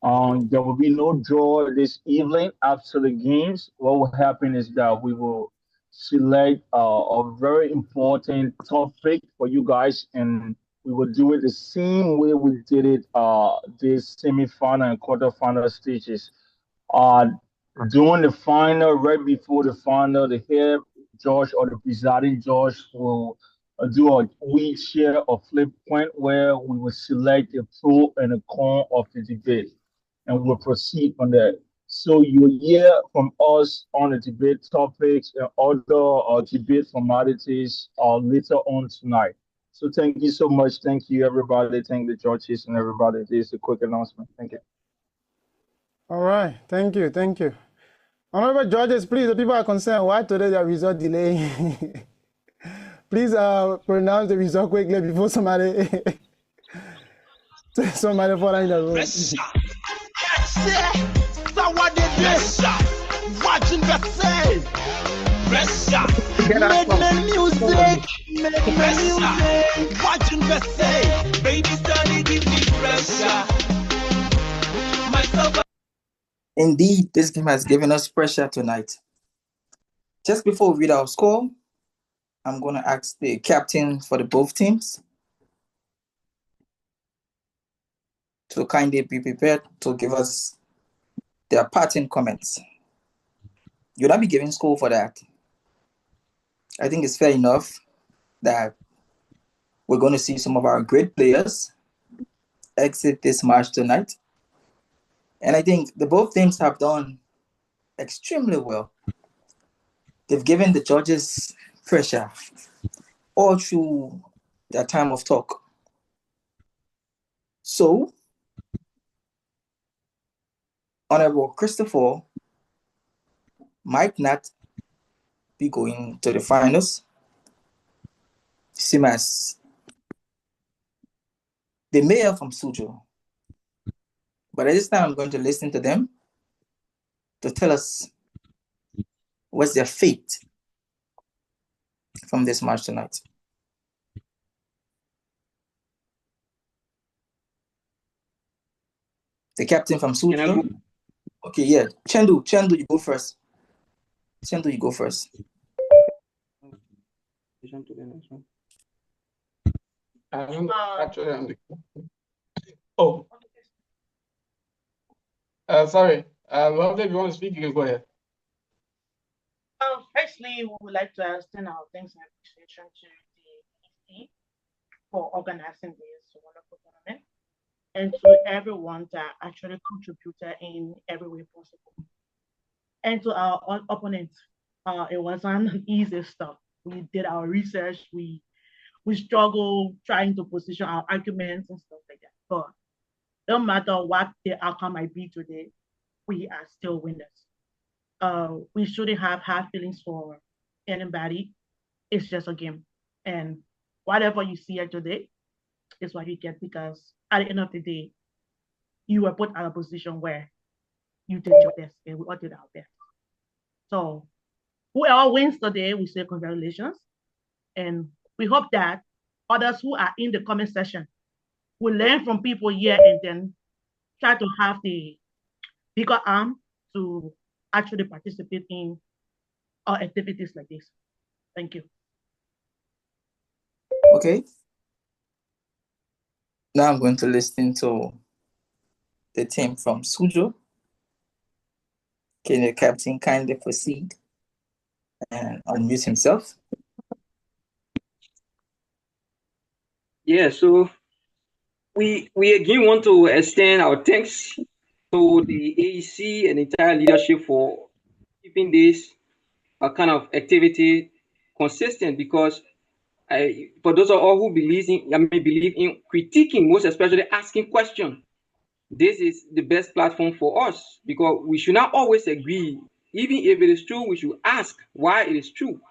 Speaker 21: There will be no draw this evening after the games. What will happen is that we will select a very important topic for you guys, and we will do it the same way we did it this semi-final and quarter-final stages. During the final, right before the final, the head judge or the presiding judge will do a wheelchair or flip point where we will select the pro and the con of the debate, and we'll proceed from there. So you'll hear from us on the debate topics and other debate formalities later on tonight. So thank you so much. Thank you, everybody. Thank the judges and everybody. This is a quick announcement. Thank you.
Speaker 1: All right. Thank you. Thank you. Honorable judges, please, the people are concerned why today the result delay. Please pronounce the result quickly before somebody fall in the room.
Speaker 22: Watching the same. Make music. Watching the same. Baby started give me pressure. Myself.
Speaker 13: Indeed, this game has given us pressure tonight. Just before we read our score, I'm going to ask the captain for the both teams to kindly be prepared to give us their parting comments. You'll not be giving score for that. I think it's fair enough that we're going to see some of our great players exit this match tonight. And I think the both teams have done extremely well. They've given the judges pressure all through their time of talk. So, Honorable Christopher might not be going to the finals. Same as the mayor from Suzhou. But at this time, I'm going to listen to them to tell us what's their fate from this match tonight. The captain from Suzhou. Okay, yeah. Chengdu, you go first. Chengdu, you go first.
Speaker 11: Sorry. Well, if you want to speak, you can go ahead.
Speaker 19: Firstly, we would like to extend our thanks and appreciation to the EC for organizing this wonderful tournament and to everyone that actually contributed in every way possible. And to our opponents, it wasn't easy stuff. We did our research, we struggled trying to position our arguments and stuff like that. But no matter what the outcome might be today, we are still winners. We shouldn't have hard feelings for anybody. It's just a game. And whatever you see here today is what you get, because at the end of the day, you were put in a position where you did your best and we all did our best. So whoever wins today, we say congratulations. And we hope that others who are in the comment section will learn from people here and then try to have the bigger arm to actually participate in our activities like this. Thank you.
Speaker 13: Okay. Now I'm going to listen to the team from Suzhou. Can the captain kindly proceed and unmute himself?
Speaker 14: Yeah, so we again want to extend our thanks to the AEC and entire leadership for keeping this kind of activity consistent, because for those of all who believe in critiquing, most especially asking questions, this is the best platform for us, because we should not always agree. Even if it is true, we should ask why it is true.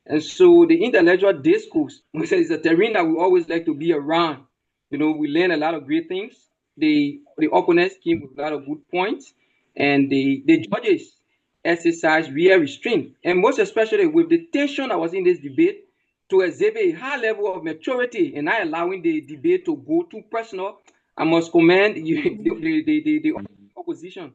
Speaker 14: And so the intellectual discourse, is a terrain that we always like to be around. We learn a lot of great things. The opponents came with a lot of good points, and the judges exercise real restraint, and most especially with the tension that was in this debate, to exhibit a high level of maturity and not allowing the debate to go too personal. I must commend the opposition.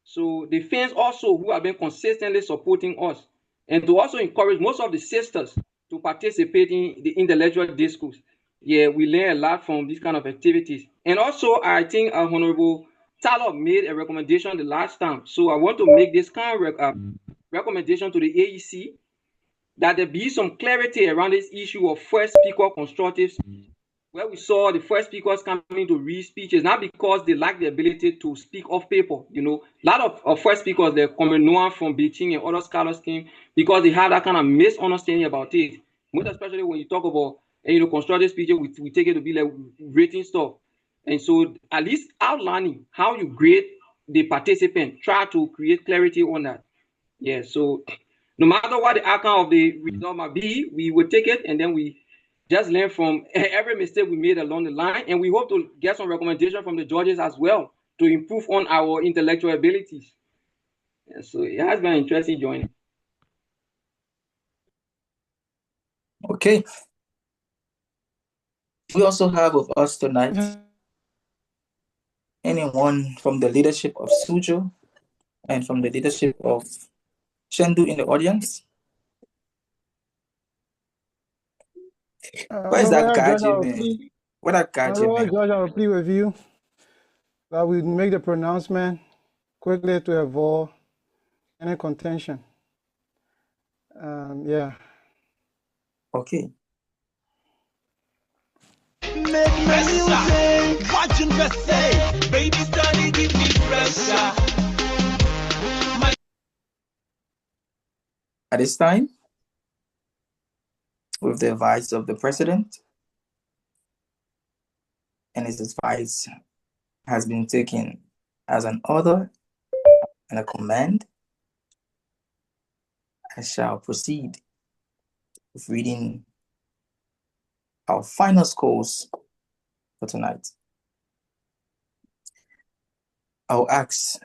Speaker 14: So the fans also who have been consistently supporting us, and to also encourage most of the sisters to participate in the intellectual discourse. Yeah, we learn a lot from these kind of activities. And also, I think Honorable Talib made a recommendation the last time. So I want to make this kind of recommendation to the AEC, that there be some clarity around this issue of first speaker constructive, where we saw the first speakers coming to read speeches, not because they lack the ability to speak off paper. A lot of first speakers, they're coming Noah from Beijing and other scholars came because they had that kind of misunderstanding about it. Most especially when you talk about constructive speeches, we take it to be like rating stuff. And so at least outlining how you grade the participant, try to create clarity on that. Yeah, so no matter what the outcome of the result might be, we will take it, and then we just learn from every mistake we made along the line, and we hope to get some recommendation from the judges as well to improve on our intellectual abilities. Yeah, so it has been interesting joining.
Speaker 13: Okay. We also have with us tonight anyone from the leadership of Suzhou and from the leadership of Chengdu in the audience? Where is that gadget, man? What that gadget, man?
Speaker 1: George, I will plead with you that we make the pronouncement quickly to avoid any contention. Yeah.
Speaker 13: Okay.
Speaker 22: Make music, watching say, baby started give me pressure.
Speaker 13: At this time, with the advice of the president, and his advice has been taken as an order and a command, I shall proceed with reading our final scores for tonight. I'll ask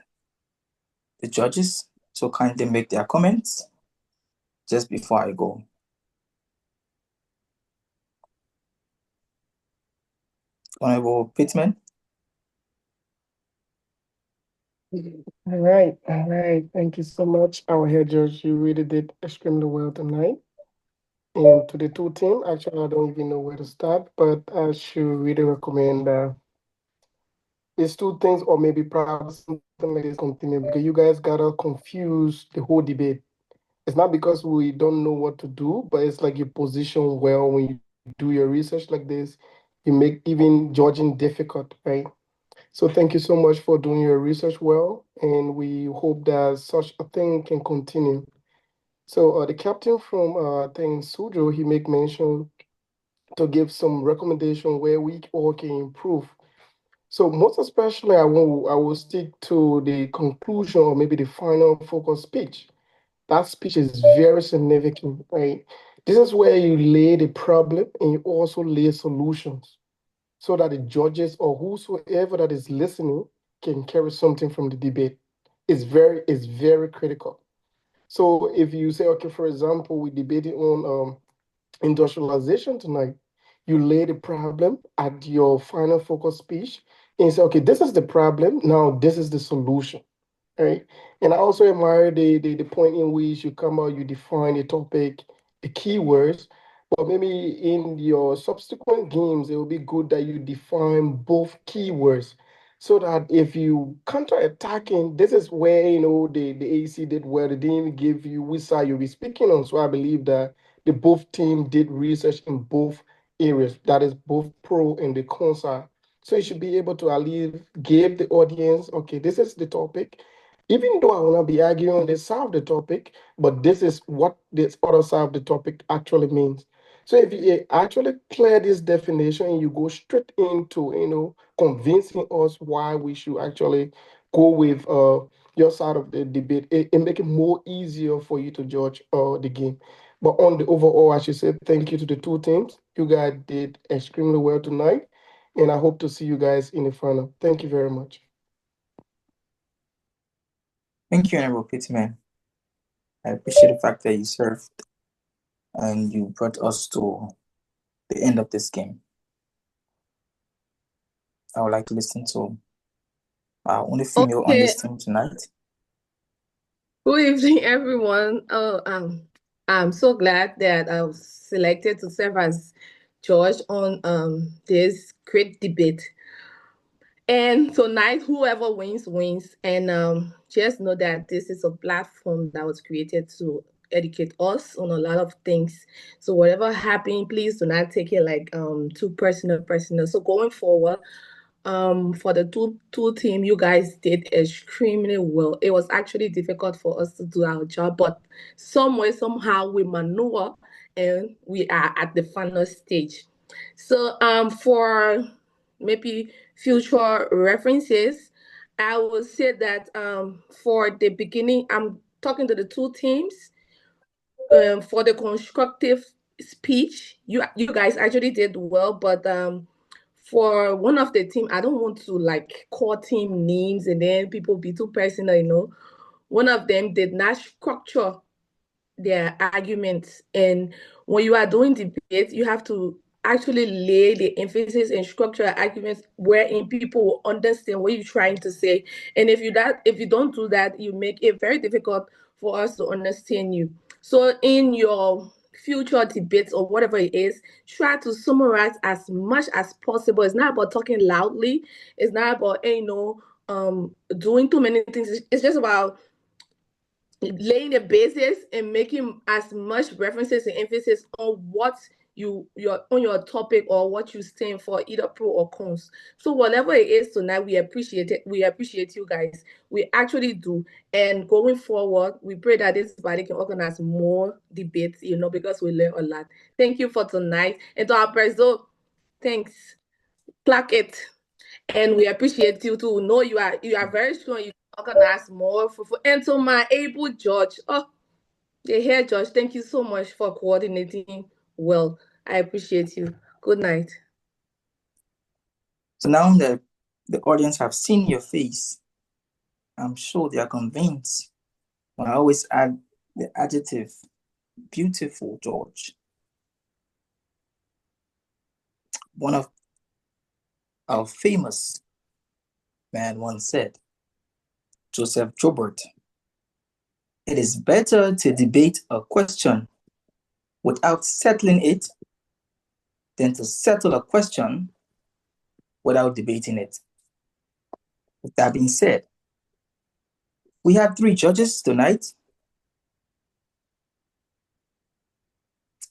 Speaker 13: the judges to kindly make their comments just before I go. Honorable Pittman.
Speaker 17: All right. Thank you so much, our head judge. You really did extremely well tonight. And to the two teams, actually, I don't even know where to start, but I should really recommend these two things, or maybe perhaps something like this continue, because you guys gotta confuse the whole debate. It's not because we don't know what to do, but it's like you position well when you do your research like this. You make even judging difficult, right? So thank you so much for doing your research well, and we hope that such a thing can continue. So the captain from I think Suzhou, he make mention to give some recommendation where we all can improve. So most especially, I will stick to the conclusion or maybe the final focus speech. that speech is very significant, right? This is where you lay the problem and you also lay solutions so that the judges or whosoever that is listening can carry something from the debate. It's very critical. So if you say, okay, for example, we debated on industrialization tonight, you lay the problem at your final focus speech and you say, okay, this is the problem, now this is the solution. Right. And I also admire the point in which you come out, you define the topic, the keywords, but maybe in your subsequent games, it will be good that you define both keywords so that if you counter-attacking, this is where, the AC did well. They didn't even give you which side you'll be speaking on. So I believe that the both team did research in both areas, that is both pro and the con side. So you should be able to at least give the audience, okay, this is the topic. Even though I will not be arguing on this side of the topic, but this is what this other side of the topic actually means. So if you actually clear this definition and you go straight into, convincing us why we should actually go with your side of the debate, it make it more easier for you to judge the game. But on the overall, I should say thank you to the two teams. You guys did extremely well tonight, and I hope to see you guys in the final. Thank you very much.
Speaker 13: Thank you, Honorable Pittman. I appreciate the fact that you served and you brought us to the end of this game. I would like to listen to our only female on this team tonight.
Speaker 18: Good evening, everyone. I'm so glad that I was selected to serve as judge on this great debate. And tonight, whoever wins, wins. And just know that this is a platform that was created to educate us on a lot of things. So whatever happened, please do not take it like too personal. So going forward, for the two team, you guys did extremely well. It was actually difficult for us to do our job, but somehow we maneuver and we are at the final stage. So for maybe future references, I will say that for the beginning, I'm talking to the two teams. For the constructive speech, you guys actually did well, but for one of the team, I don't want to like call team names and then people be too personal, One of them did not structure their arguments, and when you are doing debate, you have to actually lay the emphasis and structure arguments wherein people will understand what you're trying to say. And if you don't do that, you make it very difficult for us to understand you. So in your future debates or whatever it is, try to summarize as much as possible. It's not about talking loudly. It's not about doing too many things. It's just about laying the basis and making as much references and emphasis on what your topic or what you stand for, either pro or cons. So whatever it is tonight, we appreciate it. We appreciate you guys. We actually do. And going forward, we pray that this body can organize more debates, because we learn a lot. Thank you for tonight. And to our president, thanks. Clap it. And we appreciate you too. Know you are very strong. You organize more and to my able judge. Oh, the hair judge, thank you so much for coordinating well. I appreciate you. Good night.
Speaker 13: So now that the audience have seen your face, I'm sure they are convinced. When I always add the adjective beautiful George. One of our famous man once said, Joseph Joubert, it is better to debate a question without settling it than to settle a question without debating it. With that being said, we have 3 judges tonight,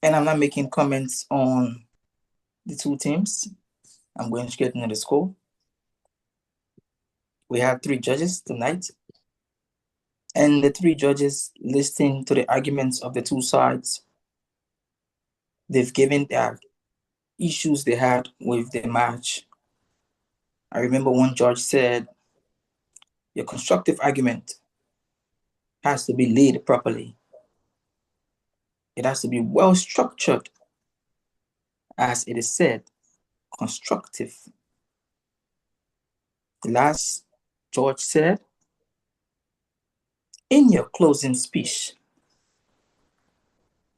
Speaker 13: and I'm not making comments on the 2 teams. I'm going straight into the score. We have 3 judges tonight, and the 3 judges listening to the arguments of the 2 sides. They've given their issues they had with the match. I remember one judge said, your constructive argument has to be laid properly. It has to be well structured, as it is said, constructive. The last judge said, in your closing speech,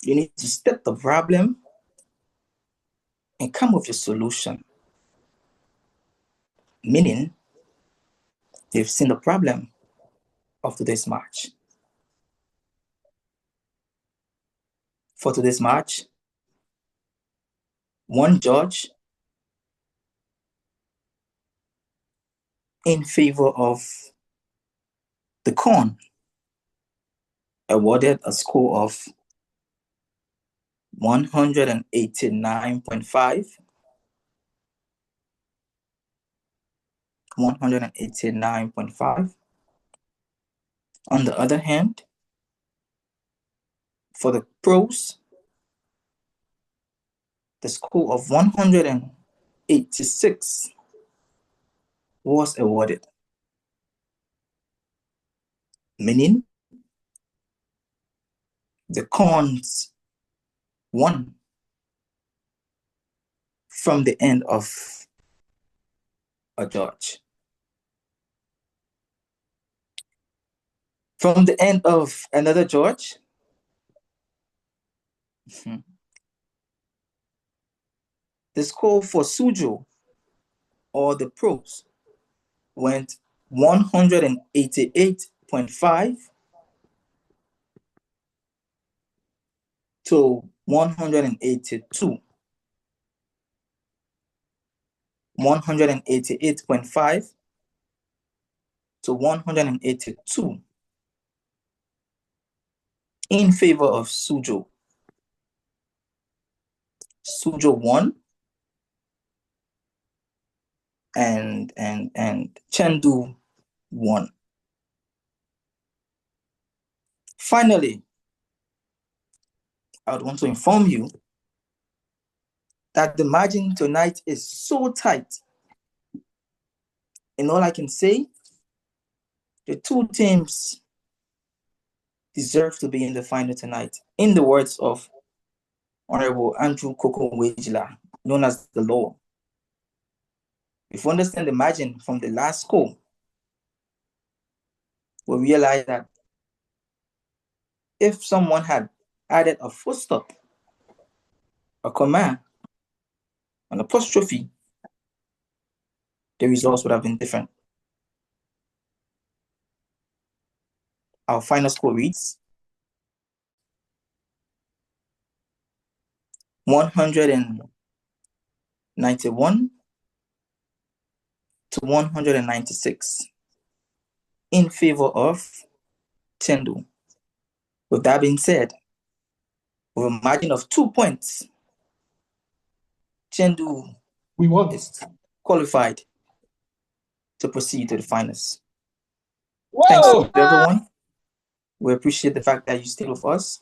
Speaker 13: you need to state the problem and come with a solution. Meaning, they've seen the problem of today's march. For today's march, one judge in favor of the corn awarded a score of 189.5, 189.5. On the other hand, for the pros, the score of 186 was awarded, meaning the cons won from the end of a judge. From the end of another judge, the score for Suzhou, or the pros, went 188.5 to 182. 188.5 to 182 in favor of Suzhou. Suzhou won, and Chengdu won. Finally, I would want to inform you that the margin tonight is so tight. And all I can say, the two teams deserve to be in the final tonight. In the words of Honorable Andrew Koko Wejila, known as the Law. If you understand the margin from the last score, we realize that if someone had added a full stop, a comma, an apostrophe, the results would have been different. Our final score reads 191 to 196 in favor of Chengdu. With that being said, with a margin of 2 points, Chengdu is qualified to proceed to the finals. Thanks to everyone. We appreciate the fact that you stayed with us.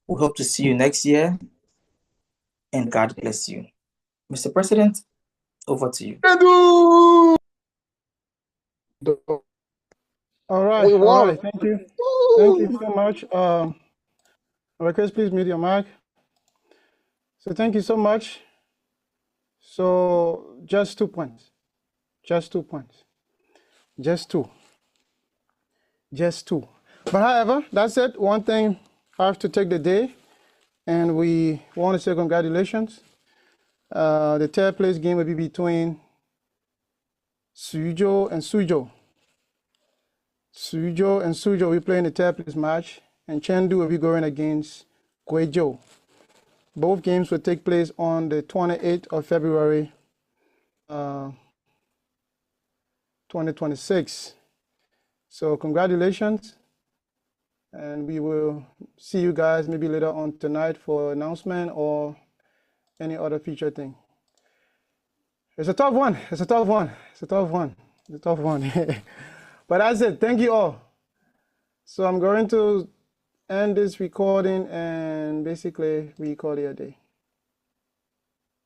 Speaker 13: We hope to see you next year, and God bless you. Mr. President, over to you.
Speaker 1: All right, thank you. Thank you so much. Request, please mute your mic. So thank you so much. So just 2 points. Just 2 points. Just two. Just two. But however, that's it. One thing I have to take the day, and we want to say congratulations. The third place game will be between Suzhou and Suzhou. Suzhou and Suzhou will play in the third place match, and Chengdu will be going against Guizhou. Both games will take place on the 28th of February, 2026. So congratulations, and we will see you guys maybe later on tonight for announcement or any other feature thing. It's a tough one. It's a tough one. It's a tough one. It's a tough one. But that's it. Thank you all. So I'm going to end this recording and basically we call it a day.